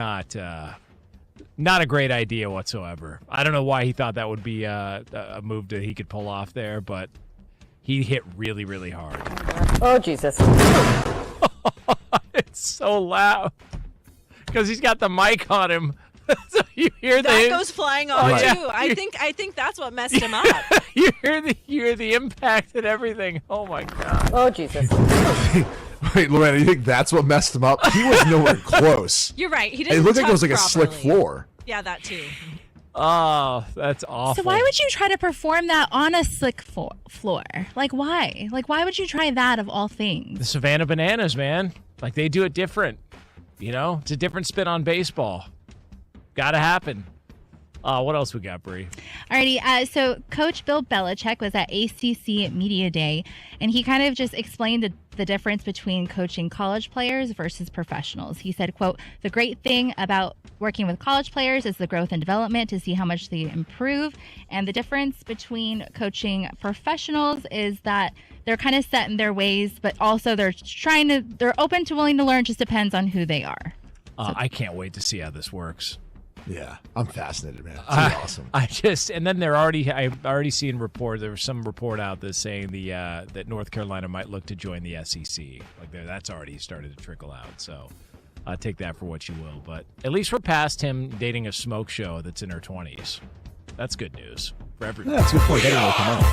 Not a great idea whatsoever. I don't know why he thought that would be a move that he could pull off there, but he hit really, really hard. Oh, Jesus. It's so loud because he's got the mic on him. So you hear that goes flying off too. I think that's what messed him up. You hear the impact and everything. Oh my God. Oh, Jesus. Wait, Lorena, you think that's what messed him up? He was nowhere close. You're right. He didn't. It looked like it was like properly. a slick floor. Yeah, that too. Oh, that's awful. So why would you try to perform that on a slick floor? Like, why? Like, why would you try that of all things? The Savannah Bananas, man. Like, they do it different. You know? It's a different spin on baseball. Gotta happen. What else we got, Bree? Alrighty, so Coach Bill Belichick was at ACC Media Day, and he kind of just explained the difference between coaching college players versus professionals. He said, quote, "The great thing about working with college players is the growth and development to see how much they improve. And the difference between coaching professionals is that they're kind of set in their ways, but also they're open to willing to learn, just depends on who they are." I can't wait to see how this works. Yeah, I'm fascinated, man. It's awesome. And then I've already seen there was some report out that's saying that North Carolina might look to join the SEC. Like that's already started to trickle out. So take that for what you will. But at least we're past him dating a smoke show that's in her 20s. That's good news for everyone. Yeah, that's a good point. That didn't really come out.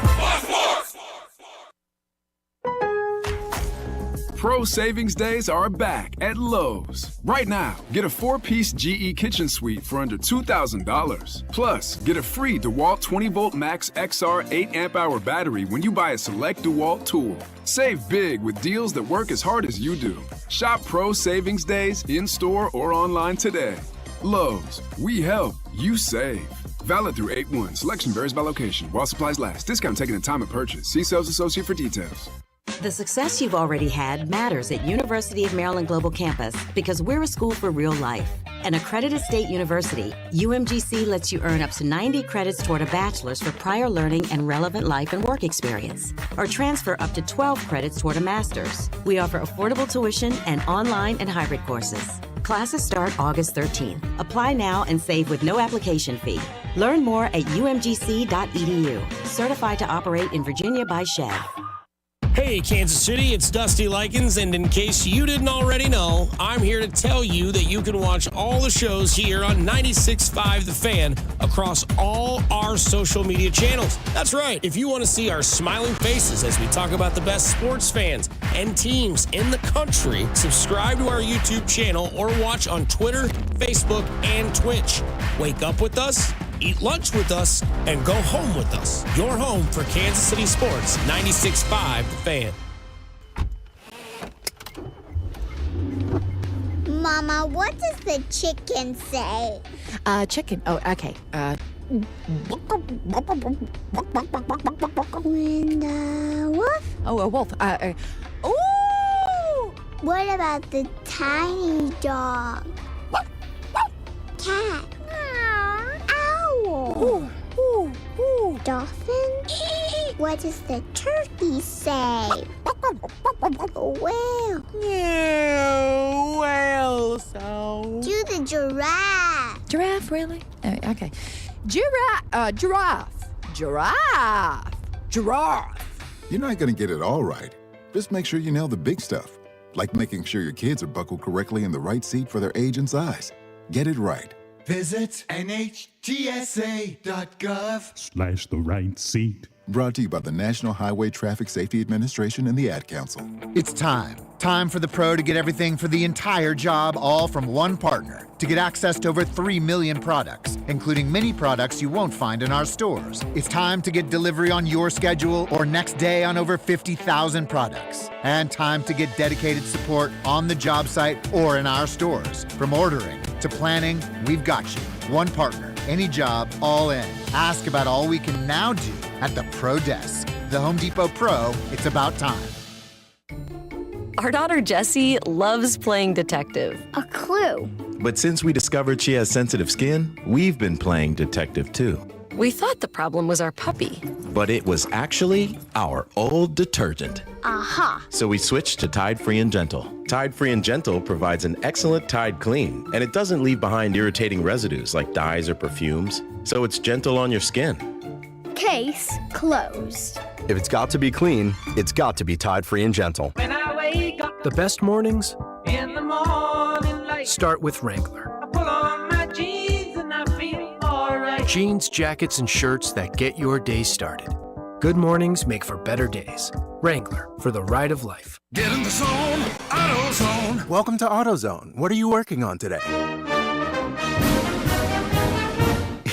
Pro Savings Days are back at Lowe's. Right now, get a 4-piece GE kitchen suite for under $2,000. Plus, get a free DeWalt 20-volt Max XR 8-amp-hour battery when you buy a select DeWalt tool. Save big with deals that work as hard as you do. Shop Pro Savings Days in-store or online today. Lowe's, we help, you save. Valid through 8/1. Selection varies by location. While supplies last. Discount taken at time of purchase. See sales associate for details. The success you've already had matters at University of Maryland Global Campus because we're a school for real life. An accredited state university, UMGC lets you earn up to 90 credits toward a bachelor's for prior learning and relevant life and work experience, or transfer up to 12 credits toward a master's. We offer affordable tuition and online and hybrid courses. Classes start August 13th. Apply now and save with no application fee. Learn more at umgc.edu. Certified to operate in Virginia by SCHEV. Hey, Kansas City, it's Dusty Likens, and in case you didn't already know, I'm here to tell you that you can watch all the shows here on 96.5 The Fan across all our social media channels. That's right. If you want to see our smiling faces as we talk about the best sports fans and teams in the country, subscribe to our YouTube channel or watch on Twitter, Facebook, and Twitch. Wake up with us, eat lunch with us, and go home with us. Your home for Kansas City sports, 96.5 The Fan. Mama, what does the chicken say? Chicken. Oh, okay. When the wolf? Oh, a wolf. Ooh! What about the tiny dog? Cat. Owl. Ooh, ooh, ooh. Dolphin? What does the turkey say? A whale. Yeah, whale sound. Do the giraffe. Giraffe, really? Okay. Giraffe. You're not going to get it all right. Just make sure you nail the big stuff, like making sure your kids are buckled correctly in the right seat for their age and size. Get it right. Visit NHTSA.gov/the right seat. Brought to you by the National Highway Traffic Safety Administration and the Ad Council. It's time. Time for the pro to get everything for the entire job, all from one partner. To get access to over 3 million products, including many products you won't find in our stores. It's time to get delivery on your schedule or next day on over 50,000 products. And time to get dedicated support on the job site or in our stores. From ordering to planning, we've got you. One partner, any job, all in. Ask about all we can now do at the Pro Desk. The Home Depot Pro, it's about time. Our daughter Jessie loves playing detective. A clue. But since we discovered she has sensitive skin, we've been playing detective too. We thought the problem was our puppy. But it was actually our old detergent. Aha. So we switched to Tide Free and Gentle. Tide Free and Gentle provides an excellent Tide clean, and it doesn't leave behind irritating residues like dyes or perfumes. So it's gentle on your skin. Case closed. If it's got to be clean, it's got to be Tide Free and Gentle. When I wake up The best mornings in the morning light, start with Wrangler. I pull on my jeans and I feel alright. Jeans, jackets, and shirts that get your day started. Good mornings make for better days. Wrangler, for the ride of life. Get in the zone, AutoZone. Welcome to AutoZone. What are you working on today?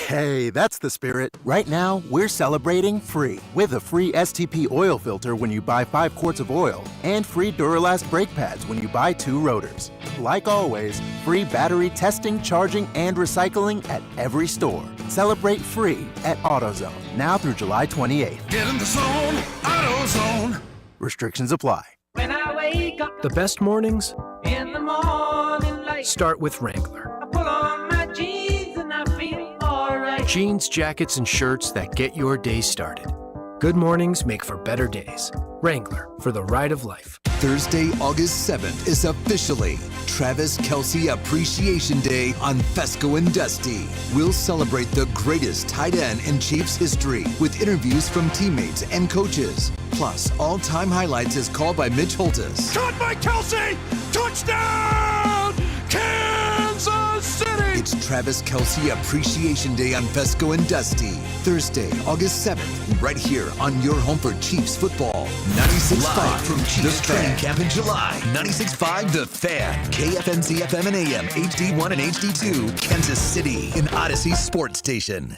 Hey, that's the spirit. Right now, we're celebrating free with a free STP oil filter when you buy 5 quarts of oil and free Duralast brake pads when you buy 2 rotors. Like always, free battery testing, charging, and recycling at every store. Celebrate free at AutoZone, now through July 28th. Get in the zone, AutoZone. Restrictions apply. When I wake up The best mornings in the morning light, start with Wrangler. I pull on my jeans and I feel alright. Jeans, jackets, and shirts that get your day started. Good mornings make for better days. Wrangler, for the ride of life. Thursday, August 7th is officially Travis Kelce Appreciation Day on Fescoe and Dusty. We'll celebrate the greatest tight end in Chiefs history with interviews from teammates and coaches. Plus, all-time highlights as called by Mitch Holtis. Caught by Kelce! Touchdown! Kansas City! It's Travis Kelce Appreciation Day on Fescoe and Dusty. Thursday, August 7th, right here on your home for Chiefs football. 96.5 from Chiefs training camp in July. 96.5 The Fan. KFNC FM and AM, HD1 and HD2, Kansas City, an Odyssey sports station.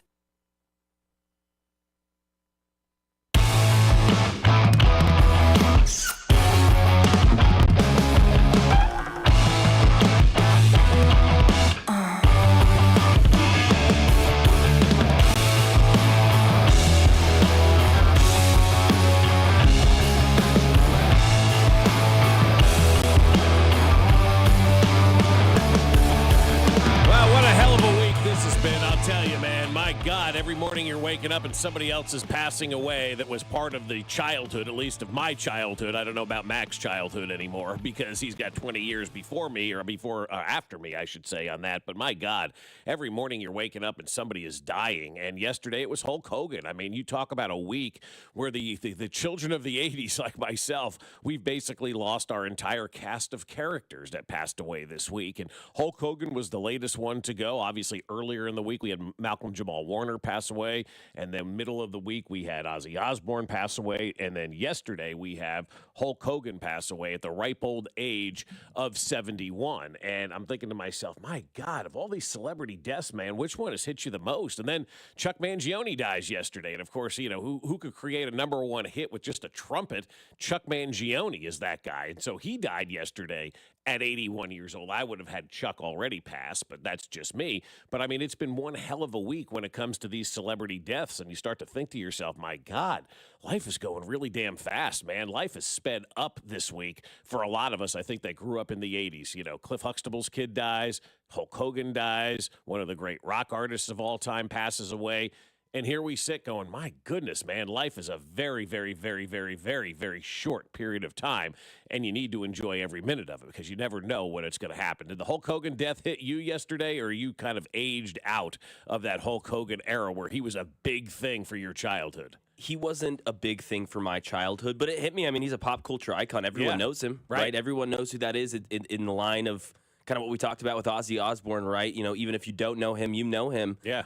Every morning you're waking up and somebody else is passing away that was part of the childhood, at least of my childhood. I don't know about Mac's childhood anymore because he's got 20 years before me or after me, I should say, on that. But my God, every morning you're waking up and somebody is dying. And yesterday it was Hulk Hogan. I mean, you talk about a week where the children of the 80s, like myself, we've basically lost our entire cast of characters that passed away this week. And Hulk Hogan was the latest one to go. Obviously, earlier in the week, we had Malcolm Jamal Warner pass away, and then middle of the week we had Ozzy Osbourne pass away, and then yesterday we have Hulk Hogan pass away at the ripe old age of 71. And I'm thinking to myself, my God, of all these celebrity deaths, man, which one has hit you the most? And then Chuck Mangione dies yesterday, and of course, you know, who could create a number one hit with just a trumpet? Chuck Mangione is that guy, and so he died yesterday at 81 years old. I would have had Chuck already pass, but that's just me. But, I mean, it's been one hell of a week when it comes to these celebrity deaths, and you start to think to yourself, my God, life is going really damn fast, man. Life has sped up this week for a lot of us. I think they grew up in the 80s. You know, Cliff Huxtable's kid dies, Hulk Hogan dies, one of the great rock artists of all time passes away. And here we sit going, my goodness, man, life is a very, very, very, very, very, very short period of time, and you need to enjoy every minute of it because you never know when it's going to happen. Did the Hulk Hogan death hit you yesterday, or are you kind of aged out of that Hulk Hogan era where he was a big thing for your childhood? He wasn't a big thing for my childhood, but it hit me. I mean, he's a pop culture icon. Everyone knows him, right? Everyone knows who that is in the line of kind of what we talked about with Ozzy Osbourne, right? You know, even if you don't know him, you know him. Yeah.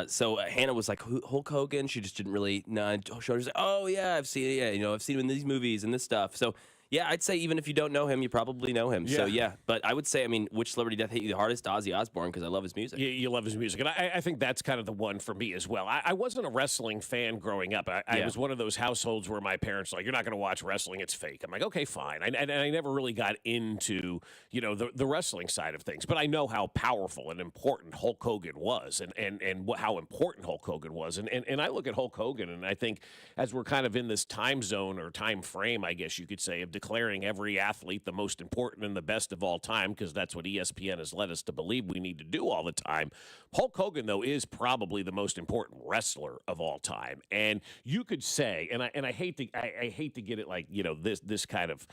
So Hannah was like, Hulk Hogan? She just didn't really know. She was like, oh, yeah, I've seen it. Yeah, you know, I've seen him in these movies and this stuff. So, yeah, I'd say even if you don't know him, you probably know him. Yeah. So, yeah. But I would say, I mean, which celebrity death hit you the hardest? Ozzy Osbourne, because I love his music. You love his music. And I think that's kind of the one for me as well. I wasn't a wrestling fan growing up. I was one of those households where my parents were like, you're not going to watch wrestling. It's fake. I'm like, okay, fine. And I never really got into, you know, the wrestling side of things. But I know how powerful and important Hulk Hogan was and how important Hulk Hogan was. And I look at Hulk Hogan and I think as we're kind of in this time zone or time frame, I guess you could say, of declaring every athlete the most important and the best of all time, because that's what ESPN has led us to believe we need to do all the time. Hulk Hogan, though, is probably the most important wrestler of all time. And you could say, and I hate to get it like, this kind of,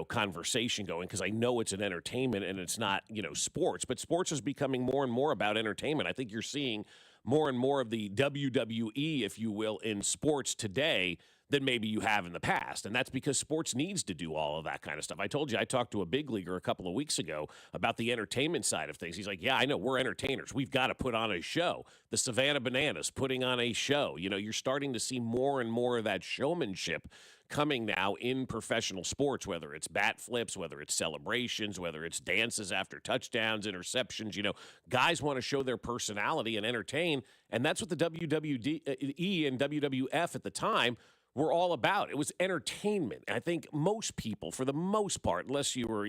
conversation going, because I know it's an entertainment and it's not, sports, but sports is becoming more and more about entertainment. I think you're seeing more and more of the WWE, if you will, in sports today than maybe you have in the past. And that's because sports needs to do all of that kind of stuff. I told you, I talked to a big leaguer a couple of weeks ago about the entertainment side of things. He's like, yeah, I know, we're entertainers. We've got to put on a show. The Savannah Bananas putting on a show. You're starting to see more and more of that showmanship coming now in professional sports, whether it's bat flips, whether it's celebrations, whether it's dances after touchdowns, interceptions. Guys want to show their personality and entertain, and that's what the WWE and WWF at the time were all about. It was entertainment. And I think most people, for the most part, unless you were,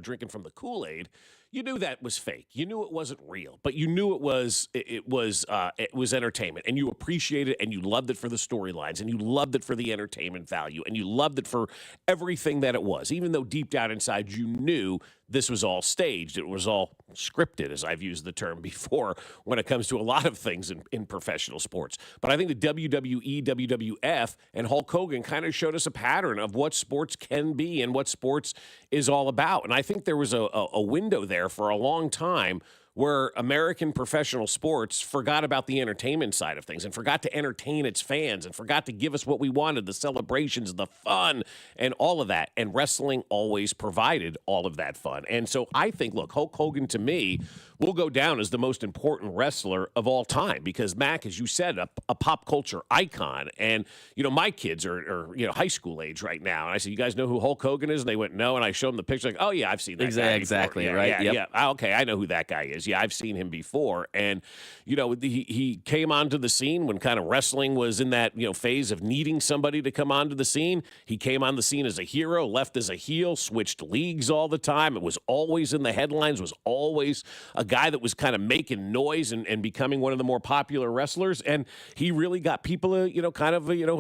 drinking from the Kool-Aid, you knew that was fake. You knew it wasn't real, but you knew it was entertainment, and you appreciated it, and you loved it for the storylines, and you loved it for the entertainment value, and you loved it for everything that it was, even though deep down inside you knew this was all staged. It was all scripted, as I've used the term before, when it comes to a lot of things in professional sports. But I think the WWE, WWF, and Hulk Hogan kind of showed us a pattern of what sports can be and what sports is all about. And I think there was a window there for a long time where American professional sports forgot about the entertainment side of things and forgot to entertain its fans and forgot to give us what we wanted, the celebrations, the fun, and all of that. And wrestling always provided all of that fun. And so I think, look, Hulk Hogan, to me, will go down as the most important wrestler of all time because, Mac, as you said, a pop culture icon. And, my kids are high school age right now. And I said, you guys know who Hulk Hogan is? And they went, no. And I showed them the picture, like, oh, yeah, I've seen that guy before. Exactly, yeah, right? Yeah, yeah. Okay, I know who that guy is. Yeah, I've seen him before. And, he came onto the scene when kind of wrestling was in that, phase of needing somebody to come onto the scene. He came on the scene as a hero, left as a heel, switched leagues all the time. It was always in the headlines, was always a guy that was kind of making noise and becoming one of the more popular wrestlers. And he really got people,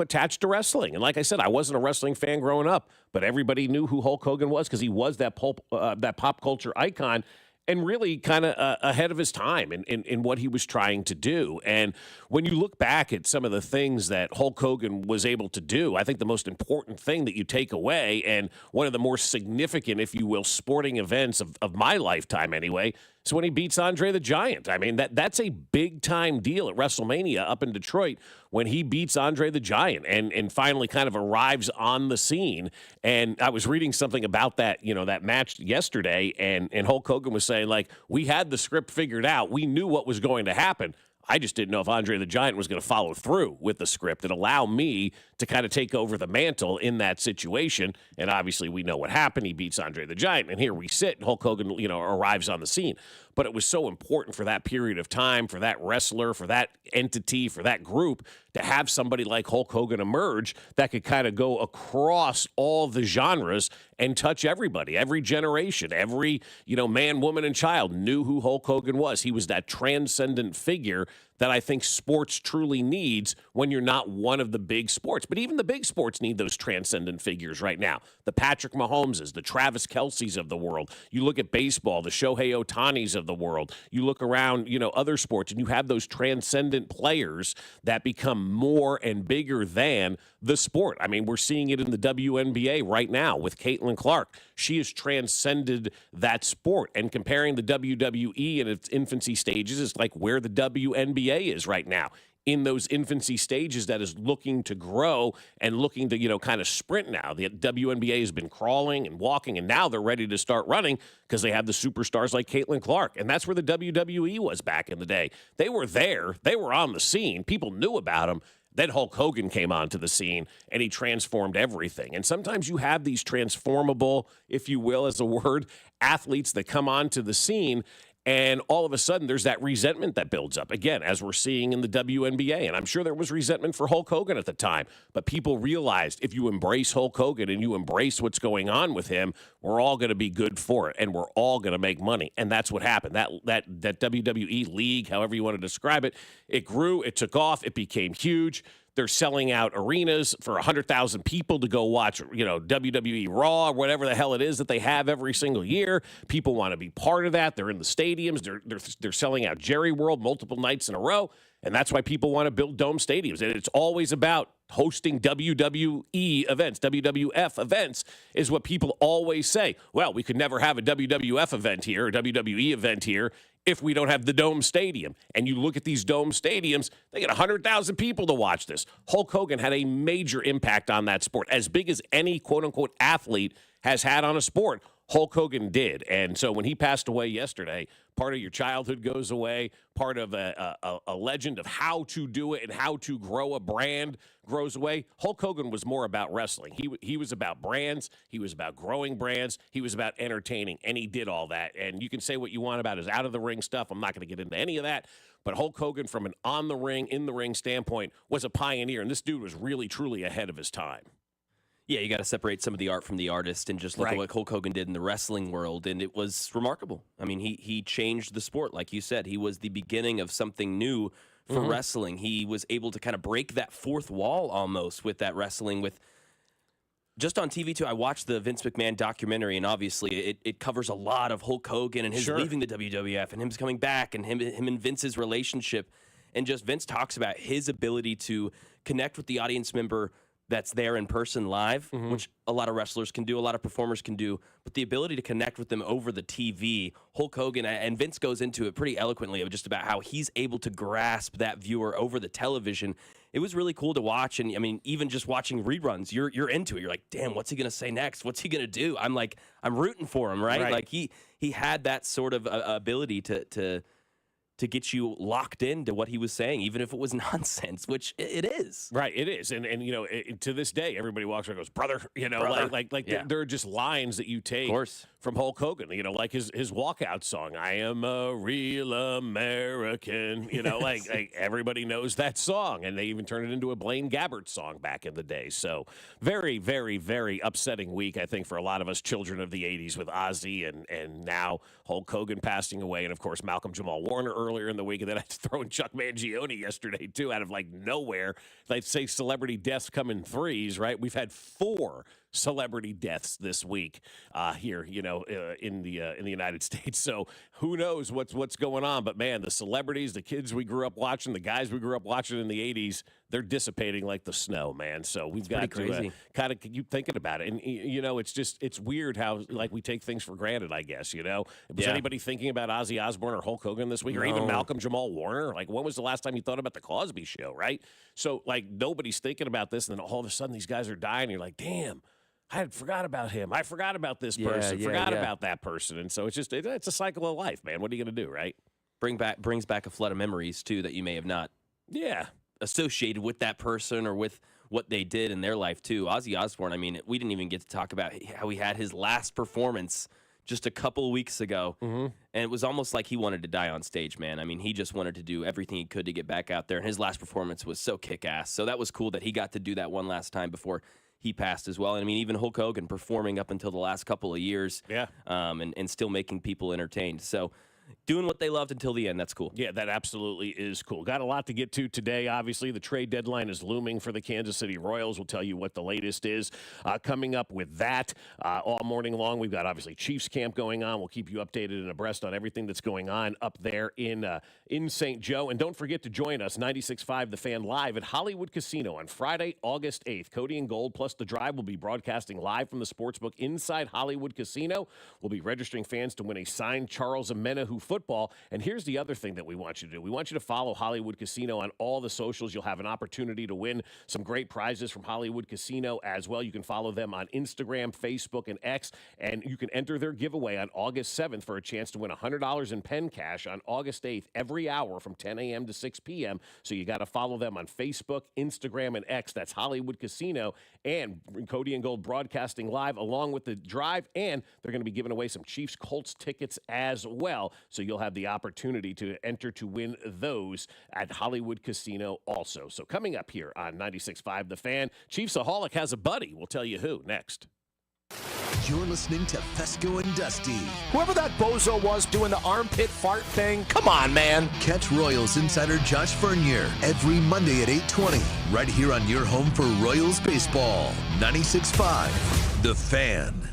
attached to wrestling. And like I said, I wasn't a wrestling fan growing up, but everybody knew who Hulk Hogan was because he was that pop culture icon. And really kind of ahead of his time in what he was trying to do. And when you look back at some of the things that Hulk Hogan was able to do, I think the most important thing that you take away, and one of the more significant, if you will, sporting events of my lifetime anyway, is when he beats Andre the Giant. I mean, that's a big-time deal at WrestleMania up in Detroit when he beats Andre the Giant and finally kind of arrives on the scene. And I was reading something about that, that match yesterday, and Hulk Hogan was saying, like, we had the script figured out. We knew what was going to happen. I just didn't know if Andre the Giant was going to follow through with the script and allow me to kind of take over the mantle in that situation. And obviously we know what happened. He beats Andre the Giant. And here we sit. Hulk Hogan, arrives on the scene. But it was so important for that period of time, for that wrestler, for that entity, for that group to have somebody like Hulk Hogan emerge that could kind of go across all the genres and touch everybody, every generation, every, man, woman, and child knew who Hulk Hogan was. He was that transcendent figure that I think sports truly needs when you're not one of the big sports. But even the big sports need those transcendent figures right now. The Patrick Mahomeses, the Travis Kelce's of the world. You look at baseball, the Shohei Ohtani's of the world. You look around, other sports, and you have those transcendent players that become more and bigger than the sport. I mean, we're seeing it in the WNBA right now with Caitlin Clark. She has transcended that sport. And comparing the WWE in its infancy stages is like where the WNBA is right now, in those infancy stages that is looking to grow and looking to, kind of sprint now. The WNBA has been crawling and walking, and now they're ready to start running because they have the superstars like Caitlin Clark. And that's where the WWE was back in the day. They were there. They were on the scene. People knew about them. Then Hulk Hogan came onto the scene, and he transformed everything. And sometimes you have these transformable, if you will, as a word, athletes that come onto the scene, and all of a sudden, there's that resentment that builds up. Again, as we're seeing in the WNBA. And I'm sure there was resentment for Hulk Hogan at the time. But people realized if you embrace Hulk Hogan and you embrace what's going on with him, we're all going to be good for it. And we're all going to make money. And that's what happened. That WWE league, however you want to describe it, it grew, it took off, it became huge. They're selling out arenas for 100,000 people to go watch, WWE Raw or whatever the hell it is that they have every single year. People want to be part of that. They're in the stadiums. They're selling out Jerry World multiple nights in a row, and that's why people want to build dome stadiums. And it's always about hosting WWE events, WWF events is what people always say. Well, we could never have a WWF event here, a WWE event here, if we don't have the Dome Stadium. And you look at these Dome Stadiums, they get 100,000 people to watch this. Hulk Hogan had a major impact on that sport, as big as any quote-unquote athlete has had on a sport. Hulk Hogan did. And so when he passed away yesterday, part of your childhood goes away, part of a legend of how to do it and how to grow a brand grows away. Hulk Hogan was more about wrestling. He was about brands. He was about growing brands. He was about entertaining, and he did all that. And you can say what you want about his out-of-the-ring stuff. I'm not going to get into any of that. But Hulk Hogan, from an on-the-ring, in-the-ring standpoint, was a pioneer, and this dude was really, truly ahead of his time. Yeah, you got to separate some of the art from the artist and just look at what Hulk Hogan did in the wrestling world, and it was remarkable. I mean, he changed the sport, like you said. He was the beginning of something new for wrestling. He was able to kind of break that fourth wall almost with that wrestling. With just on TV, too, I watched the Vince McMahon documentary, and obviously it covers a lot of Hulk Hogan and his leaving the WWF and him coming back and him and Vince's relationship. And just Vince talks about his ability to connect with the audience member that's there in person live, which a lot of wrestlers can do, a lot of performers can do, but the ability to connect with them over the TV, Hulk Hogan, and Vince goes into it pretty eloquently of just about how he's able to grasp that viewer over the television. It was really cool to watch, and I mean, even just watching reruns, you're into it. You're like, damn, what's he gonna say next? What's he gonna do? I'm rooting for him, right? Like he had that sort of ability to get you locked into what he was saying, even if it was nonsense, which it is. Right, it is. And to this day, everybody walks around and goes, brother, there are just lines that you take from Hulk Hogan, like his walkout song, I am a real American, like everybody knows that song. And they even turned it into a Blaine Gabbert song back in the day. So very, very, very upsetting week, I think, for a lot of us children of the 80s with Ozzy and now Hulk Hogan passing away. And, of course, Malcolm Jamal Warner earlier in the week, and then I throw in Chuck Mangione yesterday, too, out of nowhere. Like, say celebrity deaths come in threes, right? We've had 4 celebrity deaths this week here, in the United States. So who knows what's going on? But man, the celebrities, the kids we grew up watching, the guys we grew up watching in the 80s, they're dissipating like the snow, man. So we've got to kind of keep thinking about it. And it's weird how we take things for granted, I guess. Was anybody thinking about Ozzy Osbourne or Hulk Hogan this week, or even Malcolm Jamal Warner? Like, when was the last time you thought about the Cosby Show, right? So nobody's thinking about this, and then all of a sudden these guys are dying. And you're like, damn, I had forgot about him. I forgot about this person. Forgot about that person. And so it's a cycle of life, man. What are you going to do, right? Brings back a flood of memories, too, that you may have not associated with that person or with what they did in their life, too. Ozzy Osbourne, I mean, we didn't even get to talk about how he had his last performance just a couple weeks ago. And it was almost like he wanted to die on stage, man. I mean, he just wanted to do everything he could to get back out there. And his last performance was so kick-ass. So that was cool that he got to do that one last time before he passed as well. And I mean, even Hulk Hogan performing up until the last couple of years, and still making people entertained. So doing what they loved until the end, that's cool. Yeah, that absolutely is cool. Got a lot to get to today. Obviously, the trade deadline is looming for the Kansas City Royals. We'll tell you what the latest is coming up with that all morning long. We've got, obviously, Chiefs camp going on. We'll keep you updated and abreast on everything that's going on up there in St. Joe. And don't forget to join us, 96.5 The Fan, live at Hollywood Casino on Friday, August 8th. Cody and Gold plus The Drive will be broadcasting live from the sportsbook inside Hollywood Casino. We'll be registering fans to win a signed Charles Omenihu football. And here's the other thing that we want you to do. We want you to follow Hollywood Casino on all the socials. You'll have an opportunity to win some great prizes from Hollywood Casino as well. You can follow them on Instagram, Facebook, and X, and you can enter their giveaway on August 7th for a chance to win $100 in pen cash on August 8th every hour from 10 a.m. to 6 p.m. So you got to follow them on Facebook, Instagram, and X. That's Hollywood Casino and Cody and Gold broadcasting live along with the drive, and they're going to be giving away some Chiefs-Colts tickets as well. So you'll have the opportunity to enter to win those at Hollywood Casino also. So coming up here on 96.5 The Fan, Chiefsaholic has a buddy. We'll tell you who next. You're listening to Fescoe and Dusty. Whoever that bozo was doing the armpit fart thing, come on, man. Catch Royals insider Josh Fernier every Monday at 8:20, right here on your home for Royals baseball. 96.5, The Fan.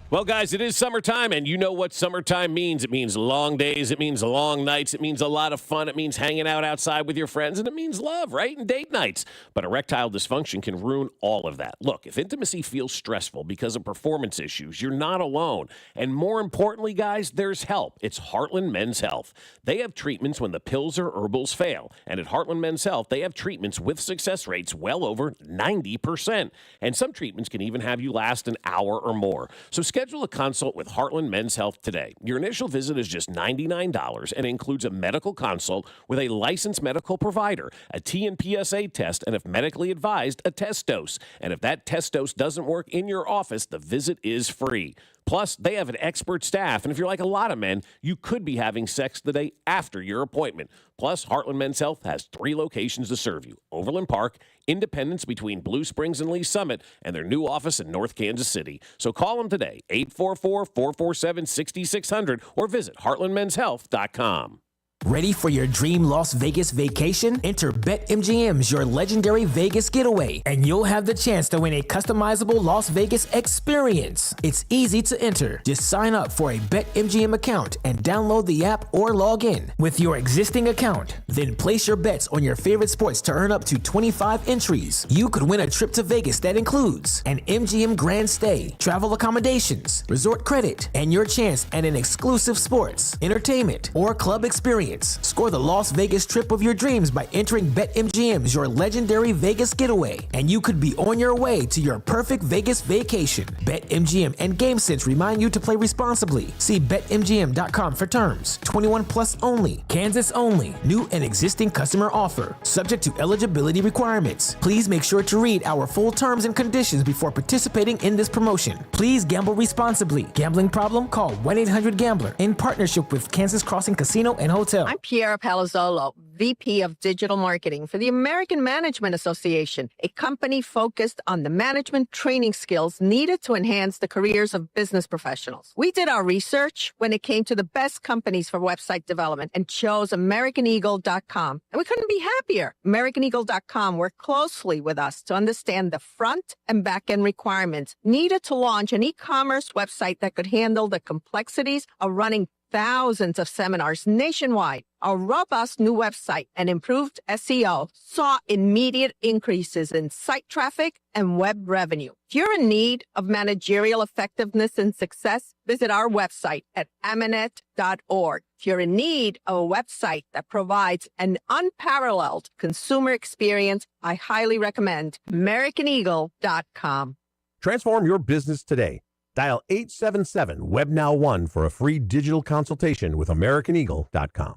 Well, guys, it is summertime, and you know what summertime means. It means long days. It means long nights. It means a lot of fun. It means hanging out outside with your friends, and it means love, right? And date nights. But erectile dysfunction can ruin all of that. Look, if intimacy feels stressful because of performance issues, you're not alone. And more importantly, guys, there's help. It's Heartland Men's Health. They have treatments when the pills or herbals fail. And at Heartland Men's Health, they have treatments with success rates well over 90%. And some treatments can even have you last an hour or more. So schedule a consult with Heartland Men's Health today. Your initial visit is just $99 and includes a medical consult with a licensed medical provider, a TNPSA test, and if medically advised, a test dose. And if that test dose doesn't work in your office, the visit is free. Plus, they have an expert staff, and if you're like a lot of men, you could be having sex the day after your appointment. Plus, Heartland Men's Health has 3 locations to serve you: Overland Park, Independence between Blue Springs and Lee Summit, and their new office in North Kansas City. So call them today, 844-447-6600, or visit heartlandmenshealth.com. Ready for your dream Las Vegas vacation? Enter BetMGM's Your Legendary Vegas Getaway, and you'll have the chance to win a customizable Las Vegas experience. It's easy to enter. Just sign up for a BetMGM account and download the app or log in with your existing account. Then place your bets on your favorite sports to earn up to 25 entries. You could win a trip to Vegas that includes an MGM Grand Stay, travel accommodations, resort credit, and your chance at an exclusive sports, entertainment, or club experience. Score the Las Vegas trip of your dreams by entering BetMGM's Your Legendary Vegas Getaway, and you could be on your way to your perfect Vegas vacation. BetMGM and GameSense remind you to play responsibly. See BetMGM.com for terms. 21 plus only. Kansas only. New and existing customer offer. Subject to eligibility requirements. Please make sure to read our full terms and conditions before participating in this promotion. Please gamble responsibly. Gambling problem? Call 1-800-GAMBLER in partnership with Kansas Crossing Casino and Hotel. I'm Piera Palazzolo, VP of Digital Marketing for the American Management Association, a company focused on the management training skills needed to enhance the careers of business professionals. We did our research when it came to the best companies for website development and chose AmericanEagle.com. And we couldn't be happier. AmericanEagle.com worked closely with us to understand the front and back end requirements needed to launch an e-commerce website that could handle the complexities of running thousands of seminars nationwide. Our robust new website and improved SEO saw immediate increases in site traffic and web revenue. If you're in need of managerial effectiveness and success, visit our website at amanet.org. If you're in need of a website that provides an unparalleled consumer experience, I highly recommend AmericanEagle.com. Transform your business today. Dial 877-WebNow1 for a free digital consultation with AmericanEagle.com.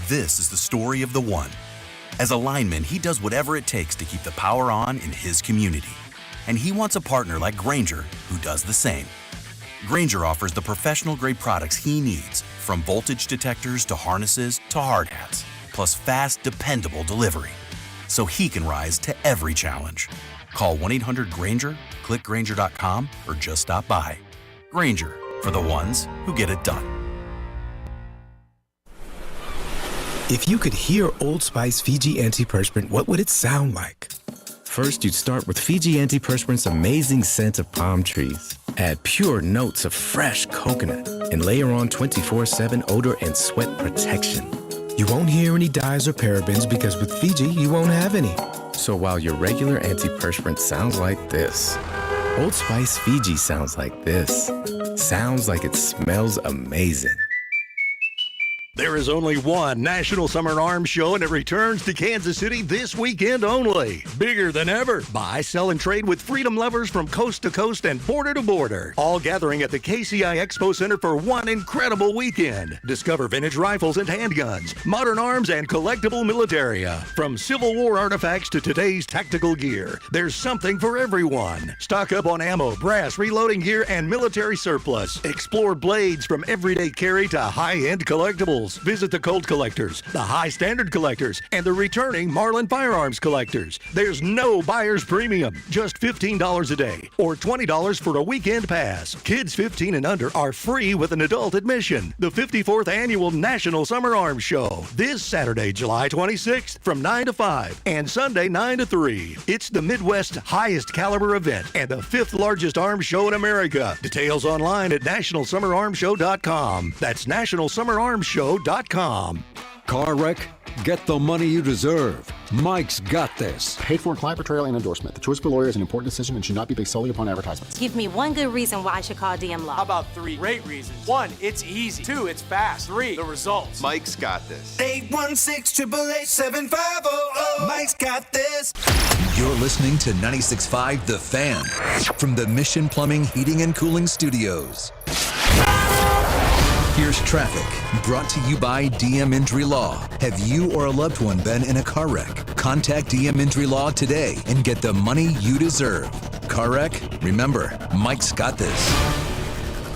This is the story of the one. As a lineman, he does whatever it takes to keep the power on in his community. And he wants a partner like Grainger who does the same. Grainger offers the professional-grade products he needs, from voltage detectors to harnesses to hard hats, plus fast, dependable delivery, so he can rise to every challenge. Call 1-800-GRAINGER, click Grainger.com, or just stop by. Grainger, for the ones who get it done. If you could hear Old Spice Fiji Antiperspirant, what would it sound like? First, you'd start with Fiji Antiperspirant's amazing scent of palm trees. Add pure notes of fresh coconut and layer on 24/7 odor and sweat protection. You won't hear any dyes or parabens because with Fiji, you won't have any. So while your regular antiperspirant sounds like this, Old Spice Fiji sounds like this. Sounds like it smells amazing. There is only one National Summer Arms Show, and it returns to Kansas City this weekend only. Bigger than ever. Buy, sell, and trade with freedom lovers from coast to coast and border to border. All gathering at the KCI Expo Center for one incredible weekend. Discover vintage rifles and handguns, modern arms, and collectible militaria. From Civil War artifacts to today's tactical gear, there's something for everyone. Stock up on ammo, brass, reloading gear, and military surplus. Explore blades from everyday carry to high-end collectibles. Collectibles. Visit the Colt Collectors, the High Standard Collectors, and the returning Marlin Firearms Collectors. There's no buyer's premium, just $15 a day or $20 for a weekend pass. Kids 15 and under are free with an adult admission. The 54th Annual National Summer Arms Show, this Saturday, July 26th from 9 to 5 and Sunday 9 to 3. It's the Midwest's highest caliber event and the 5th largest arms show in America. Details online at nationalsummerarmshow.com. That's nationalsummerarmshow.com. Car wreck? Get the money you deserve. Mike's got this. Paid for in client portrayal and endorsement. The choice of a lawyer is an important decision and should not be based solely upon advertisements. Give me one good reason why I should call DM Law. How about 3 great reasons? 1, it's easy. 2, it's fast. 3, the results. Mike's got this. 816-888-7500. Mike's got this. You're listening to 96.5 The Fan from the Mission Plumbing, Heating, and Cooling Studios. Here's traffic, brought to you by DM Injury Law. Have you or a loved one been in a car wreck? Contact DM Injury Law today and get the money you deserve. Car wreck? Remember, Mike's got this.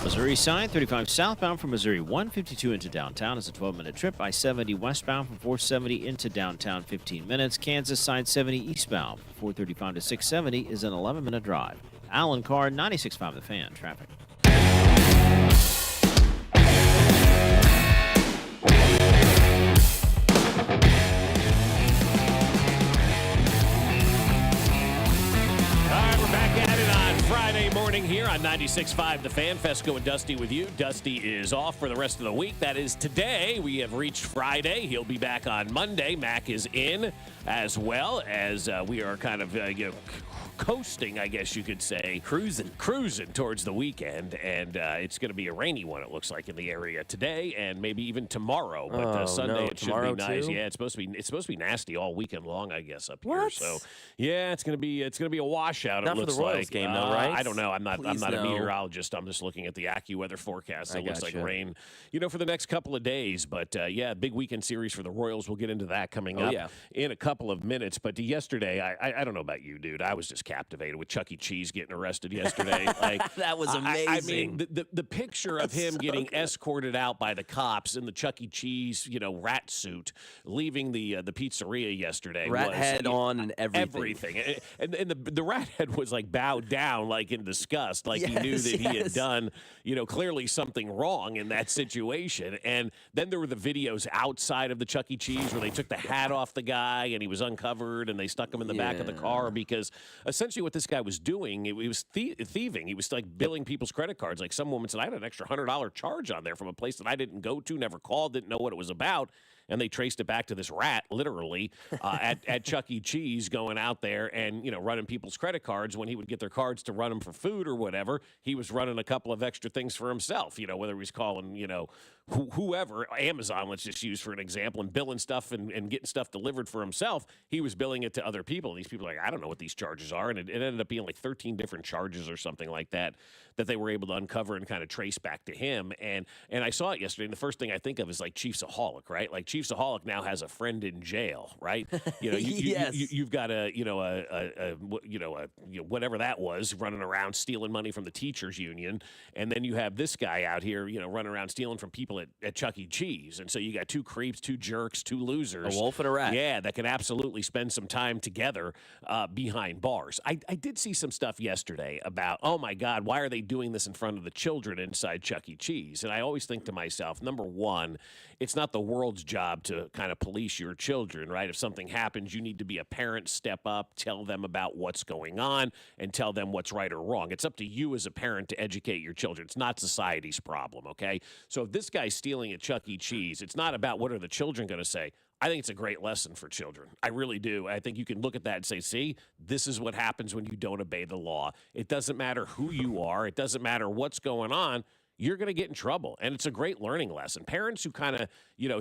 Missouri side, 35 southbound from Missouri 152 into downtown is a 12-minute trip. I-70 westbound from 470 into downtown 15 minutes. Kansas side 70 eastbound from 435 to 670 is an 11-minute drive. Alan Carr, 96.5 The Fan, traffic. Friday morning here on 96.5 The Fan. Fescoe and Dusty with you. Dusty is off for the rest of the week. That is today. We have reached Friday. He'll be back on Monday. Mac is in as well as we are kind of coasting, I guess you could say. Cruising towards the weekend. And it's going to be a rainy one, it looks like, in the area today and maybe even tomorrow. But Sunday it should be nice. Too? Yeah, it's supposed to be nasty all weekend long, I guess, up here. So yeah, it's gonna be a washout. Not it looks for the Royals like game though, right? I don't know. I'm not Please a no. meteorologist. I'm just looking at the AccuWeather forecast. It looks like gotcha. rain, for the next couple of days. But yeah, big weekend series for the Royals. We'll get into that coming up in a couple of minutes. But yesterday, I don't know about you, dude. I was just captivated with Chuck E. Cheese getting arrested yesterday. Like that was amazing. I mean, the picture of him getting escorted out by the cops in the Chuck E. Cheese, rat suit, leaving the pizzeria yesterday. Rat head on and everything. And the rat head was like bowed down, like in disgust, like he knew that he had done, clearly something wrong in that situation. And then there were the videos outside of the Chuck E. Cheese where they took the hat off the guy and he was uncovered and they stuck him in the back of the car because essentially what this guy was doing, he was thieving. He was like billing people's credit cards. Like some woman said, I had an extra $100 charge on there from a place that I didn't go to, never called, didn't know what it was about. And they traced it back to this rat, literally, at Chuck E. Cheese going out there and, running people's credit cards. When he would get their cards to run them for food or whatever, he was running a couple of extra things for himself, whether he was calling, whoever, Amazon, let's just use for an example, and billing stuff and getting stuff delivered for himself. He was billing it to other people. And these people are like, I don't know what these charges are. And it ended up being like 13 different charges or something like that they were able to uncover and kind of trace back to him. And I saw it yesterday. And the first thing I think of is like Chiefsaholic, right? Like Chiefsaholic now has a friend in jail, right? You've got whatever that was running around stealing money from the teachers union. And then you have this guy out here, running around stealing from people at Chuck E. Cheese. And so you got 2 creeps, 2 jerks, 2 losers. A wolf and a rat. Yeah, that can absolutely spend some time together behind bars. I did see some stuff yesterday about, oh my God, why are they doing this in front of the children inside Chuck E. Cheese? And I always think to myself, number one, it's not the world's job to kind of police your children, right? If something happens, you need to be a parent, step up, tell them about what's going on, and tell them what's right or wrong. It's up to you as a parent to educate your children. It's not society's problem, okay? So if this guy's stealing at Chuck E. Cheese, it's not about what are the children going to say. I think it's a great lesson for children. I really do. I think you can look at that and say, see, this is what happens when you don't obey the law. It doesn't matter who you are. It doesn't matter what's going on. You're going to get in trouble. And it's a great learning lesson. Parents who kind of,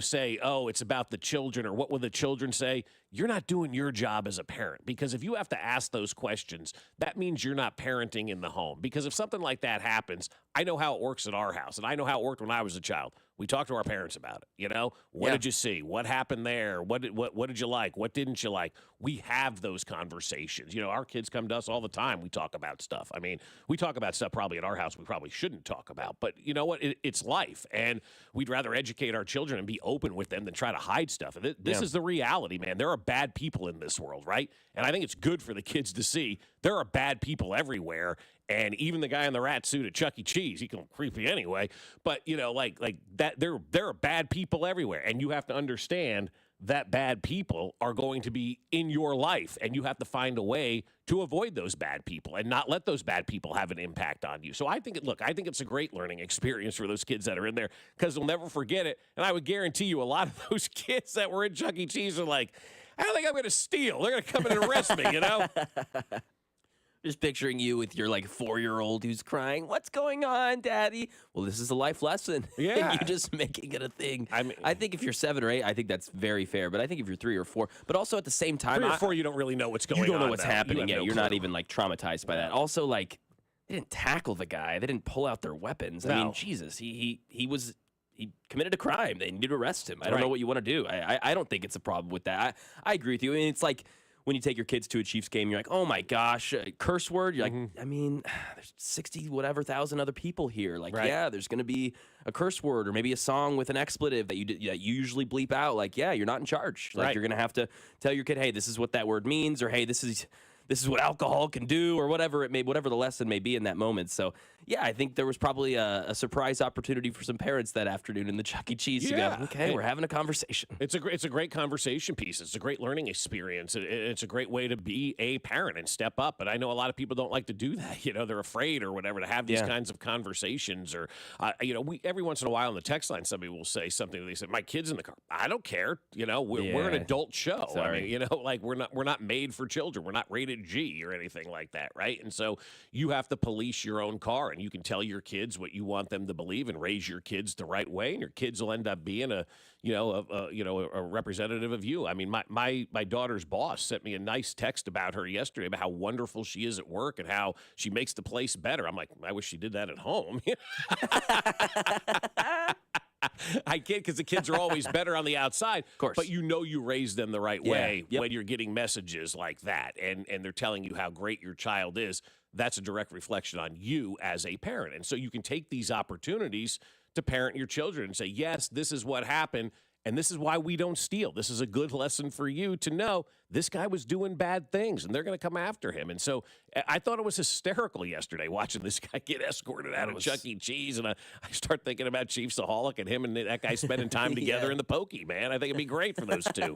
say, oh, it's about the children or what will the children say, you're not doing your job as a parent. Because if you have to ask those questions, that means you're not parenting in the home. Because if something like that happens, I know how it works at our house. And I know how it worked when I was a child. We talk to our parents about it. What did you see? What happened there? What did you like? What didn't you like? We have those conversations. Our kids come to us all the time. We talk about stuff. I mean, we talk about stuff probably at our house we probably shouldn't talk about. But you know what? It's life, and we'd rather educate our children and be open with them than try to hide stuff. And this is the reality, man. There are bad people in this world, right? And I think it's good for the kids to see there are bad people everywhere. And even the guy in the rat suit at Chuck E. Cheese, he can creepy anyway. But like that, there are bad people everywhere, and you have to understand that bad people are going to be in your life, and you have to find a way to avoid those bad people and not let those bad people have an impact on you. So I think it's a great learning experience for those kids that are in there, because they'll never forget it. And I would guarantee you a lot of those kids that were in Chuck E. Cheese are like, I don't think I'm going to steal. They're going to come in and arrest me, Just picturing you with your 4-year-old who's crying, "What's going on, Daddy?" Well, this is a life lesson. Yeah. And you're just making it a thing. I think if you're 7 or 8, I think that's very fair. But I think if you're 3 or 4, but also at the same time, 3 or 4, you don't really know what's going on. You don't know what's happening yet. You're not even traumatized by that. Also, they didn't tackle the guy. They didn't pull out their weapons. I mean, Jesus, he committed a crime. They need to arrest him. I don't know what you want to do. I don't think it's a problem with that. I agree with you. I mean, it's like when you take your kids to a Chiefs game, you're like, oh my gosh, curse word. You're like, I mean, there's 60,000 other people here. Yeah, there's going to be a curse word or maybe a song with an expletive that you usually bleep out. You're not in charge. You're going to have to tell your kid, hey, this is what that word means, or hey, this is what alcohol can do, or whatever the lesson may be in that moment. So yeah, I think there was probably a surprise opportunity for some parents that afternoon in the Chuck E. Cheese to go, okay, we're having a conversation. It's a great conversation piece. It's a great learning experience. It's a great way to be a parent and step up. But I know a lot of people don't like to do that. They're afraid or whatever to have these kinds of conversations. Or every once in a while on the text line, somebody will say something. They say, "My kid's in the car." I don't care. We're an adult show. Sorry. I mean, we're not made for children. We're not rated G or anything like that, right? And so you have to police your own car, and you can tell your kids what you want them to believe and raise your kids the right way, and your kids will end up being a representative of you. I mean, my daughter's boss sent me a nice text about her yesterday about how wonderful she is at work and how she makes the place better. I'm like, I wish she did that at home. I kid, because the kids are always better on the outside. Of course. But you raise them the right way when you're getting messages like that, and they're telling you how great your child is. That's a direct reflection on you as a parent. And so you can take these opportunities to parent your children and say, yes, this is what happened, and this is why we don't steal. This is a good lesson for you to know this guy was doing bad things, and they're going to come after him. And so I thought it was hysterical yesterday watching this guy get escorted out of Chuck E. Cheese, and I start thinking about Chiefsaholic and him and that guy spending time together in the pokey, man. I think it'd be great for those two.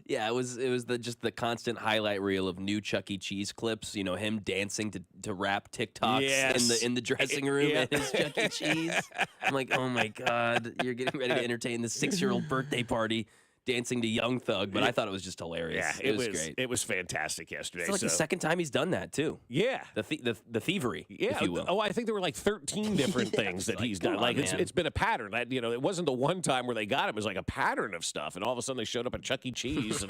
Yeah, it was just the constant highlight reel of new Chuck E. Cheese clips. Him dancing to rap TikToks in the dressing room at his Chuck E. Cheese. I'm like, oh my God, you're getting ready to entertain the 6-year-old birthday party, dancing to Young Thug. But I thought it was just hilarious. Yeah, it was great. It was fantastic yesterday. It's the second time he's done that too. Yeah, the thievery, if you will. Oh, I think there were 13 different things that he's done. It's been a pattern. It wasn't the one time where they got him. It was like a pattern of stuff, and all of a sudden they showed up at Chuck E. Cheese,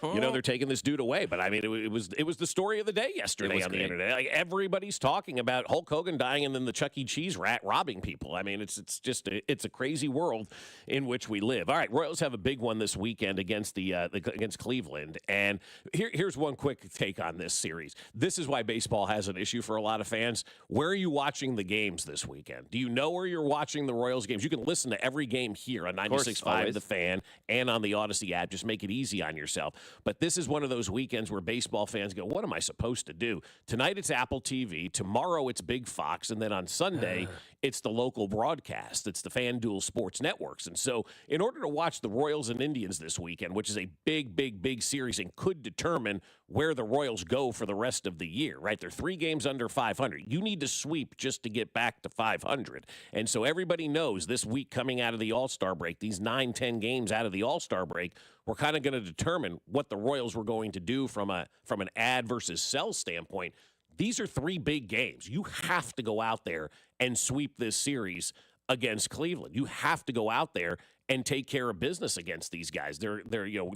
and they're taking this dude away. But I mean, it was the story of the day yesterday on the internet. Like, everybody's talking about Hulk Hogan dying and then the Chuck E. Cheese rat robbing people. I mean, it's just a crazy world in which we live. All right, Royals have a big one this weekend against against Cleveland, and here's one quick take on this series. This is why baseball has an issue for a lot of fans. Where are you watching the games this weekend? Do you know where you're watching the Royals games? You can listen to every game here on 96.5 The Fan and on the Odyssey app. Just make it easy on yourself. But this is one of those weekends where baseball fans go, what am I supposed to do? Tonight it's Apple TV. Tomorrow it's Big Fox. And then on Sunday, it's the local broadcast. It's the FanDuel Sports Networks. And so in order to watch the Royals and Indians this weekend, which is a big series and could determine where the Royals go for the rest of the year, right? They're 3 games under 500. You need to sweep just to get back to 500. And so everybody knows this week coming out of the All-Star break, these 9-10 games out of the All-Star break, we're kind of going to determine what the Royals were going to do from an add versus sell standpoint. These are 3 big games. You have to go out there and sweep this series against Cleveland. You have to go out there and take care of business against these guys. They're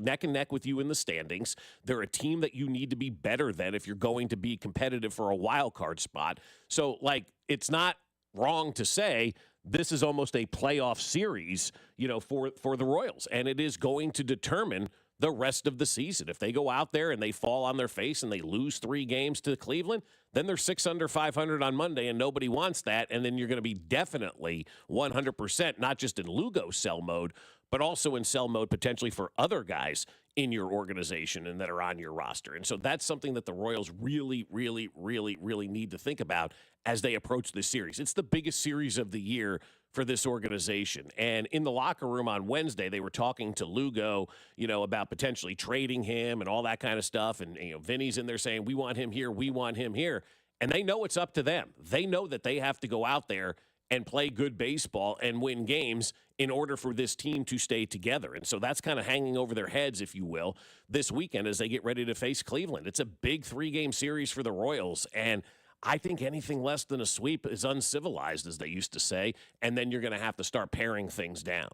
neck and neck with you in the standings. They're a team that you need to be better than if you're going to be competitive for a wild card spot. So, it's not wrong to say this is almost a playoff series, for the Royals. And it is going to determine the rest of the season. If they go out there and they fall on their face and they lose 3 games to Cleveland, then they're 6 under 500 on Monday, and nobody wants that. And then you're going to be definitely 100%, not just in Lugo sell mode, but also in sell mode potentially for other guys in your organization and that are on your roster. And so that's something that the Royals really, really, really, really need to think about as they approach this series. It's the biggest series of the year for this organization. And in the locker room on Wednesday, they were talking to Lugo, about potentially trading him and all that kind of stuff. And, Vinny's in there saying, we want him here, we want him here. And they know it's up to them. They know that they have to go out there and play good baseball and win games in order for this team to stay together. And so that's kind of hanging over their heads, if you will, this weekend as they get ready to face Cleveland. It's a big 3-game series for the Royals, and I think anything less than a sweep is uncivilized, as they used to say, and then you're going to have to start paring things down.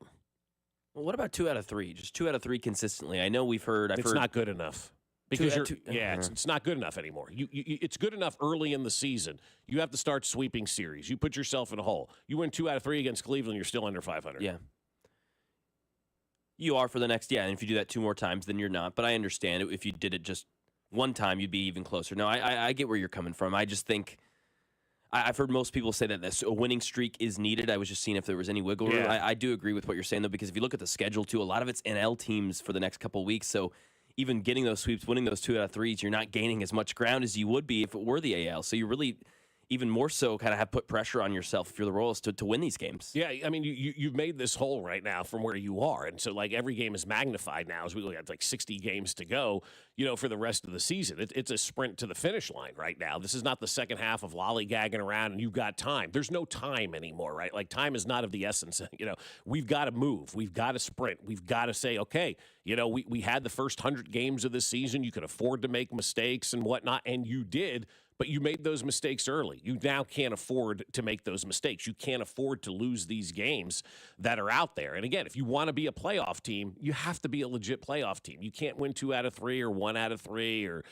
Well, what about 2 out of 3? Just 2 out of 3 consistently. I know I've heard. It's not good enough. Because it's not good enough anymore. It's good enough early in the season. You have to start sweeping series. You put yourself in a hole. You win 2 out of 3 against Cleveland, you're still under 500. Yeah. You are for the next, and if you do that 2 more times, then you're not. But I understand if you did it just one time, you'd be even closer. No, I get where you're coming from. I just think I've heard most people say that a winning streak is needed. I was just seeing if there was any wiggle room. Yeah. I do agree with what you're saying, though, because if you look at the schedule, too, a lot of it's NL teams for the next couple of weeks. So even getting those sweeps, winning those 2 out of 3s, you're not gaining as much ground as you would be if it were the AL. So you really, even more so, kind of have put pressure on yourself if you're the Royals to win these games. Yeah, I mean, you've made this hole right now from where you are. And so, every game is magnified now as we look at, 60 games to go, for the rest of the season. It's a sprint to the finish line right now. This is not the second half of lollygagging around and you've got time. There's no time anymore, right? Time is not of the essence. We've got to move. We've got to sprint. We've got to say, okay, we had the first 100 games of this season. You could afford to make mistakes and whatnot, and you did. But you made those mistakes early. You now can't afford to make those mistakes. You can't afford to lose these games that are out there. And again, if you want to be a playoff team, you have to be a legit playoff team. You can't win 2 out of 3 or 1 out of 3 or,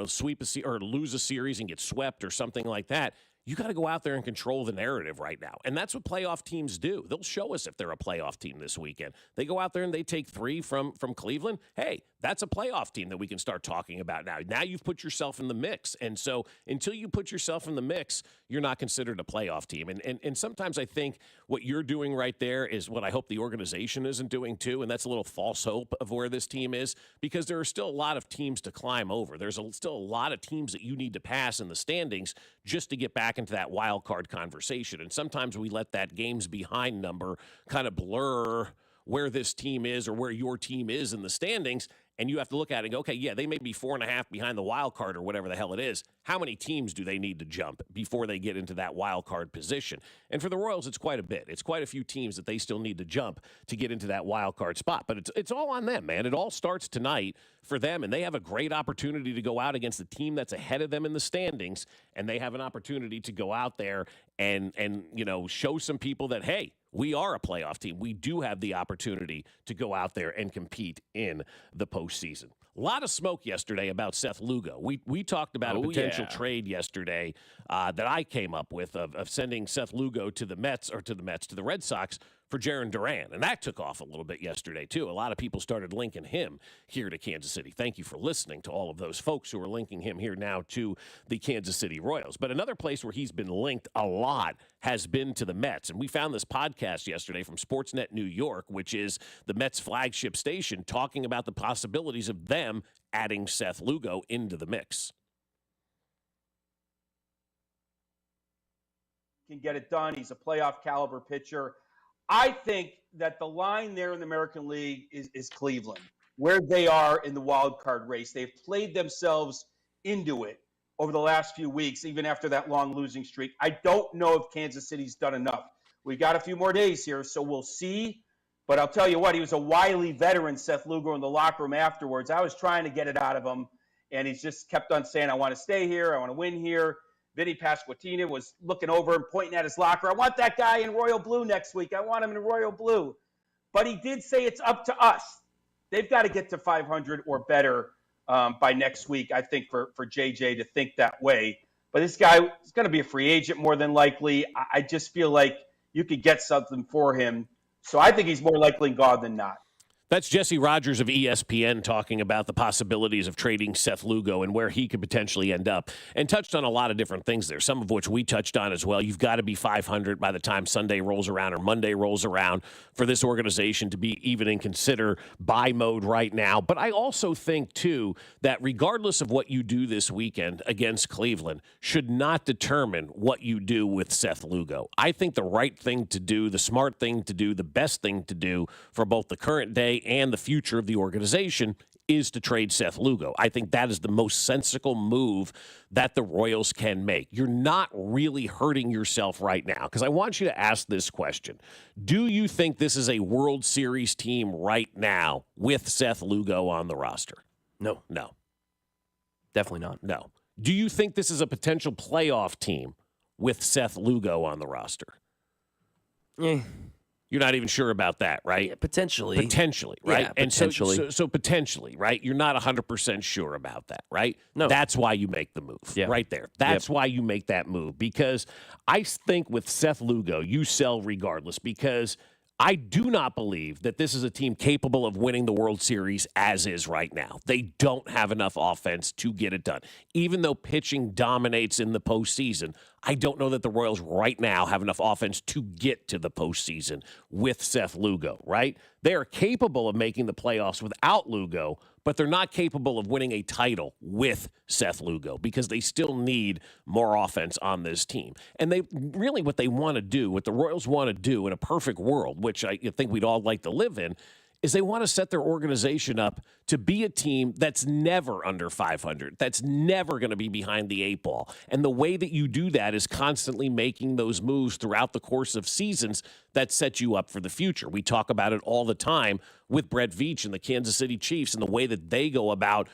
sweep or lose a series and get swept or something like that. You got to go out there and control the narrative right now. And that's what playoff teams do. They'll show us if they're a playoff team this weekend. They go out there and they take 3 from Cleveland. Hey, that's a playoff team that we can start talking about now. Now you've put yourself in the mix. And so until you put yourself in the mix, you're not considered a playoff team. And sometimes I think what you're doing right there is what I hope the organization isn't doing too. And that's a little false hope of where this team is, because there are still a lot of teams to climb over. There's still a lot of teams that you need to pass in the standings just to get back into that wild card conversation. And sometimes we let that games behind number kind of blur where this team is or where your team is in the standings. And you have to look at it and go, okay, yeah, they may be 4.5 behind the wild card or whatever the hell it is. How many teams do they need to jump before they get into that wild card position? And for the Royals, it's quite a bit. It's quite a few teams that they still need to jump to get into that wild card spot. But it's all on them, man. It all starts tonight for them, and they have a great opportunity to go out against the team that's ahead of them in the standings, and they have an opportunity to go out there and show some people that, hey, we are a playoff team. We do have the opportunity to go out there and compete in the postseason. A lot of smoke yesterday about Seth Lugo. We talked about a potential trade yesterday that I came up with of sending Seth Lugo to the Red Sox for Jarren Duran. And that took off a little bit yesterday, too. A lot of people started linking him here to Kansas City. Thank you for listening to all of those folks who are linking him here now to the Kansas City Royals. But another place where he's been linked a lot has been to the Mets. And we found this podcast yesterday from Sportsnet New York, which is the Mets flagship station, talking about the possibilities of them adding Seth Lugo into the mix. Can get it done. He's a playoff caliber pitcher. I think that the line there in the American League is Cleveland, where they are in the wild card race. They've played themselves into it over the last few weeks, even after that long losing streak. I don't know if Kansas City's done enough. We got a few more days here, so we'll see. But I'll tell you what, he was a wily veteran, Seth Lugo, in the locker room afterwards. I was trying to get it out of him, and he's just kept on saying, I want to stay here, I want to win here. Vinny Pasquantino was looking over and pointing at his locker. I want that guy in royal blue next week. I want him in royal blue. But he did say it's up to us. They've got to get to 500 or better by next week, I think, for JJ to think that way. But this guy is going to be a free agent more than likely. I just feel like you could get something for him. So I think he's more likely gone than not. That's Jesse Rogers of ESPN talking about the possibilities of trading Seth Lugo and where he could potentially end up, and touched on a lot of different things there, some of which we touched on as well. You've got to be 500 by the time Sunday rolls around or Monday rolls around for this organization to be even in consider buy mode right now. But I also think, too, that regardless of what you do this weekend against Cleveland should not determine what you do with Seth Lugo. I think the right thing to do, the smart thing to do, the best thing to do for both the current day and the future of the organization is to trade Seth Lugo. I think that is the most sensical move that the Royals can make. You're not really hurting yourself right now, because I want you to ask this question. Do you think this is a World Series team right now with Seth Lugo on the roster? No. No. Definitely not. No. Do you think this is a potential playoff team with Seth Lugo on the roster? You're not even sure about that, right? Yeah, potentially. Potentially, right? Yeah, potentially. And so potentially, right? You're not 100% sure about that, right? No. That's why you make the move, right there. That's why you make that move, because I think with Seth Lugo, you sell regardless, because I do not believe that this is a team capable of winning the World Series as is right now. They don't have enough offense to get it done. Even though pitching dominates in the postseason, I don't know that the Royals right now have enough offense to get to the postseason with Seth Lugo, right? They are capable of making the playoffs without Lugo, but they're not capable of winning a title with Seth Lugo because they still need more offense on this team. And they really, what they want to do, what the Royals want to do in a perfect world, which I think we'd all like to live in, is they want to set their organization up to be a team that's never under 500, that's never going to be behind the eight ball. And the way that you do that is constantly making those moves throughout the course of seasons that set you up for the future. We talk about it all the time with Brett Veach and the Kansas City Chiefs and the way that they go about,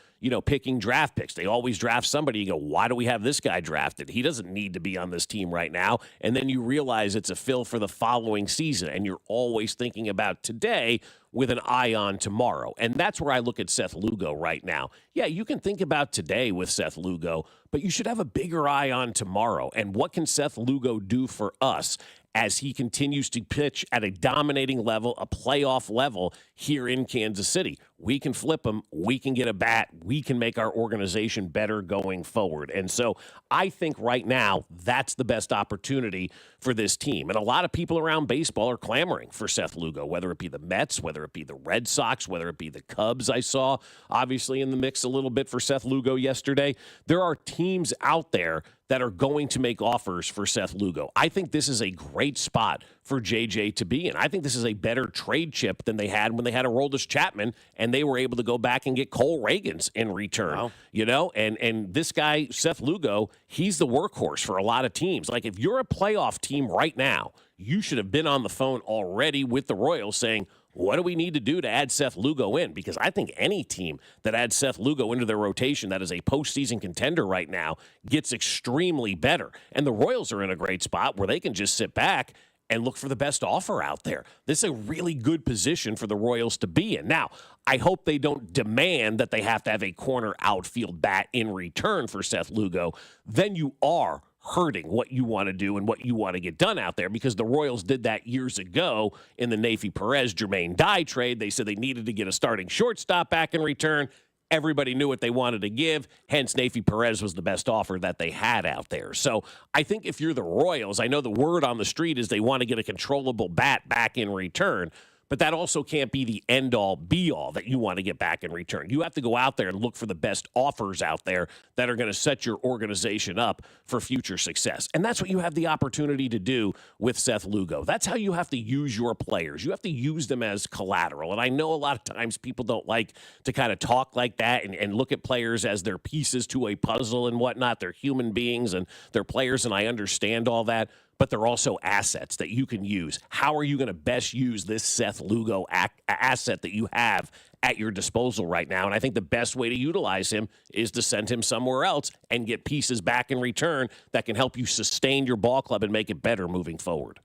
picking draft picks. They always draft somebody. You go, why do we have this guy drafted? He doesn't need to be on this team right now. And then you realize it's a fill for the following season, and you're always thinking about today with an eye on tomorrow. And that's where I look at Seth Lugo right now. Yeah, you can think about today with Seth Lugo, but you should have a bigger eye on tomorrow. And what can Seth Lugo do for us as he continues to pitch at a dominating level, a playoff level here in Kansas City? We can flip him. We can get a bat. We can make our organization better going forward. And so I think right now that's the best opportunity for this team. And a lot of people around baseball are clamoring for Seth Lugo, whether it be the Mets, whether it be the Red Sox, whether it be the Cubs. I saw obviously in the mix a little bit for Seth Lugo yesterday. There are teams out there that are going to make offers for Seth Lugo. I think this is a great spot for JJ to be in. I think this is a better trade chip than they had when they had Aroldis Chapman and they were able to go back and get Cole Reagans in return. Wow. And this guy, Seth Lugo, he's the workhorse for a lot of teams. Like, if you're a playoff team right now, you should have been on the phone already with the Royals saying, what do we need to do to add Seth Lugo in? Because I think any team that adds Seth Lugo into their rotation that is a postseason contender right now gets extremely better. And the Royals are in a great spot where they can just sit back and look for the best offer out there. This is a really good position for the Royals to be in. Now, I hope they don't demand that they have to have a corner outfield bat in return for Seth Lugo. Then you are hurting what you want to do and what you want to get done out there, because the Royals did that years ago in the Nafi Perez Jermaine Dye trade. They said they needed to get a starting shortstop back in return. Everybody knew what they wanted to give. Hence, Nafi Perez was the best offer that they had out there. So I think if you're the Royals, I know the word on the street is they want to get a controllable bat back in return. But that also can't be the end-all, be-all that you want to get back in return. You have to go out there and look for the best offers out there that are going to set your organization up for future success. And that's what you have the opportunity to do with Seth Lugo. That's how you have to use your players. You have to use them as collateral. And I know a lot of times people don't like to kind of talk like that and look at players as their pieces to a puzzle and whatnot. They're human beings and they're players, and I understand all that. But they're also assets that you can use. How are you going to best use this Seth Lugo asset that you have at your disposal right now? And I think the best way to utilize him is to send him somewhere else and get pieces back in return that can help you sustain your ball club and make it better moving forward.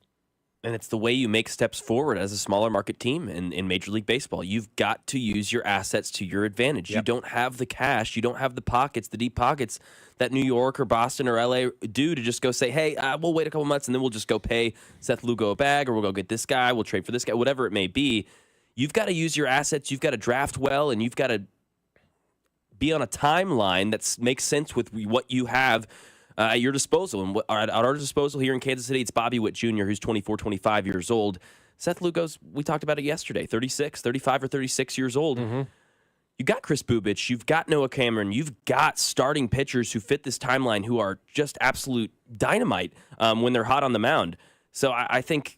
And it's the way you make steps forward as a smaller market team in Major League Baseball. You've got to use your assets to your advantage. You don't have the cash. You don't have the pockets, the deep pockets that New York or Boston or LA do to just go say, hey, we'll wait a couple months and then we'll just go pay Seth Lugo a bag, or we'll go get this guy, we'll trade for this guy, whatever it may be. You've got to use your assets. You've got to draft well, and you've got to be on a timeline that makes sense with what you have at your disposal. And at our disposal here in Kansas City, it's Bobby Witt Jr., who's 24, 25 years old. Seth Lugo's, we talked about it yesterday, 35 or 36 years old. Mm-hmm. You've got Chris Bubich, you've got Noah Cameron, you've got starting pitchers who fit this timeline who are just absolute dynamite when they're hot on the mound. So I think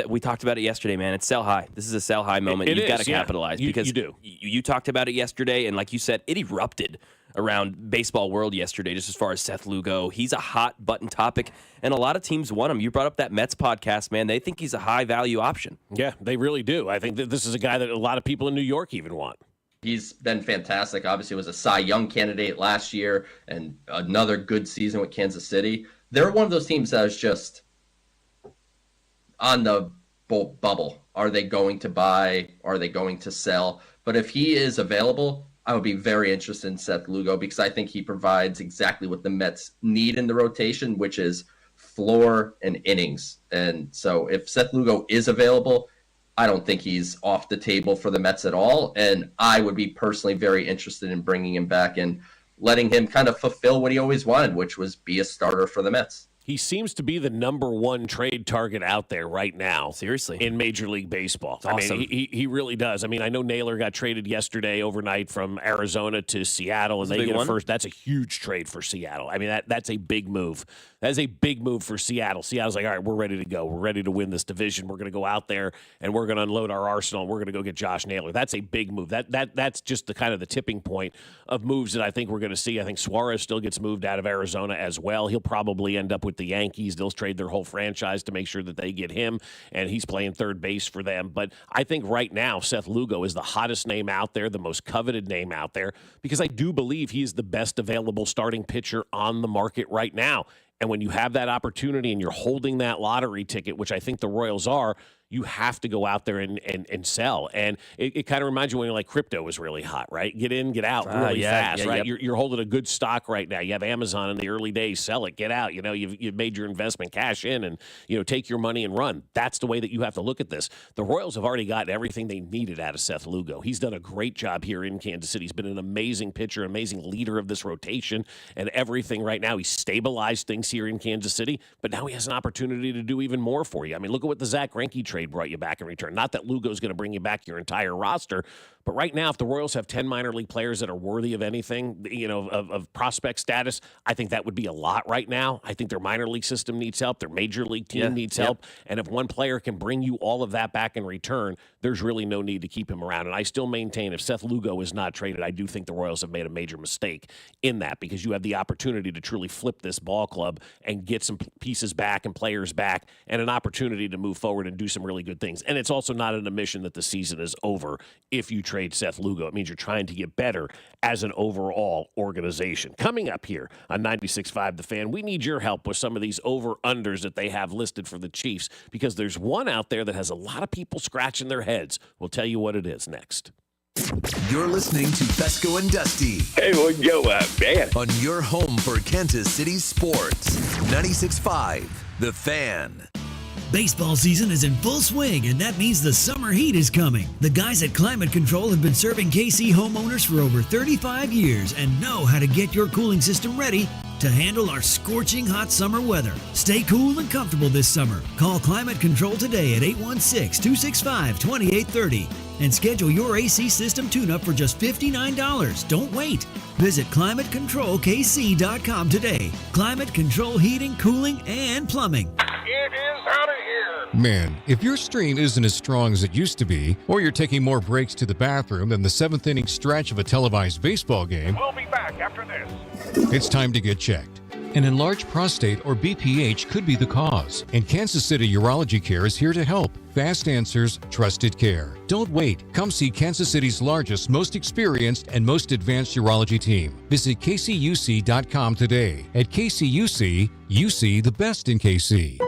we talked about it yesterday, man. It's sell high. This is a sell high moment. You've got to capitalize because you do. You talked about it yesterday, and like you said, it erupted around baseball world yesterday, just as far as Seth Lugo. He's a hot button topic, and a lot of teams want him. You brought up that Mets podcast, man. They think he's a high value option. Yeah, they really do. I think that this is a guy that a lot of people in New York even want. He's been fantastic. Obviously, was a Cy Young candidate last year and another good season with Kansas City. They're one of those teams that is just on the bubble. Are they going to buy? Are they going to sell? But if he is available, I would be very interested in Seth Lugo because I think he provides exactly what the Mets need in the rotation, which is floor and innings. And so if Seth Lugo is available, I don't think he's off the table for the Mets at all. And I would be personally very interested in bringing him back and letting him kind of fulfill what he always wanted, which was be a starter for the Mets. He seems to be the number one trade target out there right now. Seriously. In Major League Baseball. Awesome. I mean, he really does. I mean, I know Naylor got traded yesterday overnight from Arizona to Seattle, and they get a first. That's a huge trade for Seattle. I mean, that's a big move. That's a big move for Seattle. Seattle's like, all right, we're ready to go. We're ready to win this division. We're going to go out there, and we're going to unload our arsenal, and we're going to go get Josh Naylor. That's a big move. That's just the kind of the tipping point of moves that I think we're going to see. I think Suarez still gets moved out of Arizona as well. He'll probably end up with the Yankees. They'll trade their whole franchise to make sure that they get him, and he's playing third base for them. But I think right now Seth Lugo is the hottest name out there, the most coveted name out there, because I do believe he is the best available starting pitcher on the market right now. And when you have that opportunity and you're holding that lottery ticket, which I think the Royals are, you have to go out there and sell. And it kind of reminds you when like crypto was really hot, right? Get in, get out really fast, right? Yep. You're holding a good stock right now. You have Amazon in the early days, sell it, get out. You know, you've made your investment, cash in, and, you know, take your money and run. That's the way that you have to look at this. The Royals have already gotten everything they needed out of Seth Lugo. He's done a great job here in Kansas City. He's been an amazing pitcher, amazing leader of this rotation and everything right now. He's stabilized things here in Kansas City, but now he has an opportunity to do even more for you. I mean, look at what the Zach Greinke trade brought you back in return. Not that Lugo's going to bring you back your entire roster, but right now, if the Royals have 10 minor league players that are worthy of anything, you know, of prospect status, I think that would be a lot right now. I think their minor league system needs help. Their major league team needs help. And if one player can bring you all of that back in return, there's really no need to keep him around. And I still maintain if Seth Lugo is not traded, I do think the Royals have made a major mistake in that, because you have the opportunity to truly flip this ball club and get some pieces back and players back and an opportunity to move forward and do some really good things. And it's also not an admission that the season is over if you trade Seth Lugo. It means you're trying to get better as an overall organization. Coming up here on 96.5 The Fan, we need your help with some of these over-unders that they have listed for the Chiefs, because there's one out there that has a lot of people scratching their heads. We'll tell you what it is next. You're listening to Fescoe and Dusty. Hey, what go up, man? On your home for Kansas City sports. 96.5 The Fan. Baseball season is in full swing, and that means the summer heat is coming. The guys at Climate Control have been serving KC homeowners for over 35 years and know how to get your cooling system ready to handle our scorching hot summer weather. Stay cool and comfortable this summer. Call Climate Control today at 816-265-2830 and schedule your AC system tune-up for just $59. Don't wait. Visit ClimateControlKC.com today. Climate Control Heating, Cooling, and Plumbing. It is out of here. Man, if your strain isn't as strong as it used to be, or you're taking more breaks to the bathroom than the seventh inning stretch of a televised baseball game, We'll be back after this. it's time to get checked. An enlarged prostate, or BPH, could be the cause, and Kansas City Urology Care is here to help. Fast answers, trusted care. Don't wait. Come see Kansas City's largest, most experienced, and most advanced urology team. Visit kcuc.com today. At KCUC, you see the best in KC.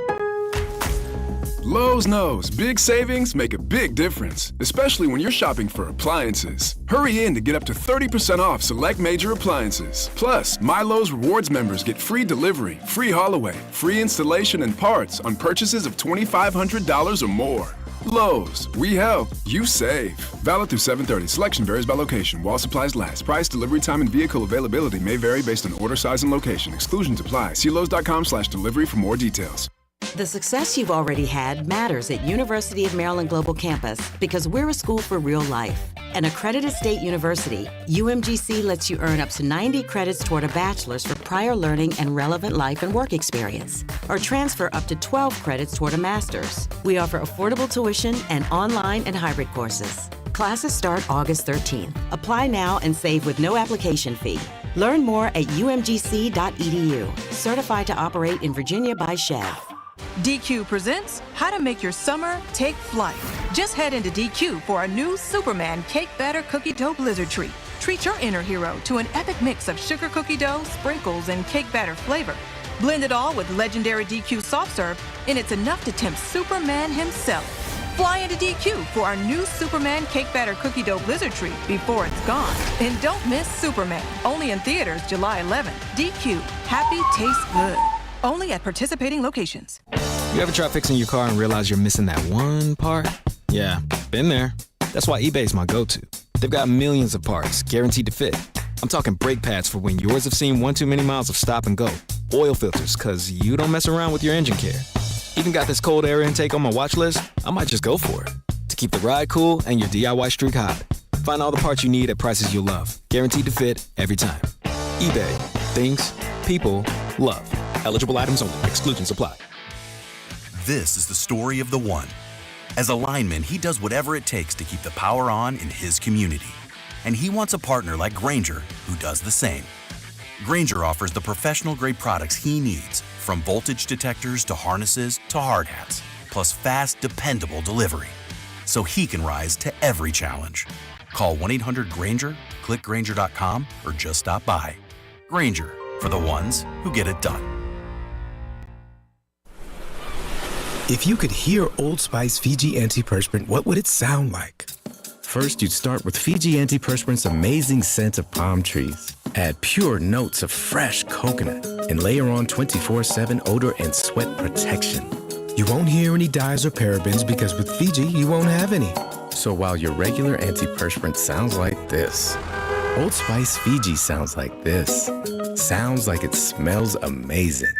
Lowe's knows big savings make a big difference, especially when you're shopping for appliances. Hurry in to get up to 30% off select major appliances. Plus, My Lowe's Rewards members get free delivery, free haul away, free installation and parts on purchases of $2,500 or more. Lowe's, we help, you save. Valid through 7/30. Selection varies by location. While supplies last. Price, delivery time, and vehicle availability may vary based on order size and location. Exclusions apply. See Lowes.com/delivery for more details. The success you've already had matters at University of Maryland Global Campus because we're a school for real life. An accredited state university, UMGC lets you earn up to 90 credits toward a bachelor's for prior learning and relevant life and work experience, or transfer up to 12 credits toward a master's. We offer affordable tuition and online and hybrid courses. Classes start August 13th. Apply now and save with no application fee. Learn more at umgc.edu. Certified to operate in Virginia by Chev. DQ presents How to Make Your Summer Take Flight. Just head into DQ for our new Superman Cake Batter Cookie Dough Blizzard Treat. Treat your inner hero to an epic mix of sugar cookie dough, sprinkles, and cake batter flavor. Blend it all with legendary DQ soft serve, and it's enough to tempt Superman himself. Fly into DQ for our new Superman Cake Batter Cookie Dough Blizzard Treat before it's gone. And don't miss Superman, only in theaters July 11th. DQ, happy tastes good. Only at participating locations. You ever try fixing your car and realize you're missing that one part? Yeah, been there. That's why eBay's my go-to. They've got millions of parts, guaranteed to fit. I'm talking brake pads for when yours have seen one too many miles of stop and go. Oil filters, cause you don't mess around with your engine care. Even got this cold air intake on my watch list. I might just go for it. To keep the ride cool and your DIY streak hot. Find all the parts you need at prices you'll love. Guaranteed to fit every time. eBay. Things people love. Eligible items only. Exclusions apply. This is the story of the one. As a lineman, he does whatever it takes to keep the power on in his community. And he wants a partner like Grainger who does the same. Grainger offers the professional-grade products he needs, from voltage detectors to harnesses to hard hats, plus fast, dependable delivery, so he can rise to every challenge. Call 1-800-GRAINGER, click Grainger.com, or just stop by. Grainger, for the ones who get it done. If you could hear Old Spice Fiji Antiperspirant, what would it sound like? First, you'd start with Fiji Antiperspirant's amazing scent of palm trees. Add pure notes of fresh coconut and layer on 24/7 odor and sweat protection. You won't hear any dyes or parabens because with Fiji, you won't have any. So while your regular antiperspirant sounds like this, Old Spice Fiji sounds like this. Sounds like it smells amazing.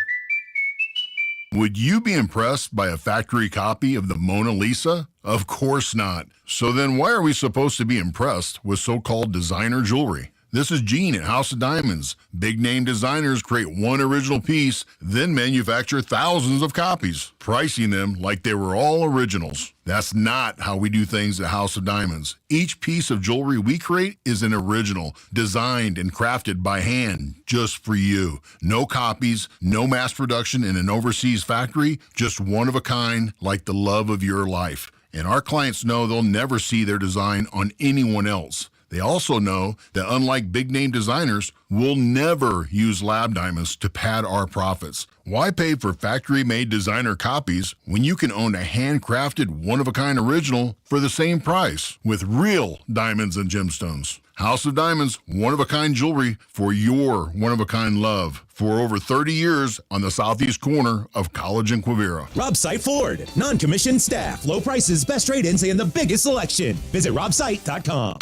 Would you be impressed by a factory copy of the Mona Lisa? Of course not. So then why are we supposed to be impressed with so-called designer jewelry? This is Gene at House of Diamonds. Big-name designers create one original piece, then manufacture thousands of copies, pricing them like they were all originals. That's not how we do things at House of Diamonds. Each piece of jewelry we create is an original, designed and crafted by hand, just for you. No copies, no mass production in an overseas factory, just one of a kind, like the love of your life. And our clients know they'll never see their design on anyone else. They also know that unlike big-name designers, we'll never use lab diamonds to pad our profits. Why pay for factory-made designer copies when you can own a handcrafted, one-of-a-kind original for the same price with real diamonds and gemstones? House of Diamonds, one-of-a-kind jewelry for your one-of-a-kind love. For over 30 years on the southeast corner of College and Quivira. Robsite Ford. Non-commissioned staff, low prices, best trade-ins, and the biggest selection. Visit robsite.com.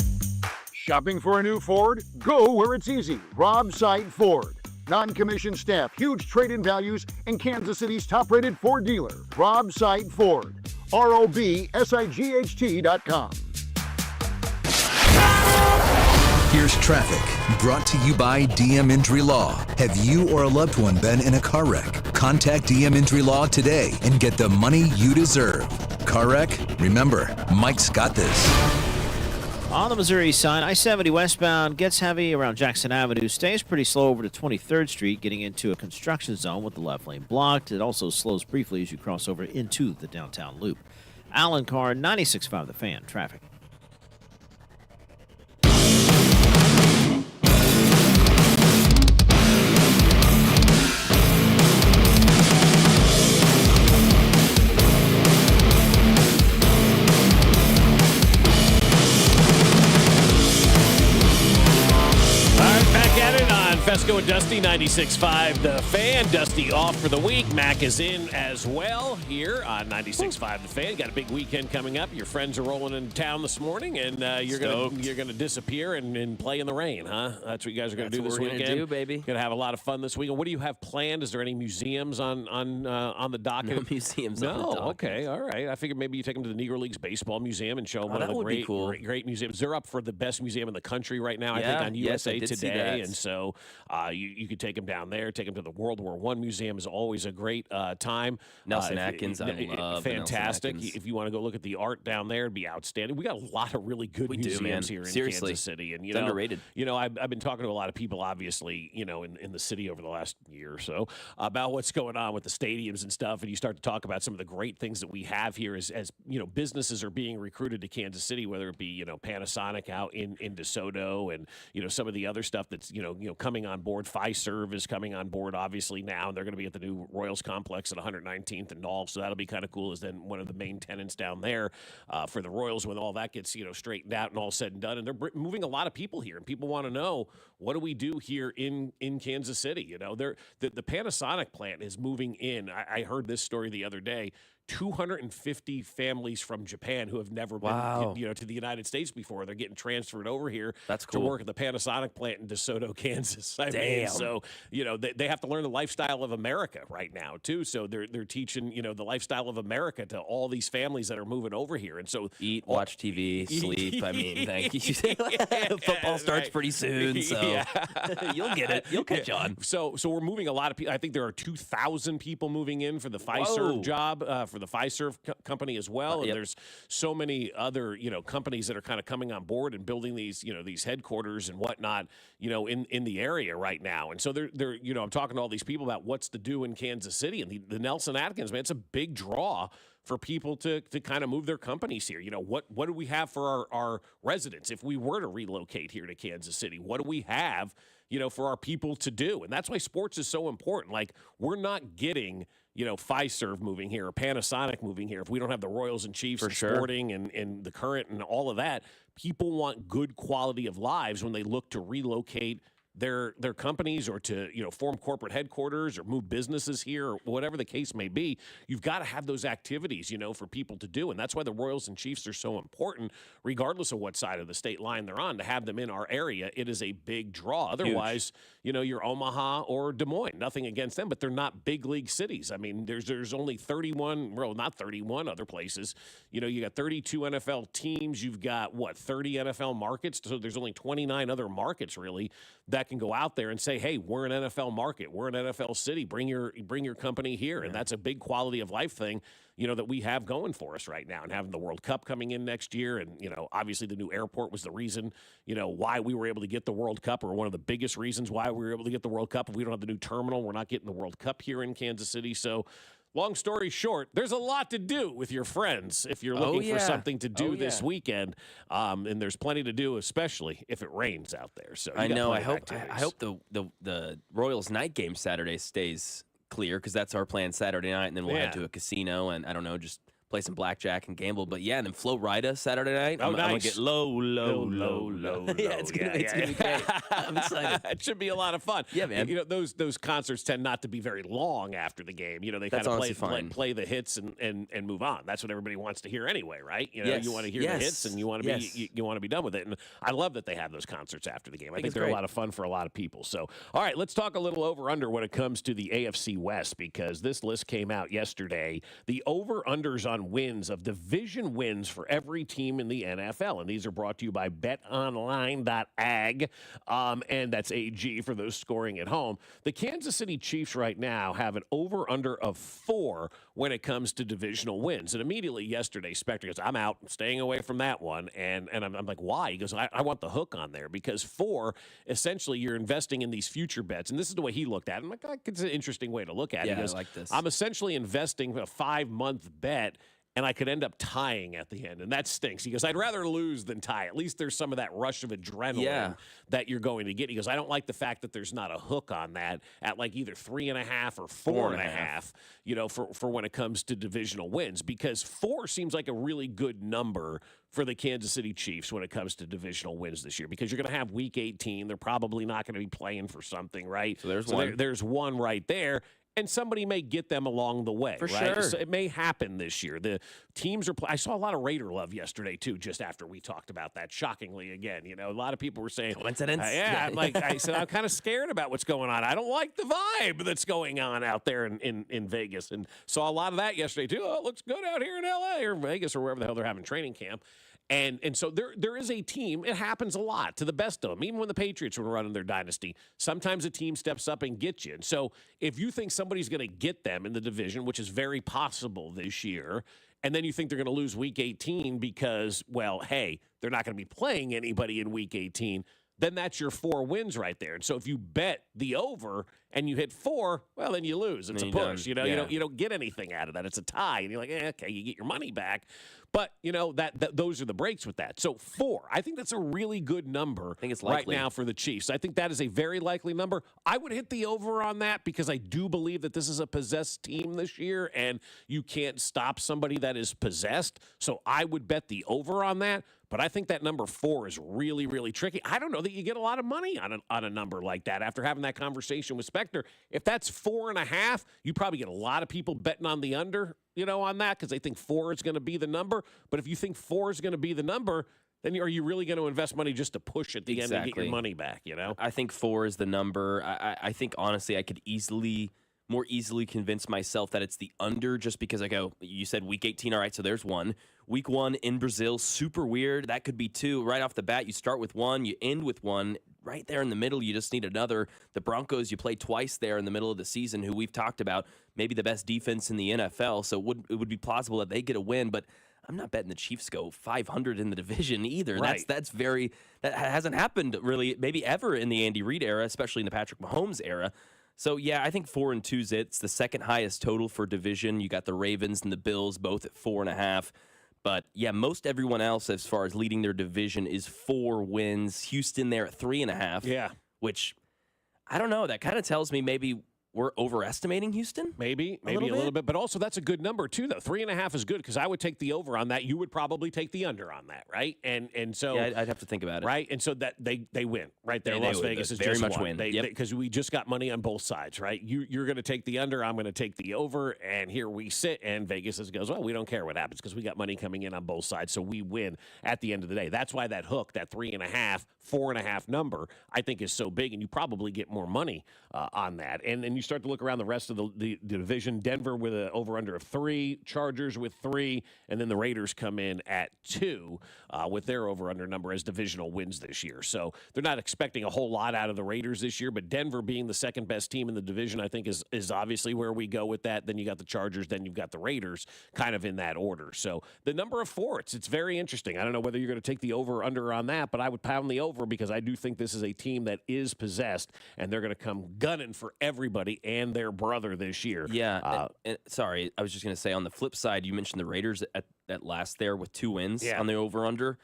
Shopping for a new Ford? Go where it's easy. Rob Sight Ford. Non-commissioned staff, huge trade-in values, and Kansas City's top-rated Ford dealer. Rob Sight Ford. ROBSIGHT.com. Here's traffic, brought to you by DM Injury Law. Have you or a loved one been in a car wreck? Contact DM Injury Law today and get the money you deserve. Car wreck? Remember, Mike's got this. On the Missouri side, I-70 westbound gets heavy around Jackson Avenue, stays pretty slow over to 23rd Street, getting into a construction zone with the left lane blocked. It also slows briefly as you cross over into the downtown loop. Alan Carr, 96.5 The Fan, traffic. Fescoe and Dusty, 96.5 The Fan. Dusty off for the week. Mac is in as well here on 96.5 The Fan. Got a big weekend coming up. Your friends are rolling into town this morning, and you're gonna disappear and play in the rain, huh? That's what you guys are gonna do this weekend. Gonna do, baby. Gonna have a lot of fun this weekend. What do you have planned? Is there any museums on the docket? No museums on the docket. Okay, all right. I figured maybe you take them to the Negro Leagues Baseball Museum and show them one of that the would be cool. great museums. They're up for the best museum in the country right now, I Yeah, think, on yes, I USA did see Today, that. and so you could take them down there. Take them to the World War I Museum is always a great time. Nelson Atkins, I love fantastic. Nelson Atkins. If you want to go look at the art down there, it'd be outstanding. We got a lot of really good museums here in Kansas City, and it's underrated. I've been talking to a lot of people, obviously, in the city over the last year or so about what's going on with the stadiums and stuff, and you start to talk about some of the great things that we have here as businesses are being recruited to Kansas City, whether it be Panasonic out in DeSoto, and some of the other stuff that's coming on board. Fiserv is coming on board obviously now, and they're going to be at the new Royals complex at 119th and Knoll, so that'll be kind of cool as then one of the main tenants down there for the Royals when all that gets straightened out and all said and done. And they're moving a lot of people here, and people want to know, what do we do here in Kansas City? The Panasonic plant is moving in. I heard this story the other day. 250 families from Japan who have never been to the United States before. They're getting transferred over here to work at the Panasonic plant in DeSoto, Kansas. So they have to learn the lifestyle of America right now too. So they're teaching the lifestyle of America to all these families that are moving over here. And so eat, watch TV, sleep. I mean, thank you. Football starts pretty soon, so you'll get it. You'll catch on. So we're moving a lot of people. I think there are 2,000 people moving in for the Fiserv job for the Fiserv company as well. And there's so many other, companies that are kind of coming on board and building these, these headquarters and whatnot, in the area right now. And so they're I'm talking to all these people about what's to do in Kansas City, and the Nelson Atkins, man, it's a big draw for people to kind of move their companies here. What do we have for our residents if we were to relocate here to Kansas City? What do we have, for our people to do? And that's why sports is so important. Like, we're not getting Fiserv moving here or Panasonic moving here if we don't have the Royals and Chiefs and Sporting and the Current and all of that. People want good quality of lives when they look to relocate their companies or to form corporate headquarters or move businesses here or whatever the case may be. You've got to have those activities for people to do, and that's why the Royals and Chiefs are so important, regardless of what side of the state line they're on. To have them in our area, it is a big draw. Otherwise, you're Omaha or Des Moines. Nothing against them, but they're not big league cities. I mean, there's only 31, well, not 31 other places. You got 32 NFL teams. You've got 30 NFL markets. So there's only 29 other markets really that can go out there and say, hey, we're an NFL market, we're an NFL city, bring your company here. And that's a big quality of life thing that we have going for us right now. And having the World Cup coming in next year, and obviously the new airport was the reason why we were able to get the World Cup, or one of the biggest reasons why we were able to get the World Cup. If we don't have the new terminal, we're not getting the World Cup here in Kansas City. So long story short, there's a lot to do with your friends if you're looking for something to do this weekend. And there's plenty to do, especially if it rains out there. So I know. I hope the Royals night game Saturday stays clear, because that's our plan Saturday night, and then we'll head to a casino and just play some blackjack and gamble. But and then Florida Saturday night. I'm gonna get low. Yeah, it's gonna be great. I'm excited. It should be a lot of fun. Yeah, man. Those concerts tend not to be very long after the game. They kind of play the hits and move on. That's what everybody wants to hear anyway, right? You want to hear the hits, and you want to be done with it. And I love that they have those concerts after the game. I think they're a lot of fun for a lot of people. So, all right, let's talk a little over/under when it comes to the AFC West, because this list came out yesterday. The over/unders on wins of division wins for every team in the NFL, and these are brought to you by betonline.ag, and that's AG for those scoring at home. The Kansas City Chiefs right now have an over/under of 4 when it comes to divisional wins, and immediately yesterday Spectre goes, I'm out, I'm staying away from that one, and I'm like, why? He goes, I want the hook on there, because 4, essentially you're investing in these future bets, and this is the way he looked at it. I'm like, it's an interesting way to look at it. He goes, I like this. I'm essentially investing a 5-month bet and I could end up tying at the end, and that stinks. He goes, I'd rather lose than tie. At least there's some of that rush of adrenaline that you're going to get. He goes, I don't like the fact that there's not a hook on that at like either 3.5 or 4.5, you know, for when it comes to divisional wins, because 4 seems like a really good number for the Kansas City Chiefs when it comes to divisional wins this year, because you're going to have Week 18. They're probably not going to be playing for something, right? So there's one. There's one right there. And somebody may get them along the way, For right? sure. So it may happen this year. The teams are. I saw a lot of Raider love yesterday too. Just after we talked about that, shockingly, again, you know, a lot of people were saying coincidence. Yeah, I said I'm kind of scared about what's going on. I don't like the vibe that's going on out there in Vegas, and saw a lot of that yesterday too. Oh, it looks good out here in LA or Vegas or wherever the hell they're having training camp. And so there is a team. It happens a lot to the best of them. Even when the Patriots were running their dynasty, sometimes a team steps up and gets you. And so if you think somebody's going to get them in the division, which is very possible this year, and then you think they're going to lose Week 18 because, well, hey, they're not going to be playing anybody in Week 18, then that's your 4 wins right there. And so if you bet the over and you hit 4, well, then you lose. It's a push. You know, you don't get anything out of that. It's a tie, and you're like, okay, you get your money back. But you know that those are the breaks with that. So 4, I think that's a really good number. I think it's right likely now for the Chiefs. I think that is a very likely number. I would hit the over on that because I do believe that this is a possessed team this year, and you can't stop somebody that is possessed. So I would bet the over on that. But I think that number 4 is really, really tricky. I don't know that you get a lot of money on a number like that after having that conversation with Spector. If that's 4.5, you probably get a lot of people betting on the under, you know, on that because they think 4 is going to be the number. But if you think 4 is going to be the number, then are you really going to invest money just to push at the end and get your money back, you know? I think 4 is the number. I think, honestly, I could more easily convince myself that it's the under just because I go, you said Week 18, all right, so there's 1. Week 1 in Brazil, super weird. That could be 2. Right off the bat, you start with 1, you end with 1. Right there in the middle, you just need another. The Broncos, you play twice there in the middle of the season, who we've talked about, maybe the best defense in the NFL, so it would be plausible that they get a win, but I'm not betting the Chiefs go 500 in the division either. Right. That hasn't happened really maybe ever in the Andy Reid era, especially in the Patrick Mahomes era. So, yeah, I think 4 and 2's it's the second highest total for division. You got the Ravens and the Bills both at 4.5. But, yeah, most everyone else as far as leading their division is 4 wins. Houston there at 3.5. Yeah. Which, I don't know. That kind of tells me maybe we're overestimating Houston? Maybe a little bit. But also that's a good number, too, though. 3.5 is good because I would take the over on that. You would probably take the under on that, right? And so yeah, I'd have to think about it. Right? And so that they win right there. They Las Vegas is very just much won. win. Because we just got money on both sides, right? You're going to take the under. I'm going to take the over. And here we sit. And Vegas goes, well, we don't care what happens because we got money coming in on both sides. So we win at the end of the day. That's why that hook, that 3.5, 4.5 number, I think is so big. And you probably get more money on that. And then you start to look around the rest of the division. Denver with an over-under of 3, Chargers with 3, and then the Raiders come in at 2 with their over-under number as divisional wins this year. So they're not expecting a whole lot out of the Raiders this year, but Denver being the second best team in the division, I think is obviously where we go with that. Then you got the Chargers, then you've got the Raiders kind of in that order. So the number of 4, it's very interesting. I don't know whether you're going to take the over or under on that, but I would pound the over because I do think this is a team that is possessed, and they're going to come gunning for everybody and their brother this year. Yeah. And sorry, I was just going to say on the flip side, you mentioned the Raiders at last there with 2 wins on the over-under.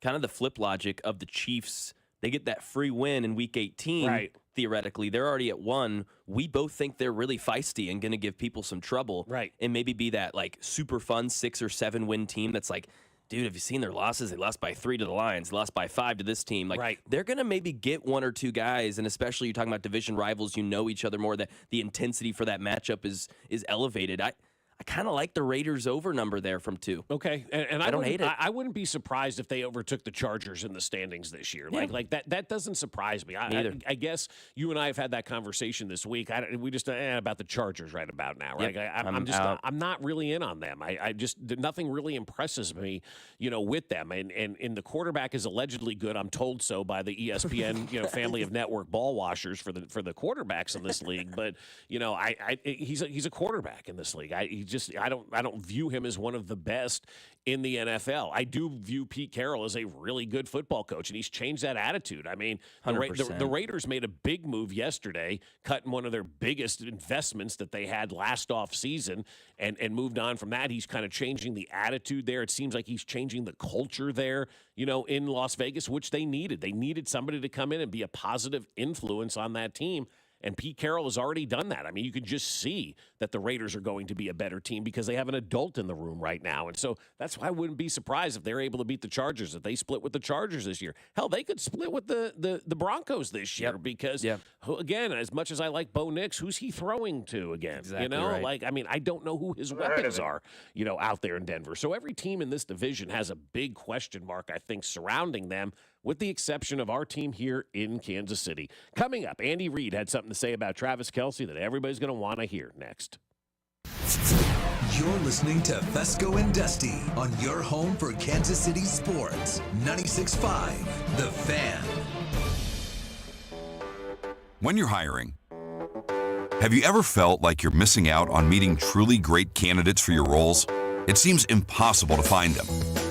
Kind of the flip logic of the Chiefs. They get that free win in Week 18. Right. Theoretically, they're already at 1. We both think they're really feisty and going to give people some trouble. Right. And maybe be that like super fun 6 or 7 win team that's like, dude, have you seen their losses? They lost by 3 to the Lions. They lost by 5 to this team. Like, they're going to maybe get 1 or 2 guys, and especially you're talking about division rivals, you know each other more, that the intensity for that matchup is elevated. I kind of like the Raiders over number there from 2. Okay, and I don't hate it. I wouldn't be surprised if they overtook the Chargers in the standings this year. Yeah. Like that doesn't surprise me. Neither. I guess you and I have had that conversation this week. We just about the Chargers right about now, right? Yep. I'm not really in on them. I just nothing really impresses me, with them. And the quarterback is allegedly good. I'm told so by the ESPN family of network ball washers for the quarterbacks in this league. But he's a quarterback in this league. I don't view him as one of the best in the NFL. I do view Pete Carroll as a really good football coach, and he's changed that attitude. I mean, the Raiders made a big move yesterday, cutting one of their biggest investments that they had last offseason, and moved on from that. He's kind of changing the attitude there. It seems like he's changing the culture there, in Las Vegas, which they needed. They needed somebody to come in and be a positive influence on that team. And Pete Carroll has already done that. I mean, you can just see that the Raiders are going to be a better team because they have an adult in the room right now. And so that's why I wouldn't be surprised if they're able to beat the Chargers, if they split with the Chargers this year. Hell, they could split with the Broncos this year because, again, as much as I like Bo Nix, who's he throwing to again? Exactly right. I don't know who his weapons are, out there in Denver. So every team in this division has a big question mark, I think, surrounding them, with the exception of our team here in Kansas City. Coming up, Andy Reid had something to say about Travis Kelce that everybody's going to want to hear next. You're listening to Fescoe and Dusty on your home for Kansas City sports. 96.5, The Fan. When you're hiring, have you ever felt like you're missing out on meeting truly great candidates for your roles? It seems impossible to find them,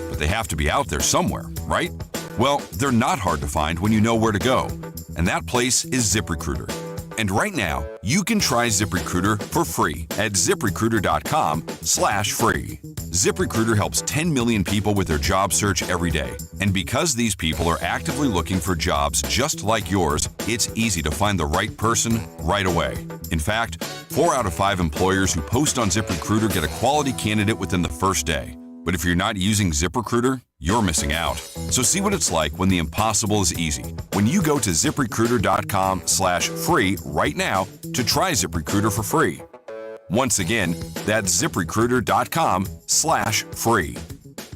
but they have to be out there somewhere, right? Well, they're not hard to find when you know where to go, and that place is ZipRecruiter. And right now, you can try ZipRecruiter for free at ZipRecruiter.com/free. ZipRecruiter helps 10 million people with their job search every day. And because these people are actively looking for jobs just like yours, it's easy to find the right person right away. In fact, 4 out of 5 employers who post on ZipRecruiter get a quality candidate within the first day. But if you're not using ZipRecruiter, you're missing out. So see what it's like when the impossible is easy. When you go to ZipRecruiter.com/free right now to try ZipRecruiter for free. Once again, that's ZipRecruiter.com/free.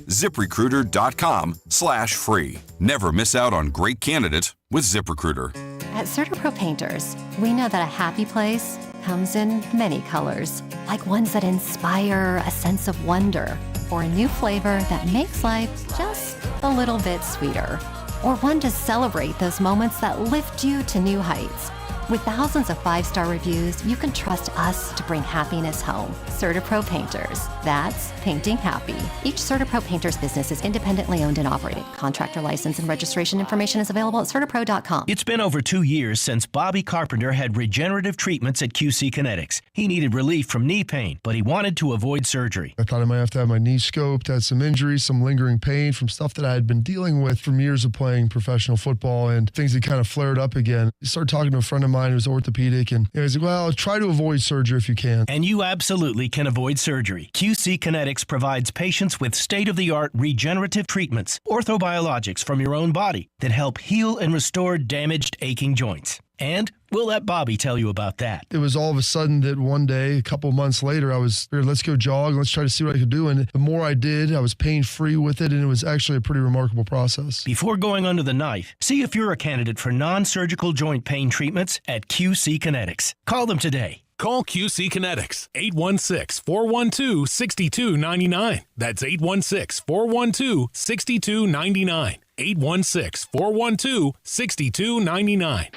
ZipRecruiter.com/free. Never miss out on great candidates with ZipRecruiter. At CertaPro Painters, we know that a happy place comes in many colors, like ones that inspire a sense of wonder, or a new flavor that makes life just a little bit sweeter, or one to celebrate those moments that lift you to new heights. With thousands of 5-star reviews, you can trust us to bring happiness home. CertaPro Painters. That's painting happy. Each CertaPro Painters business is independently owned and operated. Contractor license and registration information is available at CertaPro.com. It's been over 2 years since Bobby Carpenter had regenerative treatments at QC Kinetics. He needed relief from knee pain, but he wanted to avoid surgery. I thought I might have to have my knee scoped, had some injuries, some lingering pain from stuff that I had been dealing with from years of playing professional football, and things had kind of flared up again. I started talking to a friend of mine who's orthopedic, and he was like, well, try to avoid surgery if you can. And you absolutely can avoid surgery. QC Kinetics provides patients with state-of-the-art regenerative treatments, orthobiologics from your own body that help heal and restore damaged, aching joints. And we'll let Bobby tell you about that. It was all of a sudden that one day, a couple months later, I was, let's go jog, let's try to see what I could do. And the more I did, I was pain-free with it, and it was actually a pretty remarkable process. Before going under the knife, see if you're a candidate for non-surgical joint pain treatments at QC Kinetics. Call them today. Call QC Kinetics, 816-412-6299. That's 816-412-6299. 816-412-6299.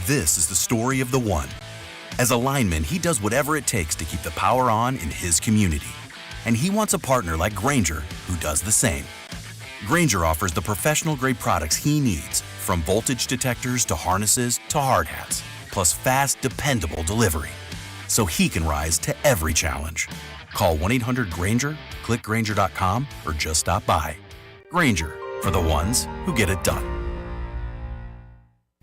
This is the story of the one. As a lineman, he does whatever it takes to keep the power on in his community. And he wants a partner like Grainger who does the same. Grainger offers the professional-grade products he needs, from voltage detectors to harnesses to hard hats, plus fast, dependable delivery, so he can rise to every challenge. Call 1-800-GRAINGER, click Grainger.com, or just stop by. Grainger, for the ones who get it done.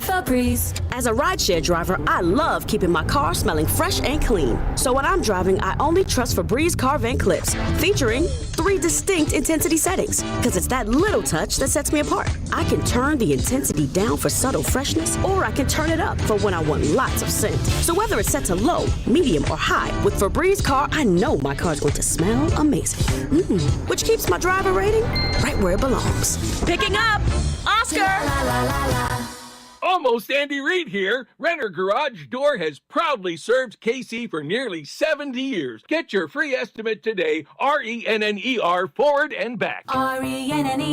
Febreze. As a rideshare driver, I love keeping my car smelling fresh and clean. So when I'm driving, I only trust Febreze car vent clips, featuring 3 distinct intensity settings, because it's that little touch that sets me apart. I can turn the intensity down for subtle freshness, or I can turn it up for when I want lots of scent. So whether it's set to low, medium, or high, with Febreze car, I know my car's going to smell amazing. Which keeps my driver rating right where it belongs. Picking up Oscar! La, la, la, la. Almost Andy Reid here. Renner Garage Door has proudly served KC for nearly 70 years. Get your free estimate today. RENNER forward and back. RENNER,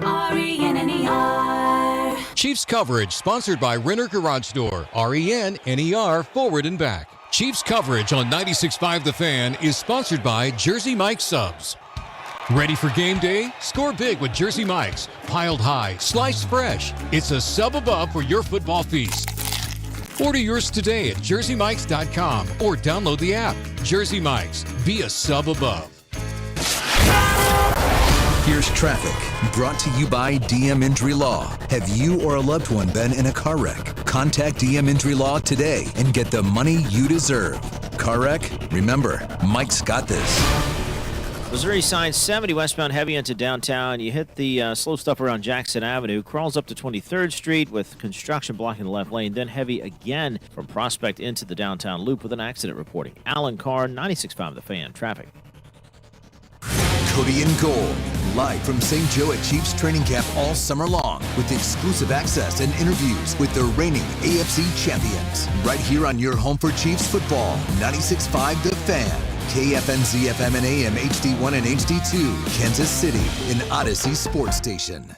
RENNER. Chiefs coverage sponsored by Renner Garage Door, RENNER forward and back. Chiefs coverage on 96.5 The Fan is sponsored by Jersey Mike's Subs. Ready for game day? Score big with Jersey Mike's. Piled high, sliced fresh. It's a sub above for your football feast. Order yours today at jerseymikes.com or download the app. Jersey Mike's. Be a sub above. Here's traffic, brought to you by DM Injury Law. Have you or a loved one been in a car wreck? Contact DM Injury Law today and get the money you deserve. Car wreck? Remember, Mike's got this. Missouri side 70 westbound heavy into downtown. You hit the slow stuff around Jackson Avenue. Crawls up to 23rd Street with construction blocking the left lane. Then heavy again from Prospect into the downtown loop with an accident reporting. Alan Carr, 96.5 The Fan. Traffic. Cody and Gold, live from St. Joe at Chiefs training camp all summer long with exclusive access and interviews with the reigning AFC champions. Right here on your home for Chiefs football, 96.5 The Fan. KFNZ FM and AM HD1 and HD2, Kansas City, an Odyssey sports station.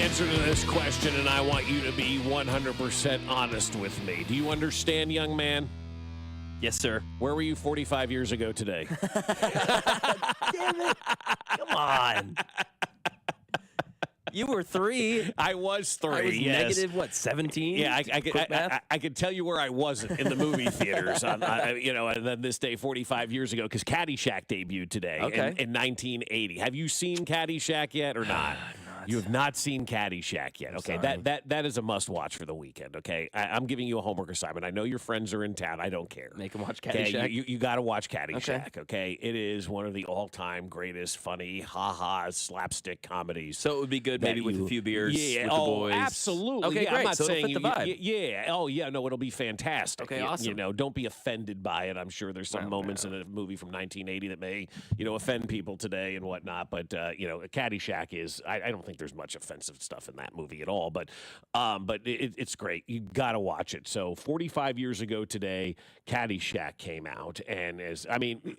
Answer to this question, and I want you to be 100% honest with me. Do you understand, young man? Yes, sir. Where were you 45 years ago today? Damn it. Come on. You were 3. I was 3. I was yes. negative, what, 17? Yeah, I could tell you where I wasn't in the movie theaters on this day 45 years ago, because Caddyshack debuted today in 1980. Have you seen Caddyshack yet or not? You have not seen Caddyshack yet. Okay, that is a must-watch for the weekend, okay? I'm giving you a homework assignment. I know your friends are in town. I don't care. Make them watch Caddyshack? Okay, you got to watch Caddyshack, okay? It is one of the all-time greatest, funny, ha-ha, slapstick comedies. So it would be good maybe with a few beers with the boys. Absolutely. Okay, yeah, great. I'm not so saying it'll fit the vibe. Oh, yeah, no, it'll be fantastic. Okay, awesome. Don't be offended by it. I'm sure there's some moments in a movie from 1980 that may, offend people today and whatnot, but, Caddyshack is, I don't think there's much offensive stuff in that movie at all, but it's great. You got to watch it. So 45 years ago today, Caddyshack came out, and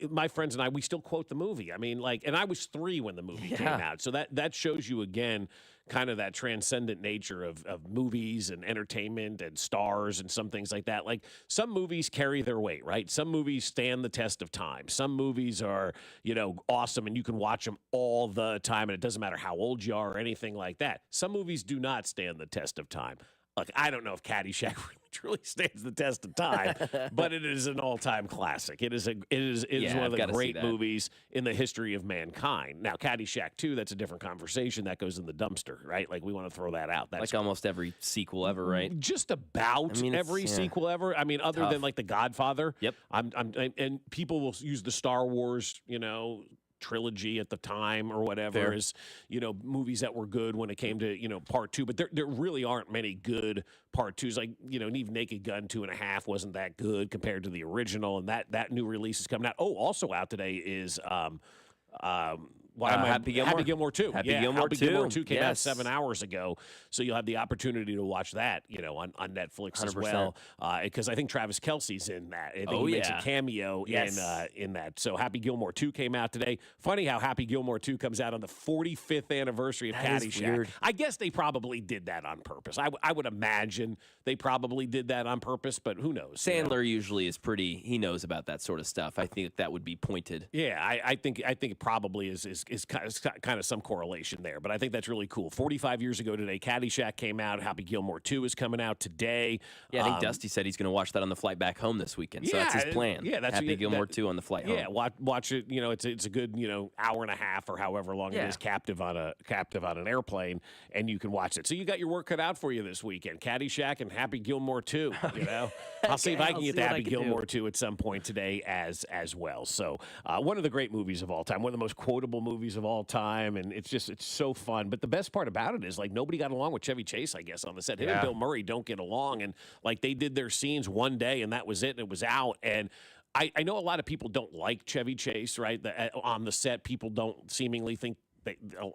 my friends and I, we still quote the movie. And I was 3 when the movie came out, so that shows you again kind of that transcendent nature of movies and entertainment and stars and some things like that. Like, some movies carry their weight, right? Some movies stand the test of time. Some movies are, awesome, and you can watch them all the time, and it doesn't matter how old you are or anything like that. Some movies do not stand the test of time. Look, I don't know if Caddyshack truly stands the test of time, but it is an all-time classic. It is one of the great movies in the history of mankind. Now, Caddyshack 2, that's a different conversation. That goes in the dumpster, right? Like, we want to throw that out. That's like almost every sequel ever, right? Just about every sequel ever. Other than like The Godfather. Yep. And people will use the Star Wars, trilogy at the time or whatever as movies that were good when it came to part 2, but there really aren't many good part 2s. Like even Naked Gun 2.5 wasn't that good compared to the original, and that new release is coming out. Also out today is Happy Gilmore 2. Happy Gilmore 2 came out 7 hours ago, so you'll have the opportunity to watch that, on Netflix 100%. As well. Because I think Travis Kelce's in that. I think he makes a cameo in that. So Happy Gilmore 2 came out today. Funny how Happy Gilmore 2 comes out on the 45th anniversary of Caddyshack. I guess they probably did that on purpose. I would imagine they probably did that on purpose, but who knows? Sandler usually is he knows about that sort of stuff. I think that would be pointed. Yeah, I think it probably is kind of some correlation there, but I think that's really cool. 45 years ago today, Caddyshack came out. Happy Gilmore 2 is coming out today. Yeah, I think Dusty said he's going to watch that on the flight back home this weekend, so that's his plan. Yeah, that's Happy Gilmore 2 on the flight home. Yeah, watch it. It's a good hour and a half or however long it is captive on an airplane, and you can watch it. So you got your work cut out for you this weekend. Caddyshack and Happy Gilmore 2. I'll see if I can get to Happy Gilmore 2 at some point today as well. So one of the great movies of all time, one of the most quotable movies of all time, and it's so fun. But the best part about it is, like, nobody got along with Chevy Chase, I guess, on the set. Him and Bill Murray don't get along, and like they did their scenes one day and that was it, and it was out. And I know a lot of people don't like Chevy Chase, right? On the set, people don't seemingly think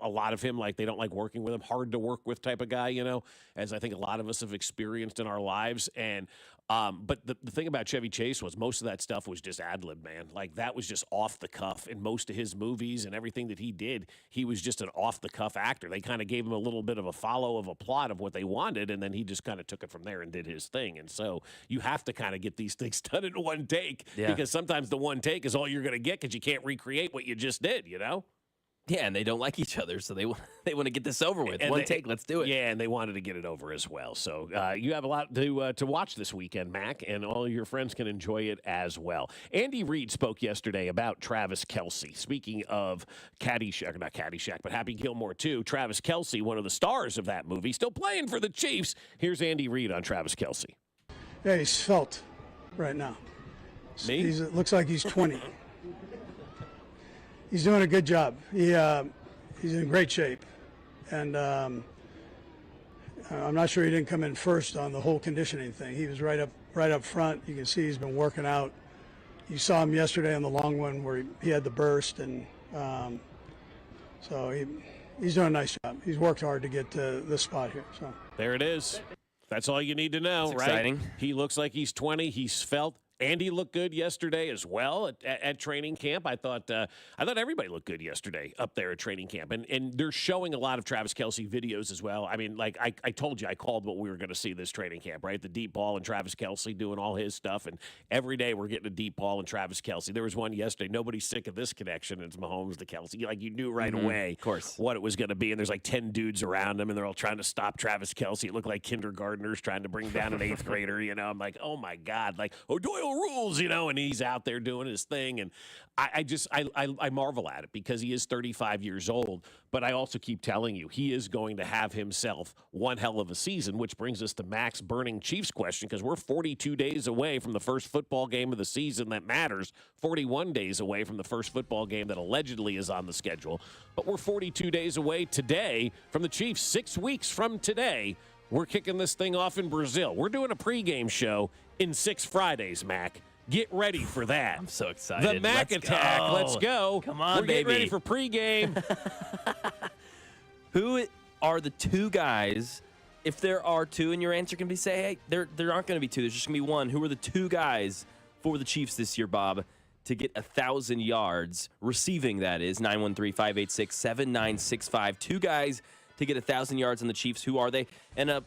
a lot of him, like they don't like working with him, hard to work with type of guy, as I think a lot of us have experienced in our lives. And but the thing about Chevy Chase was most of that stuff was just ad-lib, man. Like that was just off the cuff. In most of his movies and everything that he did, he was just an off-the-cuff actor. They kind of gave him a little bit of a follow of a plot of what they wanted, and then he just kind of took it from there and did his thing. And so you have to kind of get these things done in one take because sometimes the one take is all you're going to get because you can't recreate what you just did, Yeah, and they don't like each other, so they want to get this over with. One take, let's do it. Yeah, and they wanted to get it over as well. So you have a lot to watch this weekend, Mac, and all your friends can enjoy it as well. Andy Reid spoke yesterday about Travis Kelce. Speaking of not Caddyshack, but Happy Gilmore 2, Travis Kelce, one of the stars of that movie, still playing for the Chiefs. Here's Andy Reid on Travis Kelce. Yeah, he's svelte right now. It looks like he's 20. He's doing a good job. He's in great shape, and I'm not sure he didn't come in first on the whole conditioning thing. He was right up front. You can see he's been working out. You saw him yesterday on the long one where he had the burst, and so he's doing a nice job. He's worked hard to get to this spot here. So there it is. That's all you need to know, That's right? exciting. He looks like he's 20. He's svelte. Andy looked good yesterday as well at training camp. I thought everybody looked good yesterday up there at training camp. And they're showing a lot of Travis Kelce videos as well. I mean, like I told you, I called what we were going to see this training camp, right? The deep ball and Travis Kelce doing all his stuff. And every day we're getting a deep ball and Travis Kelce. There was one yesterday. Nobody's sick of this connection. It's Mahomes to Kelce. Like you knew right away, of course, what it was going to be. And there's like 10 dudes around him, and they're all trying to stop Travis Kelce. It looked like kindergartners trying to bring down an eighth grader. I'm like, oh my God, like O'Doyle rules, and he's out there doing his thing. And I marvel at it because he is 35 years old. But I also keep telling you, he is going to have himself one hell of a season, which brings us to Mac's burning Chiefs question, because we're 42 days away from the first football game of the season that matters, 41 days away from the first football game that allegedly is on the schedule. But we're 42 days away today from the Chiefs. 6 weeks from today, we're kicking this thing off in Brazil. We're doing a pregame show in 6 Fridays, Mac. Get ready for that. I'm so excited. The Mac Attack. Let's go. Come on, We're baby. getting ready for pregame. Who are the two guys, if there are two, and your answer can be hey, there aren't going to be two. There's just going to be one. Who are the two guys for the Chiefs this year, Bob, to get 1,000 yards, receiving that is, 913-586-7965. Two guys to get 1,000 yards on the Chiefs. Who are they? And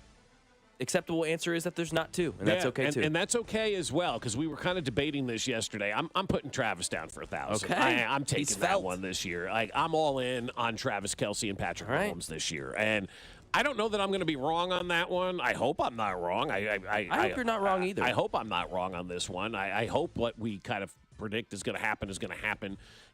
acceptable answer is that there's not two, and that's okay too. And that's okay as well, because we were kind of debating this yesterday. I'm putting Travis down for 1,000. Okay. I'm taking that one this year. Like I'm all in on Travis Kelce and Patrick Mahomes this year, and I don't know that I'm going to be wrong on that one. I hope I'm not wrong. I hope you're not wrong either. I hope I'm not wrong on this one. I hope what we kind of predict is going to happen,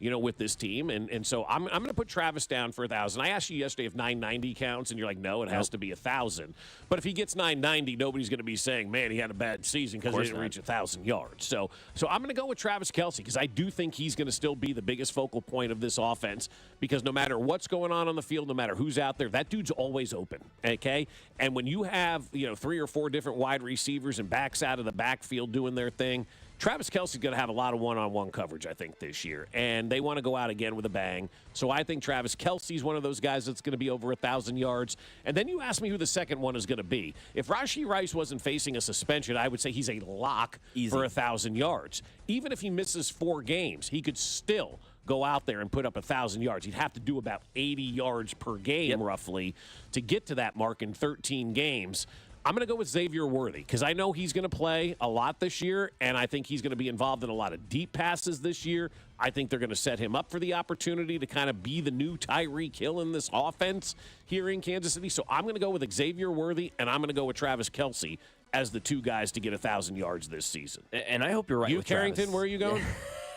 with this team. And so I'm going to put Travis down for 1,000. I asked you yesterday if 990 counts, and you're like, no, it has to be 1,000. But if he gets 990, nobody's going to be saying, man, he had a bad season because he didn't reach 1,000 yards. So I'm going to go with Travis Kelce because I do think he's going to still be the biggest focal point of this offense, because no matter what's going on the field, no matter who's out there, that dude's always open, okay? And when you have, 3 or 4 different wide receivers and backs out of the backfield doing their thing, Travis Kelce's going to have a lot of one-on-one coverage, I think, this year. And they want to go out again with a bang. So I think Travis Kelce's one of those guys that's going to be over 1,000 yards. And then you ask me who the second one is going to be. If Rashee Rice wasn't facing a suspension, I would say he's a lock for 1,000 yards. Even if he misses 4 games, he could still go out there and put up 1,000 yards. He'd have to do about 80 yards per game, roughly, to get to that mark in 13 games. I'm going to go with Xavier Worthy because I know he's going to play a lot this year, and I think he's going to be involved in a lot of deep passes this year. I think they're going to set him up for the opportunity to kind of be the new Tyreek Hill in this offense here in Kansas City. So I'm going to go with Xavier Worthy, and I'm going to go with Travis Kelce as the two guys to get 1,000 yards this season. And I hope you're right with Carrington, Travis. where are you going?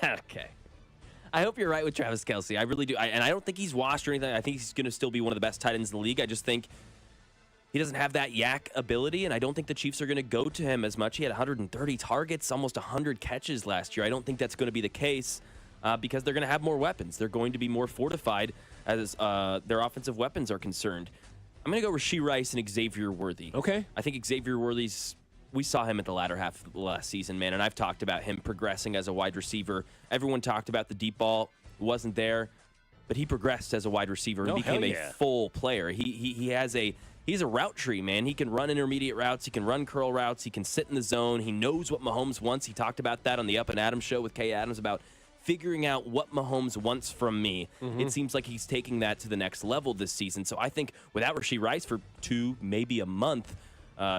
Okay. I hope you're right with Travis Kelce. I really do. And I don't think he's washed or anything. I think he's going to still be one of the best tight ends in the league. I just think he doesn't have that yak ability, and I don't think the Chiefs are going to go to him as much. He had 130 targets, almost 100 catches last year. I don't think that's going to be the case because they're going to have more weapons. They're going to be more fortified as their offensive weapons are concerned. I'm going to go Rashee Rice and Xavier Worthy. Okay. I think Xavier Worthy's, we saw him at the latter half of the last season, man, and I've talked about him progressing as a wide receiver. Everyone talked about the deep ball wasn't there. but he progressed as a wide receiver and Oh, became hell a yeah. full player. He's a route tree, man. He can run intermediate routes. He can run curl routes. He can sit in the zone. He knows what Mahomes wants. He talked about that on the Up and Adams show with Kay Adams about figuring out what Mahomes wants from me. It seems like he's taking that to the next level this season. So I think without Rashee Rice for 2, maybe a month,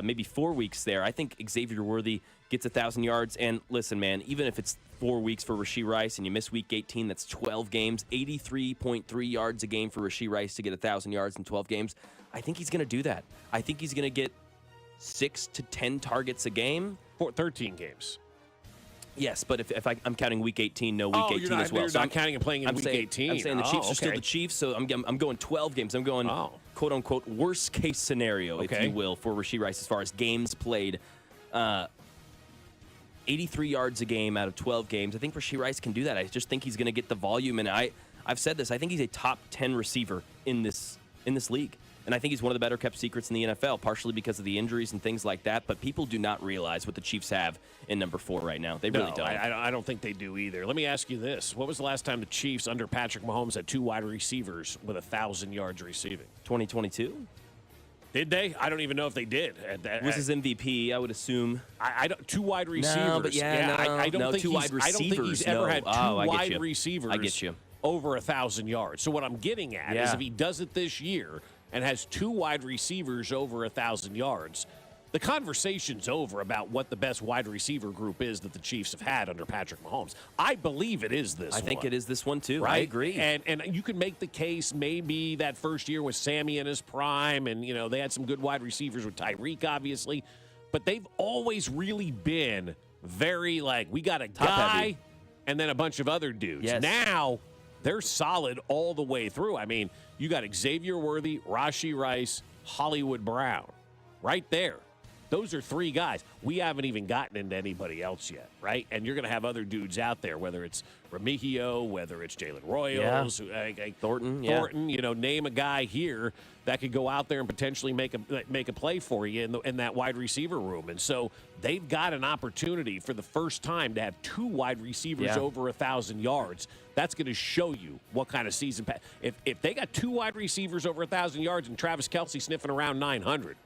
maybe 4 weeks there, I think Xavier Worthy gets 1,000 yards. And listen, man, even if it's 4 weeks for Rashee Rice and you miss week 18, that's 12 games, 83.3 yards a game for Rashee Rice to get 1,000 yards in 12 games. I think he's going to do that. I think he's going to get 6 to 10 targets a game. For 13 games. Yes, but if I'm counting week 18, no week 18 as well. You're not counting him playing in week 18. I'm saying the Chiefs are still the Chiefs, so I'm going 12 games. I'm going quote-unquote worst-case scenario, if you will, for Rashee Rice as far as games played. 83 yards a game out of 12 games. I think Rashee Rice can do that. I just think he's going to get the volume, and I've said this. I think he's a top 10 receiver in this league. And I think he's one of the better kept secrets in the NFL, partially because of the injuries and things like that. But people do not realize what the Chiefs have in number 4 right now. They really don't. I don't think they do either. Let me ask you this. What was the last time the Chiefs under Patrick Mahomes had 2 wide receivers with 1,000 yards receiving? 2022? Did they? I don't even know if they did. Was his MVP, I would assume. I don't, 2 wide receivers. No, but I don't think 2 wide receivers. I don't think he's ever had 2 wide receivers I get you. over 1,000 yards. So what I'm getting at is if he does it this year and has 2 wide receivers over 1,000 yards, the conversation's over about what the best wide receiver group is that the Chiefs have had under Patrick Mahomes. I believe it is this one. I think it is this one, too. Right? I agree. And you can make the case maybe that first year was Sammy in his prime, and, you know, they had some good wide receivers with Tyreek, obviously. But they've always really been very, like, we got a guy and then a bunch of other dudes. Yes. Now, they're solid all the way through. I mean, you got Xavier Worthy, Rashee Rice, Hollywood Brown. Right there. Those are 3 guys. We haven't even gotten into anybody else yet, right? And you're going to have other dudes out there, whether it's Remigio, whether it's Jalen Royals, Thornton, you know, name a guy here that could go out there and potentially make a play for you in that wide receiver room. And so they've got an opportunity for the first time to have 2 wide receivers over 1,000 yards. That's going to show you what kind of season. If they got 2 wide receivers over 1,000 yards and Travis Kelce sniffing around 900.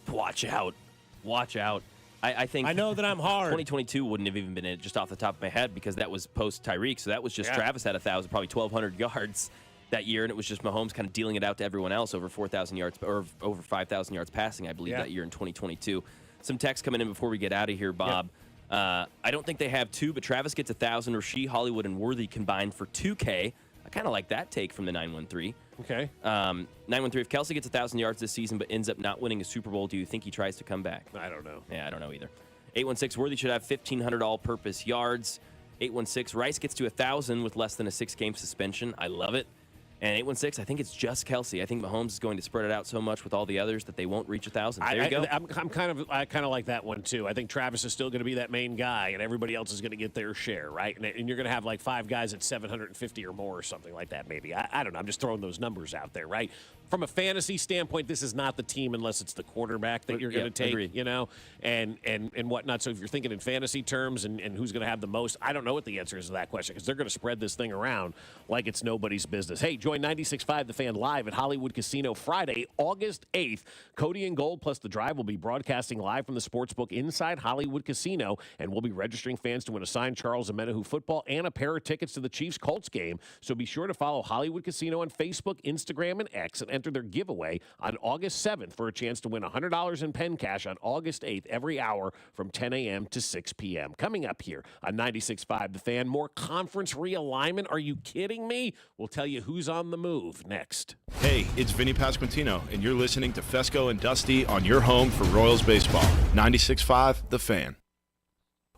Watch out. Watch out. I think I know that I'm hard. 2022 wouldn't have even been it just off the top of my head because that was post Tyreek. So that was just Travis had 1,000, probably 1,200 yards that year, and it was just Mahomes kind of dealing it out to everyone else over 4,000 yards or over 5,000 yards passing, I believe, that year in 2022. Some text coming in before we get out of here, Bob. I don't think they have 2, but Travis gets 1,000. Rashee, Hollywood, and Worthy combined for 2K. I kind of like that take from the 913. Okay. 913, if Kelce gets 1,000 yards this season but ends up not winning a Super Bowl, do you think he tries to come back? I don't know. Yeah, I don't know either. 816, Worthy should have 1,500 all-purpose yards. 816, Rice gets to 1,000 with less than a 6-game suspension. I love it. And 816, I think it's just Kelce. I think Mahomes is going to spread it out so much with all the others that they won't reach 1,000. There you go. I kind of like that one too. I think Travis is still going to be that main guy, and everybody else is going to get their share, right? And you're going to have like 5 guys at 750 or more, or something like that. Maybe I don't know. I'm just throwing those numbers out there, right? From a fantasy standpoint, this is not the team unless it's the quarterback that you're going to take, agreed. you know, and whatnot. So if you're thinking in fantasy terms and who's going to have the most, I don't know what the answer is to that question because they're going to spread this thing around like it's nobody's business. Hey, join 96.5 The Fan live at Hollywood Casino Friday, August 8th. Cody and Gold plus The Drive will be broadcasting live from the sportsbook inside Hollywood Casino, and we'll be registering fans to win a signed Charles Omenihu football and a pair of tickets to the Chiefs-Colts game. So be sure to follow Hollywood Casino on Facebook, Instagram, and X, and enter their giveaway on August 7th for a chance to win $100 in pen cash on August 8th every hour from 10 a.m. to 6 p.m. Coming up here on 96.5 The Fan, more conference realignment. Are you kidding me? We'll tell you who's on the move next. Hey, it's Vinny Pasquantino, and you're listening to Fescoe and Dusty on your home for Royals baseball. 96.5 The Fan.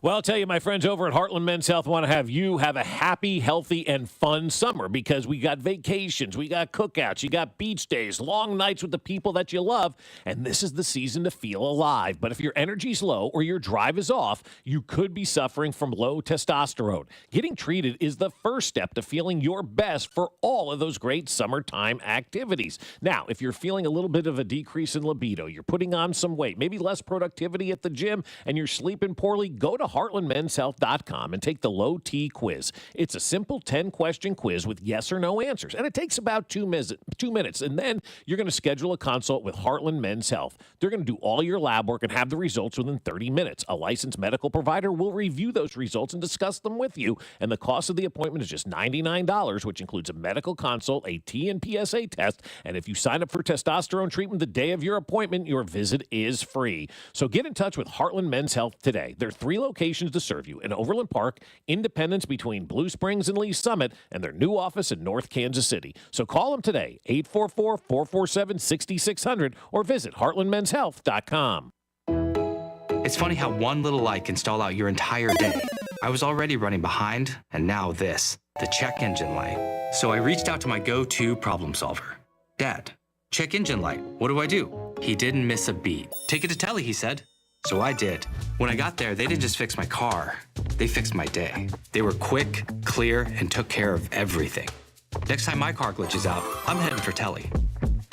Well, I'll tell you, my friends over at Heartland Men's Health want to have you have a happy, healthy, and fun summer because we got vacations, we got cookouts, you got beach days, long nights with the people that you love, and this is the season to feel alive. But if your energy's low or your drive is off, you could be suffering from low testosterone. Getting treated is the first step to feeling your best for all of those great summertime activities. Now, if you're feeling a little bit of a decrease in libido, you're putting on some weight, maybe less productivity at the gym, and you're sleeping poorly, go to heartlandmenshealth.com and take the low T quiz. It's a simple 10-question quiz with yes or no answers, and it takes about 2 minutes, and then you're going to schedule a consult with Heartland Men's Health. They're going to do all your lab work and have the results within 30 minutes. A licensed medical provider will review those results and discuss them with you, and the cost of the appointment is just $99, which includes a medical consult, a T and PSA test, and if you sign up for testosterone treatment the day of your appointment, your visit is free. So get in touch with Heartland Men's Health today. There are 3 locations to serve you: in Overland Park, Independence between Blue Springs and Lee Summit, and their new office in North Kansas City. So call them today, 844-447-6600, or visit heartlandmenshealth.com. It's funny how one little light can stall out your entire day. I was already running behind, and now this, the check engine light. So I reached out to my go-to problem solver. Dad, check engine light. What do? He didn't miss a beat. Take it to Telly, he said. So I did. When I got there, they didn't just fix my car. They fixed my day. They were quick, clear, and took care of everything. Next time my car glitches out, I'm heading for Telly.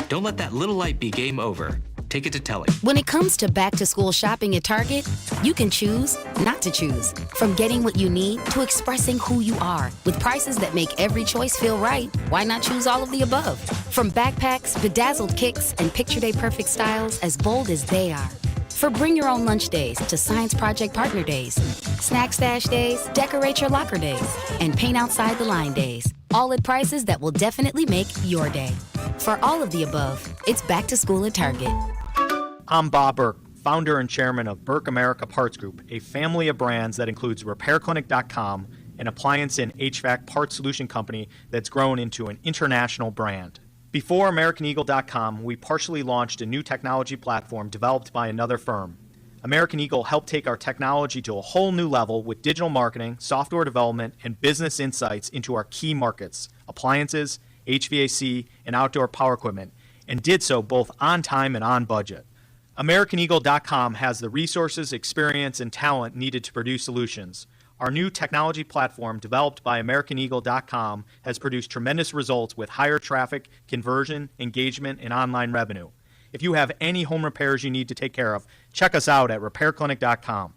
Don't let that little light be game over. Take it to Telly. When it comes to back-to-school shopping at Target, you can choose not to choose. From getting what you need to expressing who you are. With prices that make every choice feel right, why not choose all of the above? From backpacks, bedazzled kicks, and picture day perfect styles as bold as they are. For bring your own lunch days to science project partner days, snack stash days, decorate your locker days, and paint outside the line days. All at prices that will definitely make your day. For all of the above, it's back to school at Target. I'm Bob Burke, founder and chairman of Burke America Parts Group, a family of brands that includes RepairClinic.com, an appliance and HVAC parts solution company that's grown into an international brand. Before AmericanEagle.com, we partially launched a new technology platform developed by another firm. American Eagle helped take our technology to a whole new level with digital marketing, software development, and business insights into our key markets, appliances, HVAC, and outdoor power equipment, and did so both on time and on budget. AmericanEagle.com has the resources, experience, and talent needed to produce solutions. Our new technology platform, developed by AmericanEagle.com, has produced tremendous results with higher traffic, conversion, engagement, and online revenue. If you have any home repairs you need to take care of, check us out at RepairClinic.com.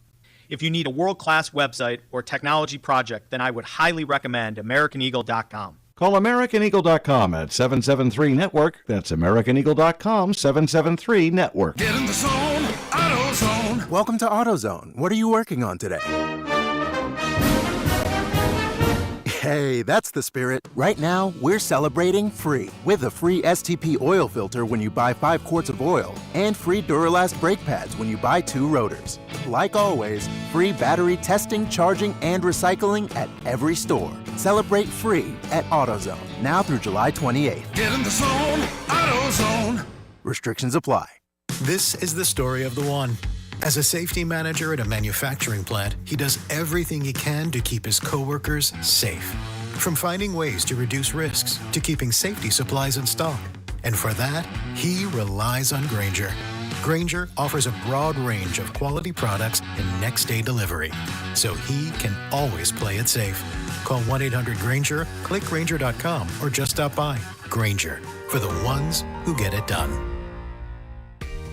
If you need a world-class website or technology project, then I would highly recommend AmericanEagle.com. Call AmericanEagle.com at 773-NETWORK. That's AmericanEagle.com, 773-NETWORK. Get in the zone, AutoZone. Welcome to AutoZone. What are you working on today? Hey, that's the spirit. Right now, we're celebrating free with a free STP oil filter when you buy 5 quarts of oil and free Duralast brake pads when you buy 2 rotors. Like always, free battery testing, charging, and recycling at every store. Celebrate free at AutoZone, now through July 28th. Get in the zone, AutoZone. Restrictions apply. This is the story of the one. As a safety manager at a manufacturing plant, he does everything he can to keep his coworkers safe. From finding ways to reduce risks to keeping safety supplies in stock. And for that, he relies on Grainger. Grainger offers a broad range of quality products and next-day delivery, so he can always play it safe. Call 1-800-GRAINGER, click Grainger.com, or just stop by. Grainger, for the ones who get it done.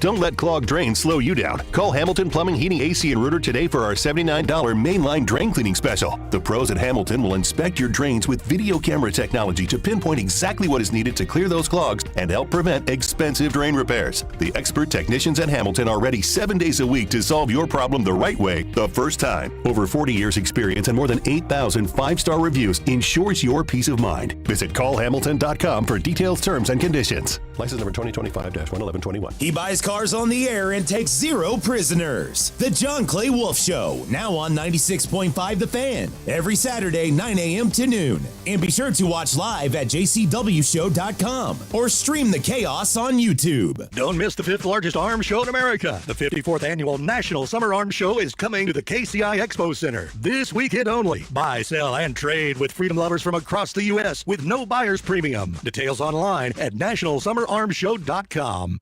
Don't let clogged drains slow you down. Call Hamilton Plumbing, Heating, AC, and Rooter today for our $79 mainline drain cleaning special. The pros at Hamilton will inspect your drains with video camera technology to pinpoint exactly what is needed to clear those clogs and help prevent expensive drain repairs. The expert technicians at Hamilton are ready 7 days a week to solve your problem the right way, the first time. Over 40 years experience and more than 8,000 5-star reviews ensures your peace of mind. Visit callhamilton.com for details, terms, and conditions. License number 2025-11121. He buys cars on the air and takes 0 prisoners. The John Clay Wolf Show, now on 96.5 The Fan, every Saturday, 9 a.m. to noon. And be sure to watch live at jcwshow.com or stream the chaos on YouTube. Don't miss the 5th largest arms show in America. The 54th annual National Summer Arms Show is coming to the KCI Expo Center this weekend only. Buy, sell, and trade with freedom lovers from across the U.S. with no buyer's premium. Details online at nationalsummerarmshow.com.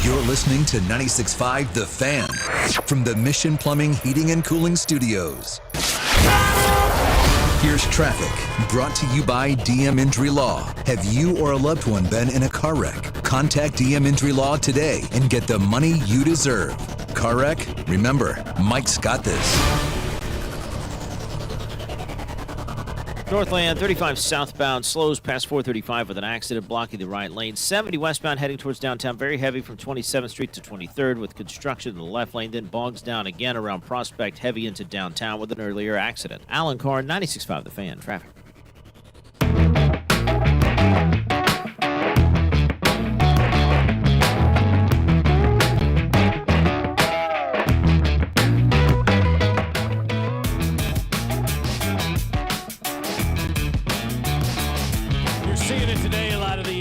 You're listening to 96.5 The Fan from the Mission Plumbing, Heating, and Cooling Studios. Here's traffic, brought to you by DM Injury Law. Have you or a loved one been in a car wreck? Contact DM Injury Law today and get the money you deserve. Car wreck? Remember, Mike's got this. Northland 35 southbound slows past 435 with an accident blocking the right lane. 70 westbound heading towards downtown. Very heavy from 27th Street to 23rd with construction in the left lane. Then bogs down again around Prospect, heavy into downtown with an earlier accident. Alan Carr, 96.5 The Fan. Traffic.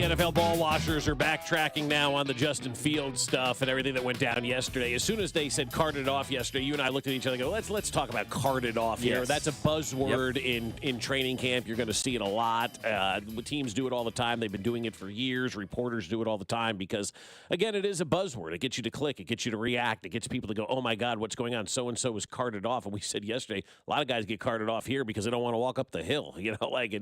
NFL ball washers are backtracking now on the Justin Fields stuff and everything that went down yesterday. As soon as they said carted off yesterday, you and I looked at each other and go, let's talk about carted off here. Yes. That's a buzzword in training camp. You're going to see it a lot. Teams do it all the time. They've been doing it for years. Reporters do it all the time because, again, it is a buzzword. It gets you to click. It gets you to react. It gets people to go, oh, my God, what's going on? So-and-so was carted off. And we said yesterday, a lot of guys get carted off here because they don't want to walk up the hill,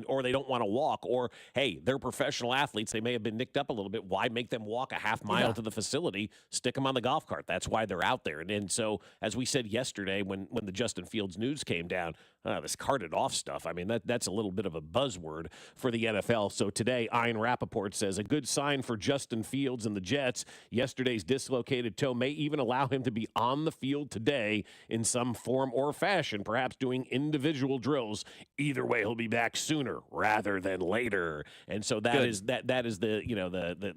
or they don't want to walk. Or, hey, they're professional athletes. They may have been nicked up a little bit. Why make them walk a half mile to the facility? Stick them on the golf cart. That's why they're out there. And so, as we said yesterday when the Justin Fields news came down, this carted off stuff, I mean, that's a little bit of a buzzword for the NFL. So today, Ian Rappaport says a good sign for Justin Fields and the Jets. Yesterday's dislocated toe may even allow him to be on the field today in some form or fashion, perhaps doing individual drills. Either way, he'll be back sooner rather than later. And so that is the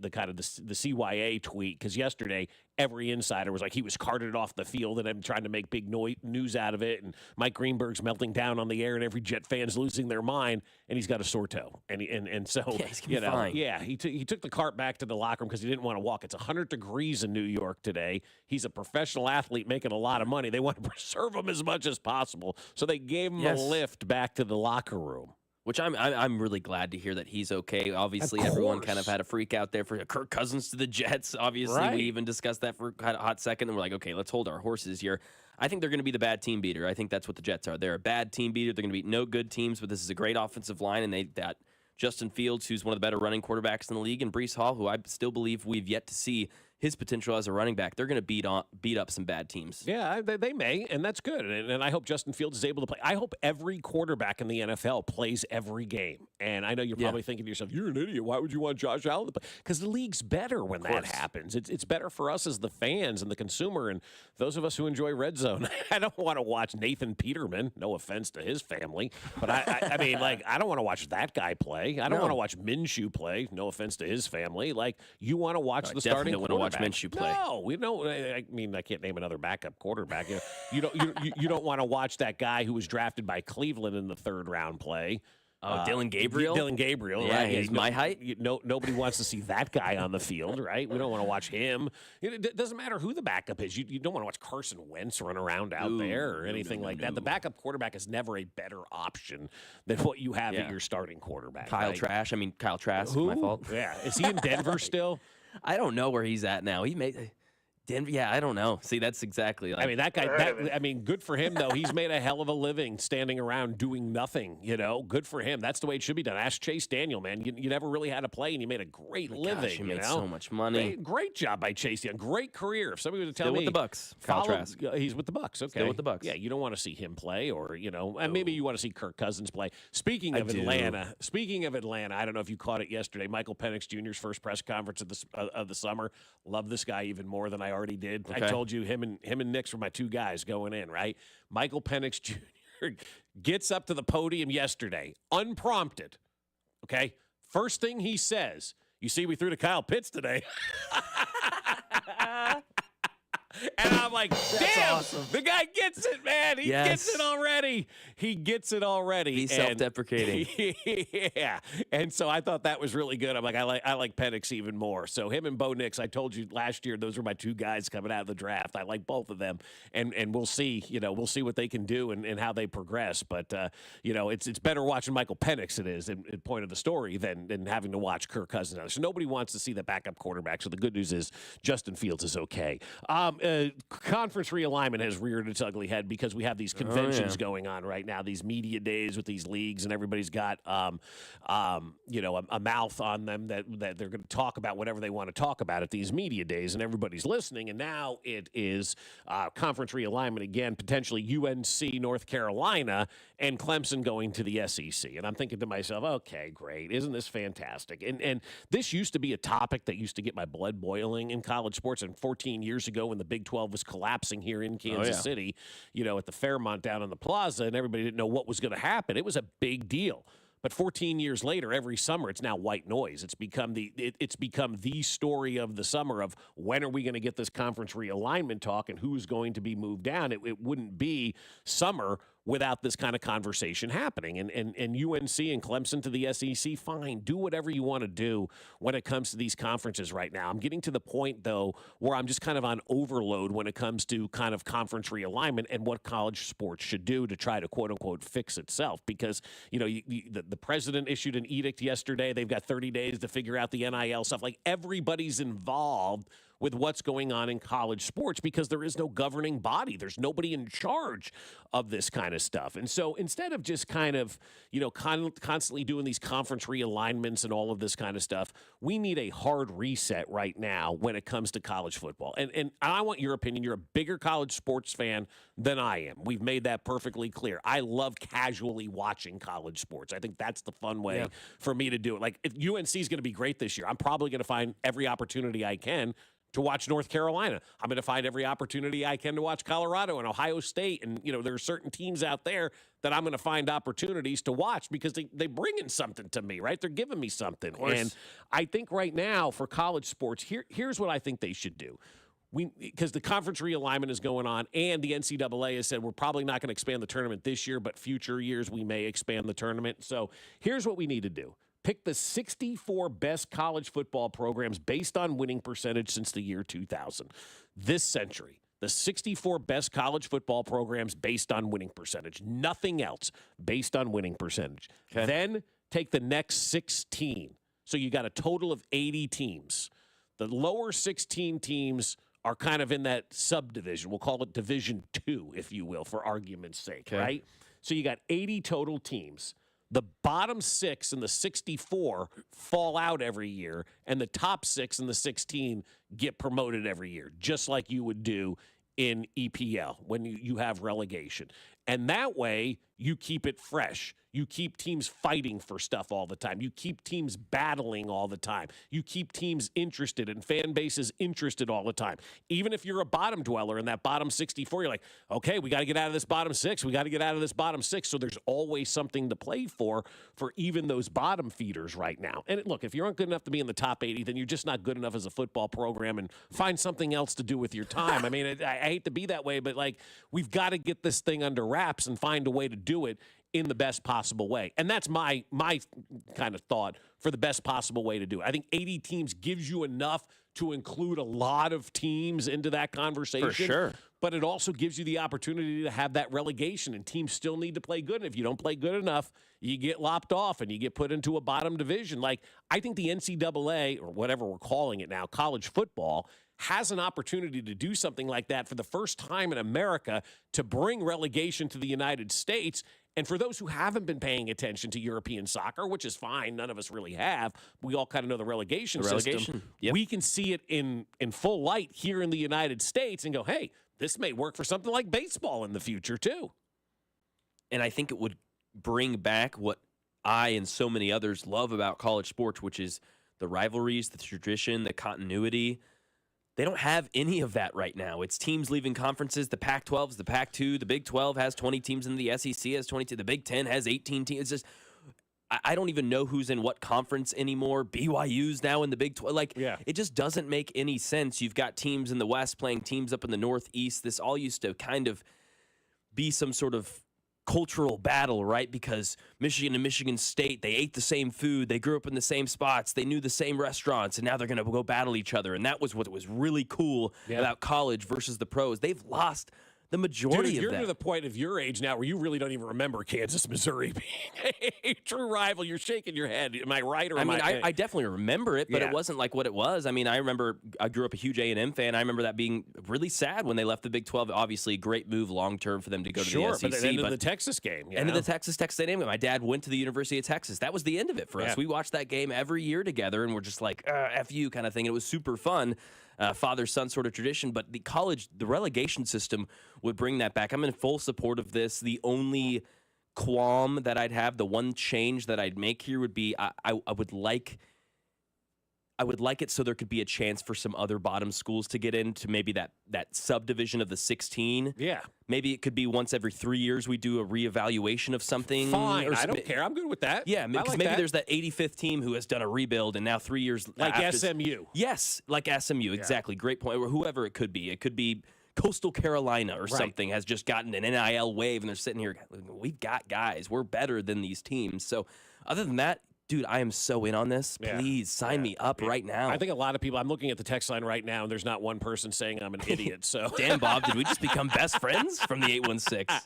the kind of the CYA tweet, because yesterday every insider was like he was carted off the field and I'm trying to make big news out of it, and Mike Greenberg's melting down on the air and every Jet fan's losing their mind, and he's got a sore toe, and so he's gonna be fine. He took the cart back to the locker room because he didn't want to walk. It's 100 degrees in New York today. He's a professional athlete making a lot of money. They want to preserve him as much as possible, so they gave him a lift back to the locker room. Which I'm really glad to hear that he's okay. Obviously, everyone kind of had a freak out there for Kirk Cousins to the Jets. Obviously, we even discussed that for a hot second, and we're like, okay, let's hold our horses here. I think they're going to be the bad team beater. I think that's what the Jets are. They're a bad team beater. They're going to beat no good teams, but this is a great offensive line, and that Justin Fields, who's one of the better running quarterbacks in the league, and Breece Hall, who I still believe we've yet to see his potential as a running back. They're going to beat up some bad teams. Yeah, they may, and that's good. And I hope Justin Fields is able to play. I hope every quarterback in the NFL plays every game. And I know you're probably thinking to yourself, you're an idiot. Why would you want Josh Allen to play? Because the league's better when that happens. It's better for us as the fans and the consumer and those of us who enjoy Red Zone. I don't want to watch Nathan Peterman. No offense to his family. But I mean, like, I don't want to watch that guy play. I don't want to watch Minshew play. No offense to his family. Like, you want to watch the starting quarterback. I want to watch Minshew play. No, we don't. I mean, I can't name another backup quarterback. You don't want to watch that guy who was drafted by Cleveland in the third round play. Dylan Gabriel? Dylan Gabriel, yeah, right? He's my height. Nobody wants to see that guy on the field, right? We don't want to watch him. It doesn't matter who the backup is. You don't want to watch Carson Wentz run around out there or anything like that. The backup quarterback is never a better option than what you have at your starting quarterback. Kyle Trask. Who? My fault. Yeah. Is he in Denver still? I don't know where he's at now. He made Denver. Yeah, I don't know. See, that's exactly. I mean, that guy. Good for him though. He's made a hell of a living standing around doing nothing. Good for him. That's the way it should be done. Ask Chase Daniel, man. You never really had to play, and you made a great living. Gosh, he made so much money. Great job by Chase Young. Great career. If somebody would tell me, with the Bucks. Kyle Trask. He's with the Bucks. Okay, still with the Bucks. Yeah, you don't want to see him play, or and maybe you want to see Kirk Cousins play. Speaking of Atlanta, I don't know if you caught it yesterday. Michael Penix Jr.'s first press conference of the summer. Love this guy even more than I already did. Okay. I told you him and Nix were my two guys going in, right? Michael Penix Jr. gets up to the podium yesterday, unprompted. Okay? First thing he says, you see, we threw to Kyle Pitts today. And I'm like, damn, awesome. The guy gets it, man. He gets it already. Be self-deprecating. Yeah. And so I thought that was really good. I'm like, I like Penix even more. So him and Bo Nix, I told you last year, those were my two guys coming out of the draft. I like both of them. And we'll see, we'll see what they can do and how they progress. But, it's better watching Michael Penix, it is, in point of the story, than having to watch Kirk Cousins. So nobody wants to see the backup quarterback. So the good news is Justin Fields is okay. the conference realignment has reared its ugly head because we have these conventions going on right now, these media days with these leagues, and everybody's got, a mouth on them that they're going to talk about whatever they want to talk about at these media days, and everybody's listening. And now it is conference realignment again, potentially UNC, North Carolina, and Clemson going to the SEC. And I'm thinking to myself, okay, great. Isn't this fantastic? And this used to be a topic that used to get my blood boiling in college sports. And 14 years ago when the Big 12 was collapsing here in Kansas City, at the Fairmont down on the plaza, and everybody didn't know what was going to happen, it was a big deal. But 14 years later, every summer, it's now white noise. It's become the story of the summer of when are we going to get this conference realignment talk and who's going to be moved down. It wouldn't be summer without this kind of conversation happening. And UNC and Clemson to the SEC, fine, do whatever you want to do when it comes to these conferences right now. I'm getting to the point, though, where I'm just kind of on overload when it comes to kind of conference realignment and what college sports should do to try to, quote-unquote, fix itself. Because, the president issued an edict yesterday. They've got 30 days to figure out the NIL stuff. Like, everybody's involved with what's going on in college sports because there is no governing body. There's nobody in charge of this kind of stuff. And so instead of just kind of, constantly doing these conference realignments and all of this kind of stuff, we need a hard reset right now when it comes to college football. And I want your opinion. You're a bigger college sports fan than I am. We've made that perfectly clear. I love casually watching college sports. I think that's the fun way for me to do it. Like, if UNC is going to be great this year, I'm probably going to find every opportunity I can to watch North Carolina. I'm going to find every opportunity I can to watch Colorado and Ohio State. And, there are certain teams out there that I'm going to find opportunities to watch because they bring in something to me, right? They're giving me something. And I think right now for college sports, here's what I think they should do. Because the conference realignment is going on, and the NCAA has said we're probably not going to expand the tournament this year, but future years we may expand the tournament. So here's what we need to do. Pick the 64 best college football programs based on winning percentage since the year 2000. This century, the 64 best college football programs based on winning percentage. Nothing else based on winning percentage. Okay. Then take the next 16. So you got a total of 80 teams. The lower 16 teams are kind of in that subdivision. We'll call it Division 2, if you will, for argument's sake, right? So you got 80 total teams. The bottom 6 and the 64 fall out every year, and the top 6 and the 16 get promoted every year, just like you would do in EPL when you have relegation. And that way, you keep it fresh. You keep teams fighting for stuff all the time. You keep teams battling all the time. You keep teams interested and fan bases interested all the time. Even if you're a bottom dweller in that bottom 64, you're like, okay, we got to get out of this bottom 6. We got to get out of this bottom 6. So there's always something to play for even those bottom feeders right now. And look, if you aren't good enough to be in the top 80, then you're just not good enough as a football program, and find something else to do with your time. I mean, I hate to be that way, but we've got to get this thing under wraps and find a way to do it in the best possible way. And that's my kind of thought for the best possible way to do it. I think 80 teams gives you enough to include a lot of teams into that conversation. For sure. But it also gives you the opportunity to have that relegation, and teams still need to play good. And if you don't play good enough, you get lopped off and you get put into a bottom division. I think the NCAA, or whatever we're calling it now, college football, has an opportunity to do something like that for the first time in America, to bring relegation to the United States. And for those who haven't been paying attention to European soccer, which is fine, none of us really have, we all kind of know the relegation system. Yep. We can see it in full light here in the United States and go, hey, this may work for something like baseball in the future too. And I think it would bring back what I and so many others love about college sports, which is the rivalries, the tradition, the continuity. They don't have any of that right now. It's teams leaving conferences. The Pac-12's the Pac-2. The Big 12 has 20 teams, and the SEC has 22. The Big 10 has 18 teams. It's just, I don't even know who's in what conference anymore. BYU's now in the Big 12. It just doesn't make any sense. You've got teams in the West playing teams up in the Northeast. This all used to kind of be some sort of cultural battle, right? Because Michigan and Michigan State, they ate the same food, they grew up in the same spots, they knew the same restaurants, and now they're going to go battle each other. And that was what was really cool about college versus the pros. They've lost The majority Dude, of you're to the point of your age now where you really don't even remember Kansas, Missouri being a true rival. You're shaking your head. Am I right? Or I definitely remember it, but it wasn't like what it was. I mean, I remember I grew up a huge A&M fan. I remember that being really sad when they left the Big 12. Obviously, a great move long-term for them to go to the SEC. But the end of the Texas game. End of the Texas A&M game. My dad went to the University of Texas. That was the end of it for us. We watched that game every year together, and we're just like, F you kind of thing. And it was super fun. Father-son sort of tradition, but the relegation system would bring that back. I'm in full support of this. The only qualm that I'd have, the one change that I'd make here would be I would like it so there could be a chance for some other bottom schools to get into maybe that subdivision of the 16. Yeah. Maybe it could be once every 3 years we do a reevaluation of something. Fine. I don't care. I'm good with that. Yeah, because maybe there's that 85th team who has done a rebuild and now 3 years like after, SMU. Yes, like SMU. Exactly. Great point. Or whoever it could be. It could be Coastal Carolina or something has just gotten an NIL wave and they're sitting here, we've got guys. We're better than these teams. So other than that, dude, I am so in on this. Please sign me up right now. I think a lot of people, I'm looking at the text line right now, and there's not one person saying I'm an idiot. So, damn, Bob, did we just become best friends from the 816?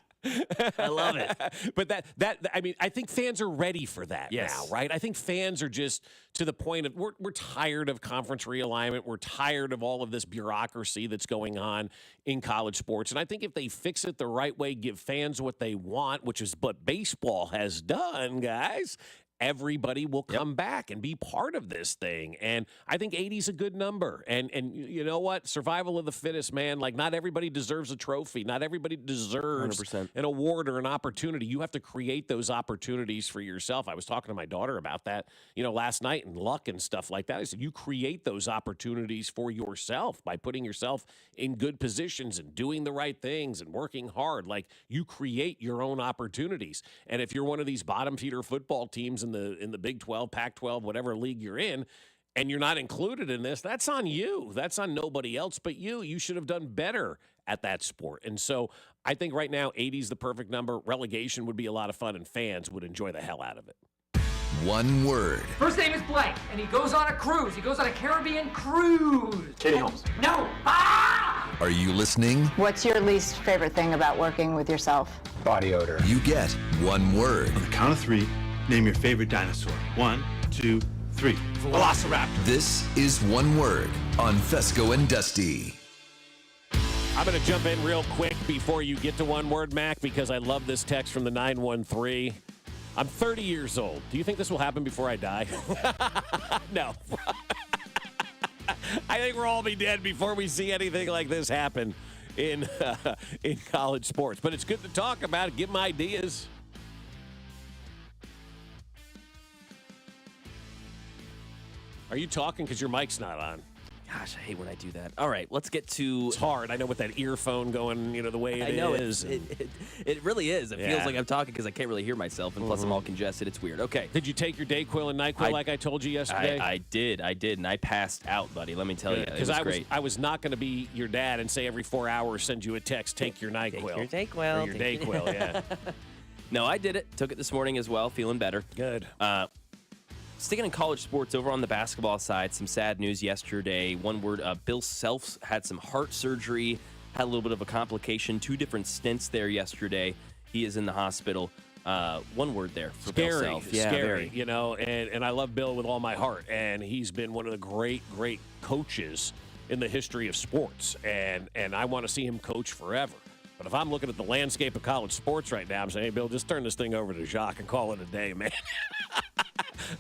I love it. But I mean, I think fans are ready for that now, right? I think fans are just to the point of we're tired of conference realignment. We're tired of all of this bureaucracy that's going on in college sports. And I think if they fix it the right way, give fans what they want, which is what baseball has done, guys, everybody will come back and be part of this thing. And I think 80 is a good number. And you know what? Survival of the fittest, man. Like, not everybody deserves a trophy. Not everybody deserves 100%. an award or an opportunity. You have to create those opportunities for yourself. I was talking to my daughter about that, last night, and luck and stuff like that. I said, you create those opportunities for yourself by putting yourself in good positions and doing the right things and working hard. Like, you create your own opportunities. And if you're one of these bottom feeder football teams in the Big 12, Pac-12, whatever league you're in, and you're not included in this, that's on you. That's on nobody else but you. You should have done better at that sport. And so I think right now 80 is the perfect number. Relegation would be a lot of fun, and fans would enjoy the hell out of it. One word. First name is Blake, and he goes on a cruise. He goes on a Caribbean cruise. Katie Holmes. No. Ah! Are you listening? What's your least favorite thing about working with yourself? Body odor. You get one word. On the count of three, name your favorite dinosaur. 1, 2, 3. Velociraptor. This is one word on Fescoe and Dusty. I'm going to jump in real quick before you get to one word, Mac, because I love this text from the 913. I'm 30 years old. Do you think this will happen before I die? No. I think we'll all be dead before we see anything like this happen in college sports. But it's good to talk about it, give them ideas. Are you talking because your mic's not on? Gosh, I hate when I do that. All right, let's get to... It's hard. I know with that earphone going, the way it is. It really is. It feels like I'm talking because I can't really hear myself, and plus I'm all congested. It's weird. Okay. Did you take your Dayquil and NyQuil like I told you yesterday? I did, and I passed out, buddy. Let me tell you. Because I was not going to be your dad and say every 4 hours send you a text, take your NyQuil. Take your Dayquil. Or your Dayquil, yeah. No, I did it. Took it this morning as well. Feeling better. Good. Sticking in college sports, over on the basketball side, some sad news yesterday. One word, Bill Self had some heart surgery, had a little bit of a complication, 2 different stents there yesterday. He is in the hospital. One word there for Bill Self. Yeah, scary, and I love Bill with all my heart, and he's been one of the great coaches in the history of sports, and I want to see him coach forever. But if I'm looking at the landscape of college sports right now, I'm saying, hey, Bill, just turn this thing over to Jacques and call it a day, man.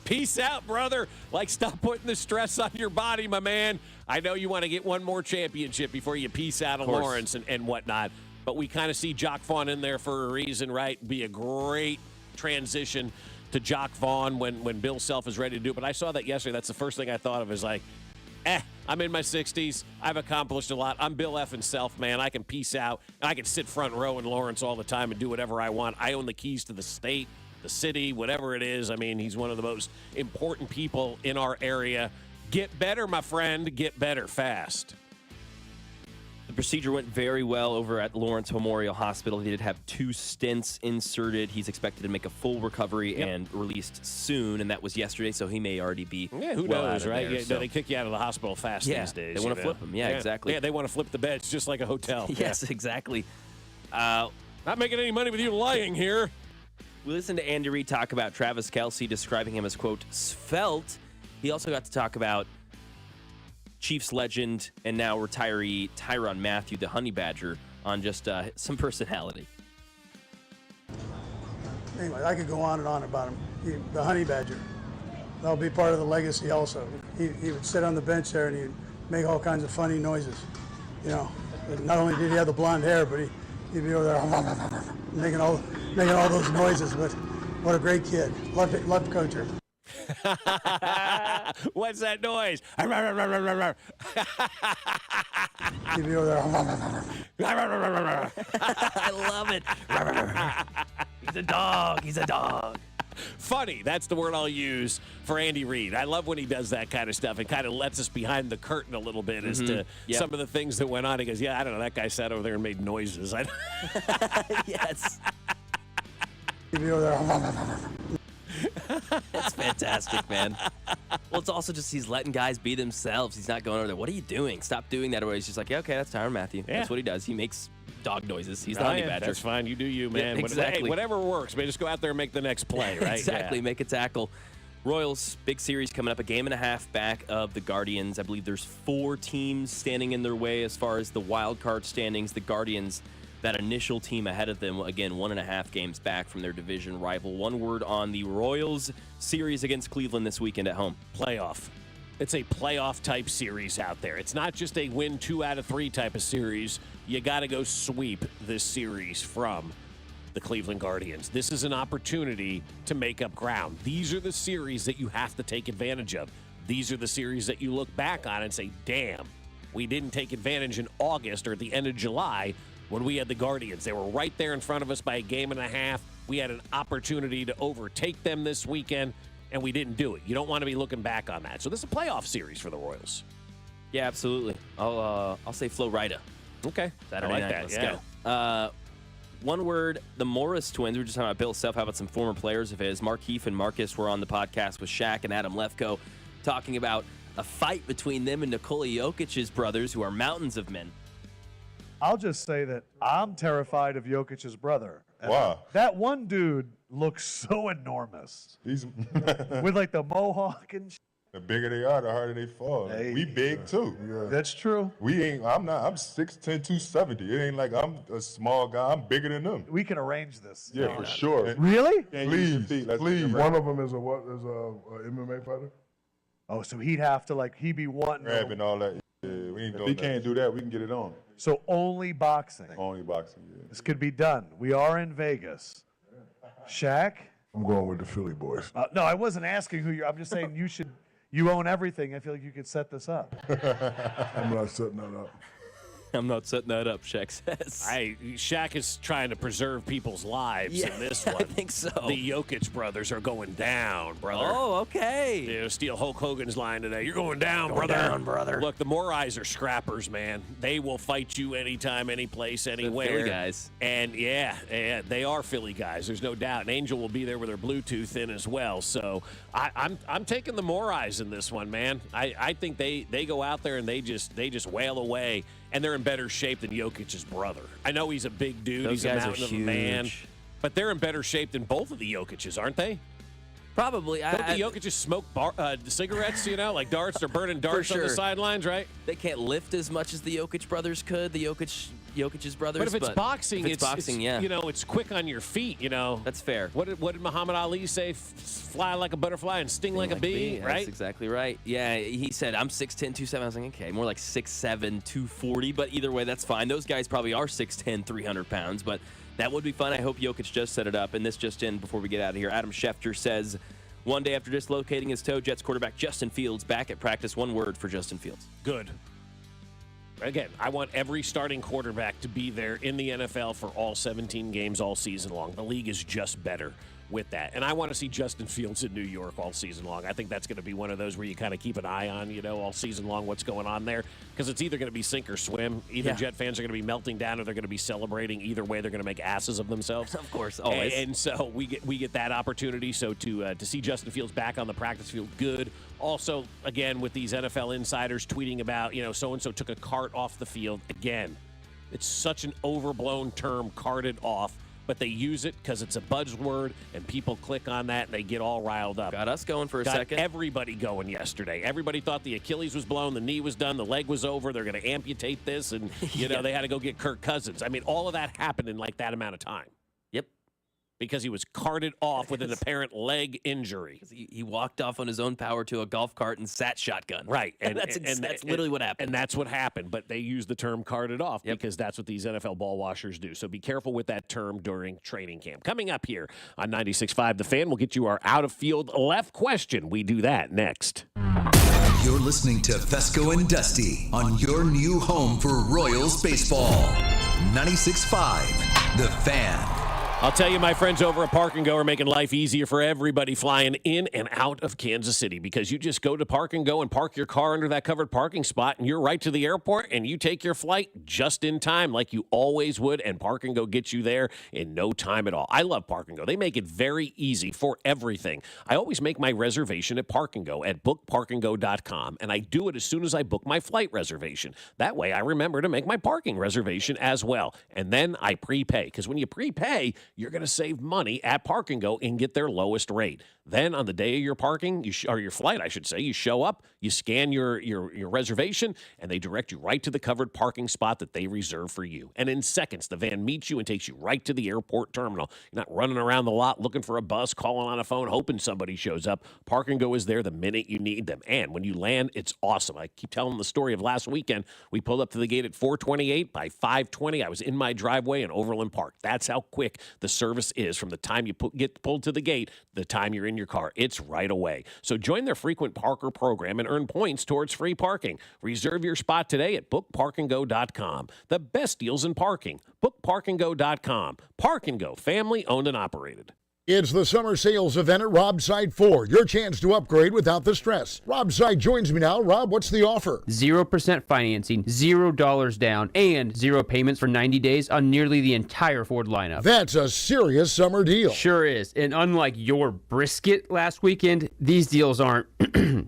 Peace out, brother. Stop putting the stress on your body, my man. I know you want to get one more championship before you peace out of Lawrence and whatnot. But we kind of see Jock Vaughn in there for a reason, right? Be a great transition to Jock Vaughn when Bill Self is ready to do it. But I saw that yesterday. That's the first thing I thought of is I'm in my 60s. I've accomplished a lot. I'm Bill effing Self, man. I can peace out. I can sit front row in Lawrence all the time and do whatever I want. I own the keys to the state, the city, whatever it is. I mean, he's one of the most important people in our area. Get better, my friend. Get better fast. The procedure went very well over at Lawrence Memorial Hospital. He did have 2 stents inserted. He's expected to make a full recovery and released soon, and that was yesterday, so he may already be who knows, right? There, they kick you out of the hospital fast these days. They want to flip him. Yeah, exactly. Yeah, they want to flip the beds just like a hotel. Yes, exactly. Not making any money with you lying here. We listened to Andy Reid talk about Travis Kelce, describing him as, quote, svelte. He also got to talk about Chiefs legend and now retiree Tyrann Mathieu, the Honey Badger, on just some personality. Anyway, I could go on and on about him. The Honey Badger. That'll be part of the legacy also. He would sit on the bench there and he'd make all kinds of funny noises. You know, and not only did he have the blonde hair, but he'd be over there making all those noises. But what a great kid. Loved coacher. What's that noise? He'd be over there. I love it. He's a dog. He's a dog. Funny. That's the word I'll use for Andy Reid. I love when he does that kind of stuff. It kind of lets us behind the curtain a little bit as to some of the things that went on. He goes, yeah, I don't know. That guy sat over there and made noises. Yes. He'd be over there. That's fantastic, man. Well, it's also just he's letting guys be themselves. He's not going over there, what are you doing? Stop doing that. Or he's just like, yeah, okay, that's Tyrann Mathieu. Yeah. That's what he does. He makes dog noises. He's the Honey Badger. That's fine. You do you, man. Yeah, exactly. Hey, whatever works, man. Just go out there and make the next play, right? Exactly. Make a tackle. Royals, big series coming up, a game and a half back of the Guardians. I believe there's 4 teams standing in their way as far as the wild card standings. The Guardians, that initial team ahead of them, again, 1.5 games back from their division rival. One word on the Royals series against Cleveland this weekend at home. Playoff. It's a playoff-type series out there. It's not just a win 2 out of 3 type of series. You got to go sweep this series from the Cleveland Guardians. This is an opportunity to make up ground. These are the series that you have to take advantage of. These are the series that you look back on and say, damn, we didn't take advantage in August or at the end of July when we had the Guardians. They were right there in front of us by a game and a half. We had an opportunity to overtake them this weekend, and we didn't do it. You don't want to be looking back on that. So this is a playoff series for the Royals. Yeah, absolutely. I'll say Flo Rida. Okay. Saturday I like night. that. Let's go. One word, the Morris twins. We were just talking about Bill Self. How about some former players of his? Mark Heath and Marcus were on the podcast with Shaq and Adam Lefkoe talking about a fight between them and Nikola Jokic's brothers, who are mountains of men. I'll just say that I'm terrified of Jokic's brother. Wow. That one dude looks so enormous. He's with like the mohawk and the bigger they are, the harder they fall. Hey, we big too. Yeah. That's true. I'm 6'10", 270. It ain't like I'm a small guy. I'm bigger than them. We can arrange this. Yeah, for sure. Really? Please. One of them is a MMA fighter. Oh, so he'd have to he'd be wanting grabbing all that. Yeah, we ain't doing that. Can't do that, we can get it on. So only boxing. Only boxing, yeah. This could be done. We are in Vegas. Shaq? I'm going with the Philly boys. No, I wasn't asking who you're. I'm just saying you own everything. I feel like you could set this up. I'm not setting that up. I'm not setting that up, Shaq says. Shaq is trying to preserve people's lives in this one. I think so. The Jokic brothers are going down, brother. Oh, okay. You know, steal Hulk Hogan's line today. You're going down, Going brother. down, brother. Look, the Morais are scrappers, man. They will fight you anytime, any place, anywhere. Philly guys. And yeah, they are Philly guys. There's no doubt. And Angel will be there with her Bluetooth in as well. So I'm taking the Morais in this one, man. I think they go out there and they just wail away. And they're in better shape than Jokic's brother. I know he's a big dude. Those he's a guys are mountain of a huge. man. But they're in better shape than both of the Jokic's, aren't they? Probably. Don't the Jokic's smoke cigarettes, like darts? They're burning darts on the sidelines, right? They can't lift as much as the Jokic brothers could, the Jokic's brothers. But if it's boxing, it's boxing, yeah. It's quick on your feet, That's fair. What did Muhammad Ali say? Fly like a butterfly and sting like a bee, right? That's exactly right. Yeah, he said, I'm 6'10", 270. I was like, okay, more like 6'7", 240. But either way, that's fine. Those guys probably are 6'10", 300 pounds. But that would be fun. I hope Jokic just set it up. And this just in before we get out of here. Adam Schefter says, one day after dislocating his toe, Jets quarterback Justin Fields back at practice. One word for Justin Fields. Good. Again, I want every starting quarterback to be there in the NFL for all 17 games all season long. The league is just better with that. And I want to see Justin Fields in New York all season long. I think that's going to be one of those where you kind of keep an eye on, all season long what's going on there. Because it's either going to be sink or swim. Either Jet fans are going to be melting down or they're going to be celebrating. Either way, they're going to make asses of themselves. Of course, always. And so we get that opportunity. So to see Justin Fields back on the practice field, good. Also, again, with these NFL insiders tweeting about, so-and-so took a cart off the field. Again, It's such an overblown term, carted off. But they use it because it's a buzzword, and people click on that, and they get all riled up. Got us going for a Got second. everybody going yesterday. Everybody thought the Achilles was blown, the knee was done, the leg was over. They're going to amputate this, and they had to go get Kirk Cousins. I mean, all of that happened in like that amount of time. Yep. Because he was carted off with an apparent leg injury. He walked off on his own power to a golf cart and sat shotgun. Right. And that's literally what happened. And that's what happened. But they use the term carted off because that's what these NFL ball washers do. So be careful with that term during training camp. Coming up here on 96.5 The Fan, we'll get you our out-of-field left question. We do that next. You're listening to Fescoe and Dusty on your new home for Royals baseball. 96.5 The Fan. I'll tell you, my friends over at Park & Go are making life easier for everybody flying in and out of Kansas City, because you just go to Park & Go and park your car under that covered parking spot, and you're right to the airport, and you take your flight just in time like you always would, and Park & Go gets you there in no time at all. I love Park & Go. They make it very easy for everything. I always make my reservation at Park & Go at bookparkandgo.com, and I do it as soon as I book my flight reservation. That way I remember to make my parking reservation as well, and then I prepay, because when you prepay, you're going to save money at Park & Go and get their lowest rate. Then on the day of your parking, or your flight, I should say, you show up, you scan your reservation, and they direct you right to the covered parking spot that they reserve for you. And in seconds, the van meets you and takes you right to the airport terminal. You're not running around the lot looking for a bus, calling on a phone, hoping somebody shows up. Park & Go is there the minute you need them. And when you land, it's awesome. I keep telling the story of last weekend. We pulled up to the gate at 4:28. By 5:20, I was in my driveway in Overland Park. That's how quick the service is from the time you get pulled to the gate, the time you're in your car. It's right away. So join their frequent parker program and earn points towards free parking. Reserve your spot today at bookparkandgo.com. The best deals in parking. Bookparkandgo.com. Park & Go, family owned and operated. It's the summer sales event at Robside Ford. Your chance to upgrade without the stress. Robside joins me now. Rob, what's the offer? 0% financing, $0 down, and 0 payments for 90 days on nearly the entire Ford lineup. That's a serious summer deal. Sure is. And unlike your brisket last weekend, these deals aren't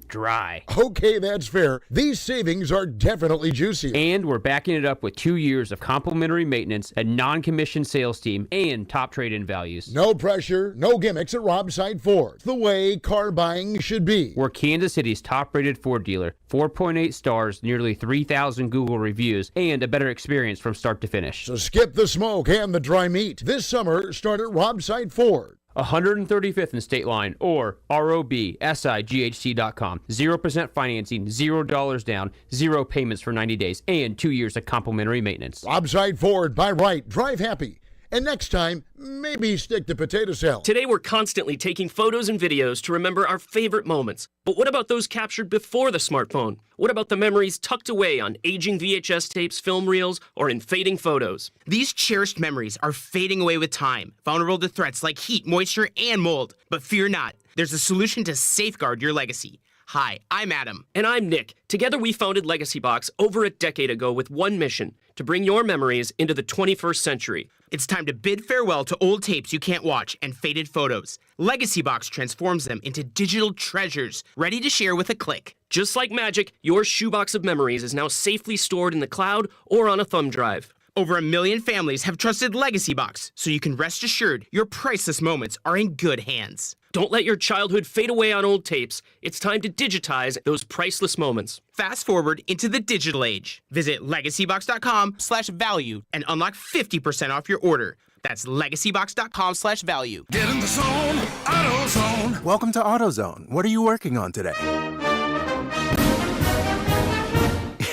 dry. Okay, that's fair. These savings are definitely juicy. And we're backing it up with 2 years of complimentary maintenance, a non-commissioned sales team, and top trade-in values. No pressure. No gimmicks at Robside Ford. The way car buying should be. We're Kansas City's top-rated Ford dealer. 4.8 stars, nearly 3,000 Google reviews, and a better experience from start to finish. So skip the smoke and the dry meat. This summer, start at Robside Ford. 135th and State Line or robsighc.com. 0% financing, $0 down, 0 payments for 90 days, and 2 years of complimentary maintenance. Robside Ford. Buy right. Drive happy. And next time, maybe stick to potato salad. Today we're constantly taking photos and videos to remember our favorite moments. But what about those captured before the smartphone? What about the memories tucked away on aging VHS tapes, film reels, or in fading photos? These cherished memories are fading away with time, vulnerable to threats like heat, moisture, and mold. But fear not, there's a solution to safeguard your legacy. Hi, I'm Adam. And I'm Nick. Together we founded Legacy Box over a decade ago with one mission, to bring your memories into the 21st century. It's time to bid farewell to old tapes you can't watch and faded photos. Legacy Box transforms them into digital treasures, ready to share with a click. Just like magic, your shoebox of memories is now safely stored in the cloud or on a thumb drive. Over 1 million families have trusted Legacy Box, so you can rest assured your priceless moments are in good hands. Don't let your childhood fade away on old tapes. It's time to digitize those priceless moments. Fast forward into the digital age. Visit legacybox.com/value and unlock 50% off your order. That's legacybox.com/value. Get in the zone, AutoZone. Welcome to AutoZone. What are you working on today?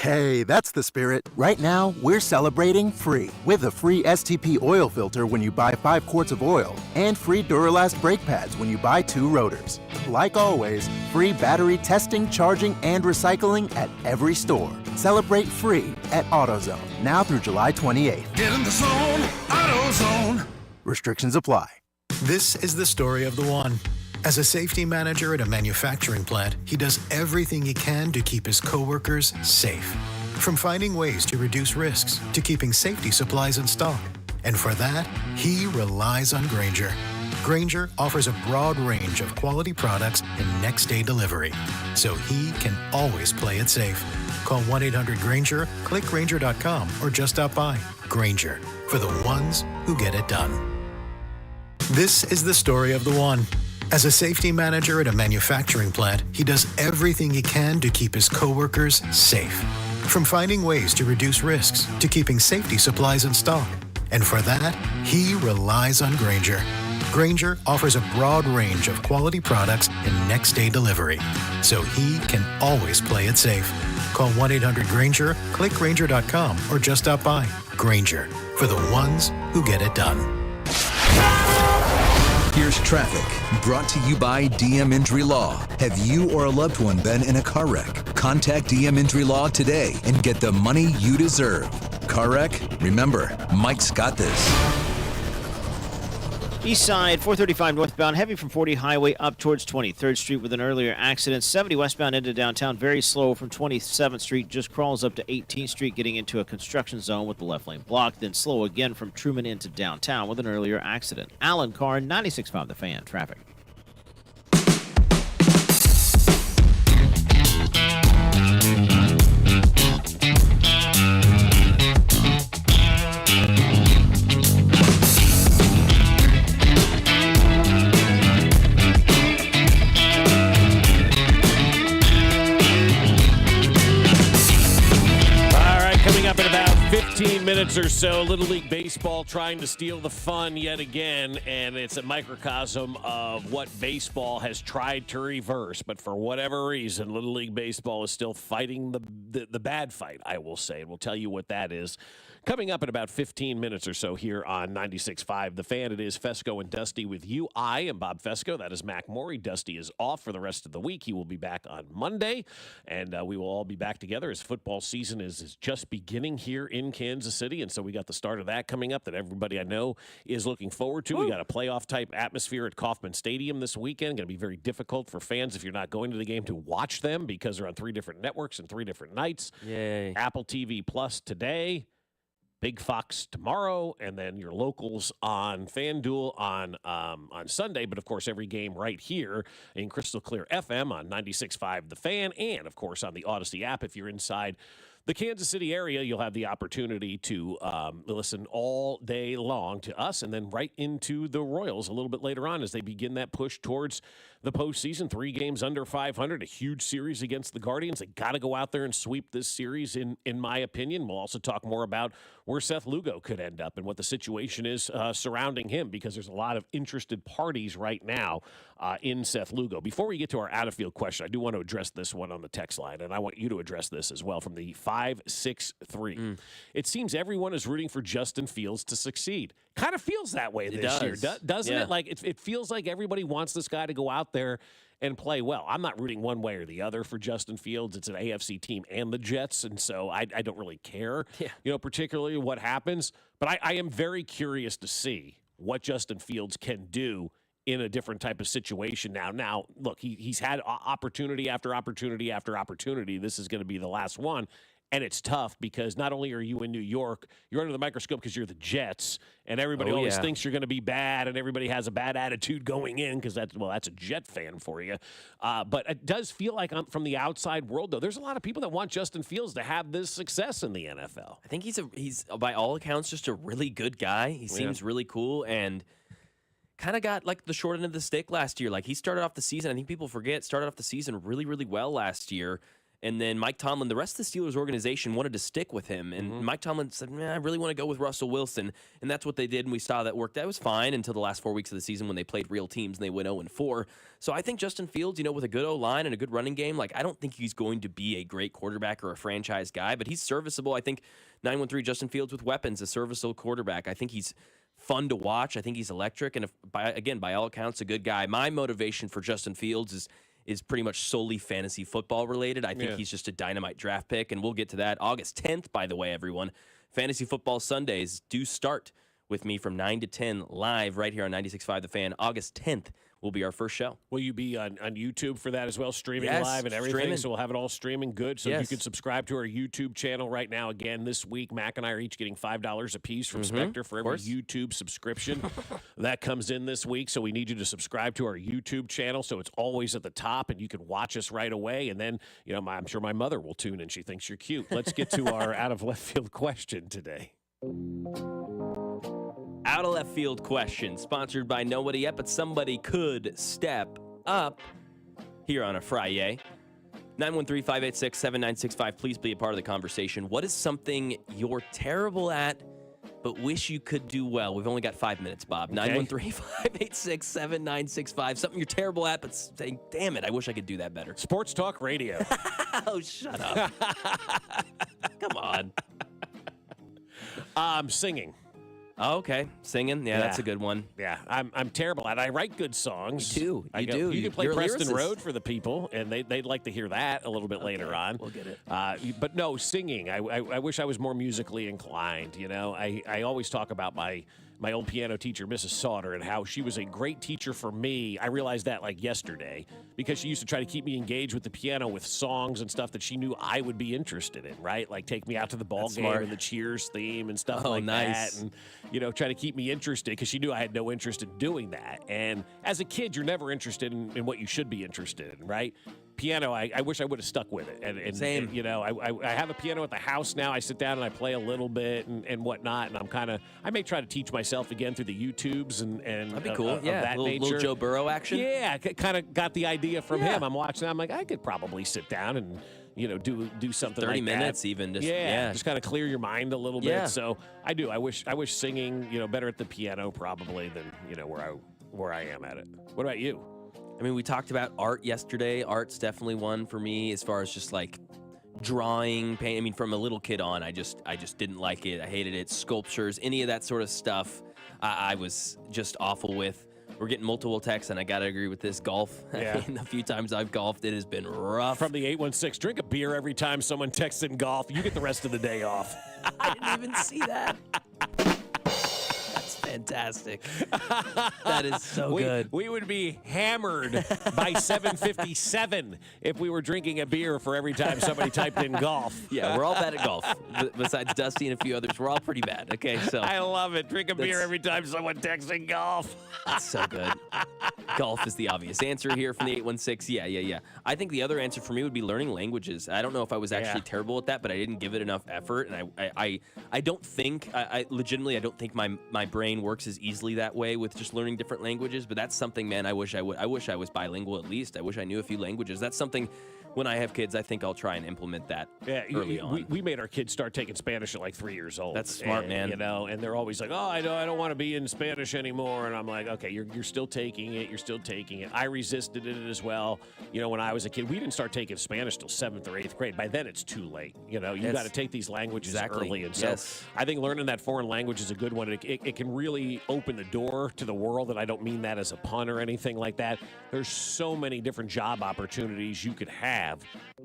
Hey, that's the spirit. Right now, we're celebrating free with a free STP oil filter when you buy 5 quarts of oil and free Duralast brake pads when you buy 2 rotors. Like always, free battery testing, charging, and recycling at every store. Celebrate free at AutoZone, now through July 28th. Get in the zone, AutoZone. Restrictions apply. This is the story of the one. As a safety manager at a manufacturing plant, he does everything he can to keep his coworkers safe. From finding ways to reduce risks to keeping safety supplies in stock. And for that, he relies on Grainger. Grainger offers a broad range of quality products and next-day delivery, so he can always play it safe. Call 1-800-GRAINGER, click Grainger.com, or just stop by. Grainger, for the ones who get it done. This is the story of the one. As a safety manager at a manufacturing plant, he does everything he can to keep his coworkers safe. From finding ways to reduce risks to keeping safety supplies in stock. And for that, he relies on Grainger. Grainger offers a broad range of quality products and next-day delivery, so he can always play it safe. Call 1-800-GRAINGER, click Grainger.com, or just stop by. Grainger, for the ones who get it done. Here's traffic, brought to you by DM Injury Law. Have you or a loved one been in a car wreck? Contact DM Injury Law today and get the money you deserve. Car wreck? Remember, Mike's got this. East side, 435 northbound, heavy from 40 highway up towards 23rd Street with an earlier accident. 70 westbound into downtown, very slow from 27th Street, just crawls up to 18th Street, getting into a construction zone with the left lane blocked. Then slow again from Truman into downtown with an earlier accident. Alan Carr, 96.5 The Fan, traffic. Up in about 15 minutes or so, Little League Baseball trying to steal the fun yet again, and it's a microcosm of what baseball has tried to reverse. But for whatever reason, Little League Baseball is still fighting the bad fight, I will say. And we'll tell you what that is coming up in about 15 minutes or so here on 96.5 The Fan. It is Fescoe and Dusty with you. I am Bob Fescoe. That is Mac Morey. Dusty is off for the rest of the week. He will be back on Monday, and we will all be back together as football season is just beginning here in Kansas City. And so we got the start of that coming up that everybody I know is looking forward to. We got a playoff-type atmosphere at Kauffman Stadium this weekend. Going to be very difficult for fans if you're not going to the game to watch them because they're on 3 different networks and 3 different nights. Yay. Apple TV Plus today. Big Fox tomorrow, and then your locals on FanDuel on Sunday. But, of course, every game right here in Crystal Clear FM on 96.5 The Fan, and, of course, on the Odyssey app. If you're inside the Kansas City area, you'll have the opportunity to listen all day long to us and then right into the Royals a little bit later on as they begin that push towards the postseason. 3 games under 500, a huge series against the Guardians. They got to go out there and sweep this series, in my opinion. We'll also talk more about where Seth Lugo could end up and what the situation is surrounding him, because there's a lot of interested parties right now in Seth Lugo. Before we get to our out-of-field question, I do want to address this one on the text line, and I want you to address this as well from the 563. It seems everyone is rooting for Justin Fields to succeed. Kind of feels that way this year, doesn't it? Like it feels like everybody wants this guy to go out there and play well. I'm not rooting one way or the other for Justin Fields. It's an AFC team and the Jets, and so I don't really care, particularly what happens. But I am very curious to see what Justin Fields can do in a different type of situation now. Now, look, he's had opportunity after opportunity after opportunity. This is going to be the last one. And it's tough because not only are you in New York, you're under the microscope because you're the Jets, and everybody always thinks you're going to be bad, and everybody has a bad attitude going in because that's a Jet fan for you. But it does feel like from the outside world, though, there's a lot of people that want Justin Fields to have this success in the NFL. I think he's by all accounts just a really good guy. He seems really cool and kind of got like the short end of the stick last year. Like he started off the season, I think people forget, started off the season really, really well last year. And then Mike Tomlin, the rest of the Steelers organization wanted to stick with him. And Mike Tomlin said, I really want to go with Russell Wilson. And that's what they did, and we saw that work. That was fine until the last 4 weeks of the season when they played real teams and they went 0-4. So I think Justin Fields, with a good O-line and a good running game, I don't think he's going to be a great quarterback or a franchise guy, but he's serviceable. I think 913 Justin Fields with weapons, a serviceable quarterback. I think he's fun to watch. I think he's electric. And by all accounts, a good guy. My motivation for Justin Fields is pretty much solely fantasy football related. I think he's just a dynamite draft pick, and we'll get to that. August 10th, by the way, everyone. Fantasy Football Sundays do start with me from 9 to 10 live right here on 96.5 The Fan. August 10th will be our first show. Will you be on YouTube for that as well, streaming live and everything? Streaming. So we'll have it all streaming good. So you can subscribe to our YouTube channel right now. Again, this week, Mac and I are each getting $5 a piece from Spectre for every YouTube subscription that comes in this week. So we need you to subscribe to our YouTube channel so it's always at the top and you can watch us right away. And then, I'm sure my mother will tune in. She thinks you're cute. Let's get to our out of left field question today. Out of left field question, sponsored by Nobody Yet, but somebody could step up here on a Friday. 913-586-7965. Please be a part of the conversation. What is something you're terrible at but wish you could do well? We've only got 5 minutes, Bob. Okay. 913-586-7965. Something you're terrible at but saying, damn it, I wish I could do that better. Sports talk radio. Oh, shut up. Come on. Singing. Oh, okay. Singing. Yeah, that's a good one. Yeah, I'm terrible at it. I write good songs. You do. You can play You're a Preston lyricist. Road for the people, and they'd like to hear that a little bit later on. We'll get it. But no, singing. I wish I was more musically inclined. You know, I always talk about my old piano teacher, Mrs. Sauter, and how she was a great teacher for me. I realized that like yesterday because she used to try to keep me engaged with the piano with songs and stuff that she knew I would be interested in, right? Like take me out to the ball game and the Cheers theme and stuff like nice. that. And, you know, try to keep me interested because she knew I had no interest in doing that. And as a kid, you're never interested in what you should be interested in, right? Piano, I wish I would have stuck with it. And Same. you know, I have a piano at the house now. I sit down and I play a little bit and whatnot. And I may try to teach myself again through the YouTubes and That'd be cool. of Yeah, that little nature. Joe Burrow action. Yeah, kind of got the idea from him. I'm watching. I'm like, I could probably sit down and do something 30 like minutes that. even. Just kind of clear your mind a little bit. Yeah. So I do. I wish singing better at the piano probably than where I am at it. What about you? I mean, we talked about art yesterday. Art's definitely one for me as far as just like drawing, paint. I mean, from a little kid on, I just didn't like it. I hated it. Sculptures, any of that sort of stuff, I was just awful with. We're getting multiple texts, and I got to agree with this. Golf. Yeah. I mean, the few times I've golfed, it has been rough. From the 816, drink a beer every time someone texts in golf. You get the rest of the day off. I didn't even see that. That's fantastic. That is so good. We would be hammered by 7:57 if we were drinking a beer for every time somebody typed in golf. Yeah, we're all bad at golf. Besides Dusty and a few others, we're all pretty bad. Okay, so I love it. Drink a beer every time someone texts in golf. That's so good. Golf is the obvious answer here from the 816. Yeah. I think the other answer for me would be learning languages. I don't know if I was actually terrible at that, but I didn't give it enough effort, and I don't think I legitimately don't think my brain works as easily that way with just learning different languages. But that's something, man. I wish I was bilingual at least. I wish I knew a few languages. That's something. When I have kids, I think I'll try and implement that early on. We made our kids start taking Spanish at like 3 years old. That's smart, man. And they're always like, oh, I don't want to be in Spanish anymore. And I'm like, okay, you're still taking it. You're still taking it. I resisted it as well. When I was a kid, we didn't start taking Spanish till 7th or 8th grade. By then, it's too late. You got to take these languages early. And so I think learning that foreign language is a good one. It can really open the door to the world, and I don't mean that as a pun or anything like that. There's so many different job opportunities you could have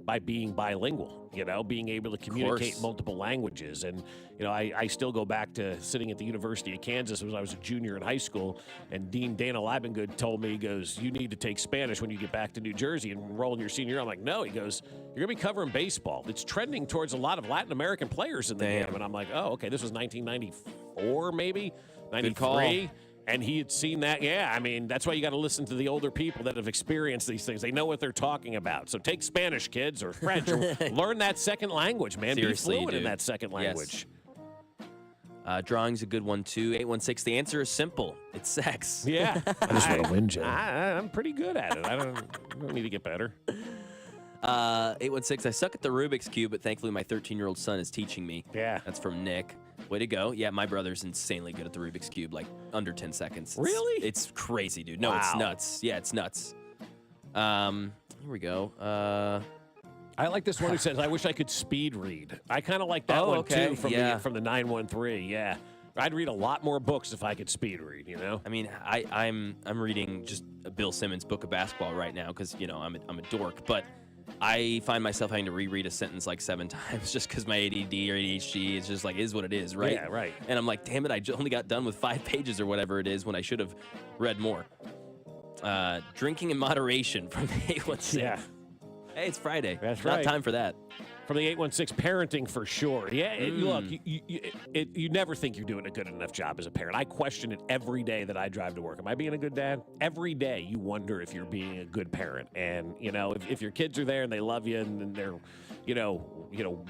by being bilingual, being able to communicate multiple languages. And, I still go back to sitting at the University of Kansas when I was a junior in high school, and Dean Dana Liebengood told me, he goes, you need to take Spanish when you get back to New Jersey and enroll in your senior year. I'm like, no. He goes, you're going to be covering baseball. It's trending towards a lot of Latin American players in the game. And I'm like, oh, okay, this was 1994 maybe, 93. And he had seen that. Yeah, I mean, that's why you got to listen to the older people that have experienced these things. They know what they're talking about. So take Spanish, kids, or French, or learn that second language, man. Seriously, be fluent in dude. that second language. Drawing's a good one, too. 816, the answer is simple. It's sex. Yeah. I just want to win, Joe. I'm pretty good at it. I don't need to get better. 816, I suck at the Rubik's Cube, but thankfully my 13-year-old son is teaching me. Yeah. That's from Nick. Way to go. Yeah, my brother's insanely good at the Rubik's Cube, like under 10 seconds. Really? It's crazy, dude. No, it's nuts. Yeah, it's nuts. Here we go. I like this one who says, I wish I could speed read. I kind of like that one, too, from the 913. Yeah. I'd read a lot more books if I could speed read, I mean, I'm reading just Bill Simmons' book of basketball right now because, I'm a dork, but I find myself having to reread a sentence like 7 times just because my ADD or ADHD is just like, is what it is, right? Yeah, right. And I'm like, damn it, I only got done with 5 pages or whatever it is when I should have read more. Drinking in moderation from the 816. Yeah. Hey, it's Friday. That's Not right. time for that. From the 816, parenting for sure. Yeah, look, you never think you're doing a good enough job as a parent. I question it every day that I drive to work. Am I being a good dad? Every day you wonder if you're being a good parent. And, if your kids are there and they love you and they're,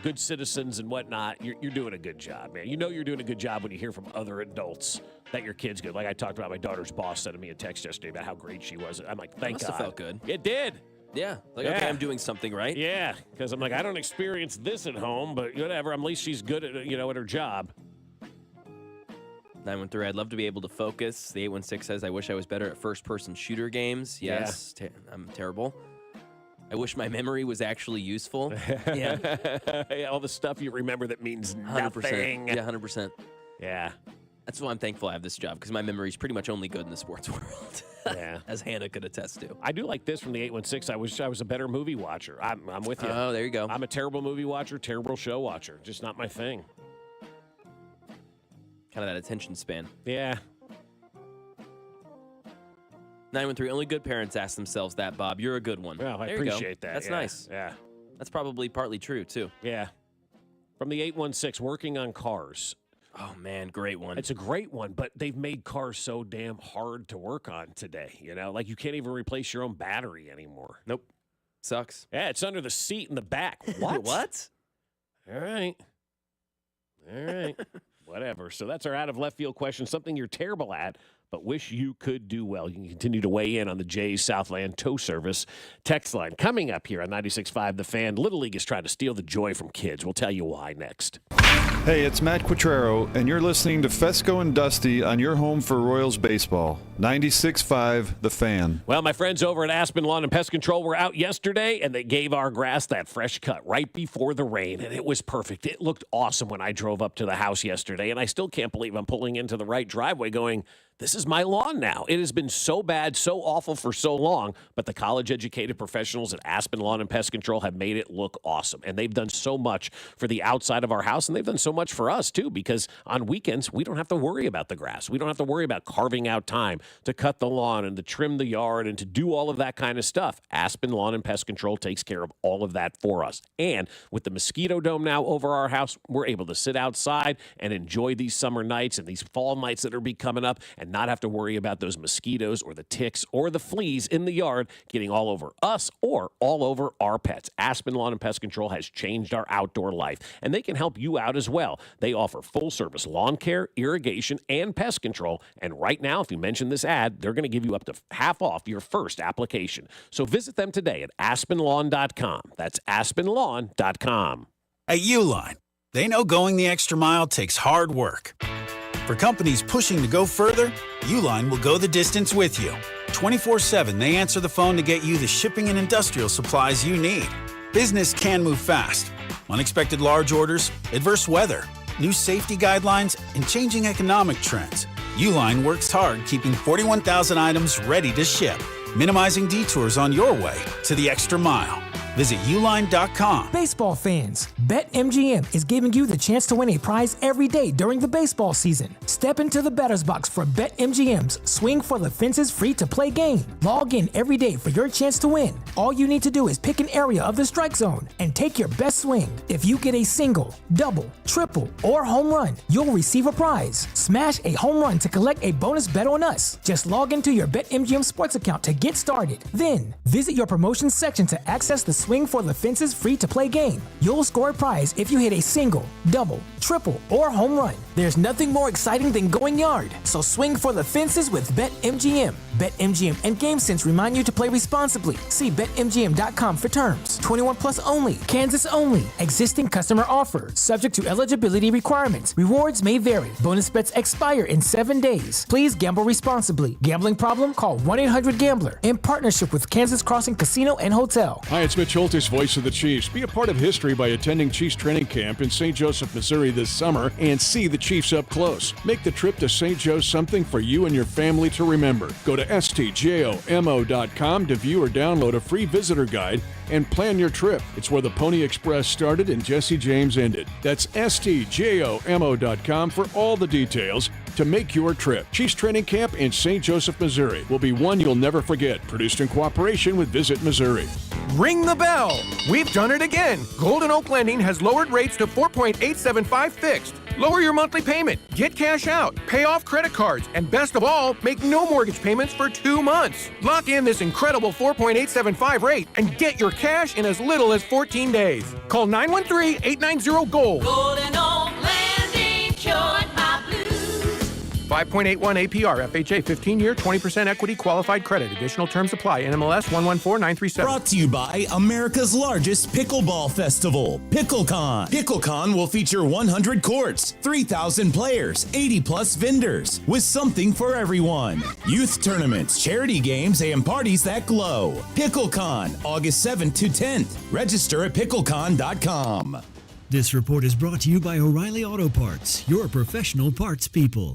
good citizens and whatnot, you're doing a good job, man. You're doing a good job when you hear from other adults that your kid's good. Like I talked about my daughter's boss sending me a text yesterday about how great she was. I'm like, thank God. Must have felt good. It did. Yeah. Okay, I'm doing something right. Yeah, because I'm like, I don't experience this at home, but whatever. At least she's good at, at her job. 913, I'd love to be able to focus. The 816 says, I wish I was better at first-person shooter games. Yes, I'm terrible. I wish my memory was actually useful. Yeah, all the stuff you remember that means 100%. nothing. Yeah, 100%. Yeah. That's why I'm thankful I have this job, because my memory is pretty much only good in the sports world. Yeah. As Hannah could attest to. I do like this from the 816. I wish I was a better movie watcher. I'm with you. Oh, there you go. I'm a terrible movie watcher, terrible show watcher. Just not my thing. Kind of that attention span. Yeah. 913, only good parents ask themselves that, Bob. You're a good one. Well, I There you go. appreciate that. That's Yeah. nice. Yeah. That's probably partly true, too. Yeah. From the 816, working on cars. Oh, man, great one. It's a great one, but they've made cars so damn hard to work on today. Like you can't even replace your own battery anymore. Nope. Sucks. Yeah, it's under the seat in the back. What? What? All right. Whatever. So that's our out of left field question. Something you're terrible at, but wish you could do well. You can continue to weigh in on the Jays Southland Tow Service text line. Coming up here on 96.5 The Fan, Little League is trying to steal the joy from kids. We'll tell you why next. Hey, it's Matt Quattrero, and you're listening to Fescoe and Dusty on your home for Royals baseball. 96.5 The Fan. Well, my friends over at Aspen Lawn and Pest Control were out yesterday, and they gave our grass that fresh cut right before the rain, and it was perfect. It looked awesome when I drove up to the house yesterday, and I still can't believe I'm pulling into the right driveway going, this is my lawn now. It has been so bad, so awful for so long, but the college-educated professionals at Aspen Lawn and Pest Control have made it look awesome, and they've done so much for the outside of our house, and they've done so much for us, too, because on weekends, we don't have to worry about the grass. We don't have to worry about carving out time to cut the lawn and to trim the yard and to do all of that kind of stuff. Aspen Lawn and Pest Control takes care of all of that for us. And with the mosquito dome now over our house, we're able to sit outside and enjoy these summer nights and these fall nights that are be coming up and not have to worry about those mosquitoes or the ticks or the fleas in the yard getting all over us or all over our pets. Aspen Lawn and Pest Control has changed our outdoor life, and they can help you out as well. They offer full-service lawn care, irrigation, and pest control. And right now, if you mention this ad, they're going to give you up to half off your first application. So visit them today at aspenlawn.com. That's aspenlawn.com. At Uline, they know going the extra mile takes hard work. For companies pushing to go further, Uline will go the distance with you. 24/7, they answer the phone to get you the shipping and industrial supplies you need. Business can move fast. Unexpected large orders, adverse weather, new safety guidelines, and changing economic trends. Uline works hard keeping 41,000 items ready to ship, minimizing detours on your way to the extra mile. Visit uline.com. Baseball fans, BetMGM is giving you the chance to win a prize every day during the baseball season. Step into the batter's box for BetMGM's Swing for the Fences free-to-play game. Log in every day for your chance to win. All you need to do is pick an area of the strike zone and take your best swing. If you get a single, double, triple, or home run, you'll receive a prize. Smash a home run to collect a bonus bet on us. Just log into your BetMGM sports account to get started. Then, visit your promotions section to access the Swing for the Fences free-to-play game. You'll score a prize if you hit a single, double, triple, or home run. There's nothing more exciting than going yard, so swing for the fences with BetMGM. BetMGM and GameSense remind you to play responsibly. See BetMGM.com for terms. 21 plus only. Kansas only. Existing customer offer. Subject to eligibility requirements. Rewards may vary. Bonus bets expire in 7 days. Please gamble responsibly. Gambling problem? Call 1-800-GAMBLER. In partnership with Kansas Crossing Casino and Hotel. Hi, it's Mitch Holtis, voice of the Chiefs. Be a part of history by attending Chiefs training camp in St. Joseph, Missouri this summer and see the Chiefs up close. Make the trip to St. Joe something for you and your family to remember. Go to stjomo.com to view or download a free visitor guide and plan your trip. It's where the Pony Express started and Jesse James ended. That's stjomo.com for all the details to make your trip. Chiefs training camp in St. Joseph, Missouri will be one you'll never forget. Produced in cooperation with Visit Missouri. Ring the bell. We've done it again. Golden Oak Lending has lowered rates to 4.875 fixed. Lower your monthly payment, get cash out, pay off credit cards, and best of all, make no mortgage payments for 2 months. Lock in this incredible 4.875 rate and get your cash in as little as 14 days. Call 913-890-GOLD. Golden Oak Landing cured my blues. 5.81 APR, FHA, 15-year, 20% equity qualified credit. Additional terms apply. NMLS 114937. Brought to you by America's largest pickleball festival, PickleCon. PickleCon will feature 100 courts, 3,000 players, 80-plus vendors, with something for everyone. Youth tournaments, charity games, and parties that glow. PickleCon, August 7th to 10th. Register at picklecon.com. This report is brought to you by O'Reilly Auto Parts, your professional parts people.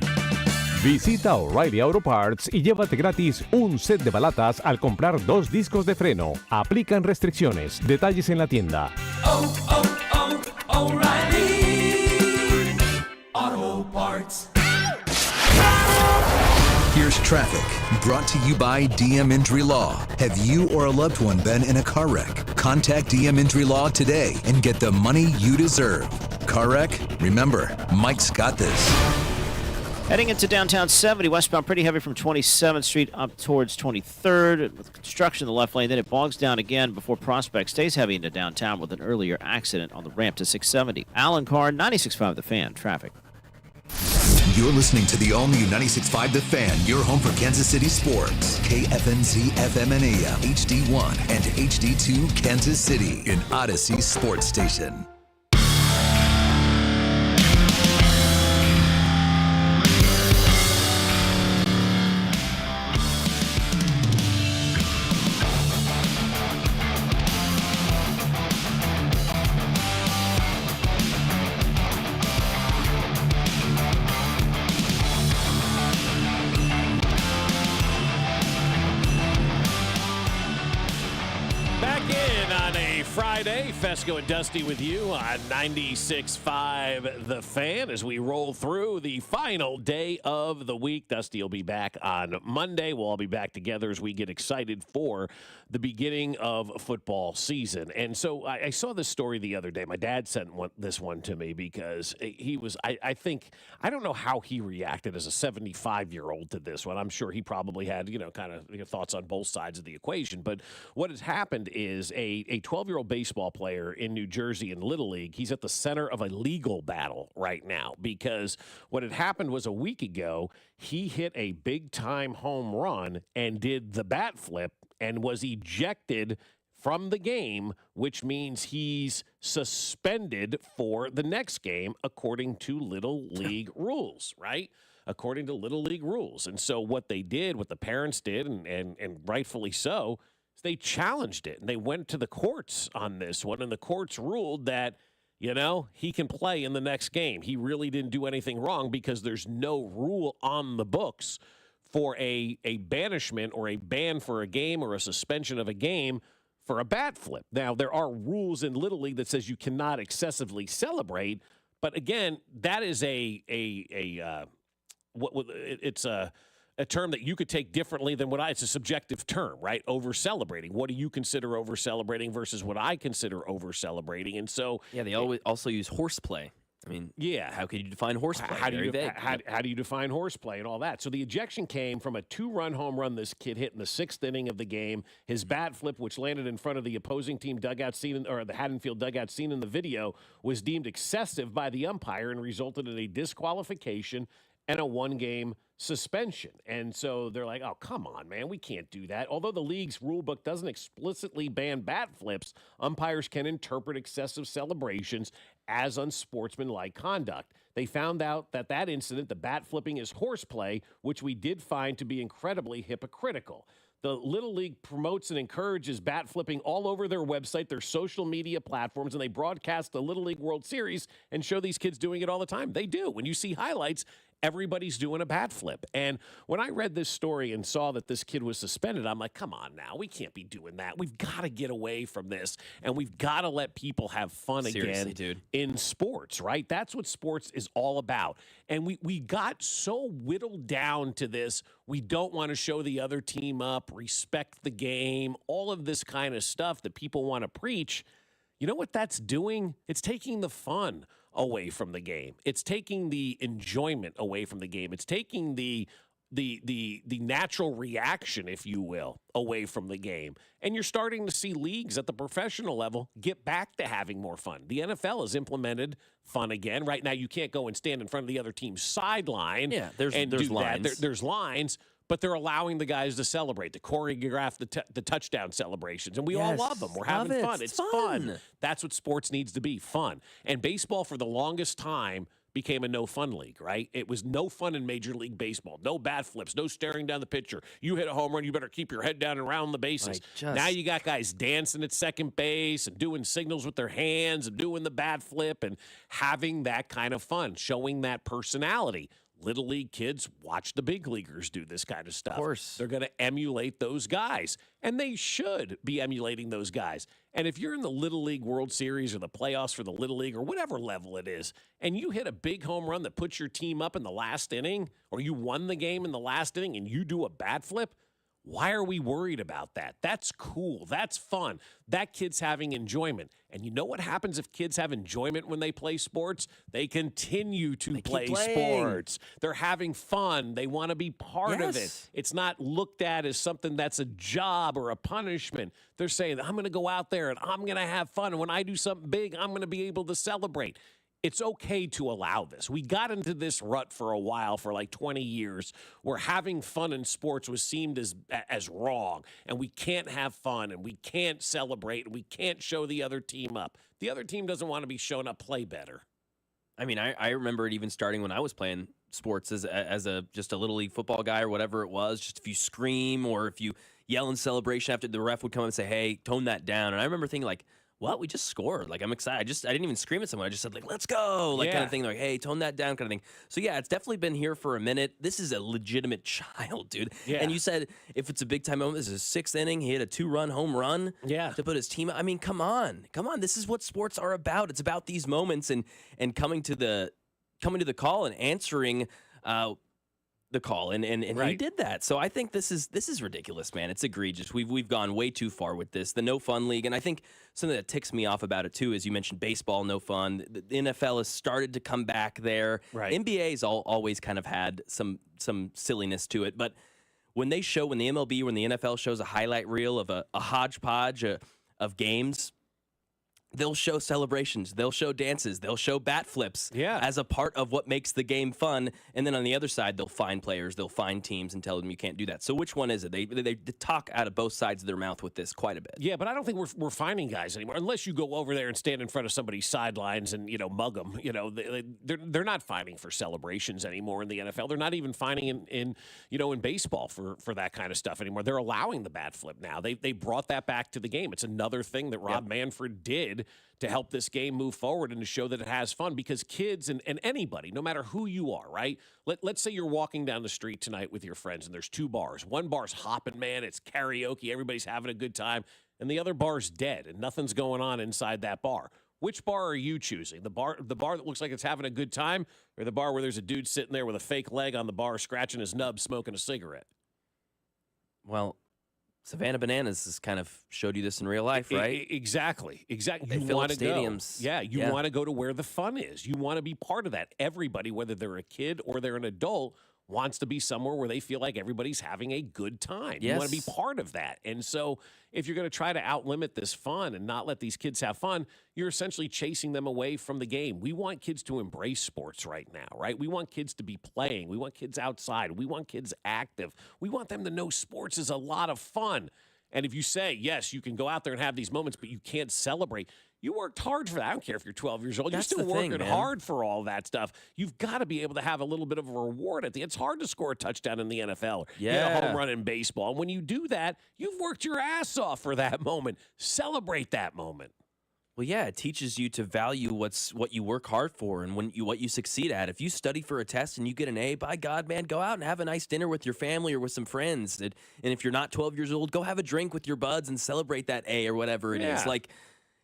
Visita O'Reilly Auto Parts y llévate gratis un set de balatas al comprar 2 discos de freno. Aplican restricciones. Detalles en la tienda. O'Reilly Auto Parts. Here's traffic, brought to you by DM Injury Law. Have you or a loved one been in a car wreck? Contact DM Injury Law today and get the money you deserve. Car wreck? Remember, Mike's got this. Heading into downtown 70, westbound pretty heavy from 27th Street up towards 23rd. With construction in the left lane, then it bogs down again before Prospect stays heavy into downtown with an earlier accident on the ramp to 670. Alan Carr, 96.5 The Fan, traffic. You're listening to the all-new 96.5 The Fan, your home for Kansas City sports. KFNZ FM and AM, HD1 and HD2 Kansas City, an Odyssey sports station. Friday, Fescoe and Dusty with you on 96.5 The Fan as we roll through the final day of the week. Dusty will be back on Monday. We'll all be back together as we get excited for the beginning of football season. And so I saw this story the other day. My dad sent this one to me because he was, I think, I don't know how he reacted as a 75-year-old to this one. I'm sure he probably had, kind of thoughts on both sides of the equation. But what has happened is a 12-year-old baseball player in New Jersey in Little League, he's at the center of a legal battle right now because what had happened was a week ago, he hit a big-time home run and did the bat flip and was ejected from the game, which means he's suspended for the next game according to Little League rules, right? According to Little League rules. And so what they did, what the parents did, and rightfully so, is they challenged it. And they went to the courts on this one, and the courts ruled that, he can play in the next game. He really didn't do anything wrong because there's no rule on the books for a banishment or a ban for a game or a suspension of a game for a bat flip. Now, there are rules in Little League that says you cannot excessively celebrate, but again, that is it's a term that you could take differently than it's a subjective term, right? Over celebrating. What do you consider over celebrating versus what I consider over celebrating? And so, yeah, they always also use horseplay. I mean, yeah. How could you define horseplay? How do you define horseplay and all that? So the ejection came from a 2-run home run this kid hit in the 6th inning of the game. His bat flip, which landed in front of the opposing team dugout scene, or the Haddonfield dugout seen in the video, was deemed excessive by the umpire and resulted in a disqualification and a 1-game suspension. And so they're like, oh, come on, man, we can't do that. Although the league's rule book doesn't explicitly ban bat flips, umpires can interpret excessive celebrations as unsportsmanlike conduct. They found out that incident, the bat flipping, is horseplay, which we did find to be incredibly hypocritical. The Little League promotes and encourages bat flipping all over their website, their social media platforms, and they broadcast the Little League World Series and show these kids doing it all the time. They do. When you see highlights, everybody's doing a bat flip. And when I read this story and saw that this kid was suspended, I'm like, come on now. We can't be doing that. We've got to get away from this, and we've got to let people have fun Seriously, again dude. in sports, right? That's what sports is all about. And we got so whittled down to this. We don't want to show the other team up, respect the game, all of this kind of stuff that people want to preach. You know what that's doing? It's taking the fun away from the game. It's taking the enjoyment away from the game. It's taking the natural reaction, if you will, away from the game. And you're starting to see leagues at the professional level get back to having more fun. The NFL has implemented fun again. Right now, you can't go and stand in front of the other team's sideline. Yeah, there's do lines. that. There's lines. But they're allowing the guys to celebrate, to choreograph the touchdown celebrations. And we all love them. We're having fun. It's fun. That's what sports needs to be, fun. And baseball, for the longest time, became a no-fun league, right? It was no fun in Major League Baseball. No bat flips, no staring down the pitcher. You hit a home run, you better keep your head down and round the bases. Now you got guys dancing at second base and doing signals with their hands and doing the bat flip and having that kind of fun, showing that personality. Little league kids watch the big leaguers do this kind of stuff. Of course. They're going to emulate those guys, and they should be emulating those guys. And if you're in the Little League World Series or the playoffs for the Little League or whatever level it is, and you hit a big home run that puts your team up in the last inning, or you won the game in the last inning and you do a bat flip, why are we worried about that? That's cool. That's fun. That kid's having enjoyment. And you know what happens if kids have enjoyment when they play sports? They continue to play sports. They're having fun. They want to be part of it. It's not looked at as something that's a job or a punishment. They're saying, I'm going to go out there and I'm going to have fun. And when I do something big, I'm going to be able to celebrate. It's okay to allow this. We got into this rut for a while, for like 20 years, where having fun in sports was seen as wrong, and we can't have fun, and we can't celebrate, and we can't show the other team up. The other team doesn't want to be shown up. Play better. I mean, I remember it even starting when I was playing sports as just a little league football guy or whatever it was. Just if you scream or if you yell in celebration after the ref would come up and say, "Hey, tone that down." And I remember thinking like, what? We just scored. Like, I'm excited. I didn't even scream at someone. I just said, like, let's go. Like, kind of thing. Like, hey, tone that down kind of thing. So, yeah, it's definitely been here for a minute. This is a legitimate child, dude. Yeah. And you said if it's a big-time moment, this is his sixth inning. He hit a 2-run home run to put his team. I mean, come on. Come on. This is what sports are about. It's about these moments and coming to the call and answering the call, and he did that. So I think this is ridiculous, man. It's egregious. We've gone way too far with this. The no fun league, and I think something that ticks me off about it too is you mentioned baseball, no fun. The NFL has started to come back there. Right. NBA's always kind of had some silliness to it, but when the MLB, when the NFL shows a highlight reel of a hodgepodge of games, they'll show celebrations, they'll show dances, they'll show bat flips as a part of what makes the game fun. And then on the other side, they'll find players, they'll find teams and tell them you can't do that. So which one is it? They talk out of both sides of their mouth with this quite a bit. Yeah, but I don't think we're finding guys anymore, unless you go over there and stand in front of somebody's sidelines and, mug them. They're not finding for celebrations anymore in the NFL. They're not even finding in baseball for that kind of stuff anymore. They're allowing the bat flip now. They brought that back to the game. It's another thing that Rob Manfred did to help this game move forward and to show that it has fun, because kids and anybody, no matter who you are, right? Let's say you're walking down the street tonight with your friends and there's two bars. One bar's hopping, man. It's karaoke. Everybody's having a good time. And the other bar's dead and nothing's going on inside that bar. Which bar are you choosing? The bar that looks like it's having a good time, or the bar where there's a dude sitting there with a fake leg on the bar, scratching his nub, smoking a cigarette? Well, Savannah Bananas has kind of showed you this in real life, right? Exactly. They fill up stadiums. You want to go to where the fun is. You want to be part of that. Everybody, whether they're a kid or they're an adult, wants to be somewhere where they feel like everybody's having a good time. You want to be part of that. And so if you're going to try to outlimit this fun and not let these kids have fun, you're essentially chasing them away from the game. We want kids to embrace sports right now, right? We want kids to be playing. We want kids outside. We want kids active. We want them to know sports is a lot of fun. And if you say, yes, you can go out there and have these moments, but you can't celebrate, you worked hard for that. I don't care if you're 12 years old. That's you're still working man. hard for all that stuff. You've got to be able to have a little bit of a reward at the end. It's hard to score a touchdown in the NFL. Hit a home run in baseball. And when you do that, you've worked your ass off for that moment. Celebrate that moment. Well, yeah, it teaches you to value what you work hard for and what you succeed at. If you study for a test and you get an A, by God, man, go out and have a nice dinner with your family or with some friends. And if you're not 12 years old, go have a drink with your buds and celebrate that A or whatever it is. Like,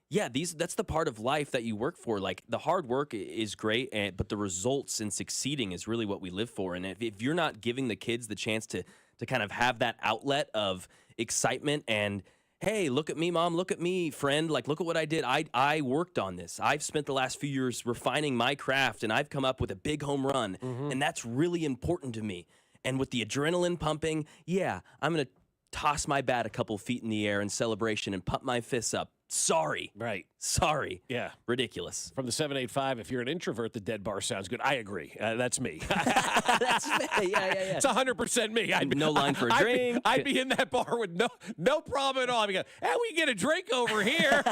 yeah, that's the part of life that you work for. Like, the hard work is great, but the results and succeeding is really what we live for. And if you're not giving the kids the chance to kind of have that outlet of excitement and, hey, look at me, Mom, look at me, friend, like, look at what I did. I worked on this. I've spent the last few years refining my craft, and I've come up with a big home run, and that's really important to me. And with the adrenaline pumping, yeah, I'm going to toss my bat a couple feet in the air in celebration and pump my fists up. Sorry. Right. Sorry. Yeah. Ridiculous. From the 785, if you're an introvert, the dead bar sounds good. I agree. That's me. That's me. Yeah. It's 100% me. No line for a drink. I'd be in that bar with no problem at all. I'd be going, hey, we get a drink over here.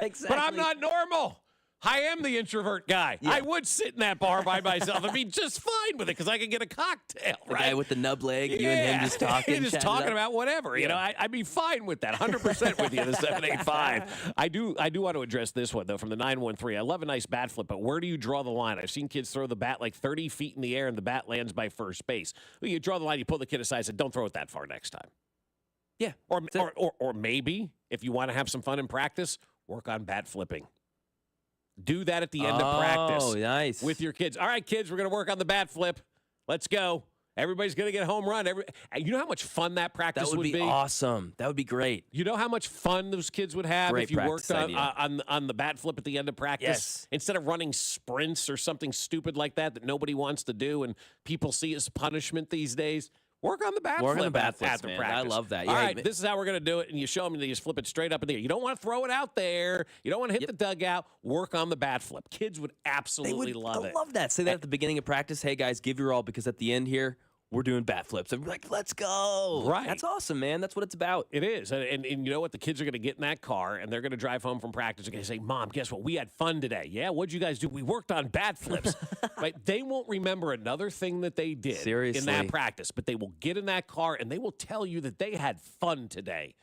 Exactly. But I'm not normal. I am the introvert guy. Yeah. I would sit in that bar by myself and be just fine with it because I could get a cocktail. The guy with the nub leg, you and him just talking. Just talking about whatever. You know, I'd be fine with that. 100% with you, the 785. I do want to address this one, though, from the 913. I love a nice bat flip, but where do you draw the line? I've seen kids throw the bat like 30 feet in the air and the bat lands by first base. Well, you draw the line, you pull the kid aside and say, don't throw it that far next time. Yeah. Or maybe, if you want to have some fun in practice, work on bat flipping. Do that at the end of practice. Oh, nice. With your kids. All right, kids, we're going to work on the bat flip. Let's go. Everybody's going to get a home run. You know how much fun that practice would be? That would be awesome. That would be great. You know how much fun those kids would have Great if you worked practice on the bat flip at the end of practice? Yes. Instead of running sprints or something stupid like that nobody wants to do and people see as punishment these days. Work on the bat flip. Work on the bat flips, after man. practice. I love that. All Yeah, right, this is how we're going to do it. And you show them, and they just flip it straight up in the air. You don't want to throw it out there. You don't want to hit the dugout. Work on the bat flip. Kids would absolutely love it. I love that. Say that at the beginning of practice. Hey, guys, give your all because at the end here, we're doing bat flips. And we're like, let's go. Right. That's awesome, man. That's what it's about. It is. And you know what? The kids are going to get in that car, and they're going to drive home from practice. They're going to say, Mom, guess what? We had fun today. Yeah, what'd you guys do? We worked on bat flips. Right? They won't remember another thing that they did in that practice, but they will get in that car, and they will tell you that they had fun today.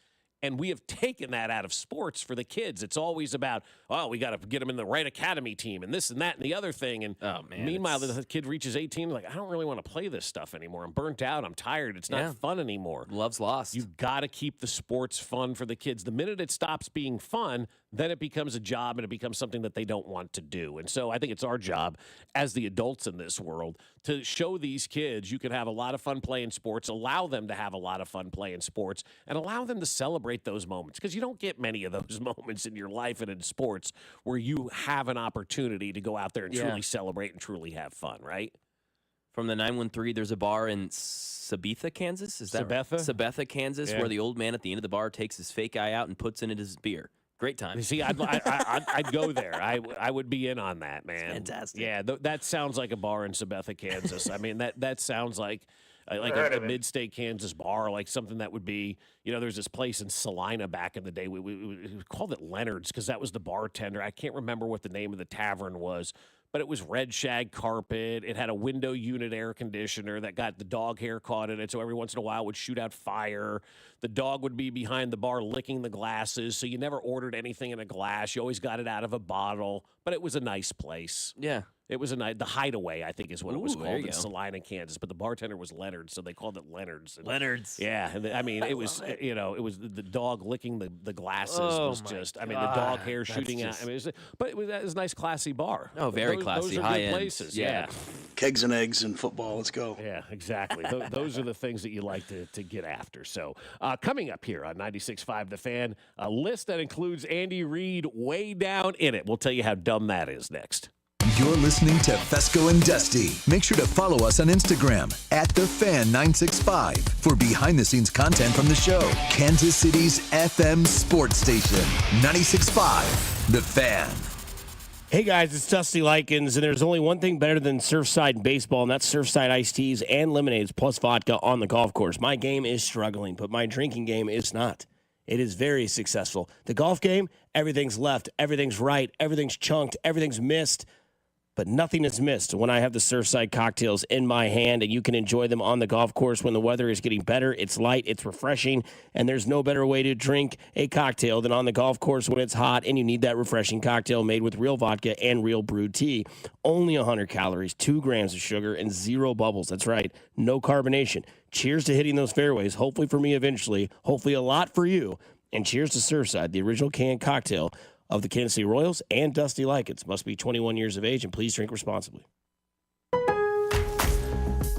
And we have taken that out of sports for the kids. It's always about, oh, we got to get them in the right academy team and this and that and the other thing. And meanwhile, the kid reaches 18, like, I don't really want to play this stuff anymore. I'm burnt out. I'm tired. It's not fun anymore. Love's lost. You've got to keep the sports fun for the kids. The minute it stops being fun, then it becomes a job and it becomes something that they don't want to do. And so I think it's our job as the adults in this world to show these kids you can have a lot of fun playing sports, allow them to have a lot of fun playing sports, and allow them to celebrate those moments because you don't get many of those moments in your life and in sports where you have an opportunity to go out there and truly celebrate and truly have fun, right? From the 913, there's a bar in Sabetha, Kansas. Is that Sabetha? Right? Sabetha, Kansas, where the old man at the end of the bar takes his fake eye out and puts in it his beer. Great time. See, I'd go there. I would be in on that, man. It's fantastic. Yeah, that sounds like a bar in Sabetha, Kansas. I mean, that sounds like a mid-state Kansas bar, like something that would be, there's this place in Salina back in the day. We called it Leonard's because that was the bartender. I can't remember what the name of the tavern was, but it was red shag carpet. It had a window unit air conditioner that got the dog hair caught in it, so every once in a while it would shoot out fire. The dog would be behind the bar licking the glasses, so you never ordered anything in a glass. You always got it out of a bottle, but it was a nice place. Yeah. It was the Hideaway, I think is what it was there called you in go. Salina, Kansas. But the bartender was Leonard, so they called it Leonard's. And, Leonard's. Yeah. And I mean, it was, it was the dog licking the glasses was just, I mean, the dog hair shooting out. I mean, it was a nice, classy bar. Oh, very classy. Those are high good end places. Yeah. Kegs and eggs and football. Let's go. Yeah, exactly. Those are the things that you like to get after. So coming up here on 96.5 The Fan, a list that includes Andy Reid way down in it. We'll tell you how dumb that is next. You're listening to Fescoe and Dusty. Make sure to follow us on Instagram @TheFan965 for behind-the-scenes content from the show. Kansas City's FM sports station, 96.5 The Fan. Hey guys, it's Dusty Likens, and there's only one thing better than Surfside baseball, and that's Surfside iced teas and lemonades plus vodka on the golf course. My game is struggling, but my drinking game is not. It is very successful. The golf game, everything's left, everything's right, everything's chunked, everything's missed. but nothing is missed when I have the Surfside cocktails in my hand, and you can enjoy them on the golf course when the weather is getting better. It's light, it's refreshing, and there's no better way to drink a cocktail than on the golf course when it's hot and you need that refreshing cocktail made with real vodka and real brewed tea. Only 100 calories, 2 grams of sugar, and 0 bubbles. That's right, no carbonation. Cheers to hitting those fairways, hopefully for me eventually, hopefully a lot for you. And cheers to Surfside, the original canned cocktail of the Kansas City Royals and Dusty Likens. Must be 21 years of age, and please drink responsibly.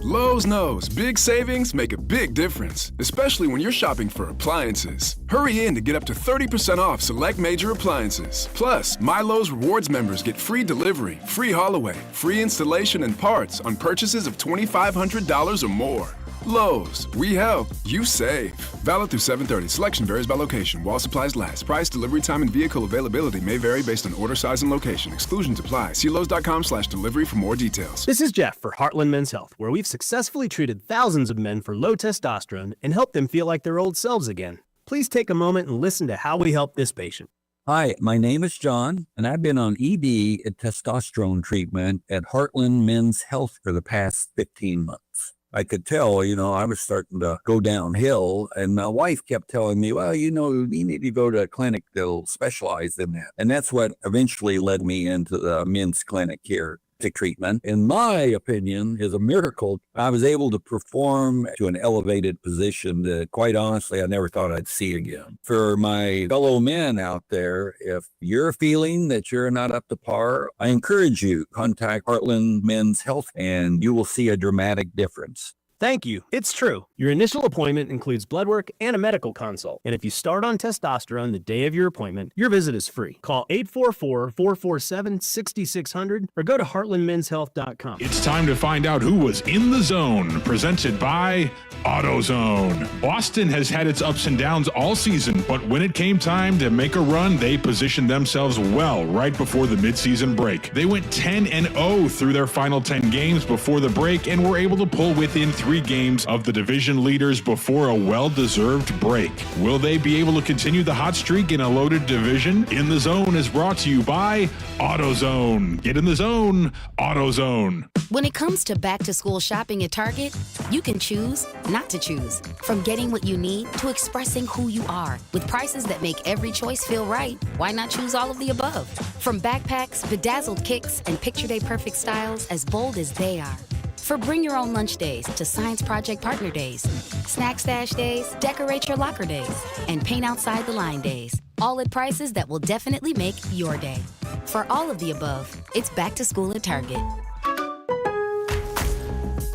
Lowe's knows big savings make a big difference, especially when you're shopping for appliances. Hurry in to get up to 30% off select major appliances. Plus, My Lowe's Rewards members get free delivery, free haul away, free installation and parts on purchases of $2,500 or more. Lowe's, we help, you save. Valid through 7/30. Selection varies by location. While supplies last. Price, delivery time, and vehicle availability may vary based on order size and location. Exclusions apply. See Lowe's.com/delivery for more details. This is Jeff for Heartland Men's Health, where we've successfully treated thousands of men for low testosterone and helped them feel like their old selves again. Please take a moment and listen to how we help this patient. Hi, my name is John, and I've been on ED and testosterone treatment at Heartland Men's Health for the past 15 months. I could tell, I was starting to go downhill, and my wife kept telling me, well, you need to go to a clinic that'll specialize in that. And that's what eventually led me into the men's clinic here. Treatment, in my opinion, is a miracle. I was able to perform to an elevated position that, quite honestly, I never thought I'd see again. For my fellow men out there, if you're feeling that you're not up to par, I encourage you, contact Heartland Men's Health, and you will see a dramatic difference. Thank you. It's true. Your initial appointment includes blood work and a medical consult. And if you start on testosterone the day of your appointment, your visit is free. Call 844-447-6600 or go to heartlandmenshealth.com. It's time to find out who was in the zone. Presented by AutoZone. Boston has had its ups and downs all season, but when it came time to make a run, they positioned themselves well right before the midseason break. They went 10-0 through their final 10 games before the break and were able to pull within 3 games of the division leaders before a well-deserved break. Will they be able to continue the hot streak in a loaded division? In the Zone is brought to you by AutoZone. Get in the zone, AutoZone. When it comes to back-to-school shopping at Target, you can choose not to choose. From getting what you need to expressing who you are. With prices that make every choice feel right, why not choose all of the above? From backpacks, bedazzled kicks, and picture day perfect styles as bold as they are. For bring your own lunch days to science project partner days, snack stash days, decorate your locker days, and paint outside the line days. All at prices that will definitely make your day. For all of the above, it's back to school at Target.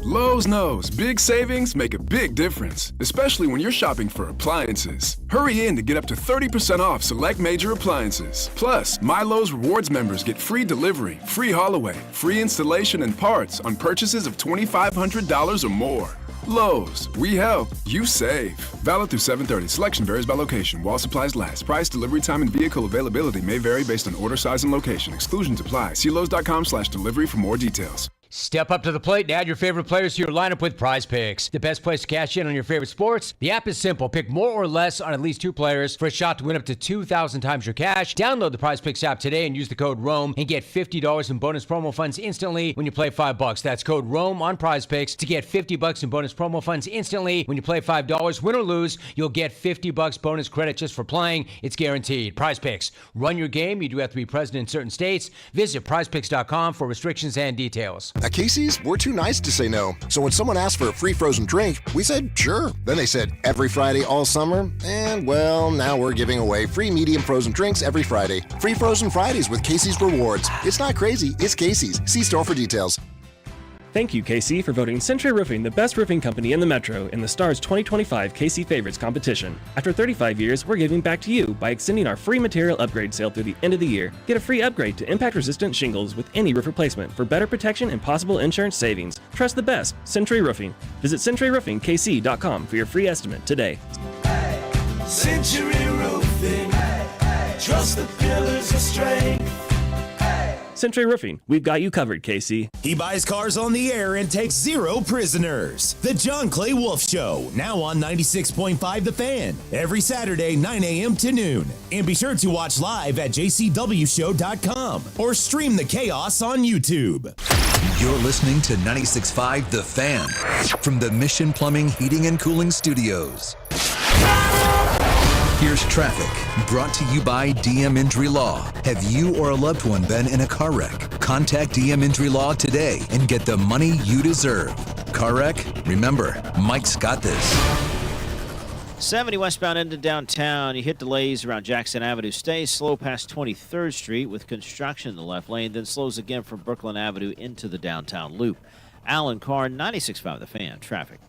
Lowe's knows big savings make a big difference, especially when you're shopping for appliances. Hurry in to get up to 30% off select major appliances. Plus, My Lowe's Rewards members get free delivery, free haul away, free installation and parts on purchases of $2,500 or more. Lowe's, we help, you save. Valid through 7/30. Selection varies by location. While supplies last. Price, delivery time, and vehicle availability may vary based on order size and location. Exclusions apply. See Lowe's.com/delivery for more details. Step up to the plate and add your favorite players to your lineup with Prize Picks. The best place to cash in on your favorite sports? The app is simple. Pick more or less on at least 2 players for a shot to win up to 2,000 times your cash. Download the Prize Picks app today and use the code ROAM and get $50 in bonus promo funds instantly when you play $5. That's code ROAM on Prize Picks to get $50 in bonus promo funds instantly when you play $5. Win or lose, you'll get $50 bonus credit just for playing. It's guaranteed. Prize Picks. Run your game. You do have to be present in certain states. Visit prizepicks.com for restrictions and details. At Casey's, we're too nice to say no. So when someone asked for a free frozen drink, we said sure. Then they said every Friday all summer, and well, now we're giving away free medium frozen drinks every Friday. Free Frozen Fridays with Casey's Rewards. It's not crazy, it's Casey's. See store for details. Thank you, KC, for voting Century Roofing the best roofing company in the Metro in the Stars 2025 KC Favorites competition. After 35 years, we're giving back to you by extending our free material upgrade sale through the end of the year. Get a free upgrade to impact-resistant shingles with any roof replacement for better protection and possible insurance savings. Trust the best, Century Roofing. Visit CenturyRoofingKC.com for your free estimate today. Century Roofing, trust the pillars of strength. Century Roofing, we've got you covered, Casey. He buys cars on the air and takes 0 prisoners. The John Clay Wolf Show, now on 96.5 The Fan, every Saturday, 9 a.m. to noon. And be sure to watch live at jcwshow.com or stream the chaos on YouTube. You're listening to 96.5 The Fan from the Mission Plumbing, Heating, and Cooling Studios. Here's traffic, brought to you by DM Injury Law. Have you or a loved one been in a car wreck? Contact DM Injury Law today and get the money you deserve. Car wreck? Remember, Mike's got this. 70 westbound into downtown. You hit delays around Jackson Avenue. Stay slow past 23rd Street with construction in the left lane, then slows again from Brooklyn Avenue into the downtown loop. Alan Carr, 96.5 The Fan. Traffic.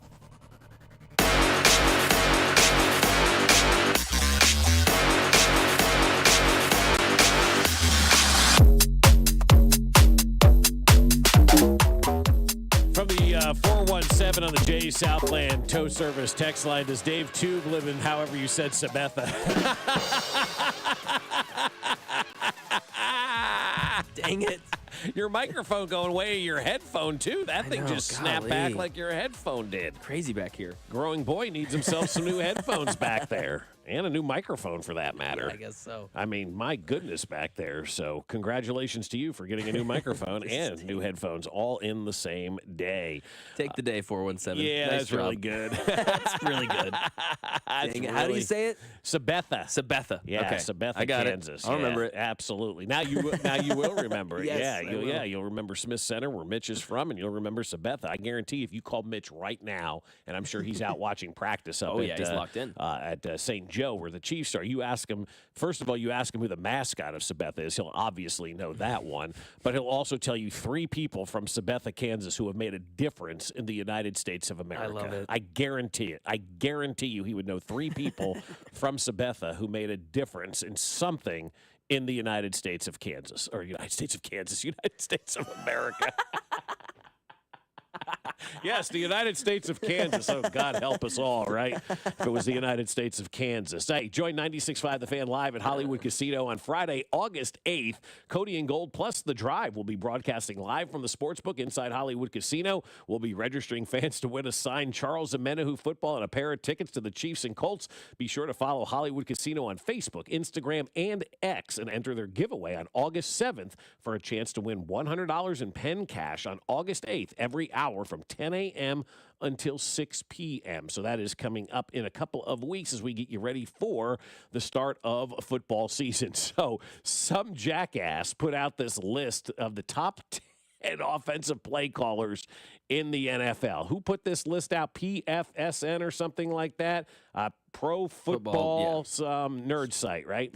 From the 417 on the J Southland Tow Service text line, does Dave Tube live in however you said Sabetha? Dang it. Your microphone going away, your headphone too. That thing just snapped back golly. like your headphone did. Crazy back here. Growing boy needs himself some new headphones back there. And a new microphone for that matter. I guess so. I mean, my goodness back there. So congratulations to you for getting a new microphone and new headphones all in the same day. Take the day, 417. Yeah, Nice that's job. really good. That's really good. Dang it. How do you say it? Sabetha. Sabetha. Yeah, Okay. Sabetha, I got Kansas. it. I'll remember it. Absolutely. Now you will remember it. Yes, I will. You'll remember Smith Center, where Mitch is from, and you'll remember Sabetha. I guarantee if you call Mitch right now, and I'm sure he's out watching practice up he's locked in. at St. Joe, where the Chiefs are. You ask him, first of all, you ask him who the mascot of Sabetha is. He'll obviously know that one, but he'll also tell you 3 people from Sabetha, Kansas, who have made a difference in the United States of America. I love it. I guarantee it. I guarantee you he would know 3 people from Sabetha who made a difference in something in the United States of Kansas, or United States of Kansas, United States of America. Yes, the United States of Kansas. Oh, God help us all, right? If it was the United States of Kansas. Hey, join 96.5 The Fan live at Hollywood Casino on Friday, August 8th. Cody and Gold plus The Drive will be broadcasting live from the Sportsbook inside Hollywood Casino. We'll be registering fans to win a signed Charles Omenihu football and a pair of tickets to the Chiefs and Colts. Be sure to follow Hollywood Casino on Facebook, Instagram, and X and enter their giveaway on August 7th for a chance to win $100 in pen cash on August 8th every hour from 10 a.m. until 6 p.m. So that is coming up in a couple of weeks as we get you ready for the start of football season. So some jackass put out this list of the top 10 offensive play callers in the NFL. Who put this list out? PFSN or something like that? Pro Football, some nerd site, right?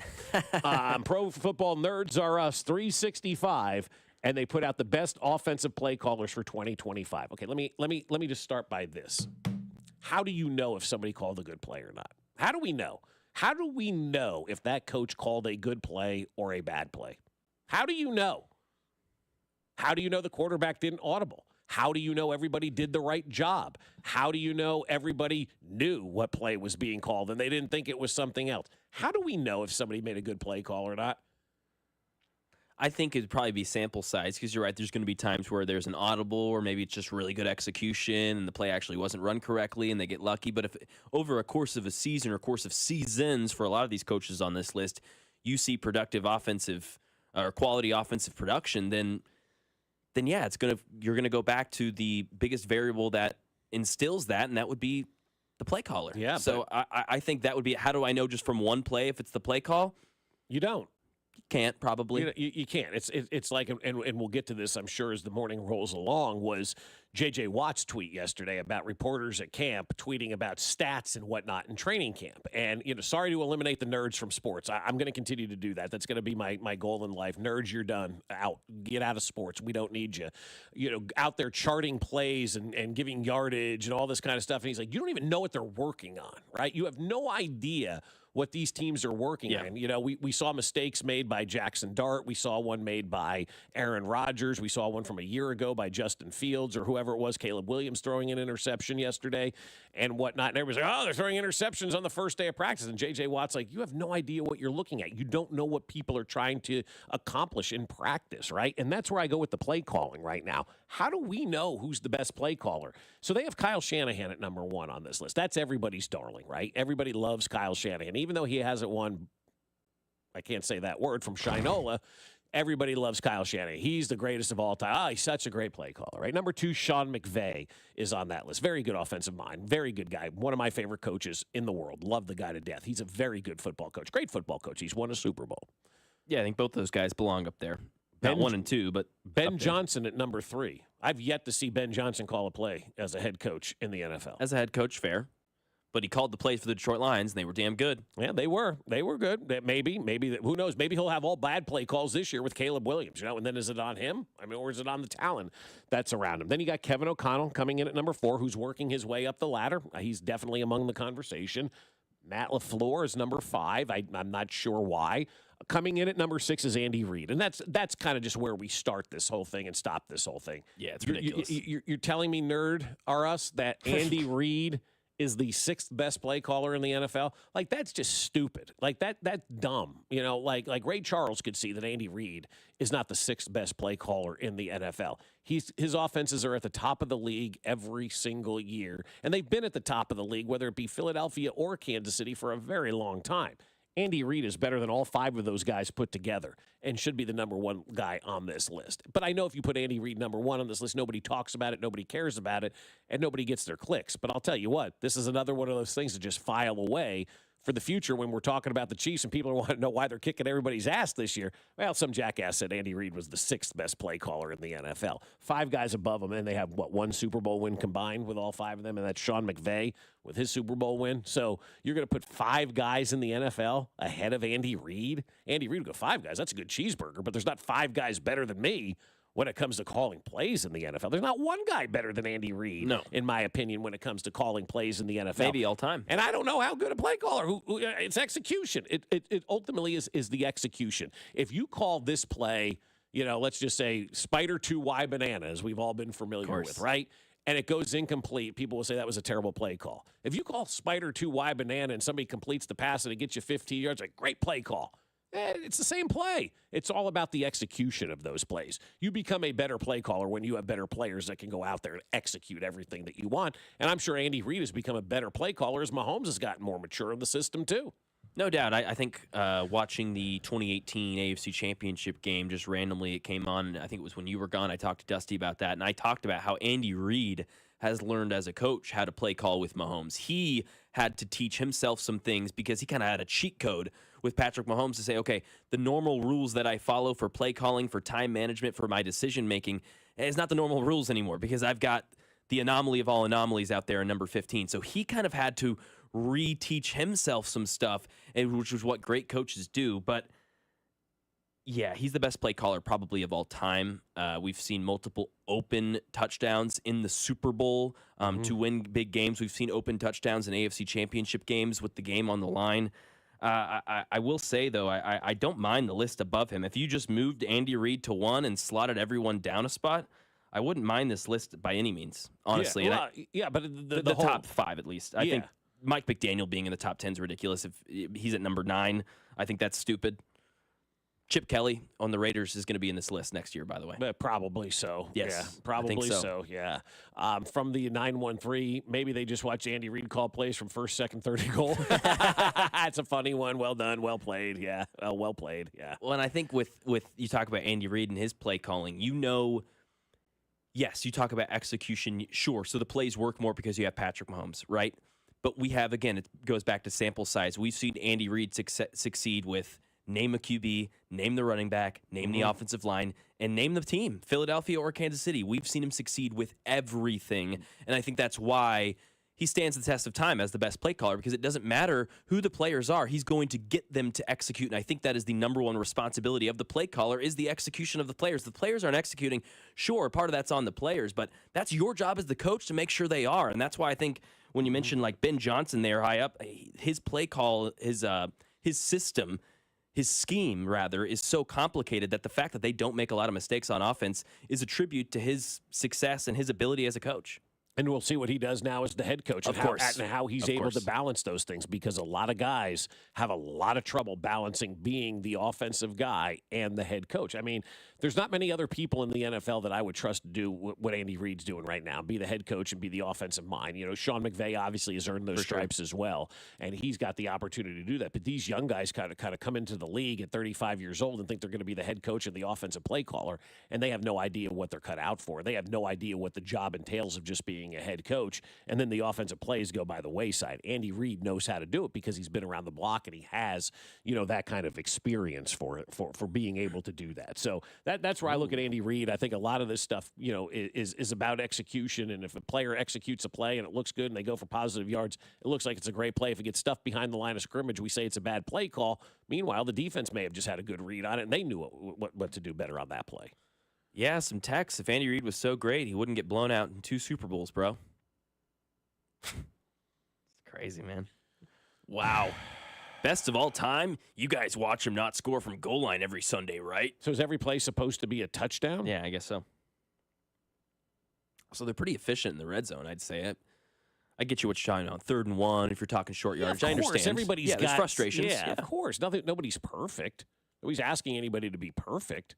Pro Football Nerds Are Us 365. And they put out the best offensive play callers for 2025. Okay, let me just start by this. How do you know if somebody called a good play or not? How do we know? How do we know if that coach called a good play or a bad play? How do you know? How do you know the quarterback didn't audible? How do you know everybody did the right job? How do you know everybody knew what play was being called and they didn't think it was something else? How do we know if somebody made a good play call or not? I think it'd probably be sample size because you're right. There's going to be times where there's an audible or maybe it's just really good execution and the play actually wasn't run correctly and they get lucky. But if over a course of a season or course of seasons for a lot of these coaches on this list, you see productive offensive or quality offensive production, then yeah, you're gonna go back to the biggest variable that instills that, and that would be the play caller. Yeah. So I think that would be, how do I know just from one play if it's the play call? You don't. Can't probably. You can't. It's like, and we'll get to this, I'm sure, as the morning rolls along, was J.J. Watt's tweet yesterday about reporters at camp tweeting about stats and whatnot in training camp. And, sorry to eliminate the nerds from sports. I'm going to continue to do that. That's going to be my goal in life. Nerds, you're done. Out. Get out of sports. We don't need you. Out there charting plays and giving yardage and all this kind of stuff. And he's like, you don't even know what they're working on, right? You have no idea what these teams are working on. You know, we saw mistakes made by Jackson Dart. We saw one made by Aaron Rodgers. We saw one from a year ago by Justin Fields or whoever it was, Caleb Williams throwing an interception yesterday and whatnot. And everybody's like, oh, they're throwing interceptions on the first day of practice. And J.J. Watt's like, you have no idea what you're looking at. You don't know what people are trying to accomplish in practice, right? And that's where I go with the play calling right now. How do we know who's the best play caller? So they have Kyle Shanahan at number 1 on this list. That's everybody's darling, right? Everybody loves Kyle Shanahan. Even though he hasn't won, I can't say that word, from Shinola, everybody loves Kyle Shanahan. He's the greatest of all time. He's such a great play caller, right? Number 2, Sean McVay is on that list. Very good offensive mind. Very good guy. One of my favorite coaches in the world. Love the guy to death. He's a very good football coach. Great football coach. He's won a Super Bowl. Yeah, I think both those guys belong up there. Not 1 and 2, but Ben Johnson at number 3. I've yet to see Ben Johnson call a play as a head coach in the NFL. As a head coach, fair. But he called the plays for the Detroit Lions, and they were damn good. Yeah, they were. They were good. Maybe, who knows? Maybe he'll have all bad play calls this year with Caleb Williams. You know, and then is it on him? I mean, or is it on the talent that's around him? Then you got Kevin O'Connell coming in at number 4, who's working his way up the ladder. He's definitely among the conversation. Matt LaFleur is number 5. I'm not sure why. Coming in at number 6 is Andy Reid. And that's kind of just where we start this whole thing and stop this whole thing. Yeah, it's ridiculous. You're telling me, nerd, are us, that Andy Reid is the 6th best play caller in the NFL? Like, that's just stupid. Like, that's dumb. You know, like Ray Charles could see that Andy Reid is not the 6th best play caller in the NFL. His offenses are at the top of the league every single year, and they've been at the top of the league, whether it be Philadelphia or Kansas City, for a very long time. Andy Reid is better than all 5 of those guys put together and should be the number 1 guy on this list. But I know if you put Andy Reid number 1 on this list, nobody talks about it, nobody cares about it, and nobody gets their clicks. But I'll tell you what, this is another one of those things to just file away for the future when we're talking about the Chiefs and people want to know why they're kicking everybody's ass this year. Well, some jackass said Andy Reid was the 6th best play caller in the NFL. 5 guys above him, and they have, 1 Super Bowl win combined with all 5 of them, and that's Sean McVay with his Super Bowl win. So you're going to put 5 guys in the NFL ahead of Andy Reid? Andy Reid would go 5 guys. That's a good cheeseburger, but there's not 5 guys better than me when it comes to calling plays in the NFL. There's not 1 guy better than Andy Reid, in my opinion, when it comes to calling plays in the NFL. Maybe all time. And I don't know how good a play caller. It's execution. It ultimately is the execution. If you call this play, let's just say Spider 2Y banana, as we've all been familiar with, right? And it goes incomplete, people will say that was a terrible play call. If you call Spider 2Y banana and somebody completes the pass and it gets you 15 yards, like, great play call. It's the same play. It's all about the execution of those plays. You become a better play caller when you have better players that can go out there and execute everything that you want. And I'm sure Andy Reid has become a better play caller as Mahomes has gotten more mature in the system too. No doubt. I think watching the 2018 AFC Championship game, just randomly it came on, and I think it was when you were gone, I talked to Dusty about that, and I talked about how Andy Reid has learned as a coach how to play call with Mahomes. He had to teach himself some things because he kind of had a cheat code with Patrick Mahomes to say, okay, the normal rules that I follow for play calling, for time management, for my decision making, is not the normal rules anymore because I've got the anomaly of all anomalies out there in number 15. So he kind of had to reteach himself some stuff, which is what great coaches do. But yeah, he's the best play caller probably of all time. We've seen multiple open touchdowns in the Super Bowl to win big games. We've seen open touchdowns in AFC Championship games with the game on the line. I will say, though, I don't mind the list above him. If you just moved Andy Reid to 1 and slotted everyone down a spot, I wouldn't mind this list by any means, honestly. But the top 5 at least. I think Mike McDaniel being in the top 10 is ridiculous. If he's at number 9, I think that's stupid. Chip Kelly on the Raiders is going to be in this list next year, by the way. Probably so. Yes, yeah, probably so. Yeah. From the 913, maybe they just watch Andy Reid call plays from first, second, third, and goal. That's a funny one. Well done. Well played. Yeah. Well played. Yeah. Well, and I think with you talk about Andy Reid and his play calling, yes, you talk about execution. Sure. So the plays work more because you have Patrick Mahomes, right? But we have, again, it goes back to sample size. We've seen Andy Reid succeed with name a QB, name the running back, name the offensive line, and name the team, Philadelphia or Kansas City. We've seen him succeed with everything, and I think that's why he stands the test of time as the best play caller, because it doesn't matter who the players are. He's going to get them to execute, and I think that is the number one responsibility of the play caller is the execution of the players. The players aren't executing. Sure, part of that's on the players, but that's your job as the coach to make sure they are, and that's why I think when you mentioned like Ben Johnson there high up, his play call, his system, his scheme rather, is so complicated that the fact that they don't make a lot of mistakes on offense is a tribute to his success and his ability as a coach. And we'll see what he does now as the head coach, and how he's able to balance those things, because a lot of guys have a lot of trouble balancing being the offensive guy and the head coach. I mean, there's not many other people in the NFL that I would trust to do what Andy Reid's doing right now, be the head coach and be the offensive mind. You know, Sean McVay obviously has earned those stripes as well, and he's got the opportunity to do that. But these young guys kind of come into the league at 35 years old and think they're going to be the head coach and the offensive play caller, and they have no idea what they're cut out for. They have no idea what the job entails of just being a head coach, and then the offensive plays go by the wayside. Andy Reid knows how to do it because he's been around the block and he has, you know, that kind of experience for being able to do that. So that's where I look at Andy Reid. I think a lot of this stuff, you know, is about execution, and if a player executes a play and it looks good and they go for positive yards, it looks like it's a great play. If it gets stuffed behind the line of scrimmage, we say it's a bad play call. Meanwhile, the defense may have just had a good read on it, and they knew what to do better on that play. Yeah, some texts. If Andy Reid was so great, he wouldn't get blown out in 2 Super Bowls, bro. It's crazy, man. Wow. Best of all time, you guys watch him not score from goal line every Sunday, right? So is every play supposed to be a touchdown? Yeah, I guess so. So they're pretty efficient in the red zone, I'd say. I get you what you're talking about. 3rd and 1, if you're talking short yardage. I understand. Everybody's there's frustrations. Yeah, of course. Nobody's perfect. Nobody's asking anybody to be perfect.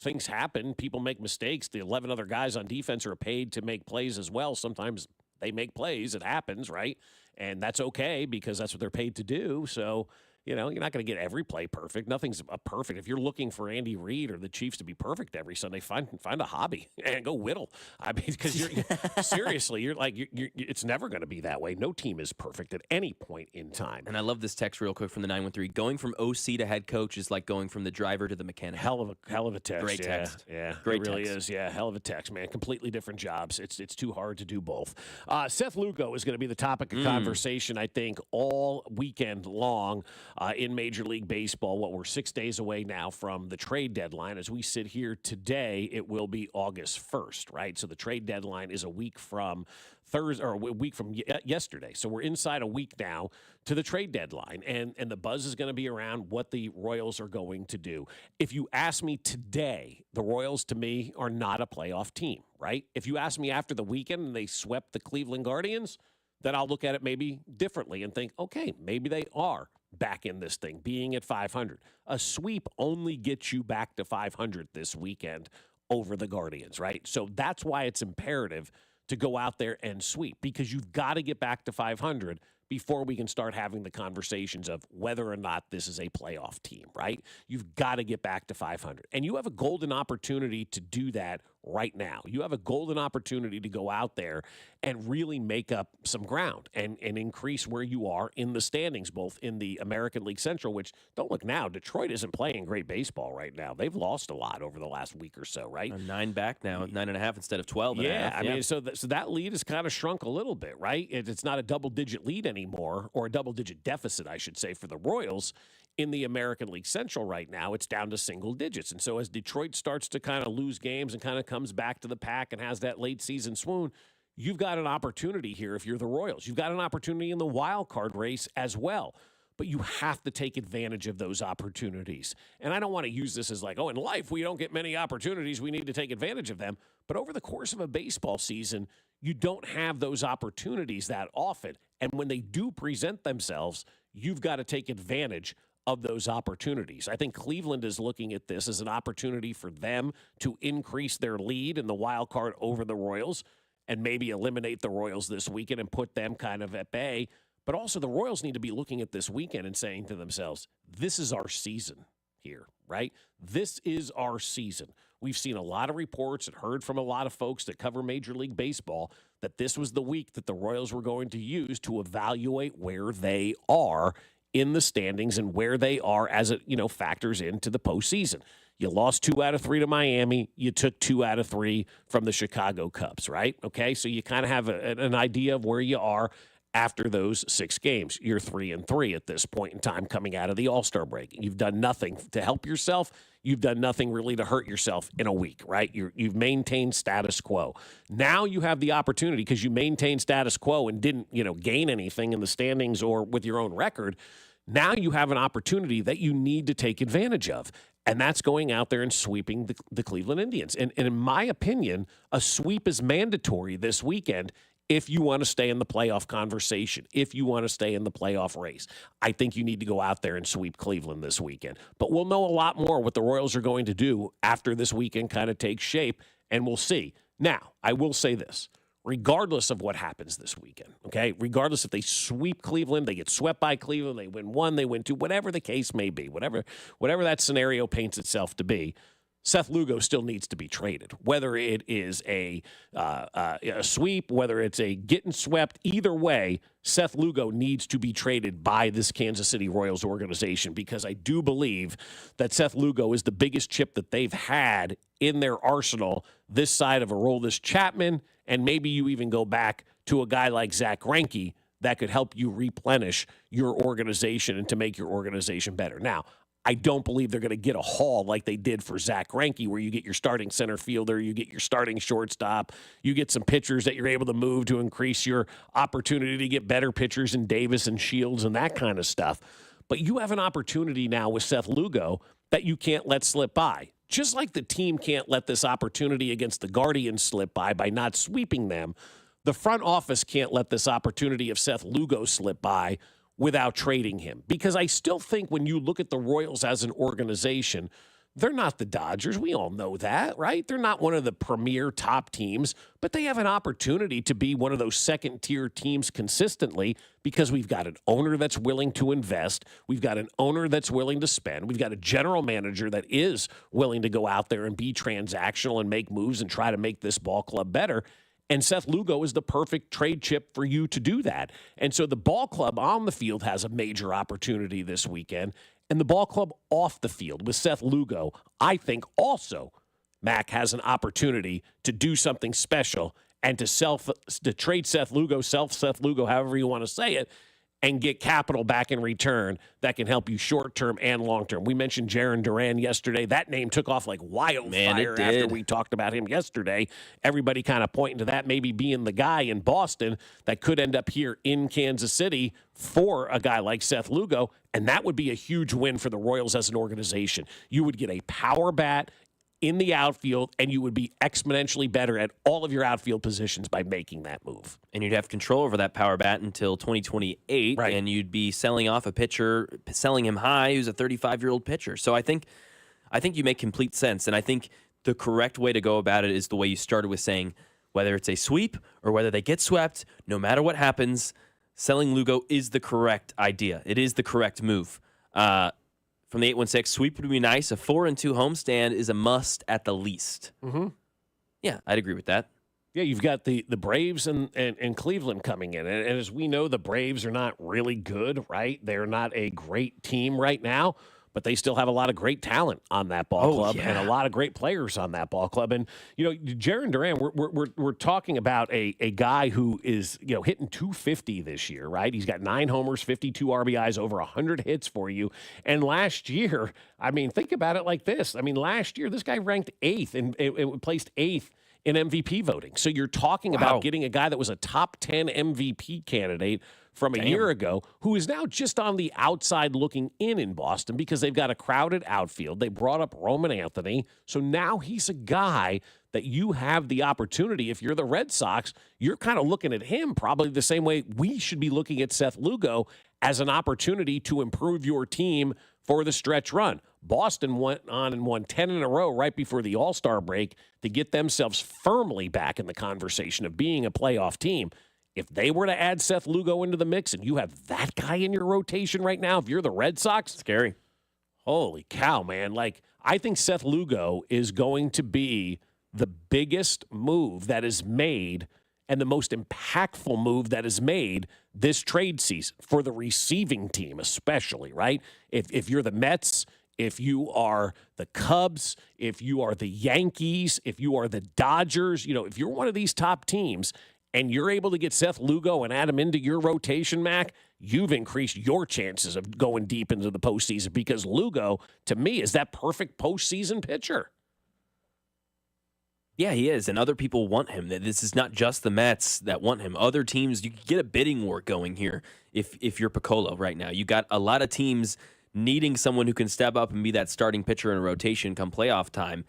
Things happen. People make mistakes. The 11 other guys on defense are paid to make plays as well. Sometimes they make plays. It happens, right? And that's okay because that's what they're paid to do. So, you know, you're not going to get every play perfect. Nothing's perfect. If you're looking for Andy Reid or the Chiefs to be perfect every Sunday, find a hobby and go whittle. I mean, because seriously, it's never going to be that way. No team is perfect at any point in time. And I love this text real quick from the 913. Going from OC to head coach is like going from the driver to the mechanic. Hell of a text. Great text. Yeah, great it really text. is. Yeah, hell of a text, man. Completely different jobs. It's too hard to do both. Seth Lugo is going to be the topic of conversation, I think, all weekend long. In Major League Baseball, we're 6 days away now from the trade deadline. As we sit here today, it will be August 1st, right? So the trade deadline is a week from Thursday, or a week from yesterday. So we're inside a week now to the trade deadline, and the buzz is going to be around what the Royals are going to do. If you ask me today, the Royals to me are not a playoff team, right? If you ask me after the weekend and they swept the Cleveland Guardians, then I'll look at it maybe differently and think, okay, maybe they are back in this thing, being at 500. A sweep only gets you back to 500 this weekend over the Guardians, right? So that's why it's imperative to go out there and sweep, because you've got to get back to 500 before we can start having the conversations of whether or not this is a playoff team, right? You've got to get back to 500. And you have a golden opportunity to do that right now. You have a golden opportunity to go out there and really make up some ground and increase where you are in the standings, both in the American League Central, which, don't look now, Detroit isn't playing great baseball right now. They've lost a lot over the last week or so, right? 9 back now, 9.5 instead of 12. Yeah, I mean, so that lead has kind of shrunk a little bit, right? It's not a double-digit lead anymore, or a double-digit deficit, I should say, for the Royals. In the American League Central right now, it's down to single digits. And so as Detroit starts to kind of lose games and kind of comes back to the pack and has that late season swoon, you've got an opportunity here if you're the Royals. You've got an opportunity in the wild card race as well. But you have to take advantage of those opportunities. And I don't want to use this as like, oh, in life we don't get many opportunities, we need to take advantage of them. But over the course of a baseball season, you don't have those opportunities that often. And when they do present themselves, you've got to take advantage of those opportunities. I think Cleveland is looking at this as an opportunity for them to increase their lead in the wild card over the Royals and maybe eliminate the Royals this weekend and put them kind of at bay. But also the Royals need to be looking at this weekend and saying to themselves, this is our season here, right? This is our season. We've seen a lot of reports and heard from a lot of folks that cover Major League Baseball that this was the week that the Royals were going to use to evaluate where they are in the standings and where they are as it, factors into the postseason. You lost 2 out of 3 to Miami. You took 2 out of 3 from the Chicago Cubs, right? Okay, so you kind of have an idea of where you are after those 6 games. You're 3-3 at this point in time coming out of the All-Star break. You've done nothing to help yourself. you've done nothing really to hurt yourself in a week, right? You've maintained status quo. Now you have the opportunity, because you maintained status quo and didn't, gain anything in the standings or with your own record. Now you have an opportunity that you need to take advantage of. And that's going out there and sweeping the Cleveland Indians. And in my opinion, a sweep is mandatory this weekend if you want to stay in the playoff conversation, if you want to stay in the playoff race. I think you need to go out there and sweep Cleveland this weekend. But we'll know a lot more what the Royals are going to do after this weekend kind of takes shape, and we'll see. Now, I will say this. Regardless of what happens this weekend, okay? Regardless if they sweep Cleveland, they get swept by Cleveland, they win 1, they win 2, whatever the case may be, whatever that scenario paints itself to be, Seth Lugo still needs to be traded. Whether it is a sweep, whether it's a getting swept, either way, Seth Lugo needs to be traded by this Kansas City Royals organization, because I do believe that Seth Lugo is the biggest chip that they've had in their arsenal this side of Aroldis Chapman, and maybe you even go back to a guy like Zach Greinke that could help you replenish your organization and to make your organization better. Now, I don't believe they're going to get a haul like they did for Zach Greinke, where you get your starting center fielder, you get your starting shortstop, you get some pitchers that you're able to move to increase your opportunity to get better pitchers in Davis and Shields and that kind of stuff. But you have an opportunity now with Seth Lugo that you can't let slip by. Just like the team can't let this opportunity against the Guardians slip by not sweeping them, the front office can't let this opportunity of Seth Lugo slip by without trading him. Because I still think when you look at the Royals as an organization, they're not the Dodgers. We all know that, right? They're not one of the premier top teams, but they have an opportunity to be one of those second-tier teams consistently, because we've got an owner that's willing to invest. We've got an owner that's willing to spend. We've got a general manager that is willing to go out there and be transactional and make moves and try to make this ball club better. And Seth Lugo is the perfect trade chip for you to do that. And so the ball club on the field has a major opportunity this weekend. And the ball club off the field with Seth Lugo, I think also Mac has an opportunity to do something special and to trade Seth Lugo, Seth Lugo, however you want to say it, and get capital back in return that can help you short-term and long-term. We mentioned Jarren Duran yesterday. That name took off like wildfire after we talked about him yesterday. Everybody kind of pointing to that maybe being the guy in Boston that could end up here in Kansas City for a guy like Seth Lugo, and that would be a huge win for the Royals as an organization. You would get a power bat in the outfield, and you would be exponentially better at all of your outfield positions by making that move. And you'd have control over that power bat until 2028, right. And you'd be selling off a pitcher, selling him high, who's a 35-year-old pitcher. So I think you make complete sense, and I think the correct way to go about it is the way you started with saying, whether it's a sweep or whether they get swept, no matter what happens, selling Lugo is the correct idea. It is the correct move. From the 816, sweep would be nice. A 4-2 homestand is a must at the least. Mm-hmm. Yeah, I'd agree with that. Yeah, you've got the Braves and Cleveland coming in. And as we know, the Braves are not really good, right? They're not a great team right now, but they still have a lot of great talent on that ball club and a lot of great players on that ball club. And, Jarren Duran, we're talking about a guy who is, hitting 250 this year, right? He's got 9 homers, 52 RBIs, over 100 hits for you. And last year, think about it like this. Last year, this guy ranked 8th and it placed 8th in MVP voting. So you're talking about getting a guy that was a top 10 MVP candidate from a year ago, who is now just on the outside looking in Boston because they've got a crowded outfield. They brought up Roman Anthony. So now he's a guy that you have the opportunity. If you're the Red Sox, you're kind of looking at him probably the same way we should be looking at Seth Lugo, as an opportunity to improve your team for the stretch run. Boston went on and won 10 in a row right before the All-Star break to get themselves firmly back in the conversation of being a playoff team. If they were to add Seth Lugo into the mix and you have that guy in your rotation right now, if you're the Red Sox, scary. Holy cow, man. I think Seth Lugo is going to be the biggest move that is made and the most impactful move that is made this trade season for the receiving team especially, right? If you're the Mets, if you are the Cubs, if you are the Yankees, if you are the Dodgers, if you're one of these top teams and you're able to get Seth Lugo and add him into your rotation, Mac, you've increased your chances of going deep into the postseason because Lugo, to me, is that perfect postseason pitcher. Yeah, he is, and other people want him. This is not just the Mets that want him. Other teams, you can get a bidding war going here if you're Piccolo right now. You got a lot of teams needing someone who can step up and be that starting pitcher in a rotation come playoff time.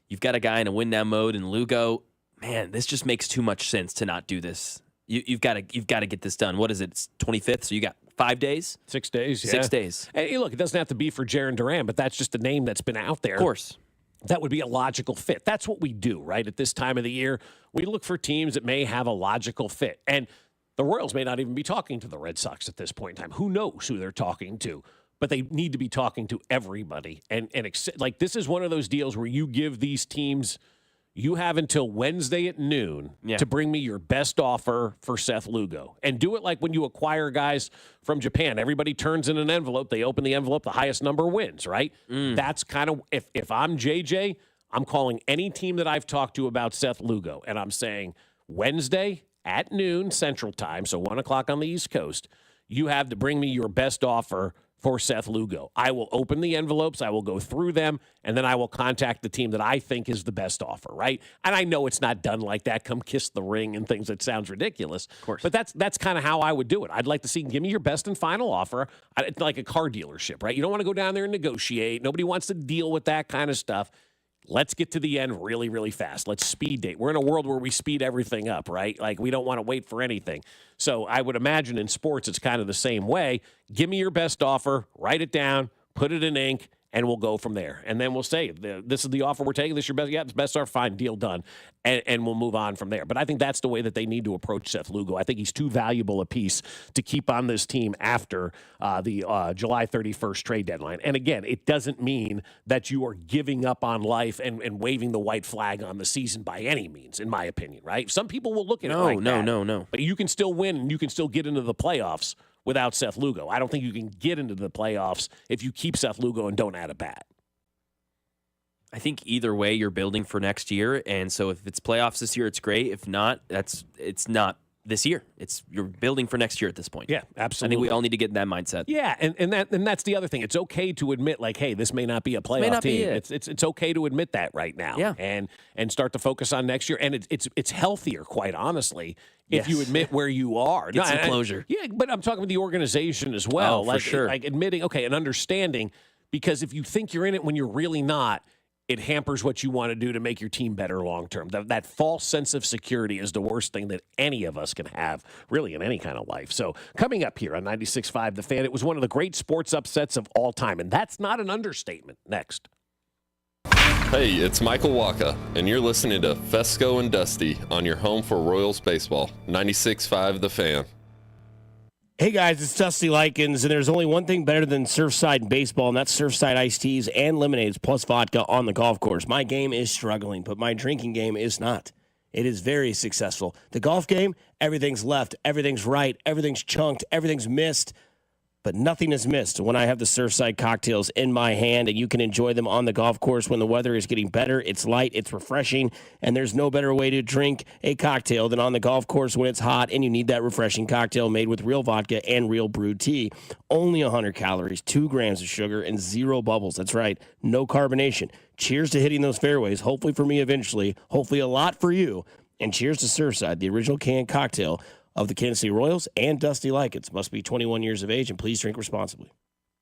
You've got a guy in a win-now mode in Lugo. Man, this just makes too much sense to not do this. You've got to get this done. What is it? It's 25th, so you got 5 days? 6 days, yeah. 6 days. Hey, look, it doesn't have to be for Jarren Duran, but that's just a name that's been out there. Of course. That would be a logical fit. That's what we do, right? At this time of the year, we look for teams that may have a logical fit. And the Royals may not even be talking to the Red Sox at this point in time. Who knows who they're talking to? But they need to be talking to everybody. And like, this is one of those deals where you give these teams, you have until Wednesday at noon to bring me your best offer for Seth Lugo. And do it like when you acquire guys from Japan. Everybody turns in an envelope. They open the envelope. The highest number wins, right? That's kind of, if I'm JJ, I'm calling any team that I've talked to about Seth Lugo. And I'm saying Wednesday at noon Central Time, so 1 o'clock on the East Coast, you have to bring me your best offer for Seth Lugo. I will open the envelopes, I will go through them, and then I will contact the team that I think is the best offer, right? And I know it's not done like that, come kiss the ring and things that sounds ridiculous. Of course. But that's kind of how I would do it. I'd like to see, give me your best and final offer, like a car dealership, right? You don't want to go down there and negotiate. Nobody wants to deal with that kind of stuff. Let's get to the end really, really fast. Let's speed date. We're in a world where we speed everything up, right? Like, we don't want to wait for anything. So I would imagine in sports it's kind of the same way. Give me your best offer, write it down, put it in ink, and we'll go from there. And then we'll say, this is the offer we're taking. This is your best. Yeah, it's best offer. Fine, deal done. And we'll move on from there. But I think that's the way that they need to approach Seth Lugo. I think he's too valuable a piece to keep on this team after the July 31st trade deadline. And again, it doesn't mean that you are giving up on life and waving the white flag on the season by any means, in my opinion, right? Some people will look at it like that. No. But you can still win and you can still get into the playoffs without Seth Lugo. I don't think you can get into the playoffs if you keep Seth Lugo and don't add a bat. I think either way you're building for next year, and so if it's playoffs this year, it's great. If not, it's not this year. You're building for next year at this point. Yeah, absolutely. I think we all need to get in that mindset. Yeah, and that's the other thing. It's okay to admit, like, hey, this may not be a playoff team. It's okay to admit that right now. Yeah. And start to focus on next year. And it's healthier, quite honestly, if you admit where you are. Get some closure. Yeah, but I'm talking about the organization as well. For sure. Like admitting, okay, and understanding, because if you think you're in it when you're really not, it hampers what you want to do to make your team better long term. That false sense of security is the worst thing that any of us can have, really, in any kind of life. So coming up here on 96.5 The Fan, it was one of the great sports upsets of all time, and that's not an understatement. Next. Hey, it's Michael Waka, and you're listening to Fescoe and Dusty on your home for Royals baseball, 96.5 The Fan. Hey guys, it's Dusty Likens, and there's only one thing better than Surfside baseball, and that's Surfside iced teas and lemonades plus vodka on the golf course. My game is struggling, but my drinking game is not. It is very successful. The golf game, everything's left, everything's right, everything's chunked, everything's missed, but nothing is missed when I have the Surfside cocktails in my hand, and you can enjoy them on the golf course when the weather is getting better. It's light, it's refreshing, and there's no better way to drink a cocktail than on the golf course when it's hot and you need that refreshing cocktail made with real vodka and real brewed tea. Only 100 calories, 2 grams of sugar, and 0 bubbles. That's right, no carbonation. Cheers to hitting those fairways, hopefully for me eventually, hopefully a lot for you, and cheers to Surfside, the original canned cocktail of the Kansas City Royals and Dusty Likens. Must be 21 years of age, and please drink responsibly.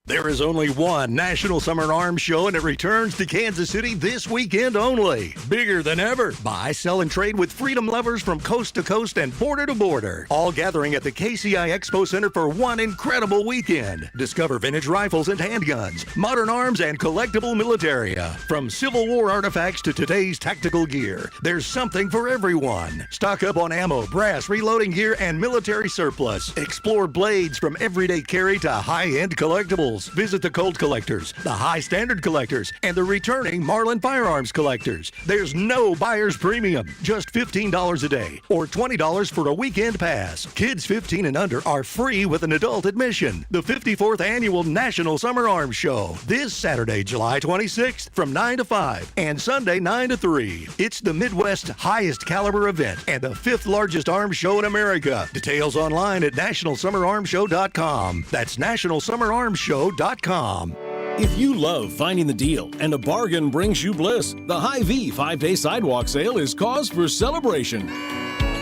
There is only one National Summer Arms Show, and it returns to Kansas City this weekend only. Bigger than ever. Buy, sell, and trade with freedom lovers from coast to coast and border to border. All gathering at the KCI Expo Center for one incredible weekend. Discover vintage rifles and handguns, modern arms, and collectible militaria. From Civil War artifacts to today's tactical gear, there's something for everyone. Stock up on ammo, brass, reloading gear, and military surplus. Explore blades from everyday carry to high-end collectibles. Staples. Visit the Colt collectors, the High Standard collectors, and the returning Marlin Firearms collectors. There's no buyer's premium, just $15 a day or $20 for a weekend pass. Kids 15 and under are free with an adult admission. The 54th Annual National Summer Arms Show, this Saturday, July 26th from 9 to 5 and Sunday 9 to 3. It's the Midwest's highest caliber event and the 5th largest arms show in America. Details online at nationalsummerarmshow.com. That's nationalsummerarmshow.com. If you love finding the deal and a bargain brings you bliss, the Hy-Vee 5-Day Sidewalk Sale is cause for celebration.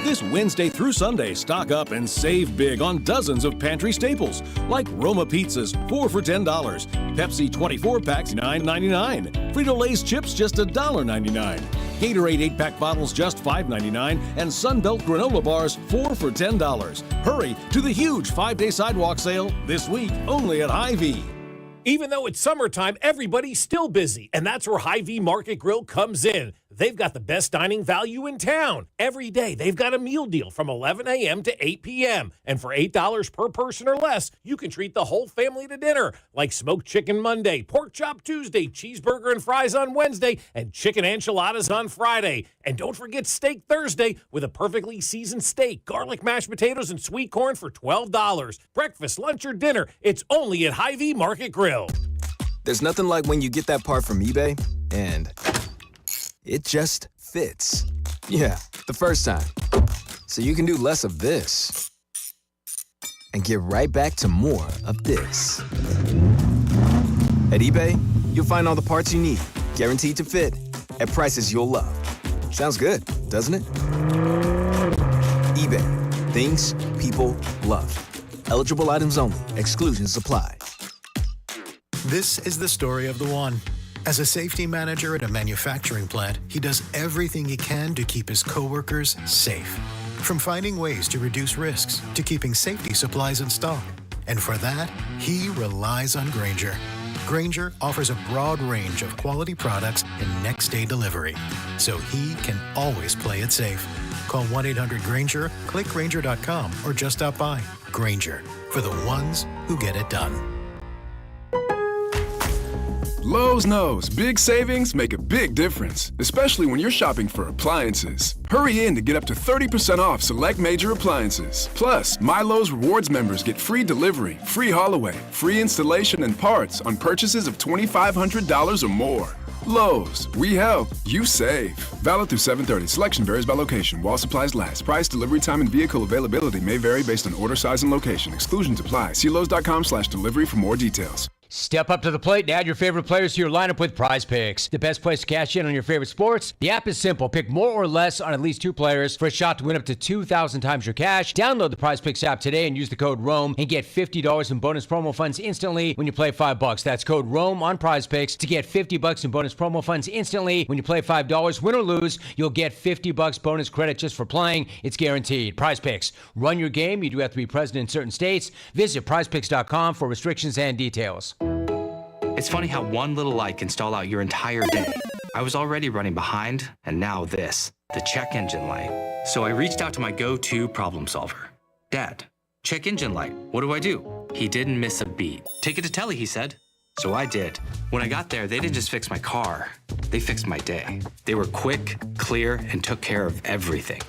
This Wednesday through Sunday, stock up and save big on dozens of pantry staples, like Roma pizzas, 4 for $10, Pepsi 24 packs, $9.99, Frito-Lay's chips, just $1.99, Gatorade 8-pack bottles, just $5.99, and Sunbelt granola bars, 4 for $10. Hurry to the huge 5-Day Sidewalk Sale this week, only at Hy-Vee. Even though it's summertime, everybody's still busy, and that's where Hy-Vee Market Grill comes in. They've got the best dining value in town. Every day, they've got a meal deal from 11 a.m. to 8 p.m. And for $8 per person or less, you can treat the whole family to dinner, like smoked chicken Monday, pork chop Tuesday, cheeseburger and fries on Wednesday, and chicken enchiladas on Friday. And don't forget Steak Thursday with a perfectly seasoned steak, garlic mashed potatoes, and sweet corn for $12. Breakfast, lunch, or dinner, it's only at Hy-Vee Market Grill. There's nothing like when you get that part from eBay and it just fits. Yeah, the first time. So you can do less of this and get right back to more of this. At eBay, you'll find all the parts you need, guaranteed to fit, at prices you'll love. Sounds good, doesn't it? eBay, things people love. Eligible items only. Exclusions apply. This is the story of the one. As a safety manager at a manufacturing plant, he does everything he can to keep his coworkers safe. From finding ways to reduce risks to keeping safety supplies in stock. And for that, he relies on Grainger. Grainger offers a broad range of quality products and next-day delivery, so he can always play it safe. Call 1-800-GRAINGER, click Grainger.com, or just stop by. Grainger, for the ones who get it done. Lowe's knows big savings make a big difference, especially when you're shopping for appliances. Hurry in to get up to 30% off select major appliances. Plus, My Lowe's Rewards members get free delivery, free haul away, free installation and parts on purchases of $2,500 or more. Lowe's, we help, you save. Valid through 7/30. Selection varies by location. While supplies last. Price, delivery time, and vehicle availability may vary based on order size and location. Exclusions apply. See Lowes.com/delivery for more details. Step up to the plate and add your favorite players to your lineup with Prize Picks. The best place to cash in on your favorite sports. The app is simple. Pick more or less on at least 2 players for a shot to win up to 2,000 times your cash. Download the Prize Picks app today and use the code ROAM and get $50 in bonus promo funds instantly when you play $5. That's code ROAM on Prize Picks to get $50 in bonus promo funds instantly when you play $5. Win or lose, you'll get $50 bonus credit just for playing. It's guaranteed. Prize Picks. Run your game. You do have to be present in certain states. Visit prizepicks.com for restrictions and details. It's funny how one little light can stall out your entire day. I was already running behind, and now this, the check engine light. So I reached out to my go-to problem solver. Dad, check engine light. What do? He didn't miss a beat. Take it to Telly, he said. So I did. When I got there, they didn't just fix my car. They fixed my day. They were quick, clear, and took care of everything.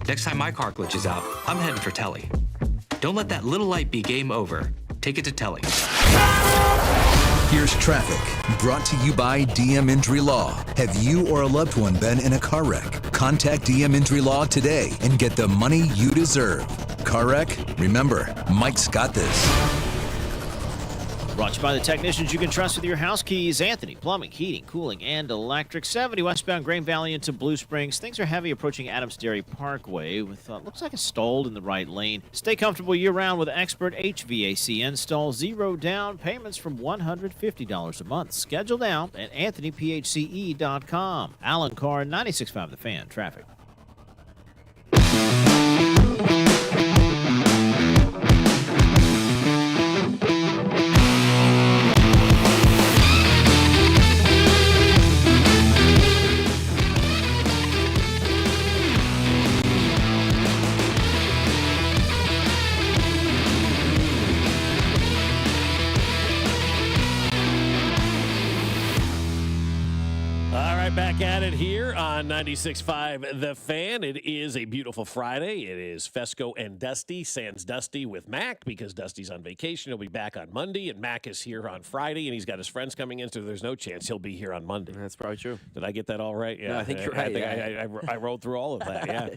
Next time my car glitches out, I'm heading for Telly. Don't let that little light be game over. Take it to Telly. Here's traffic, brought to you by DM Injury Law. Have you or a loved one been in a car wreck? Contact DM Injury Law today and get the money you deserve. Car wreck? Remember, Mike's got this. Brought to you by the technicians you can trust with your house keys. Anthony, plumbing, heating, cooling, and electric. 70 westbound Grain Valley into Blue Springs. Things are heavy approaching Adams Dairy Parkway with looks like a stall in the right lane. Stay comfortable year-round with expert HVAC install. 0 down payments from $150 a month. Schedule now at anthonyphce.com. Alan Carr, 96.5 The Fan. Traffic. Back at it here on 96.5 The Fan. It is a beautiful Friday. It is Fescoe and Dusty, sans Dusty with Mac, because Dusty's on vacation. He'll be back on Monday, and Mac is here on Friday, and he's got his friends coming in, so there's no chance he'll be here on Monday. That's probably true. Did I get that all right? Yeah, No, I think you're right. I rolled through all of that, yeah.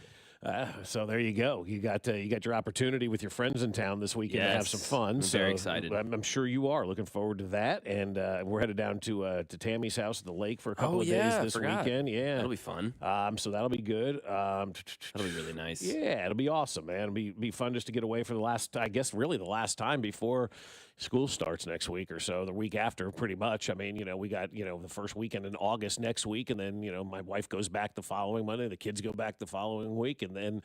So there you go. You got your opportunity with your friends in town this weekend to have some fun. I'm very excited. I'm sure you are looking forward to that. And we're headed down to Tammy's house at the lake for a couple of days this weekend. Yeah, that'll be fun. So that'll be good. That'll be really nice. Yeah, it'll be awesome, man. It'll be fun just to get away for the last time before school starts next week or so. The week after, pretty much. I mean, we got the first weekend in August next week, and then my wife goes back the following Monday. The kids go back the following week, and then.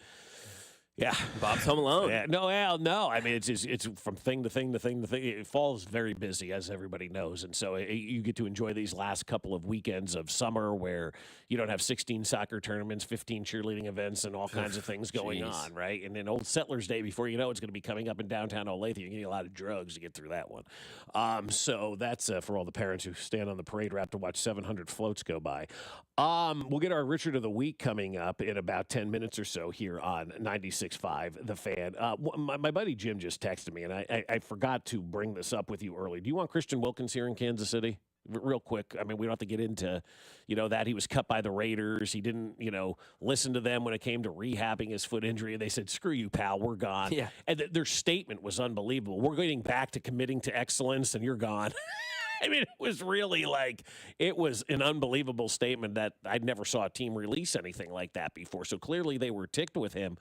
Yeah, Bob's home alone. Yeah, no. I mean, it's from thing to thing to thing to thing. It falls very busy, as everybody knows, and so you get to enjoy these last couple of weekends of summer where you don't have 16 soccer tournaments, 15 cheerleading events, and all kinds of things going on, right? And then Old Settlers Day, before you know it's going to be coming up in downtown Olathe. You're getting a lot of drugs to get through that one. So that's for all the parents who stand on the parade route to watch 700 floats go by. We'll get our Richard of the Week coming up in about 10 minutes or so here on 96.5 The Fan. My buddy Jim just texted me, and I forgot to bring this up with you early. Do you want Christian Wilkins here in Kansas City? Real quick. I mean, we don't have to get into, that he was cut by the Raiders. He didn't, listen to them when it came to rehabbing his foot injury. They said, screw you, pal, we're gone. Yeah. And their statement was unbelievable. We're getting back to committing to excellence, and you're gone. I mean, it was really it was an unbelievable statement that I never saw a team release anything like that before. So clearly they were ticked with him.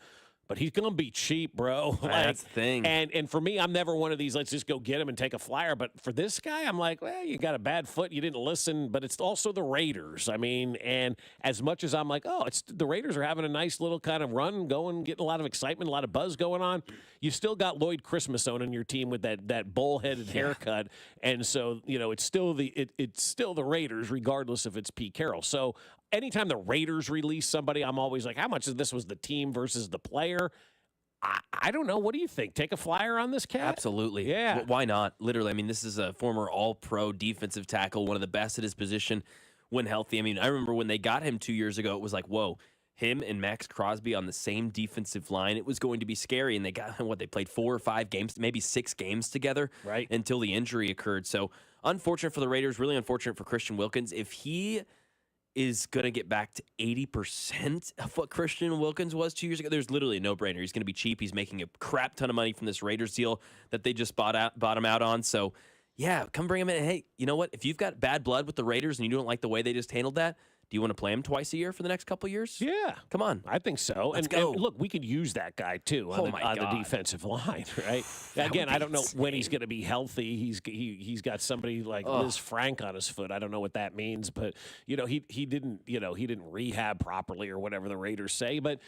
But he's going to be cheap, bro. That's the thing. And for me, I'm never one of these, let's just go get him and take a flyer. But for this guy, I'm like, well, you got a bad foot. You didn't listen. But it's also the Raiders. I mean, and as much as I'm like, it's the Raiders are having a nice little kind of run going, getting a lot of excitement, a lot of buzz going on. You still got Lloyd Christmas owning your team with that bull-headed haircut. And so, it's still the Raiders, regardless if it's Pete Carroll. So anytime the Raiders release somebody, I'm always like, how much of this was the team versus the player? I don't know. What do you think? Take a flyer on this cat? Absolutely. Yeah. Why not? Literally. I mean, this is a former all-pro defensive tackle, one of the best at his position when healthy. I mean, I remember when they got him 2 years ago, it was like, whoa, him and Max Crosby on the same defensive line. It was going to be scary. And they got, they played 4 or 5 games, maybe 6 games together until the injury occurred. So unfortunate for the Raiders, really unfortunate for Christian Wilkins. If he is going to get back to 80% of what Christian Wilkins was 2 years ago, there's literally a no-brainer. He's going to be cheap. He's making a crap ton of money from this Raiders deal that they just bought him out on. So, yeah, come bring him in. Hey, you know what? If you've got bad blood with the Raiders and you don't like the way they just handled that, do you want to play him twice a year for the next couple of years? Yeah. Come on. I think so. Let's go. And look, we could use that guy, too, on the defensive line, right? Again, I don't know when he's going to be healthy. He's got somebody like Liz Frank on his foot. I don't know what that means, but, he didn't rehab properly or whatever the Raiders say. But,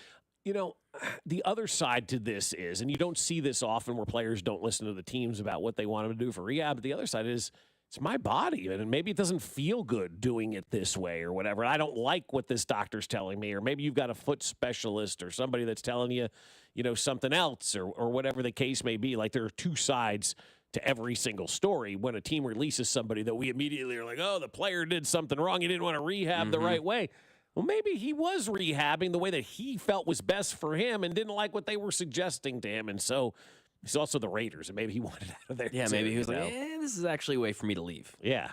the other side to this is, and you don't see this often where players don't listen to the teams about what they want them to do for rehab, but the other side is, it's my body, and maybe it doesn't feel good doing it this way or whatever. I don't like what this doctor's telling me, or maybe you've got a foot specialist or somebody that's telling you, something else or whatever the case may be. Like, there are two sides to every single story. When a team releases somebody that we immediately are like, oh, the player did something wrong. He didn't want to rehab the right way. Well, maybe he was rehabbing the way that he felt was best for him and didn't like what they were suggesting to him. And so he's also the Raiders, and maybe he wanted out of there. Yeah, maybe he was like, this is actually a way for me to leave. Yeah.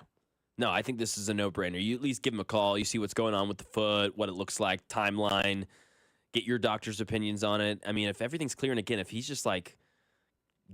No, I think this is a no-brainer. You at least give him a call. You see what's going on with the foot, what it looks like, timeline, get your doctor's opinions on it. I mean, if everything's clear, and again, if he's just like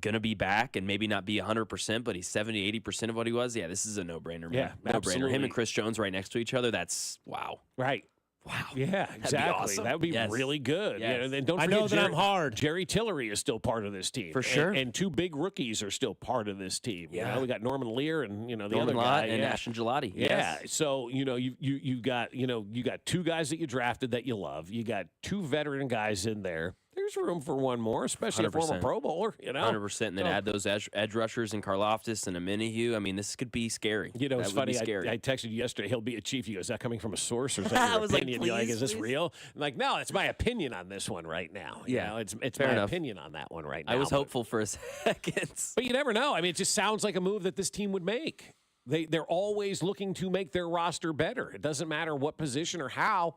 going to be back and maybe not be 100%, but he's 70, 80% of what he was, this is a no-brainer. Yeah, no-brainer. Him and Chris Jones right next to each other, that's wow. Right. Wow. Yeah, exactly. That'd be awesome. That would be really good. Yes. And then don't I forget know that I'm hard. Jerry Tillery is still part of this team. For sure. And 2 big rookies are still part of this team. Yeah. We got Norman Lear and, the Norman other Lott guy. and Ashton Gelati. Yeah. So, you got 2 guys that you drafted that you love. You got 2 veteran guys in there. There's room for one more, especially 100%. A former Pro Bowler, 100%. And then add those edge rushers and Karlaftis and Aminihu. I mean, this could be scary. It's funny. I texted you yesterday. He'll be a Chief. He goes, is that coming from a source or is that your opinion? Like, You're like, is this real? I'm like, no, it's my opinion on this one right now. It's my opinion on that one right now. I was hopeful for a second. But you never know. I mean, it just sounds like a move that this team would make. They're always looking to make their roster better. It doesn't matter what position or how.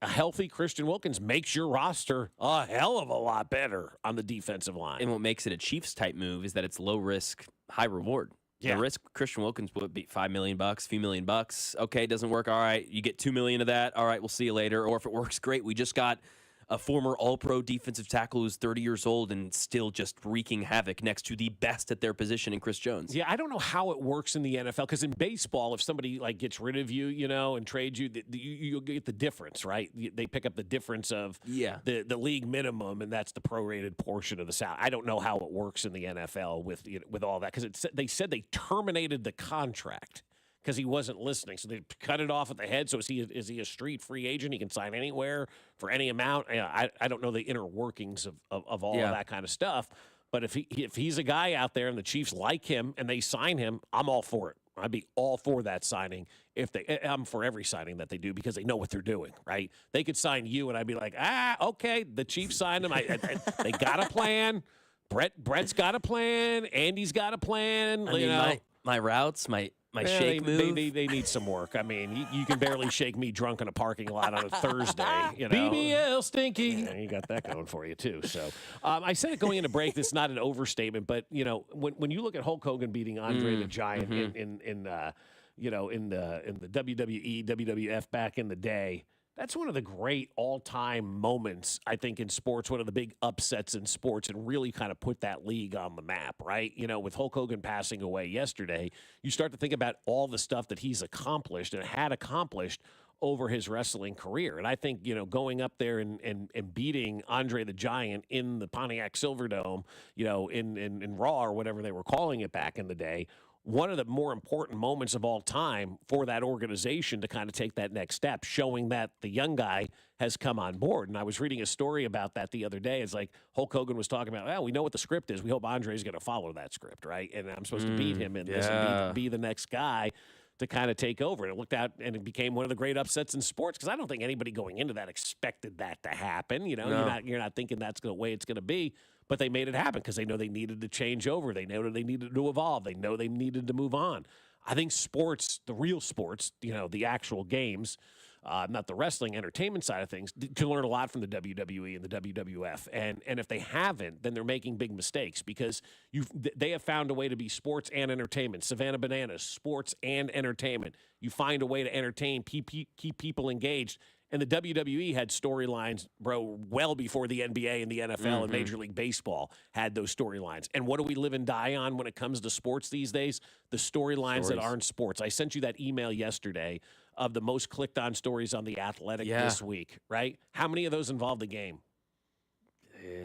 A healthy Christian Wilkins makes your roster a hell of a lot better on the defensive line. And what makes it a Chiefs-type move is that it's low risk, high reward. Yeah. The risk Christian Wilkins would be $5 million, a few $1 million. Okay, it doesn't work. All right, you get $2 million of that. All right, we'll see you later. Or if it works, great. We just got a former All-Pro defensive tackle who's 30 years old and still just wreaking havoc next to the best at their position in Chris Jones. Yeah, I don't know how it works in the NFL, because in baseball, if somebody like gets rid of you, and trades you, you get the difference, right? They pick up the difference of the league minimum, and that's the prorated portion of the salary. I don't know how it works in the NFL with all that, because they said they terminated the contract because he wasn't listening. So they cut it off at the head. So is he a street free agent? He can sign anywhere for any amount. I don't know the inner workings of all of that kind of stuff. But if he's a guy out there and the Chiefs like him and they sign him, I'm all for it. I'd be all for that signing. I'm for every signing that they do, because they know what they're doing, right? They could sign you and I'd be like, okay, the Chiefs signed him. They got a plan. Brett's got a plan. Andy's got a plan. My routes, my shake move. They need some work. I mean, you can barely shake me drunk in a parking lot on a Thursday. BBL stinky. Yeah, you got that going for you too. So I said it going into break. This is not an overstatement, but when you look at Hulk Hogan beating Andre the Giant in the WWE, WWF back in the day. That's one of the great all-time moments, I think, in sports, one of the big upsets in sports, and really kind of put that league on the map, right? With Hulk Hogan passing away yesterday, you start to think about all the stuff that he's accomplished and had accomplished over his wrestling career. And I think, going up there and beating Andre the Giant in the Pontiac Silverdome, in Raw or whatever they were calling it back in the day, one of the more important moments of all time for that organization to kind of take that next step, showing that the young guy has come on board. And I was reading a story about that the other day. It's like Hulk Hogan was talking about, we know what the script is. We hope Andre's going to follow that script, right? And I'm supposed to beat him in this and be the next guy to kind of take over. And it looked out and it became one of the great upsets in sports, because I don't think anybody going into that expected that to happen. You're not thinking that's the way it's going to be. But they made it happen because they know they needed to change over. They know that they needed to evolve. They know they needed to move on. I think sports, the real sports, the actual games, not the wrestling entertainment side of things, to learn a lot from the WWE and the WWF. And if they haven't, then they're making big mistakes, because they have found a way to be sports and entertainment. Savannah Bananas, sports and entertainment. You find a way to entertain, keep people engaged. And the WWE had storylines, bro, well before the NBA and the NFL and Major League Baseball had those storylines. And what do we live and die on when it comes to sports these days? The storylines that aren't sports. I sent you that email yesterday of the most clicked on stories on The Athletic this week, right? How many of those involved the game?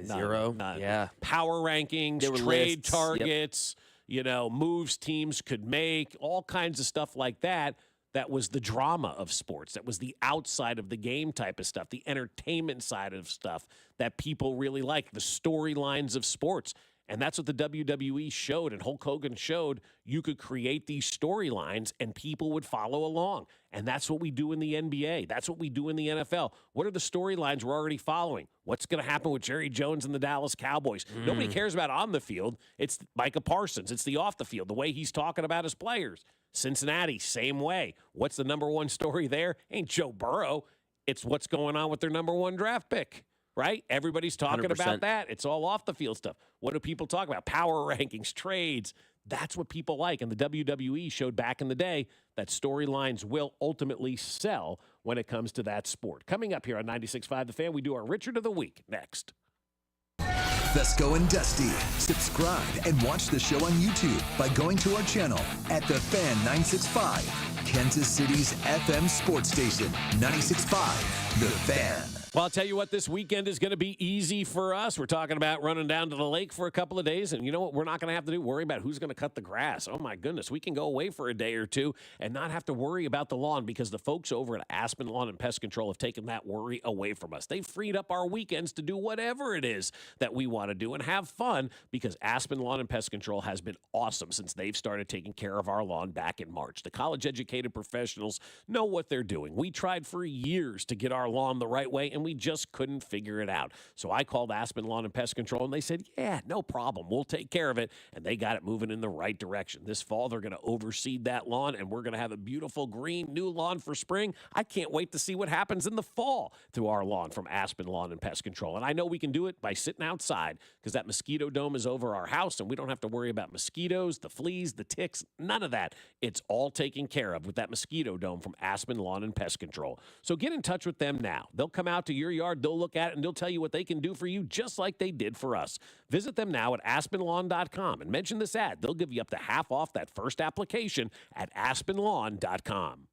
Zero. None. Yeah. Power rankings, trade targets, moves teams could make, all kinds of stuff like that. That was the drama of sports. That was the outside of the game type of stuff, the entertainment side of stuff that people really like, the storylines of sports. And that's what the WWE showed, and Hulk Hogan showed. You could create these storylines and people would follow along. And that's what we do in the NBA. That's what we do in the NFL. What are the storylines we're already following? What's going to happen with Jerry Jones and the Dallas Cowboys? Nobody cares about on the field. It's Micah Parsons. It's the off the field, the way he's talking about his players. Cincinnati, same way. What's the number one story there? Ain't Joe Burrow. It's what's going on with their number one draft pick, right? Everybody's talking 100%. about that. It's all off the field stuff. What do people talk about? Power rankings, trades. That's what people like. And the WWE showed back in the day that storylines will ultimately sell when it comes to that sport. Coming up here on 96.5 The Fan, we do our Richard of the Week next. Fescoe and Dusty. Subscribe and watch the show on YouTube by going to our channel at The Fan 965, Kansas City's FM sports station, 96.5 The Fan. Well, I'll tell you what, this weekend is going to be easy for us. We're talking about running down to the lake for a couple of days, and you know what we're not going to have to do? Worry about who's going to cut the grass. Oh, my goodness. We can go away for a day or two and not have to worry about the lawn, because the folks over at Aspen Lawn and Pest Control have taken that worry away from us. They've freed up our weekends to do whatever it is that we want to do and have fun, because Aspen Lawn and Pest Control has been awesome since they've started taking care of our lawn back in March. The college-educated professionals know what they're doing. We tried for years to get our lawn the right way, and and we just couldn't figure it out. So I called Aspen Lawn and Pest Control, and they said, yeah, no problem. We'll take care of it. And they got it moving in the right direction. This fall, they're going to overseed that lawn, and we're going to have a beautiful green new lawn for spring. I can't wait to see what happens in the fall to our lawn from Aspen Lawn and Pest Control. And I know we can do it by sitting outside because that mosquito dome is over our house, and we don't have to worry about mosquitoes, the fleas, the ticks, none of that. It's all taken care of with that mosquito dome from Aspen Lawn and Pest Control. So get in touch with them now. They'll come out to your yard, they'll look at it, and they'll tell you what they can do for you just like they did for us. Visit them now at aspenlawn.com and mention this ad. They'll give you up to half off that first application at aspenlawn.com.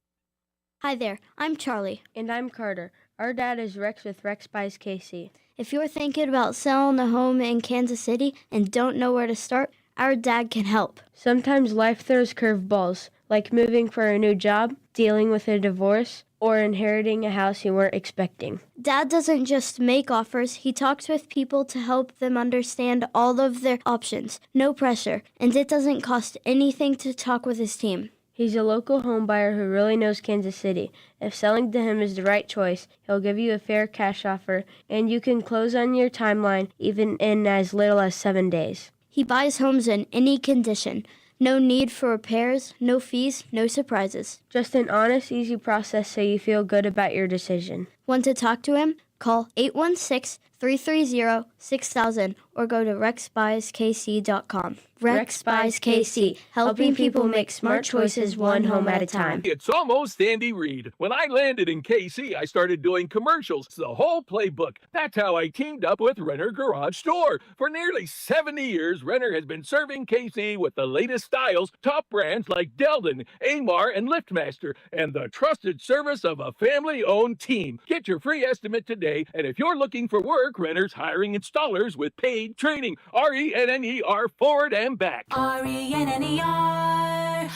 Hi there, I'm Charlie. And I'm Carter. Our dad is Rex with Rex Buys KC. If you're thinking about selling a home in Kansas City and don't know where to start, our dad can help. Sometimes life throws curveballs, like moving for a new job, dealing with a divorce, or inheriting a house you weren't expecting. Dad doesn't just make offers, he talks with people to help them understand all of their options. No pressure, and it doesn't cost anything to talk with his team. He's a local home buyer who really knows Kansas City. If selling to him is the right choice, he'll give you a fair cash offer, and you can close on your timeline even in as little as 7 days. He buys homes in any condition. No need for repairs, no fees, no surprises. Just an honest, easy process so you feel good about your decision. Want to talk to him? Call 816-330-6000 or go to rexbuyskc.com. Rex Buys KC, helping people make smart choices one home at a time. It's almost Andy Reid. When I landed in KC, I started doing commercials, the whole playbook. That's how I teamed up with Renner Garage Store. For nearly 70 years, Renner has been serving KC with the latest styles, top brands like Delden, Amar, and LiftMaster, and the trusted service of a family-owned team. Get your free estimate today, and if you're looking for work, Renner's hiring installers with paid training. RENNER forward and back. RENNER, RENNER.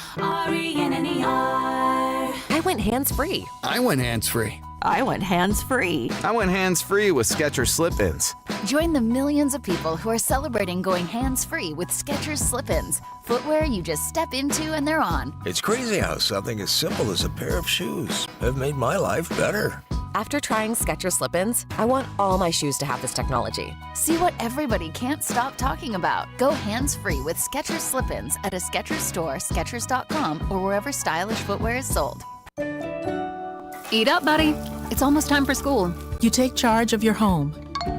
I went hands-free. I went hands-free. I went hands-free. I went hands-free with Skechers Slip-ins. Join the millions of people who are celebrating going hands-free with Skechers Slip-ins. Footwear you just step into and they're on. It's crazy how something as simple as a pair of shoes have made my life better. After trying Skechers Slip-ins, I want all my shoes to have this technology. See what everybody can't stop talking about. Go hands-free with Skechers Slip-ins at a Skechers store, Skechers.com, or wherever stylish footwear is sold. Eat up, buddy. It's almost time for school. You take charge of your home.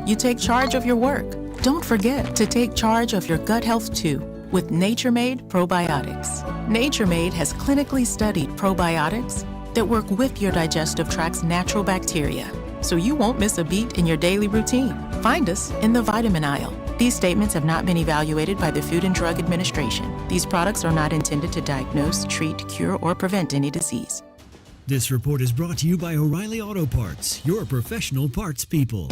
You take charge of your work. Don't forget to take charge of your gut health too with Nature Made Probiotics. Nature Made has clinically studied probiotics that work with your digestive tract's natural bacteria, so you won't miss a beat in your daily routine. Find us in the vitamin aisle. These statements have not been evaluated by the Food and Drug Administration. These products are not intended to diagnose, treat, cure, or prevent any disease. This report is brought to you by O'Reilly Auto Parts, your professional parts people.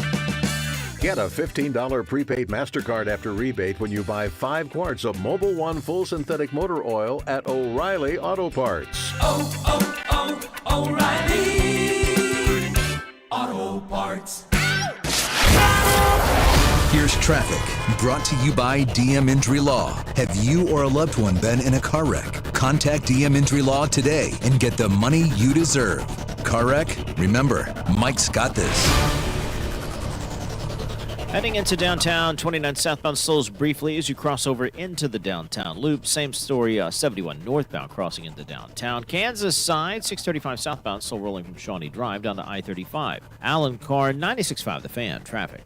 Get a $15 prepaid MasterCard after rebate when you buy 5 quarts of Mobil 1 full synthetic motor oil at O'Reilly Auto Parts. O'Reilly Auto Parts. Here's traffic, brought to you by DM Injury Law. Have you or a loved one been in a car wreck? Contact DM Injury Law today and get the money you deserve. Car wreck? Remember, Mike's got this. Heading into downtown, 29 southbound slows briefly as you cross over into the downtown loop. Same story, 71 northbound crossing into downtown. Kansas side, 635 southbound, still rolling from Shawnee Drive down to I-35. Allen Carr, 96.5 The Fan, traffic.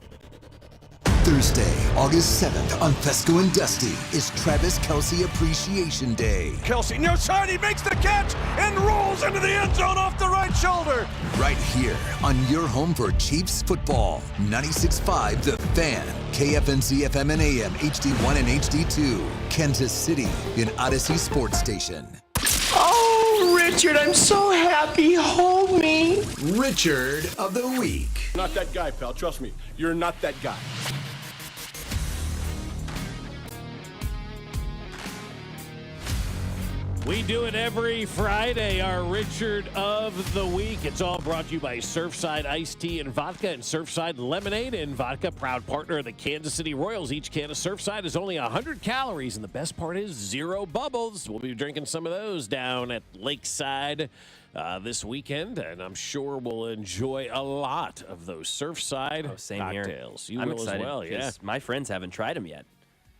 Thursday, August 7th on Fescoe and Dusty is Travis Kelce Appreciation Day. Kelce near side, he makes the catch and rolls into the end zone off the right shoulder. Right here on your home for Chiefs football, 96.5 The Fan, KFNC FM and AM, HD1 and HD2, Kansas City, an Odyssey sports station. Oh, Richard, I'm so happy. Hold me. Richard of the Week. Not that guy, pal. Trust me, you're not that guy. We do it every Friday, our Richard of the Week. It's all brought to you by Surfside Iced Tea and Vodka and Surfside Lemonade and Vodka, proud partner of the Kansas City Royals. Each can of Surfside is only 100 calories, and the best part is 0 bubbles. We'll be drinking some of those down at Lakeside this weekend, and I'm sure we'll enjoy a lot of those Surfside cocktails. I'm excited as well, yeah. My friends haven't tried them yet.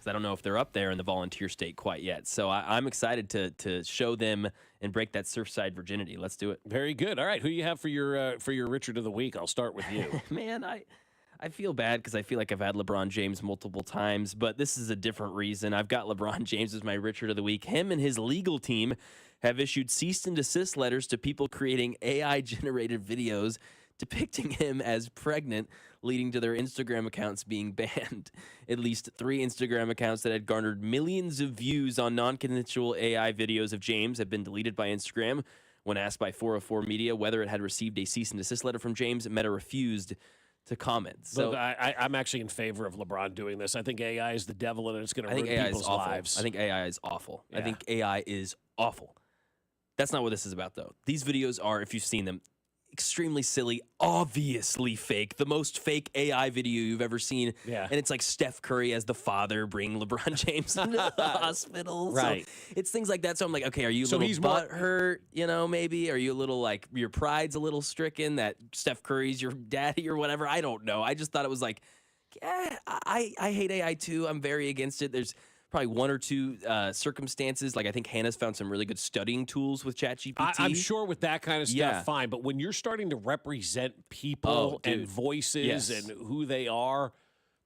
I don't know if they're up there in the volunteer state quite yet. So I'm excited to show them and break that Surfside virginity. Let's do it. Very good. All right, who do you have for your Richard of the Week? I'll start with you. Man, I feel bad because I feel like I've had LeBron James multiple times, but this is a different reason. I've got LeBron James as my Richard of the Week. Him and his legal team have issued cease and desist letters to people creating AI-generated videos depicting him as pregnant, leading to their Instagram accounts being banned. At least 3 Instagram accounts that had garnered millions of views on non-consensual AI videos of James have been deleted by Instagram. When asked by 404 Media whether it had received a cease and desist letter from James, Meta refused to comment. So look, I'm actually in favor of LeBron doing this. I think AI is the devil and it's going to ruin people's lives. I think AI is awful. Yeah. I think AI is awful. That's not what this is about, though. These videos are, if you've seen them, extremely silly, obviously fake, the most fake AI video you've ever seen. Yeah. And it's like Steph Curry as the father bringing LeBron James into the hospital. Right. So it's things like that. So I'm like, okay, are you a So little he's more- butthurt, maybe? Are you a little like, your pride's a little stricken that Steph Curry's your daddy or whatever? I don't know. I just thought it was like, I hate AI too. I'm very against it. There's probably 1 or 2 circumstances. Like I think Hannah's found some really good studying tools with ChatGPT. I'm sure with that kind of stuff, fine. But when you're starting to represent people and voices and who they are,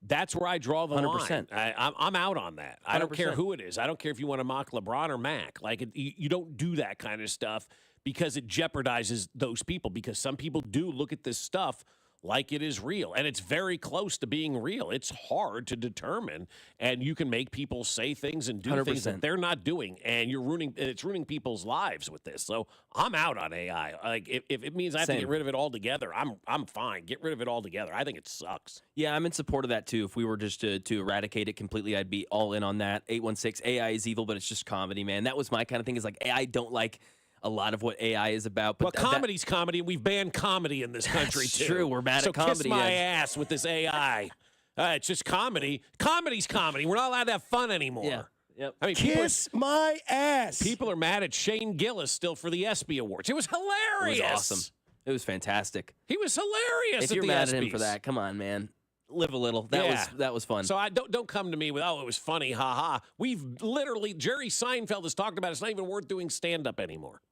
that's where I draw the 100%. line. I'm out on that. I don't care 100%. who it is. I don't care if you want to mock LeBron or Mac. Like you don't do that kind of stuff because it jeopardizes those people. Because some people do look at this stuff like it is real, and it's very close to being real. It's hard to determine, and you can make people say things and do 100%. things that they're not doing, and it's ruining people's lives with this. So I'm out on AI. Like if it means I have to get rid of it altogether, I'm fine. Get rid of it altogether. I think it sucks. Yeah, I'm in support of that too. If we were just to eradicate it completely, I'd be all in on that. 816 AI is evil, but it's just comedy, man. That was my kind of thing. Is like I don't like a lot of what AI is about. But comedy's comedy. We've banned comedy in this country, That's too. true. We're mad at comedy. So kiss my ass with this AI. It's just comedy. Comedy's comedy. We're not allowed to have fun anymore. Yeah. Yep. I mean, Kiss my ass. People are mad at Shane Gillis still for the ESPY Awards. It was hilarious. It was awesome. It was fantastic. He was hilarious If you're at the mad ESPYs. at him for that, come on, man. Live a little. That was fun. So don't come to me with, it was funny, haha. We've literally, Jerry Seinfeld has talked about it. It's not even worth doing stand-up anymore.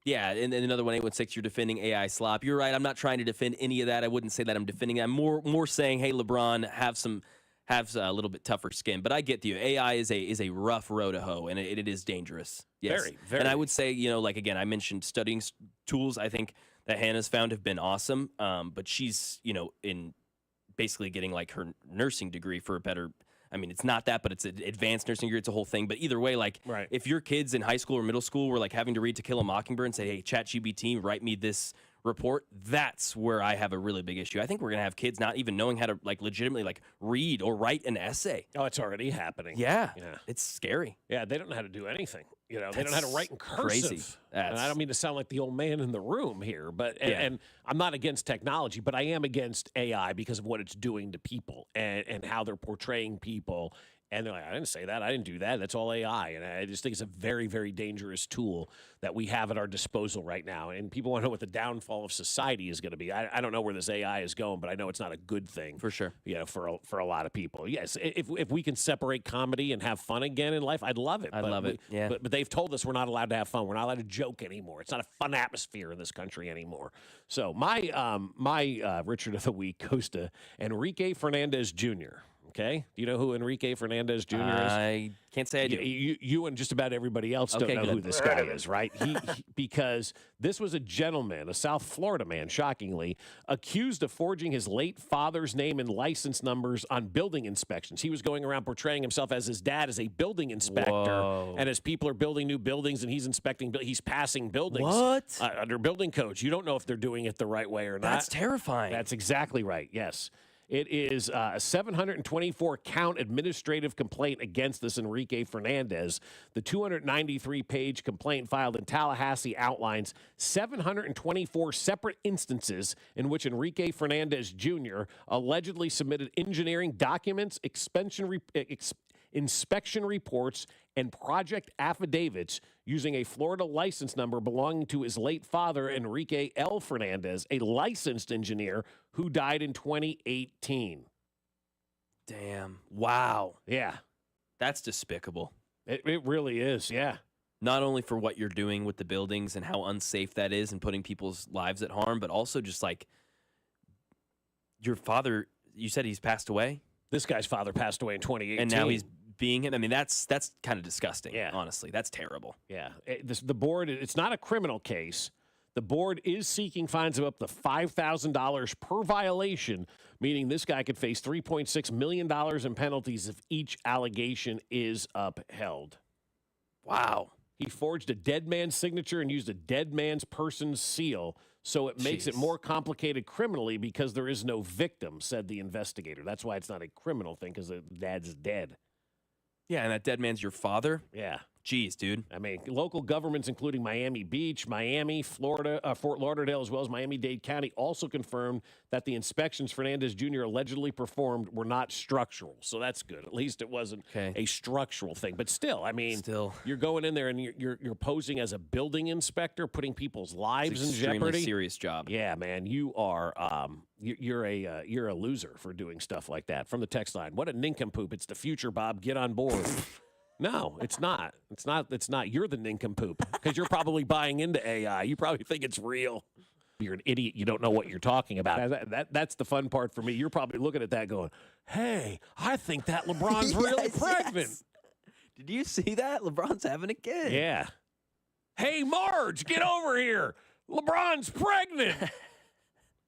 Yeah, and then another one, 816, you're defending AI slop. You're right. I'm not trying to defend any of that. I wouldn't say that I'm defending that. I'm more saying, hey, LeBron, have a little bit tougher skin. But I get you. AI is a rough road to hoe, and it is dangerous. Yes. Very, very. And I would say, like again, I mentioned studying tools. I think that Hannah's found have been awesome. But she's in basically getting like her nursing degree for a better. I mean, it's not that, but it's an advanced nursing degree. It's a whole thing. But either way, like, if your kids in high school or middle school were like having to read To Kill a Mockingbird and say, hey, ChatGPT, write me this report, that's where I have a really big issue. I think we're going to have kids not even knowing how to like legitimately like read or write an essay. Oh, it's already happening. Yeah. It's scary. Yeah, they don't know how to do anything. They don't know how to write in cursive. Crazy. And I don't mean to sound like the old man in the room here, but and I'm not against technology, but I am against AI because of what it's doing to people and how they're portraying people. And they're like, I didn't say that. I didn't do that. That's all AI. And I just think it's a very, very dangerous tool that we have at our disposal right now. And people want to know what the downfall of society is going to be. I don't know where this AI is going, but I know it's not a good thing. For sure. For a lot of people. Yes, if we can separate comedy and have fun again in life, I'd love it. I'd love it, yeah. But they've told us we're not allowed to have fun. We're not allowed to joke anymore. It's not a fun atmosphere in this country anymore. So my Richard of the Week goes to Enrique Fernandez Jr., Okay, do you know who Enrique Fernandez Jr. is? I can't say I do. You and just about everybody else don't know who this guy is, right? Because this was a gentleman, a South Florida man, shockingly, accused of forging his late father's name and license numbers on building inspections. He was going around portraying himself as his dad as a building inspector, and as people are building new buildings and he's inspecting, he's passing buildings under building codes. You don't know if they're doing it the right way or not. That's terrifying. That's exactly right. Yes. It is a 724-count administrative complaint against this Enrique Fernandez. The 293-page complaint filed in Tallahassee outlines 724 separate instances in which Enrique Fernandez Jr. allegedly submitted engineering documents, inspection reports, and project affidavits using a Florida license number belonging to his late father, Enrique L. Fernandez, a licensed engineer who died in 2018. Damn. Wow. Yeah. That's despicable. It really is, yeah. Not only for what you're doing with the buildings and how unsafe that is and putting people's lives at harm, but also just like your father, you said he's passed away? This guy's father passed away in 2018. And now he's being him. I mean, that's kind of disgusting. Yeah. Honestly, that's terrible. Yeah. The board, it's not a criminal case. The board is seeking fines of up to $5,000 per violation, meaning this guy could face $3.6 million in penalties if each allegation is upheld. Wow. He forged a dead man's signature and used a dead man's person's seal, so it makes it more complicated criminally because there is no victim, said the investigator. That's why it's not a criminal thing, because the dad's dead. Yeah, and that dead man's your father? Yeah. Jeez, dude. I mean, local governments, including Miami Beach, Miami, Florida, Fort Lauderdale, as well as Miami-Dade County, also confirmed that the inspections Fernandez Jr. allegedly performed were not structural. So that's good. At least it wasn't a structural thing. But still, I mean, you're going in there and you're posing as a building inspector, putting people's lives in jeopardy. Extremely serious job. Yeah, man, you are you're a loser for doing stuff like that. From the text line, what a nincompoop! It's the future, Bob. Get on board. No, it's not. It's not. You're the nincompoop because you're probably buying into AI. You probably think it's real. You're an idiot. You don't know what you're talking about. That's the fun part for me. You're probably looking at that going, hey, I think that LeBron's really pregnant. Yes. Did you see that? LeBron's having a kid. Yeah. Hey, Marge, get over here. LeBron's pregnant.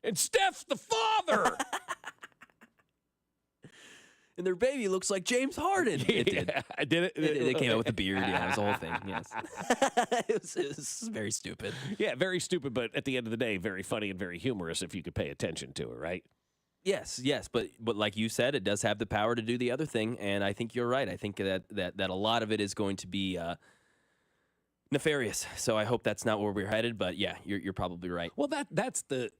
And Steph's the father. And their baby looks like James Harden. It did. I did it. They came out with the beard. Yeah, it was the whole thing. Yes. it was very stupid. Yeah, very stupid, but at the end of the day, very funny and very humorous if you could pay attention to it, right? Yes, but like you said, it does have the power to do the other thing, and I think you're right. I think that a lot of it is going to be nefarious. So I hope that's not where we're headed. But yeah, you're probably right. Well, that's the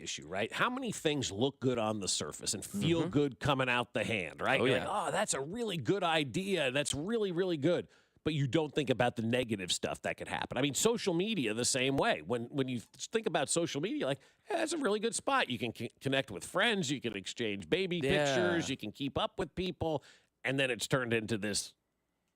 issue, right? How many things look good on the surface and feel good coming out the hand, right? Oh, You're yeah. like, oh, that's a really good idea. That's really, really good. But you don't think about the negative stuff that could happen. I mean, social media the same way. When you think about social media, like, hey, that's a really good spot. You can connect with friends. You can exchange baby pictures. You can keep up with people. And then it's turned into this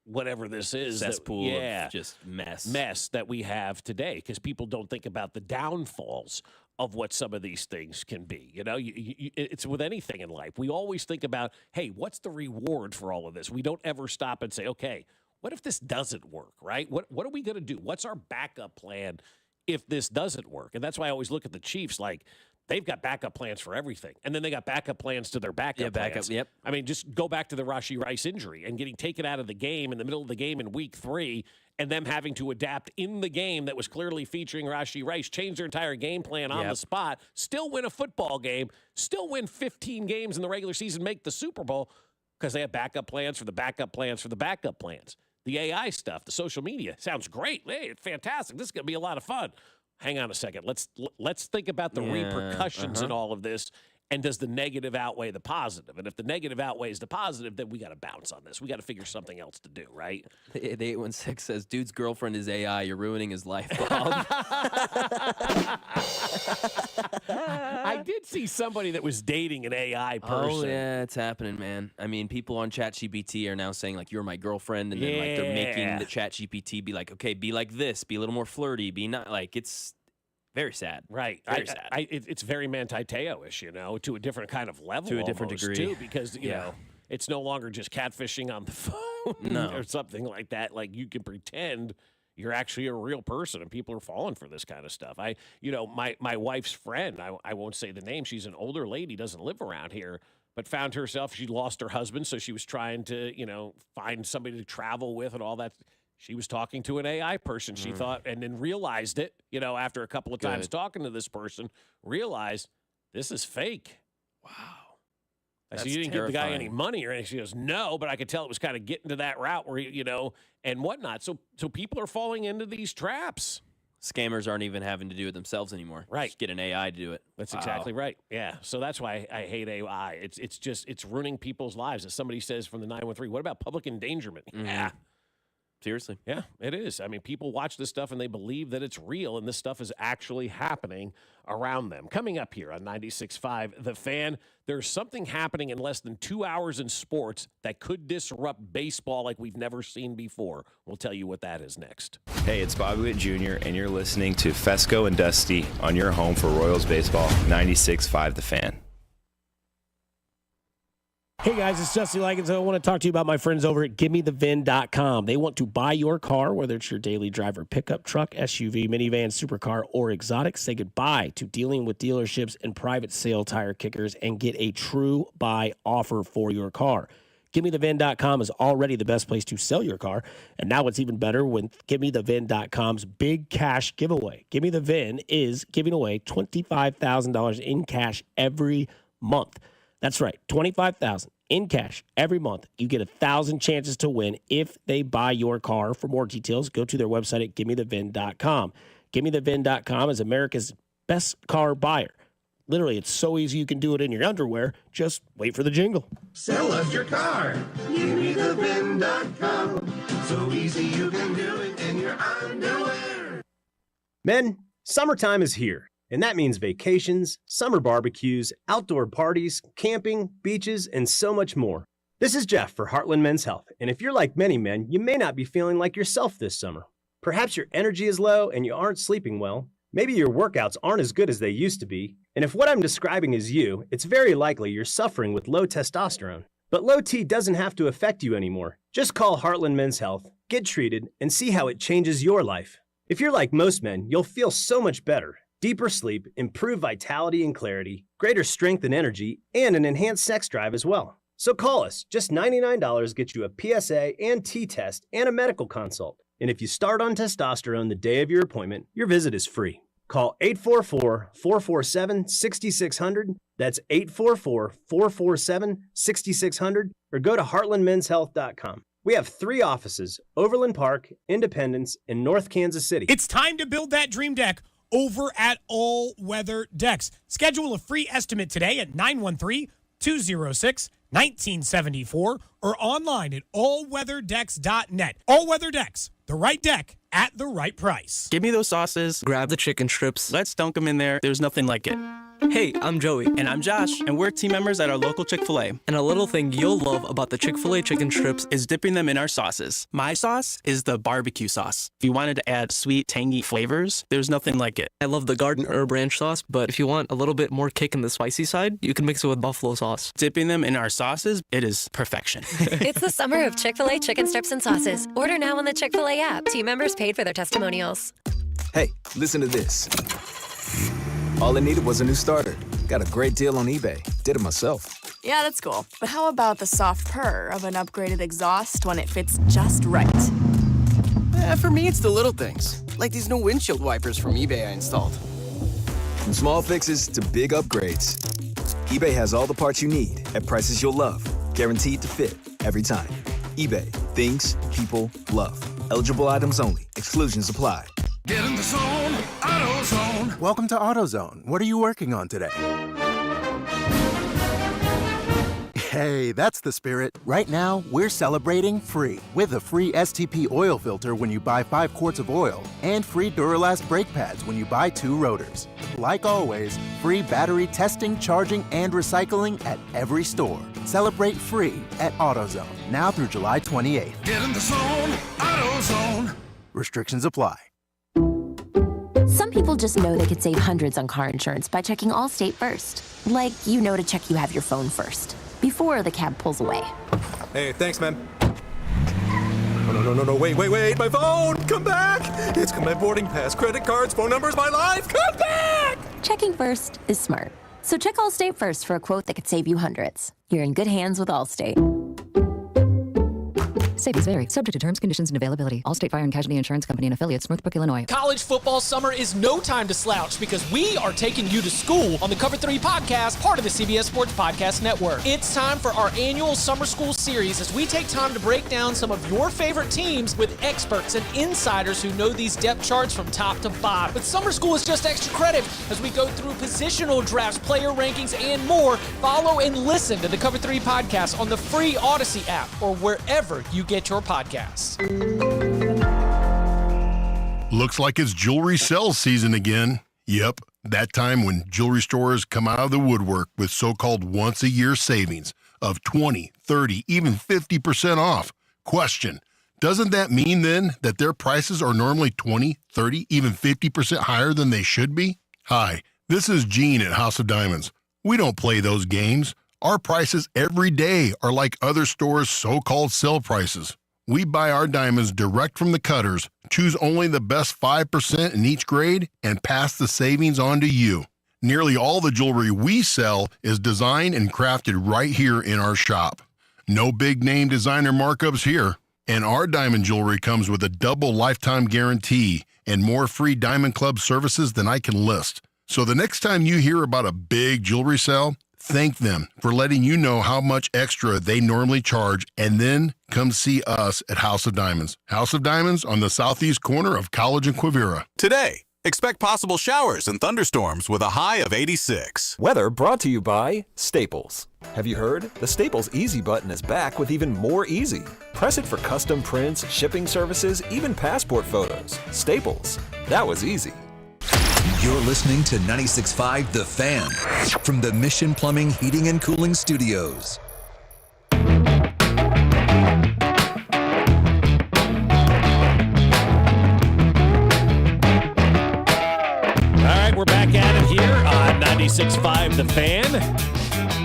whatever this is. Cesspool of just mess that we have today, because people don't think about the downfalls of what some of these things can be. You know, it's with anything in life. We always think about, hey, what's the reward for all of this? We don't ever stop and say, okay, what if this doesn't work, right? What are we going to do? What's our backup plan if this doesn't work? And that's why I always look at the Chiefs like, they've got backup plans for everything. And then they got backup plans to their backup plans. Yep. I mean, just go back to the Rashee Rice injury and getting taken out of the game in the middle of the game in week 3 and them having to adapt in the game that was clearly featuring Rashee Rice, change their entire game plan on the spot, still win a football game, still win 15 games in the regular season, make the Super Bowl because they have backup plans for the backup plans for the backup plans. The AI stuff, the social media, sounds great. Hey, it's fantastic. This is going to be a lot of fun. Hang on a second. Let's think about the repercussions in all of this. And does the negative outweigh the positive? And if the negative outweighs the positive, then we got to bounce on this. We got to figure something else to do, right? The 816 says, dude's girlfriend is AI. You're ruining his life, Bob. I did see somebody that was dating an AI person. Oh, yeah, it's happening, man. I mean, people on ChatGPT are now saying, like, you're my girlfriend. And then, like, they're making the ChatGPT be like, okay, be like this. Be a little more flirty. Be not, like, it's very sad. Right. Very sad. It's very Manti-Teo-ish, you know, to a different kind of level. To a different almost, degree. too, because, you know, it's no longer just catfishing on the phone or something like that. Like, you can pretend you're actually a real person, and people are falling for this kind of stuff. My wife's friend, I won't say the name, she's an older lady, doesn't live around here, but found herself, she lost her husband, so she was trying to, you know, find somebody to travel with and all that. She was talking to an AI person, she thought, and then realized it, you know, after a couple of times talking to this person, realized this is fake. Wow. I said, you didn't give the guy any money or anything. She goes, no, but I could tell it was kind of getting to that route where, and whatnot. So people are falling into these traps. Scammers aren't even having to do it themselves anymore. Right. Just get an AI to do it. That's exactly right. Yeah. So that's why I hate AI. It's ruining people's lives. As somebody says from the 913, what about public endangerment? Mm-hmm. Yeah. Seriously. Yeah, it is. I mean, people watch this stuff and they believe that it's real, and this stuff is actually happening around them. Coming up here on 96.5 The Fan, there's something happening in less than 2 hours in sports that could disrupt baseball like we've never seen before. We'll tell you what that is next. Hey, it's Bobby Witt Jr., and you're listening to Fescoe and Dusty on your home for Royals baseball, 96.5 The Fan. Hey guys, it's Dusty Likens. I want to talk to you about my friends over at GiveMeTheVin.com. They want to buy your car, whether it's your daily driver pickup truck, SUV, minivan, supercar, or exotic. Say goodbye to dealing with dealerships and private sale tire kickers and get a true buy offer for your car. GiveMeTheVin.com is already the best place to sell your car, and now it's even better with GiveMeTheVin.com's big cash giveaway. Give Me The VIN is giving away $25,000 in cash every month. That's right, $25,000 in cash every month. You get 1,000 chances to win if they buy your car. For more details, go to their website at GiveMeTheVin.com. GiveMeTheVin.com is America's best car buyer. Literally, it's so easy you can do it in your underwear. Just wait for the jingle. Sell us your car. GiveMeTheVin.com. So easy you can do it in your underwear. Men, summertime is here. And that means vacations, summer barbecues, outdoor parties, camping, beaches, and so much more. This is Jeff for Heartland Men's Health, and if you're like many men, you may not be feeling like yourself this summer. Perhaps your energy is low and you aren't sleeping well. Maybe your workouts aren't as good as they used to be. And if what I'm describing is you, it's very likely you're suffering with low testosterone. But low T doesn't have to affect you anymore. Just call Heartland Men's Health, get treated, and see how it changes your life. If you're like most men, you'll feel so much better. Deeper sleep, improved vitality and clarity, greater strength and energy, and an enhanced sex drive as well. So call us. Just $99 gets you a PSA and T-test and a medical consult. And if you start on testosterone the day of your appointment, your visit is free. Call 844-447-6600. That's 844-447-6600. Or go to heartlandmenshealth.com. We have 3 offices, Overland Park, Independence, and North Kansas City. It's time to build that dream deck over at All Weather Decks. Schedule a free estimate today at 913-206-1974 or online at allweatherdecks.net. All Weather Decks, the right deck at the right price. Give me those sauces, grab the chicken strips, let's dunk them in there. There's nothing like it. Hey, I'm Joey. And I'm Josh. And we're team members at our local Chick-fil-A. And a little thing you'll love about the Chick-fil-A chicken strips is dipping them in our sauces. My sauce is the barbecue sauce. If you wanted to add sweet, tangy flavors, there's nothing like it. I love the garden herb ranch sauce, but if you want a little bit more kick in the spicy side, you can mix it with buffalo sauce. Dipping them in our sauces, it is perfection. It's the summer of Chick-fil-A chicken strips and sauces. Order now on the Chick-fil-A app. Team members paid for their testimonials. Hey, listen to this. All it needed was a new starter. Got a great deal on eBay. Did it myself. Yeah, that's cool. But how about the soft purr of an upgraded exhaust when it fits just right? For me, it's the little things, like these new windshield wipers from eBay I installed. From small fixes to big upgrades, eBay has all the parts you need at prices you'll love. Guaranteed to fit every time. eBay. Things people love. Eligible items only. Exclusions apply. Get in the zone, AutoZone. Welcome to AutoZone. What are you working on today? Hey, that's the spirit. Right now, we're celebrating free with a free STP oil filter when you buy 5 quarts of oil and free Duralast brake pads when you buy 2 rotors. Like always, free battery testing, charging, and recycling at every store. Celebrate free at AutoZone, now through July 28th. Get in the zone, AutoZone. Restrictions apply. Some people just know they could save hundreds on car insurance by checking Allstate first. Like, you know to check you have your phone first, before the cab pulls away. Hey, thanks, man. No, wait, my phone! Come back! It's got my boarding pass, credit cards, phone numbers, my life! Come back! Checking first is smart. So check Allstate first for a quote that could save you hundreds. You're in good hands with Allstate. Savings vary, subject to terms, conditions, and availability. Allstate Fire and Casualty Insurance Company and affiliates, Northbrook, Illinois. College football summer is no time to slouch because we are taking you to school on the Cover 3 podcast, part of the CBS Sports Podcast Network. It's time for our annual summer school series as we take time to break down some of your favorite teams with experts and insiders who know these depth charts from top to bottom. But summer school is just extra credit as we go through positional drafts, player rankings, and more. Follow and listen to the Cover 3 podcast on the free Odyssey app or wherever you get your podcasts. Looks like it's jewelry sale season again. Yep, that time when jewelry stores come out of the woodwork with so-called once-a-year savings of 20, 30, even 50% off. Question, doesn't that mean then that their prices are normally 20, 30, even 50% higher than they should be? Hi, this is Gene at House of Diamonds. We don't play those games. Our prices every day are like other stores' so-called sale prices. We buy our diamonds direct from the cutters, choose only the best 5% in each grade, and pass the savings on to you. Nearly all the jewelry we sell is designed and crafted right here in our shop. No big-name designer markups here. And our diamond jewelry comes with a double lifetime guarantee and more free Diamond Club services than I can list. So the next time you hear about a big jewelry sale, thank them for letting you know how much extra they normally charge, and then come see us at House of Diamonds. House of Diamonds on the southeast corner of College and Quivira. Today, expect possible showers and thunderstorms with a high of 86. Weather brought to you by Staples. Have you heard? The Staples Easy button is back with even more easy. Press it for custom prints, shipping services, even passport photos. Staples. That was easy. You're listening to 96.5 The Fan from the Mission Plumbing, Heating, and Cooling Studios. All right, we're back at it here on 96.5 The Fan.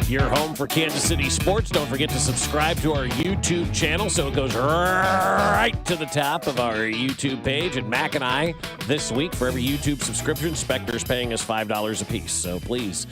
Your home for Kansas City sports. Don't forget to subscribe to our YouTube channel so it goes right to the top of our YouTube page. And Mac and I, this week, for every YouTube subscription, Spectre's paying us $5 a piece. So please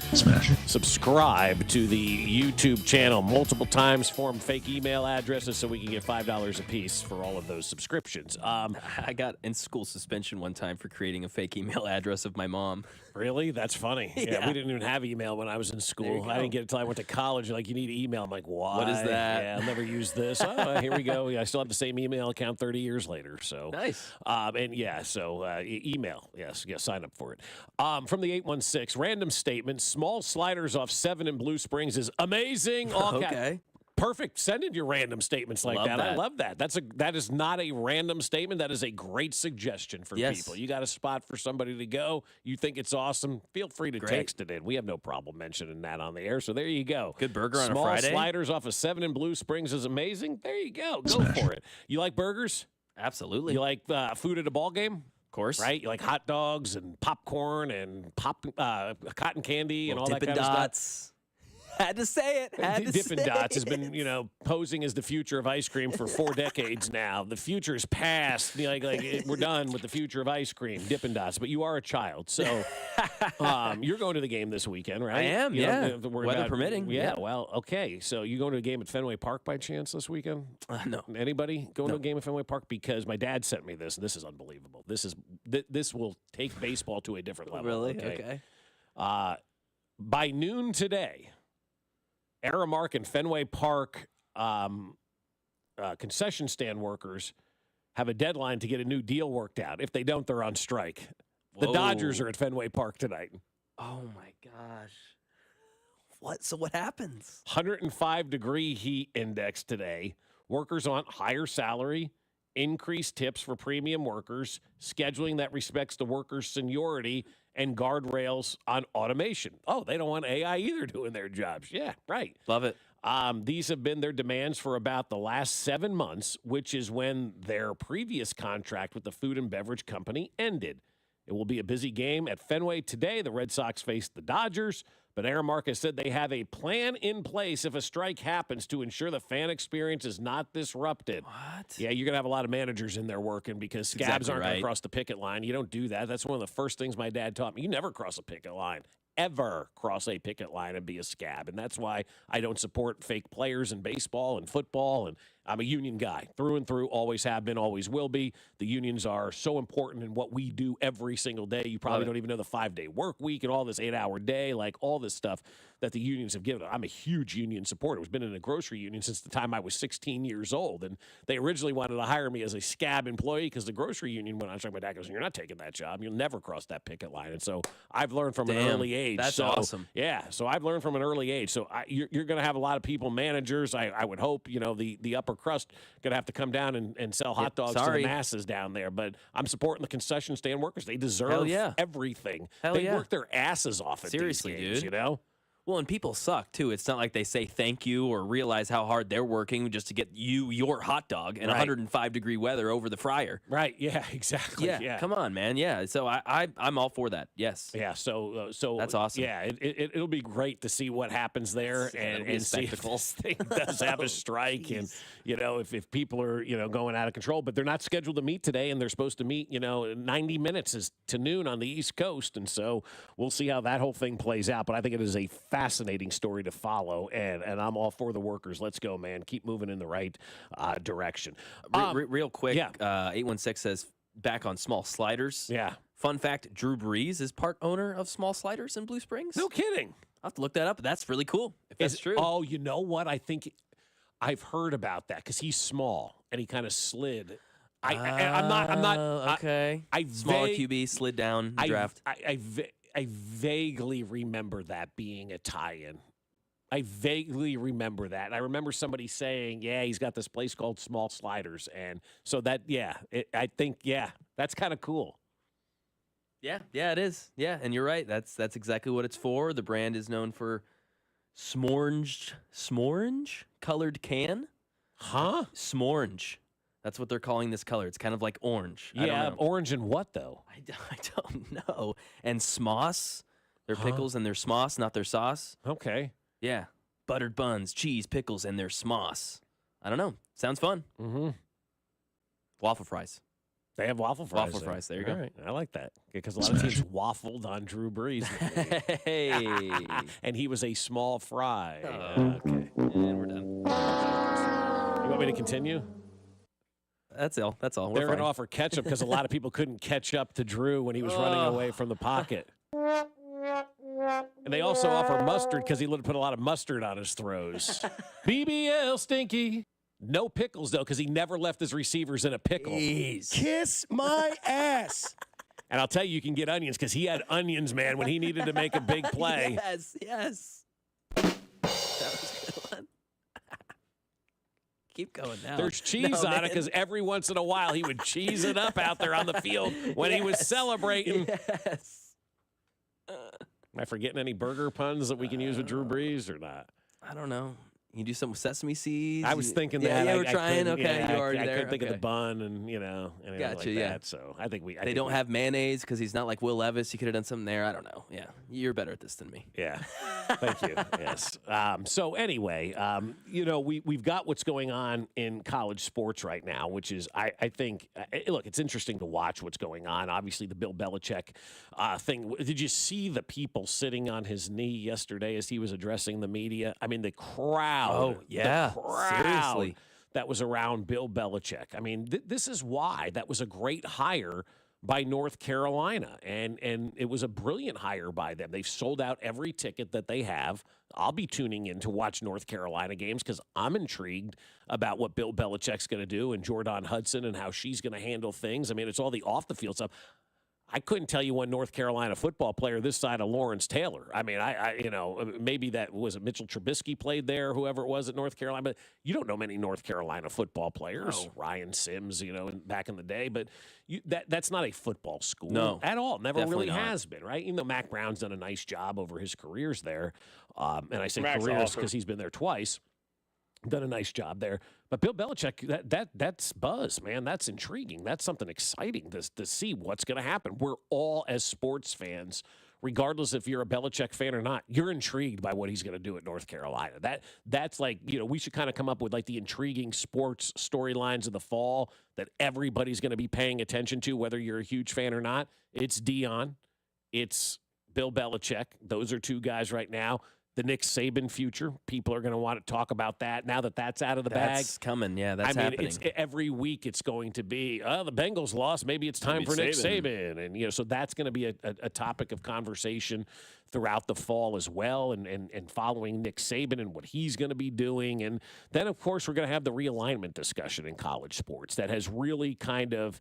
subscribe to the YouTube channel multiple times, form fake email addresses so we can get $5 a piece for all of those subscriptions. I got in school suspension one time for creating a fake email address of my mom. Really? That's funny. Yeah, we didn't even have email when I was in school. I didn't get it until I went to college. Like, you need email. I'm like, why? What is that? Yeah, I'll never use this. Oh, here we go. I still have the same email account 30 years later. So nice. Email. Yes, sign up for it. From the 816, random statement: small sliders off 7 in Blue Springs is amazing. Okay. Perfect. Send in your random statements like that. I love that. That is not a random statement. That is a great suggestion for people. You got a spot for somebody to go. You think it's awesome. Feel free to text it in. We have no problem mentioning that on the air. So there you go. Good burger on a Friday. Friday. Small sliders off of 7 in Blue Springs is amazing. There you go. Go for it. You like burgers? Absolutely. You like food at a ball game? Of course. Right? You like hot dogs and popcorn and cotton candy and all that Dippin' kind of Dots. stuff. Had to say it. Dippin' Dots has been, posing as the future of ice cream for 4 decades now. The future is past. We're done with the future of ice cream, Dippin' Dots. But you are a child, so you're going to the game this weekend, right? I am. Weather permitting. Yeah. Well, okay. So you going to a game at Fenway Park by chance this weekend? No. Anybody going to a game at Fenway Park? Because my dad sent me this, and this is unbelievable. This will take baseball to a different level. Really? Okay. By noon today, Aramark and Fenway Park concession stand workers have a deadline to get a new deal worked out. If they don't, they're on strike. Whoa. The Dodgers are at Fenway Park tonight. Oh, my gosh. So what happens? 105-degree heat index today. Workers want higher salary, increased tips for premium workers, scheduling that respects the workers' seniority, and guardrails on automation. Oh, they don't want AI either doing their jobs. Yeah, right. Love it. These have been their demands for about the last 7 months, which is when their previous contract with the food and beverage company ended. It will be a busy game at Fenway today. The Red Sox face the Dodgers, but Aramark has said they have a plan in place if a strike happens to ensure the fan experience is not disrupted. What? Yeah, you're going to have a lot of managers in there working because scabs aren't going to cross the picket line. You don't do that. That's one of the first things my dad taught me. You never cross a picket line. ever cross a picket line and be a scab. And that's why I don't support fake players in baseball and football. And I'm a union guy through and through, always have been, always will be. The unions are so important in what we do every single day. You probably don't even know the 5-day work week and all this 8-hour day, like all this stuff that the unions have given. I'm a huge union supporter. I've been in a grocery union since the time I was 16 years old. And they originally wanted to hire me as a scab employee because the grocery union went on strike. My dad goes, you're not taking that job. You'll never cross that picket line. And so I've learned from an early age. That's awesome. Yeah, so I've learned from an early age. So you're going to have a lot of people, managers, I would hope, the upper crust going to have to come down and sell hot dogs to the masses down there. But I'm supporting the concession stand workers. They deserve everything. They work their asses off at Seriously, these games, dude. Well, and people suck, too. It's not like they say thank you or realize how hard they're working just to get you your hot dog in 105-degree weather over the fryer. Right, yeah, exactly. Yeah, come on, man. Yeah, so I'm all for that, yes. Yeah, so that's awesome. Yeah, it'll be great to see what happens there and see if this thing does have a strike and, if people are, going out of control. But they're not scheduled to meet today, and they're supposed to meet, 90 minutes is to noon on the East Coast. And so we'll see how that whole thing plays out. But I think it is a fascinating story to follow, and I'm all for the workers. Let's go, man. Keep moving in the right direction. Real quick, 816 says, back on small sliders. Yeah. Fun fact, Drew Brees is part owner of Small Sliders in Blue Springs. No kidding. I'll have to look that up. That's really cool, if that's true. Oh, you know what? I think I've heard about that because he's small, and he kind of slid. I'm not. Okay. Smaller QB slid down the draft. I vaguely remember that being a tie-in. I vaguely remember that. I remember somebody saying, he's got this place called Small Sliders. And so that, I think, that's kind of cool. Yeah, it is. Yeah, and you're right. That's exactly what it's for. The brand is known for s'morange colored can. Huh? S'morange. That's what they're calling this color. It's kind of like orange. Yeah, orange and what, though? I don't know. And smoss. They're pickles and they're smoss, not their sauce. Okay. Yeah. Buttered buns, cheese, pickles, and their smoss. I don't know. Sounds fun. Mm-hmm. Waffle fries. They have waffle fries. Waffle fries. There you go. All right. I like that because a lot of teams waffled on Drew Brees. Hey. And he was a small fry. Okay. And we're done. You want me to continue? That's all. They're going to offer ketchup because a lot of people couldn't catch up to Drew when he was running away from the pocket. And they also offer mustard because he put a lot of mustard on his throws. BBL Stinky. No pickles, though, because he never left his receivers in a pickle. Jeez. Kiss my ass. And I'll tell you can get onions because he had onions, man, when he needed to make a big play. Yes. That was a good one. Keep going now. There's cheese on it because every once in a while he would cheese it up out there on the field when he was celebrating. Yes. Am I forgetting any burger puns that we can use with Drew Brees or not? I don't know. You do some with sesame seeds. I was thinking that. Yeah, we're trying. Okay, yeah, you're already there. I couldn't think of the bun and anything Gotcha, like yeah. that. So I think they don't have mayonnaise because he's not like Will Levis. You could have done something there. I don't know. Yeah, you're better at this than me. Yeah, thank you. Yes. So anyway, we've got what's going on in college sports right now, which is I think look, it's interesting to watch what's going on. Obviously, the Bill Belichick thing. Did you see the people sitting on his knee yesterday as he was addressing the media? I mean, the crowd. Oh, yeah. The crowd Seriously. that was around Bill Belichick. I mean, this is why that was a great hire by North Carolina, and it was a brilliant hire by them. They've sold out every ticket that they have. I'll be tuning in to watch North Carolina games because I'm intrigued about what Bill Belichick's going to do and Jordan Hudson and how she's going to handle things. I mean, it's all the off-the-field stuff. I couldn't tell you one North Carolina football player this side of Lawrence Taylor. I mean, maybe that was it. Mitchell Trubisky played there, whoever it was at North Carolina. But you don't know many North Carolina football players. No. Ryan Sims, back in the day. But that's not a football school No, at all. Never definitely really not. has been, right? Even though Mac Brown's done a nice job over his careers there. And I say Mac's careers awesome. because he's been there twice. Done a nice job there. But Bill Belichick, that's buzz, man. That's intriguing. That's something exciting to see what's going to happen. We're all, as sports fans, regardless if you're a Belichick fan or not, you're intrigued by what he's going to do at North Carolina. That's like, we should kind of come up with like the intriguing sports storylines of the fall that everybody's going to be paying attention to, whether you're a huge fan or not. It's Dion. It's Bill Belichick. Those are two guys right now. The Nick Saban future, people are going to want to talk about that now that that's out of the bag. That's coming. Yeah, that's happening. happening. Every week it's going to be, the Bengals lost. Maybe it's time for Nick Saban. And, so that's going to be a topic of conversation throughout the fall as well, and following Nick Saban and what he's going to be doing. And then, of course, we're going to have the realignment discussion in college sports that has really kind of,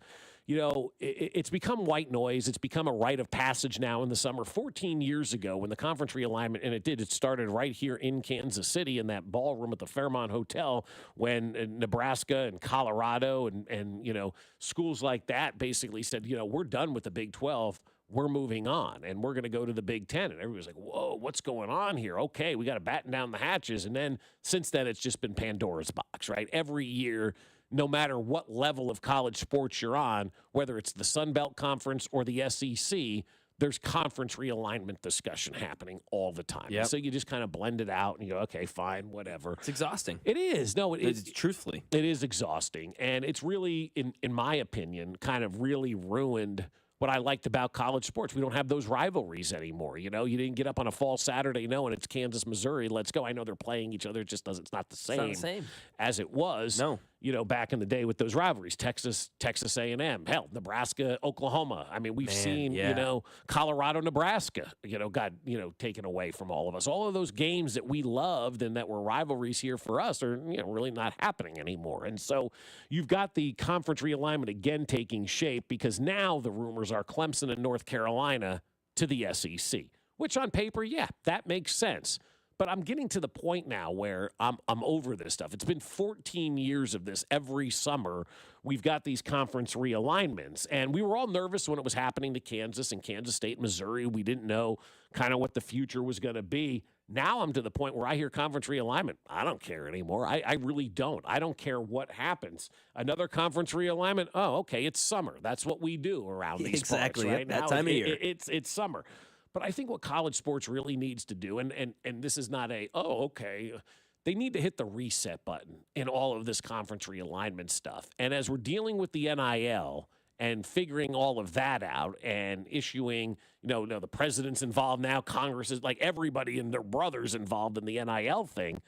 it's become white noise. It's become a rite of passage now in the summer. 14 years ago when the conference realignment, and it started right here in Kansas City in that ballroom at the Fairmont Hotel when Nebraska and Colorado and schools like that basically said, we're done with the Big 12. We're moving on, and we're going to go to the Big Ten. And everybody's like, whoa, what's going on here? Okay, we got to batten down the hatches. And then since then, it's just been Pandora's box, right? Every year, no matter what level of college sports you're on, whether it's the Sun Belt Conference or the SEC, there's conference realignment discussion happening all the time. Yep. So you just kind of blend it out and you go, okay, fine, whatever. It's exhausting. It is. No, it is. Truthfully. It is exhausting. And it's really, in my opinion, kind of really ruined what I liked about college sports. We don't have those rivalries anymore. You didn't get up on a fall Saturday knowing it's Kansas, Missouri. Let's go. I know they're playing each other. It just doesn't. It's not the same, as it was. No. Back in the day with those rivalries, Texas A&M, hell, Nebraska, Oklahoma. I mean, we've seen, Colorado, Nebraska, got, taken away from all of us. All of those games that we loved and that were rivalries here for us are, really not happening anymore. And so you've got the conference realignment again taking shape because now the rumors are Clemson and North Carolina to the SEC, which on paper, that makes sense. But I'm getting to the point now where I'm over this stuff. It's been 14 years of this. Every summer, we've got these conference realignments. And we were all nervous when it was happening to Kansas and Kansas State, Missouri. We didn't know kind of what the future was going to be. Now I'm to the point where I hear conference realignment. I don't care anymore. I really don't. I don't care what happens. Another conference realignment, oh, okay, it's summer. That's what we do around these parts, right? That now, time of year. It's summer. But I think what college sports really needs to do, and this is not they need to hit the reset button in all of this conference realignment stuff. And as we're dealing with the NIL and figuring all of that out and issuing, the president's involved now, Congress is like everybody and their brothers involved in the NIL thing.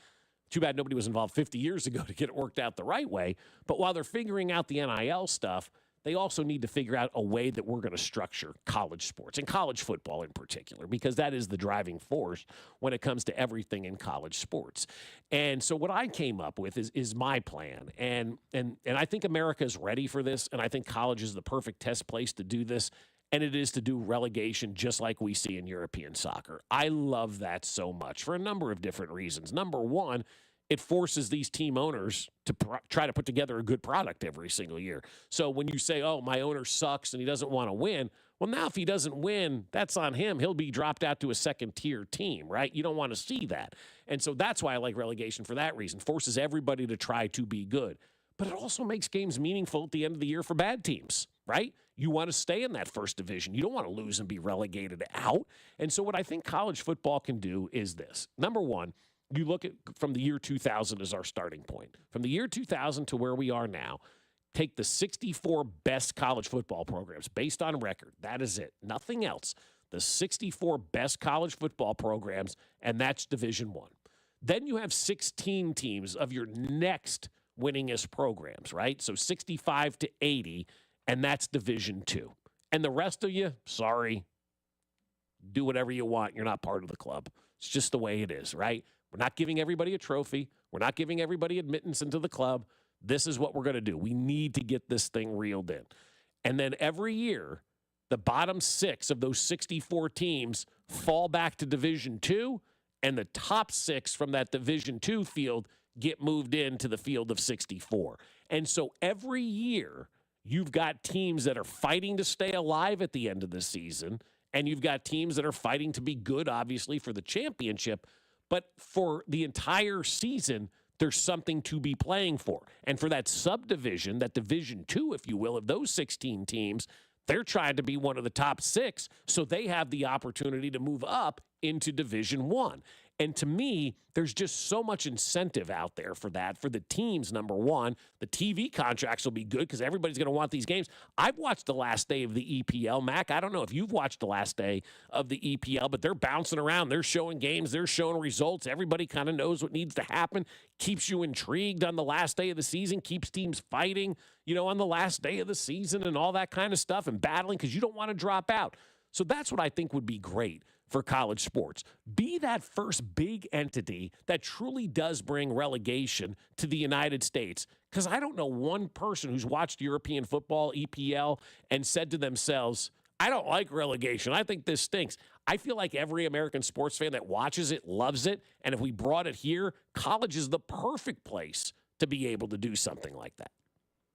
Too bad nobody was involved 50 years ago to get it worked out the right way. But while they're figuring out the NIL stuff, they also need to figure out a way that we're going to structure college sports and college football in particular, because that is the driving force when it comes to everything in college sports. And so what I came up with is my plan. And I think America is ready for this. And I think college is the perfect test place to do this. And it is to do relegation just like we see in European soccer. I love that so much for a number of different reasons. Number one, it forces these team owners to try to put together a good product every single year. So when you say, oh, my owner sucks and he doesn't want to win, well, now if he doesn't win, that's on him. He'll be dropped out to a second-tier team, right? You don't want to see that. And so that's why I like relegation for that reason. Forces everybody to try to be good. But it also makes games meaningful at the end of the year for bad teams, right? You want to stay in that first division. You don't want to lose and be relegated out. And so what I think college football can do is this. Number one, you look at from the year 2000 as our starting point. From the year 2000 to where we are now, take the 64 best college football programs based on record. That is it. Nothing else. The 64 best college football programs, and that's Division I. Then you have 16 teams of your next winningest programs, right? So 65 to 80, and that's Division II. And the rest of you, sorry, do whatever you want. You're not part of the club. It's just the way it is, right? We're not giving everybody a trophy. We're not giving everybody admittance into the club. This is what we're going to do. We need to get this thing reeled in. And then every year, the bottom 6 of those 64 teams fall back to Division II, and the top 6 from that Division II field get moved into the field of 64. And so every year, you've got teams that are fighting to stay alive at the end of the season, and you've got teams that are fighting to be good, obviously, for the championship. But for the entire season, there's something to be playing for. And for that subdivision, that Division II, if you will, of those 16 teams, they're trying to be one of the top 6, so they have the opportunity to move up into Division I. And to me, there's just so much incentive out there for that, for the teams, number one. The TV contracts will be good because everybody's going to want these games. I've watched the last day of the EPL, Mac. I don't know if you've watched the last day of the EPL, but they're bouncing around. They're showing games. They're showing results. Everybody kind of knows what needs to happen. Keeps you intrigued on the last day of the season. Keeps teams fighting, on the last day of the season and all that kind of stuff and battling because you don't want to drop out. So that's what I think would be great for college sports. Be that first big entity that truly does bring relegation to the United States. Because I don't know one person who's watched European football, EPL, and said to themselves, I don't like relegation. I think this stinks. I feel like every American sports fan that watches it loves it. And if we brought it here, college is the perfect place to be able to do something like that.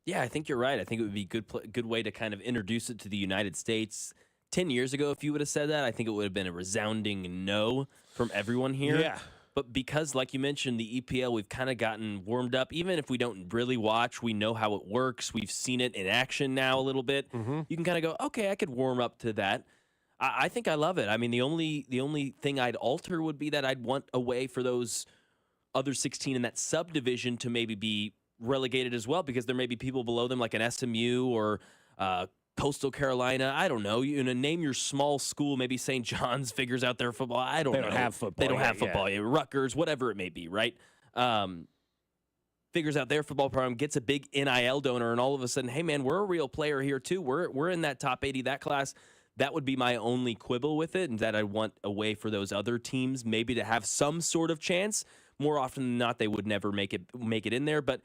Yeah, I think you're right. I think it would be a good way to kind of introduce it to the United States. 10 years ago, if you would have said that, I think it would have been a resounding no from everyone here. Yeah. But because, like you mentioned, the EPL, we've kind of gotten warmed up. Even if we don't really watch, we know how it works. We've seen it in action now a little bit. Mm-hmm. You can kind of go, okay, I could warm up to that. I think I love it. I mean, the only thing I'd alter would be that I'd want a way for those other 16 in that subdivision to maybe be relegated as well, because there may be people below them like an SMU or Coastal Carolina. I don't know. Name your small school. Maybe St. John's figures out their football. I don't know. They don't have football. They don't have football. Yeah. Rutgers, whatever it may be, right? Figures out their football program, gets a big NIL donor, and all of a sudden, hey, man, we're a real player here too. We're in that top 80, that class. That would be my only quibble with it, and that I want a way for those other teams maybe to have some sort of chance. More often than not, they would never make it in there, but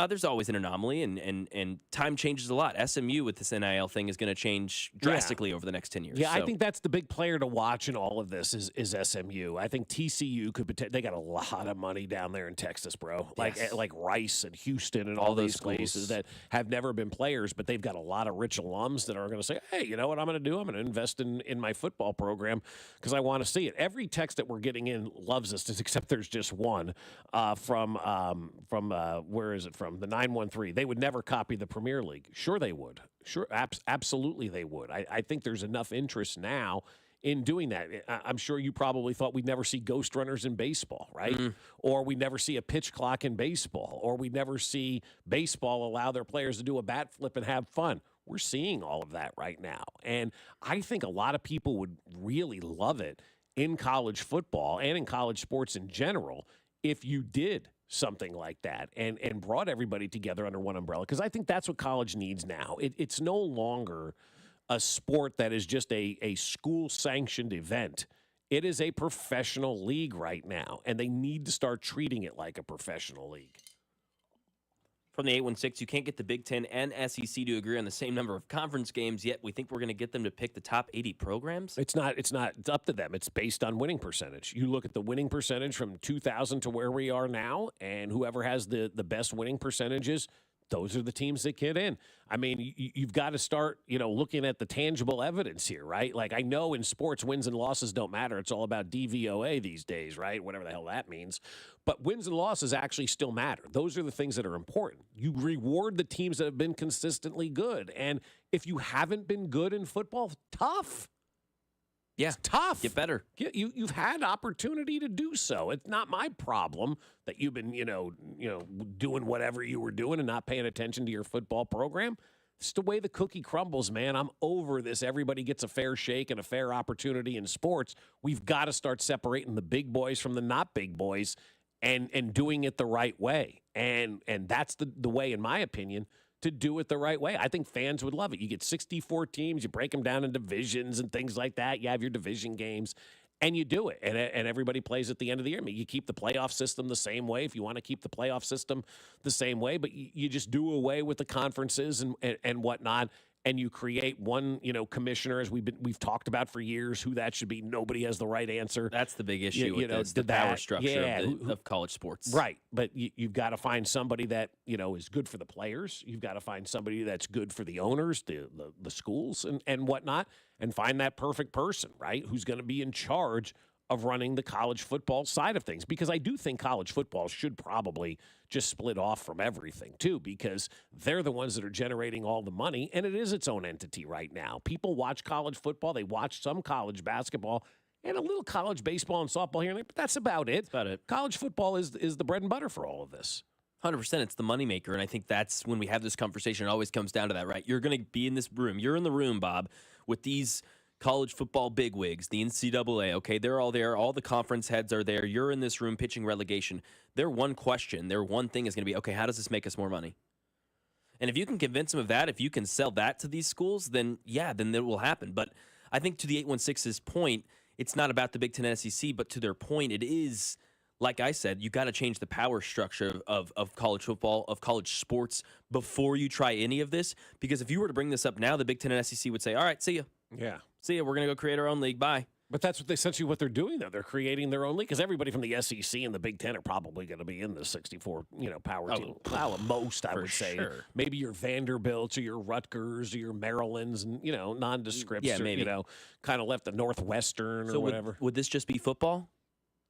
there's always an anomaly, and time changes a lot. SMU with this NIL thing is going to change drastically over the next 10 years. Yeah, I think that's the big player to watch in all of this is SMU. I think TCU they got a lot of money down there in Texas, bro. Like Rice and Houston and all these places that have never been players, but they've got a lot of rich alums that are going to say, hey, you know what I'm going to do? I'm going to invest in my football program because I want to see it. Every text that we're getting in loves us, except there's just one from where is it from? The 913. They would never copy the Premier League. Sure they would. Sure, absolutely they would. I think there's enough interest now in doing that. I'm sure you probably thought we'd never see ghost runners in baseball, right? Mm-hmm. Or we'd never see a pitch clock in baseball, or we'd never see baseball allow their players to do a bat flip and have fun. We're seeing all of that right now. And I think a lot of people would really love it in college football and in college sports in general if you did something like that and brought everybody together under one umbrella, because I think that's what college needs now. It's no longer a sport that is just a school-sanctioned event. It is a professional league right now, and they need to start treating it like a professional league. From the 816, you can't get the Big Ten and SEC to agree on the same number of conference games, yet we think we're going to get them to pick the top 80 programs? It's not. It's up to them. It's based on winning percentage. You look at the winning percentage from 2000 to where we are now, and whoever has the best winning percentages, those are the teams that get in. I mean, you've got to start, looking at the tangible evidence here, right? Like, I know in sports, wins and losses don't matter. It's all about DVOA these days, right? Whatever the hell that means. But wins and losses actually still matter. Those are the things that are important. You reward the teams that have been consistently good. And if you haven't been good in football, tough. Yeah, it's tough. Get better. You've had opportunity to do so. It's not my problem that you've been, doing whatever you were doing and not paying attention to your football program. It's the way the cookie crumbles, man. I'm over this. Everybody gets a fair shake and a fair opportunity in sports. We've got to start separating the big boys from the not big boys and doing it the right way. And that's the way, in my opinion, to do it the right way. I think fans would love it. You get 64 teams, you break them down in divisions and things like that. You have your division games, and you do it. And everybody plays at the end of the year. I mean, you keep the playoff system the same way if you want to keep the playoff system the same way, but you just do away with the conferences and whatnot. And you create one, commissioner, as we've talked about for years, who that should be. Nobody has the right answer. That's the big issue with the power structure of college sports. Right. But you've got to find somebody that, is good for the players. You've got to find somebody that's good for the owners, the schools and whatnot, and find that perfect person, right, who's going to be in charge of running the college football side of things. Because I do think college football should probably just split off from everything, too, because they're the ones that are generating all the money, and it is its own entity right now. People watch college football. They watch some college basketball. and a little college baseball and softball here and there, but that's about it. That's about it. College football is the bread and butter for all of this. 100%. It's the moneymaker. And I think that's when we have this conversation, it always comes down to that, right? You're going to be in this room. You're in the room, Bob, with these college football bigwigs, the NCAA. Okay, they're all there. All the conference heads are there. You're in this room pitching relegation. Their one question, their one thing is going to be, okay, how does this make us more money? And if you can convince them of that, if you can sell that to these schools, then yeah, then it will happen. But I think to the 816's point, it's not about the Big Ten and SEC, but to their point, it is, like I said, you got to change the power structure of college football, of college sports before you try any of this. Because if you were to bring this up now, the Big Ten and SEC would say, all right, see ya. Yeah. See ya. We're going to go create our own league. Bye. But that's essentially what they're doing, though. They're creating their own league because everybody from the SEC and the Big Ten are probably going to be in the 64, power team. Well, at most, I would say. Sure. Maybe your Vanderbilts or your Rutgers or your Marylands and, nondescripts Yeah, or, maybe. kind of left the Northwestern or whatever. Would this just be football?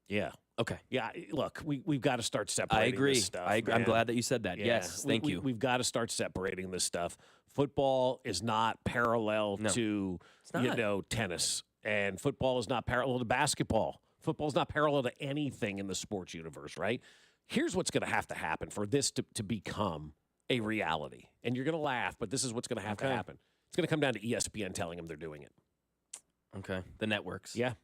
Yeah. Okay. Yeah, look, we've got to start separating I agree. this stuff. I'm man. glad that you said that. Yeah, Yes, thank you. We've got to start separating this stuff. Football is not parallel to, tennis. And football is not parallel to basketball. Football is not parallel to anything in the sports universe, right? Here's what's going to have to happen for this to become a reality. And you're going to laugh, but this is what's going to have to happen. It's going to come down to ESPN telling them they're doing it. Okay. The networks. Yeah.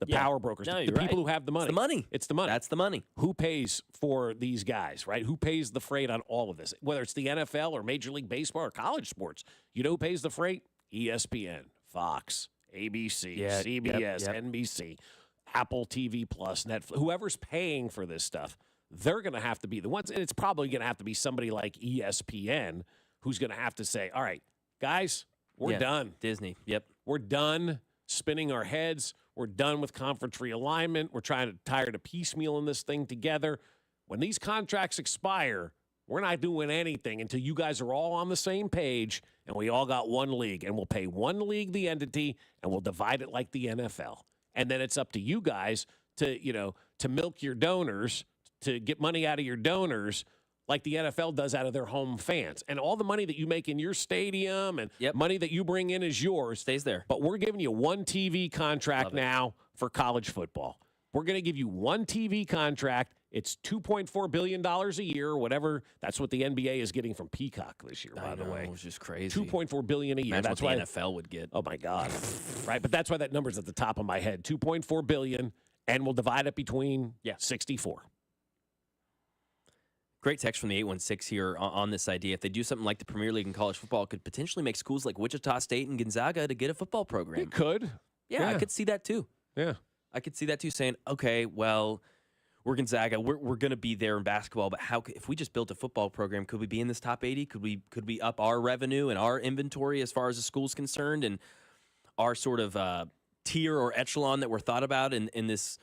The power brokers, No, the you're people right. who have the money. It's the money. It's the money. That's the money. Who pays for these guys, right? Who pays the freight on all of this? Whether it's the NFL or Major League Baseball or college sports. You know who pays the freight? ESPN, Fox, ABC, Yeah, CBS, yep. NBC, Apple TV Plus, Netflix. Whoever's paying for this stuff, they're going to have to be the ones. And it's probably going to have to be somebody like ESPN who's going to have to say, all right, guys, we're done. Disney. Yep. We're done spinning our heads. We're done with conference realignment. We're tired of piecemealing this thing together. When these contracts expire, we're not doing anything until you guys are all on the same page and we all got one league. And we'll pay one league the entity and we'll divide it like the NFL. And then it's up to you guys to milk your donors, to get money out of your donors like the NFL does out of their home fans. And all the money that you make in your stadium and money that you bring in is yours. Stays there. But we're giving you one TV contract now for college football. We're going to give you one TV contract. It's $2.4 billion a year or whatever. That's what the NBA is getting from Peacock this year, by the way. Which is crazy. $2.4 billion a year. Imagine That's what why the NFL would get. Oh, my God. Right? But that's why that number's at the top of my head. $2.4 billion, and we'll divide it between 64. Great text from the 816 here on this idea. If they do something like the Premier League in college football, it could potentially make schools like Wichita State and Gonzaga to get a football program. It could. Yeah, I could see that too. Yeah. I could see that too, saying, okay, well, we're Gonzaga. We're going to be there in basketball, but if we just built a football program, could we be in this top 80? Could we up our revenue and our inventory as far as the school's concerned and our sort of tier or echelon that we're thought about in this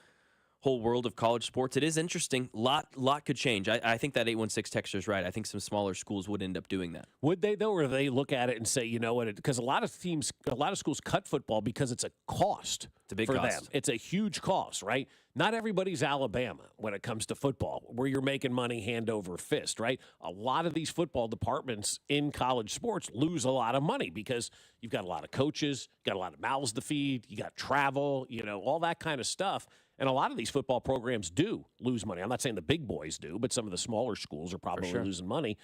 whole world of college sports? It is interesting. Lot could change. I think that 816 texter is right. I think some smaller schools would end up doing that. Would they, though, or they look at it and say, you know what? Because a lot of schools cut football because it's a cost. It's a big for cost. them. It's a huge cost, right? Not everybody's Alabama when it comes to football, where you're making money hand over fist, right? A lot of these football departments in college sports lose a lot of money because you've got a lot of coaches, got a lot of mouths to feed, you got travel, all that kind of stuff. And a lot of these football programs do lose money. I'm not saying the big boys do, but some of the smaller schools are probably losing money,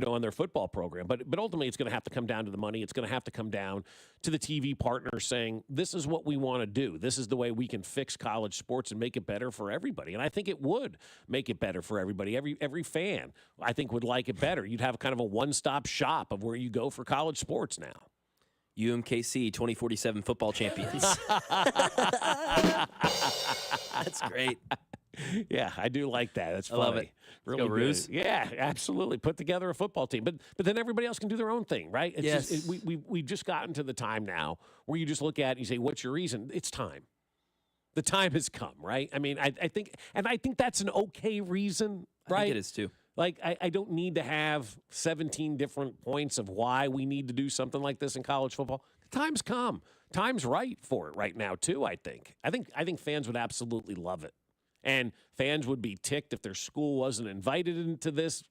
on their football program. But ultimately, it's going to have to come down to the money. It's going to have to come down to the TV partners saying, this is what we want to do. This is the way we can fix college sports and make it better for everybody. And I think it would make it better for everybody. Every fan, I think, would like it better. You'd have kind of a one-stop shop of where you go for college sports now. UMKC 2047 football champions. That's great. Yeah, I do like that. That's I funny. love it. Really Let's go, good. Roos. Yeah, absolutely. Put together a football team, but then everybody else can do their own thing, right? It's Yes. just, we've just gotten to the time now where you just look at it and you say, "What's your reason?" It's time. The time has come, right? I mean, I think that's an okay reason, right? I think it is too. Like, I don't need to have 17 different points of why we need to do something like this in college football. The time's come. Time's right for it right now, too, I think. I think fans would absolutely love it. And fans would be ticked if their school wasn't invited into this,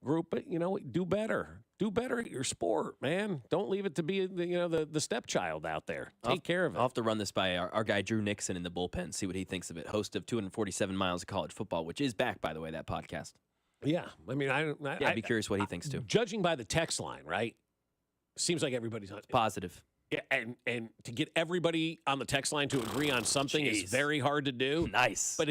group, but do better. Do better at your sport, man. Don't leave it to be the stepchild out there. Take care of it. I'll have to run this by our guy Drew Nixon in the bullpen, see what he thinks of it. Host of 247 Miles of College Football, which is back, by the way, that podcast. Yeah, I mean, I'd be curious what he thinks too. Judging by the text line, right? Seems like everybody's positive. Yeah, and to get everybody on the text line to agree on something is very hard to do. Nice, but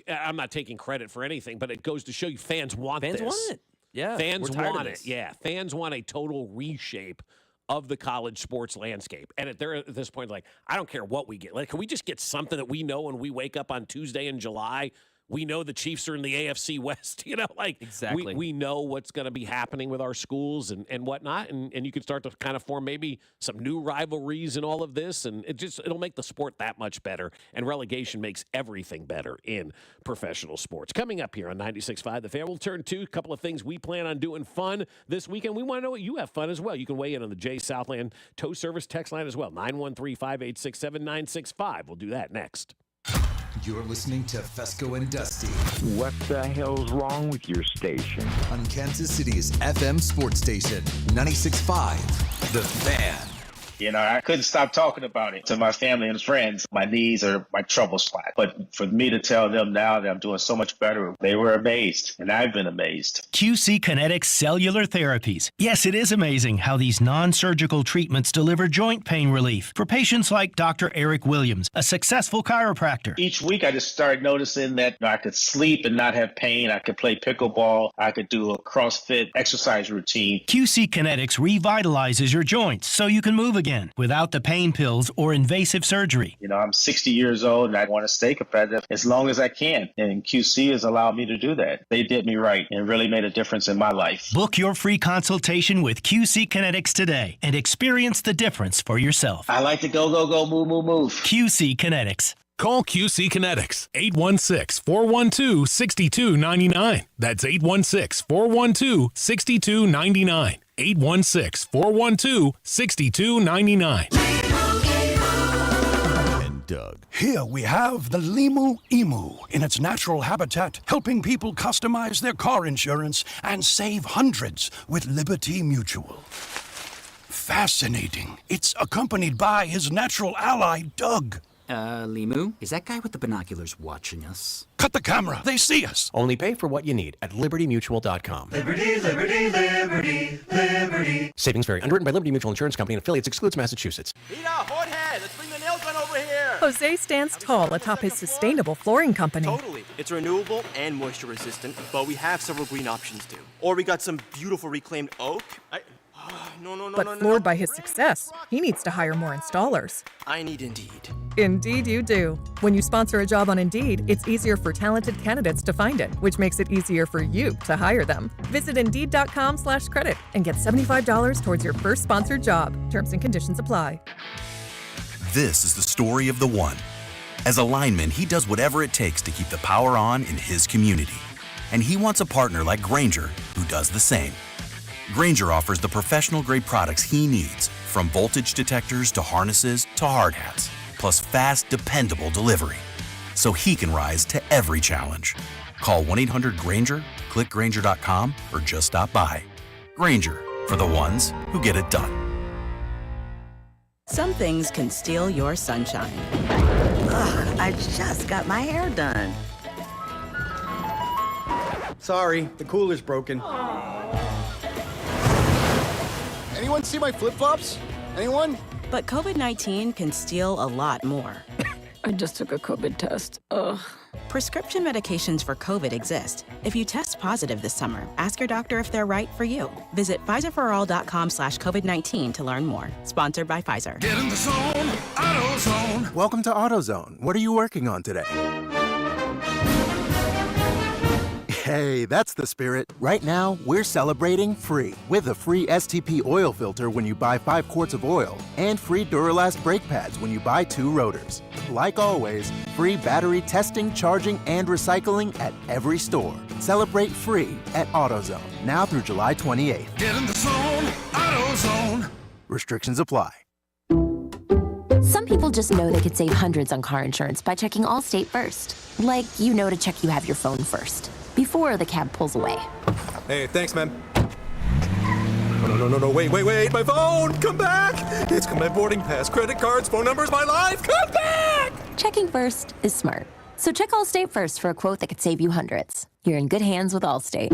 I'm not taking credit for anything, but it goes to show you fans want this. Fans want it. Yeah, fans we're tired want of it. this. Yeah, fans want a total reshape of the college sports landscape. And at this point, like, I don't care what we get. Like, can we just get something that we know when we wake up on Tuesday in July? We know the Chiefs are in the AFC West, Exactly. We know what's going to be happening with our schools and whatnot, and you can start to kind of form maybe some new rivalries and all of this, and it'll make the sport that much better, and relegation makes everything better in professional sports. Coming up here on 96.5 The Fan, we'll turn to a couple of things we plan on doing fun this weekend. We want to know what you have fun as well. You can weigh in on the Jay Southland Tow Service text line as well, 913-586-7965. We'll do that next. You're listening to Fescoe and Dusty. What the hell's wrong with your station? On Kansas City's FM sports station, 96.5 The Fan. I couldn't stop talking about it to my family and friends. My knees are my trouble spot. But for me to tell them now that I'm doing so much better, they were amazed, and I've been amazed. QC Kinetics Cellular Therapies. Yes, it is amazing how these non-surgical treatments deliver joint pain relief for patients like Dr. Eric Williams, a successful chiropractor. Each week, I just started noticing that I could sleep and not have pain. I could play pickleball. I could do a CrossFit exercise routine. QC Kinetics revitalizes your joints so you can move again without the pain pills or invasive surgery. I'm 60 years old and I want to stay competitive as long as I can. And QC has allowed me to do that. They did me right and really made a difference in my life. Book your free consultation with QC Kinetics today and experience the difference for yourself. I like to go, move, move, move. QC Kinetics. Call QC Kinetics, 816-412-6299. That's 816-412-6299. 816-412-6299. And Doug. Here we have the Limu Emu in its natural habitat, helping people customize their car insurance and save hundreds with Liberty Mutual. Fascinating. It's accompanied by his natural ally, Doug. Limu, is that guy with the binoculars watching us? Cut the camera. They see us. Only pay for what you need at libertymutual.com. Liberty, liberty, liberty, liberty. Savings vary. Underwritten by Liberty Mutual Insurance Company and affiliates. Excludes Massachusetts. Rita, Jorge, let's bring the nail gun over here. Jose stands tall atop his sustainable flooring company. Totally. It's renewable and moisture resistant, but we have several green options too. Or we got some beautiful reclaimed oak. But floored by his success, he needs to hire more installers. I need Indeed. Indeed you do. When you sponsor a job on Indeed, it's easier for talented candidates to find it, which makes it easier for you to hire them. Visit Indeed.com/credit and get $75 towards your first sponsored job. Terms and conditions apply. This is the story of the one. As a lineman, he does whatever it takes to keep the power on in his community. And he wants a partner like Grainger who does the same. Grainger offers the professional-grade products he needs, from voltage detectors to harnesses to hard hats, plus fast, dependable delivery, so he can rise to every challenge. Call 1-800-GRAINGER, click Grainger.com, or just stop by. Grainger, for the ones who get it done. Some things can steal your sunshine. Ugh, I just got my hair done. Sorry, the cooler's broken. Anyone see my flip-flops? Anyone? But COVID-19 can steal a lot more. I just took a COVID test. Ugh. Prescription medications for COVID exist. If you test positive this summer, ask your doctor if they're right for you. Visit PfizerForAll.com/COVID-19 to learn more. Sponsored by Pfizer. Get in the zone, AutoZone. Welcome to AutoZone. What are you working on today? Hey, that's the spirit. Right now, we're celebrating free with a free STP oil filter when you buy 5 quarts of oil and free Duralast brake pads when you buy 2 rotors. Like always, free battery testing, charging, and recycling at every store. Celebrate free at AutoZone, now through July 28th. Get in the zone, AutoZone. Restrictions apply. Some people just know they could save hundreds on car insurance by checking Allstate first. Like, to check you have your phone first. before the cab pulls away. Hey, thanks, man. No, wait, my phone! Come back! It's got my boarding pass, credit cards, phone numbers, my life! Come back! Checking first is smart. So check Allstate first for a quote that could save you hundreds. You're in good hands with Allstate.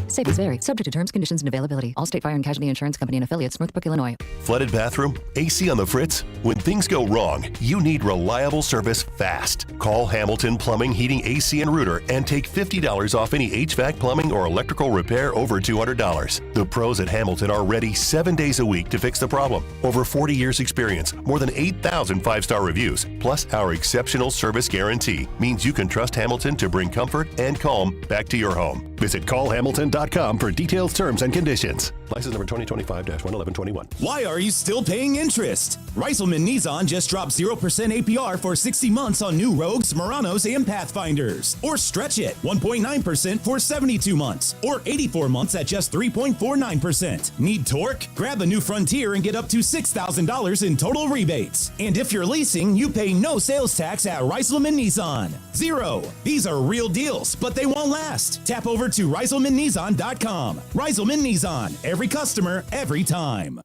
Savings vary. Subject to terms, conditions, and availability. Allstate Fire and Casualty Insurance Company and affiliates, Northbrook, Illinois. Flooded bathroom? AC on the fritz? When things go wrong, you need reliable service fast. Call Hamilton Plumbing, Heating, AC, and Rooter and take $50 off any HVAC, plumbing, or electrical repair over $200. The pros at Hamilton are ready 7 days a week to fix the problem. Over 40 years experience, more than 8,000 five-star reviews, plus our exceptional service guarantee means you can trust Hamilton to bring comfort and calm back to your home. Visit callhamilton.com for details, terms, and conditions. License number 2025-11121. Why are you still paying interest? Reiselman Nissan just dropped 0% APR for 60 months on new Rogues, Muranos, and Pathfinders. Or stretch it, 1.9% for 72 months. Or 84 months at just 3.49%. Need torque? Grab a new Frontier and get up to $6,000 in total rebates. And if you're leasing, you pay no sales tax at Reiselman Nissan. 0. These are real deals, but they won't last. Tap over to ReiselmanNissan.com. Reiselman Nissan. Every customer, every time.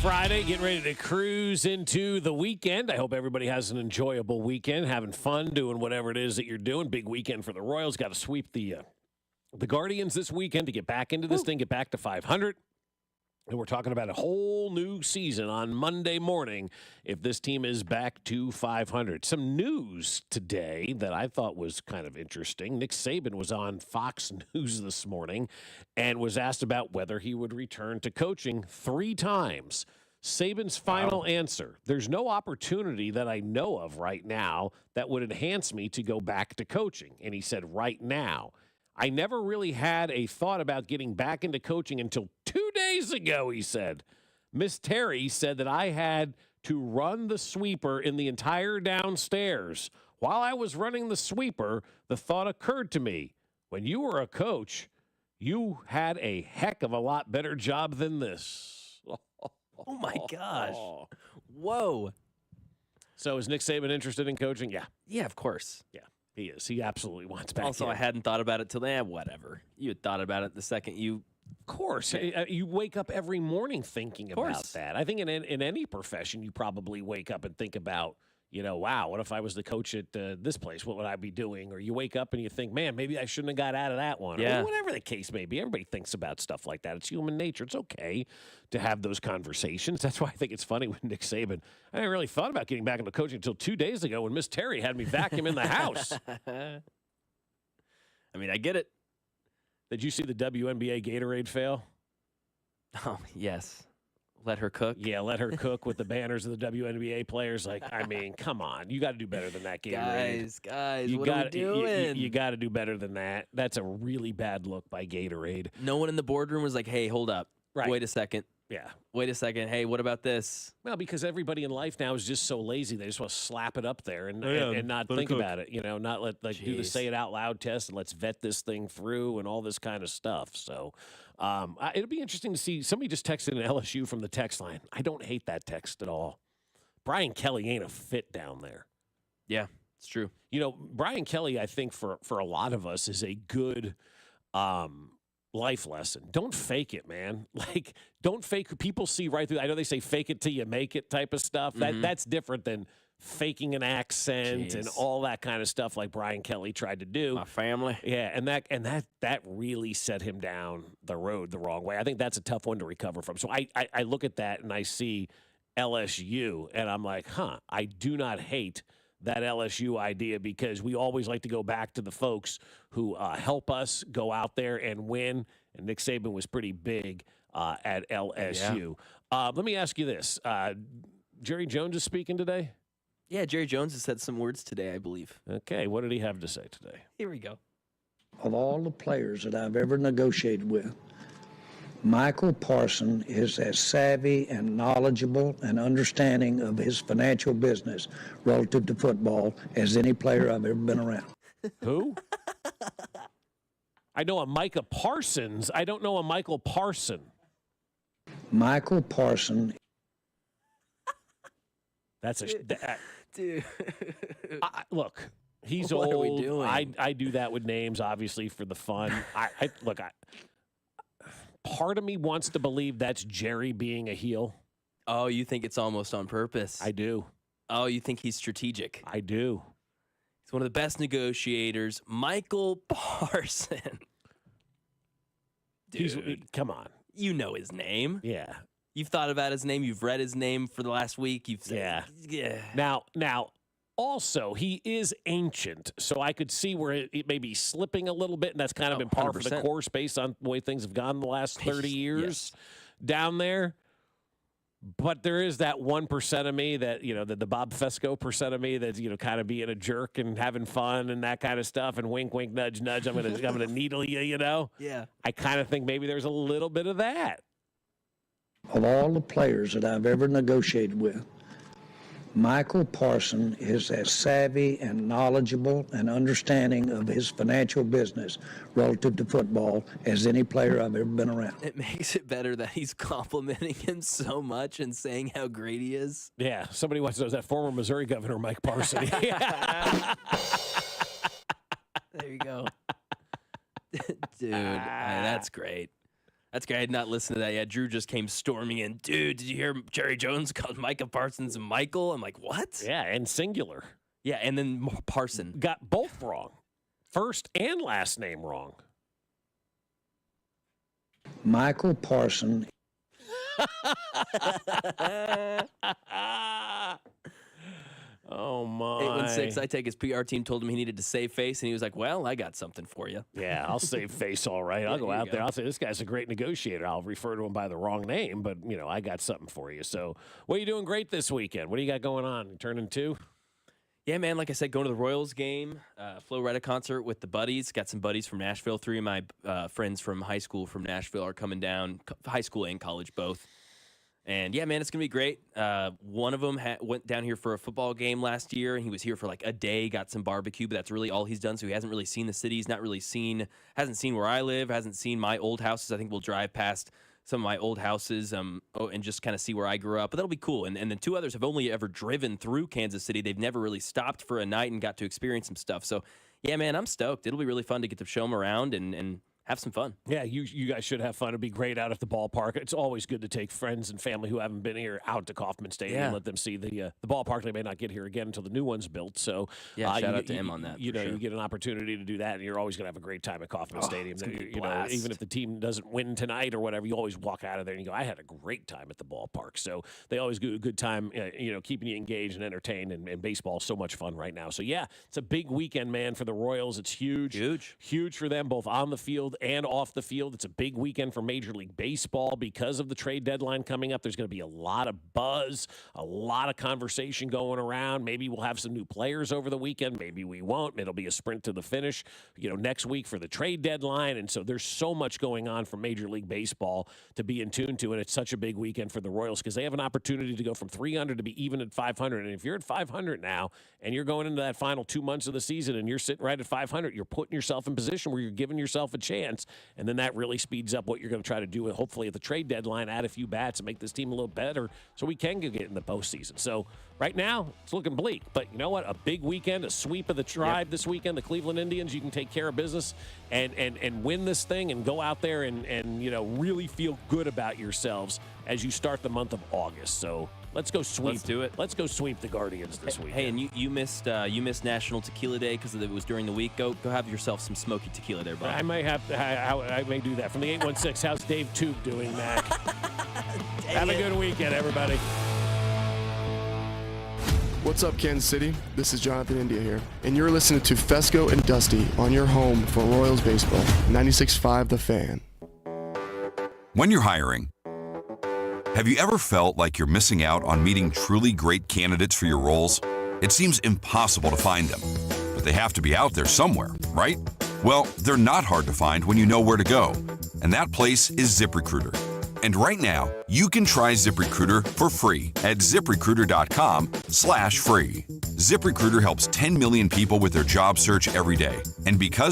Friday, getting ready to cruise into the weekend. I hope everybody has an enjoyable weekend, having fun, doing whatever it is that you're doing. Big weekend for the Royals. Got to sweep the Guardians this weekend to get back into this thing, get back to 500. And we're talking about a whole new season on Monday morning if this team is back to 500. Some news today that I thought was kind of interesting. Nick Saban was on Fox News this morning and was asked about whether he would return to coaching 3 times. Saban's final answer: there's no opportunity that I know of right now that would enhance me to go back to coaching. And he said, right now. I never really had a thought about getting back into coaching until 2 days ago, he said. Miss Terry said that I had to run the sweeper in the entire downstairs. While I was running the sweeper, the thought occurred to me, when you were a coach, you had a heck of a lot better job than this. Oh, my gosh. Whoa. So is Nick Saban interested in coaching? Yeah. Yeah, of course. Yeah. He is. He absolutely wants back. Also, I hadn't thought about it till then. Whatever. You had thought about it the second you. Of course. You wake up every morning thinking about that. I think in any profession, you probably wake up and think about, wow, what if I was the coach at this place? What would I be doing? Or you wake up and you think, man, maybe I shouldn't have got out of that one. Yeah. Or whatever the case may be. Everybody thinks about stuff like that. It's human nature. It's okay to have those conversations. That's why I think it's funny with Nick Saban. I hadn't really thought about getting back into coaching until 2 days ago when Miss Terry had me vacuum in the house. I mean, I get it. Did you see the WNBA Gatorade fail? Oh, yes. Let her cook? Yeah, let her cook with the banners of the WNBA players. Like, I mean, come on. You got to do better than that, Gatorade. Guys, what are we doing? You got to do better than that. That's a really bad look by Gatorade. No one in the boardroom was like, hey, hold up. Right. Wait a second. Yeah. Wait a second. Hey, what about this? Well, because everybody in life now is just so lazy. They just want to slap it up there and not think about it. Not do the say it out loud test and let's vet this thing through and all this kind of stuff. So it'll be interesting to see. Somebody just texted an LSU from the text line. I don't hate that text at all. Brian Kelly ain't a fit down there. Yeah, it's true. Brian Kelly, I think for a lot of us is a good life lesson. Don't fake it, man. Like, don't fake. People see right through. I know they say fake it till you make it type of stuff. That's different than faking an accent and all that kind of stuff like Brian Kelly tried to do. My family. Yeah, and that really set him down the road the wrong way. I think that's a tough one to recover from. So I look at that and I see LSU and I'm like, I do not hate that LSU idea because we always like to go back to the folks who help us go out there and win. And Nick Saban was pretty big at LSU. Yeah. Let me ask you this. Jerry Jones is speaking today? Yeah, Jerry Jones has said some words today, I believe. Okay, what did he have to say today? Here we go. Of all the players that I've ever negotiated with, Michael Parson is as savvy and knowledgeable and understanding of his financial business relative to football as any player I've ever been around. Who? I know a Micah Parsons. I don't know a Michael Parson. Michael Parson. That's a dude. Look. He's what old. Are we doing? I do that with names, obviously, for the fun. Part of me wants to believe that's Jerry being a heel. Oh, you think it's almost on purpose? I do. Oh, you think he's strategic? I do. He's one of the best negotiators, Michael Parson. Dude, come on. You know his name. Yeah. You've thought about his name. You've read his name for the last week. You've said, yeah. Now. Also, he is ancient, so I could see where it may be slipping a little bit, and that's kind of been par for the 100%. course based on the way things have gone the last 30 years down there. But there is that 1% of me that, the Bob Fescoe percent of me that's, kind of being a jerk and having fun and that kind of stuff, and wink, wink, nudge, nudge, I'm gonna needle you, Yeah. I kind of think maybe there's a little bit of that. Of all the players that I've ever negotiated with, Michael Parson is as savvy and knowledgeable and understanding of his financial business relative to football as any player I've ever been around. It makes it better that he's complimenting him so much and saying how great he is. Yeah, somebody wants to know, is that former Missouri Governor Mike Parson? There you go. Dude, that's great. That's great. I had not listened to that yet. Drew just came storming in. Dude, did you hear Jerry Jones called Micah Parsons Michael? I'm like, what? Yeah, and singular. Yeah, and then Parson. Got both wrong. First and last name wrong. Michael Parson. Oh, my. 816, I take his PR team, told him he needed to save face, and he was like, well, I got something for you. Yeah, I'll save face all right. I'll go out there. I'll say, this guy's a great negotiator. I'll refer to him by the wrong name, but, I got something for you. So, what are you doing great this weekend? What do you got going on? You turning two? Yeah, man, like I said, going to the Royals game, Flo Rida concert with the buddies. Got some buddies from Nashville. 3 of my friends from high school from Nashville are coming down, high school and college both. And, yeah, man, it's going to be great. One of them went down here for a football game last year, and he was here for like a day, got some barbecue, but that's really all he's done. So he hasn't really seen the city. He's not really hasn't seen where I live, hasn't seen my old houses. I think we'll drive past some of my old houses and just kind of see where I grew up. But that'll be cool. And the 2 others have only ever driven through Kansas City. They've never really stopped for a night and got to experience some stuff. So, yeah, man, I'm stoked. It'll be really fun to get to show them around and have some fun. Yeah, you guys should have fun. It'd be great out at the ballpark. It's always good to take friends and family who haven't been here out to Kauffman Stadium and let them see the ballpark. They may not get here again until the new one's built. So yeah, shout out to him on that. You get an opportunity to do that, and you're always going to have a great time at Kauffman Stadium. Even if the team doesn't win tonight or whatever, you always walk out of there and you go, I had a great time at the ballpark. So they always do a good time, keeping you engaged and entertained. And baseball is so much fun right now. So yeah, it's a big weekend, man, for the Royals. It's huge for them, both on the field and off the field. It's a big weekend for Major League Baseball because of the trade deadline coming up. There's going to be a lot of buzz, a lot of conversation going around. Maybe we'll have some new players over the weekend. Maybe we won't. It'll be a sprint to the finish, next week for the trade deadline. And so there's so much going on for Major League Baseball to be in tune to. And it's such a big weekend for the Royals because they have an opportunity to go from 300 to be even at 500. And if you're at 500 now and you're going into that final 2 months of the season and you're sitting right at 500, you're putting yourself in position where you're giving yourself a chance. And then that really speeds up what you're going to try to do, and hopefully at the trade deadline, add a few bats and make this team a little better so we can get in the postseason. So right now, it's looking bleak. But you know what? A big weekend, a sweep of the tribe this weekend, the Cleveland Indians. You can take care of business and win this thing and go out there and really feel good about yourselves as you start the month of August. So let's go sweep. Let's do it. Let's go sweep the Guardians this week. Hey, and you missed National Tequila Day because it was during the week. Go have yourself some smoky tequila there, bud. I may do that. From the 816, how's Dave Tube doing, Mac? Have a good weekend, everybody. What's up, Kansas City? This is Jonathan India here, and you're listening to Fescoe and Dusty on your home for Royals baseball, 96.5 The Fan. When you're hiring, have you ever felt like you're missing out on meeting truly great candidates for your roles? It seems impossible to find them, but they have to be out there somewhere, right? Well, they're not hard to find when you know where to go, and that place is ZipRecruiter. And right now, you can try ZipRecruiter for free at ZipRecruiter.com/free. ZipRecruiter helps 10 million people with their job search every day, and because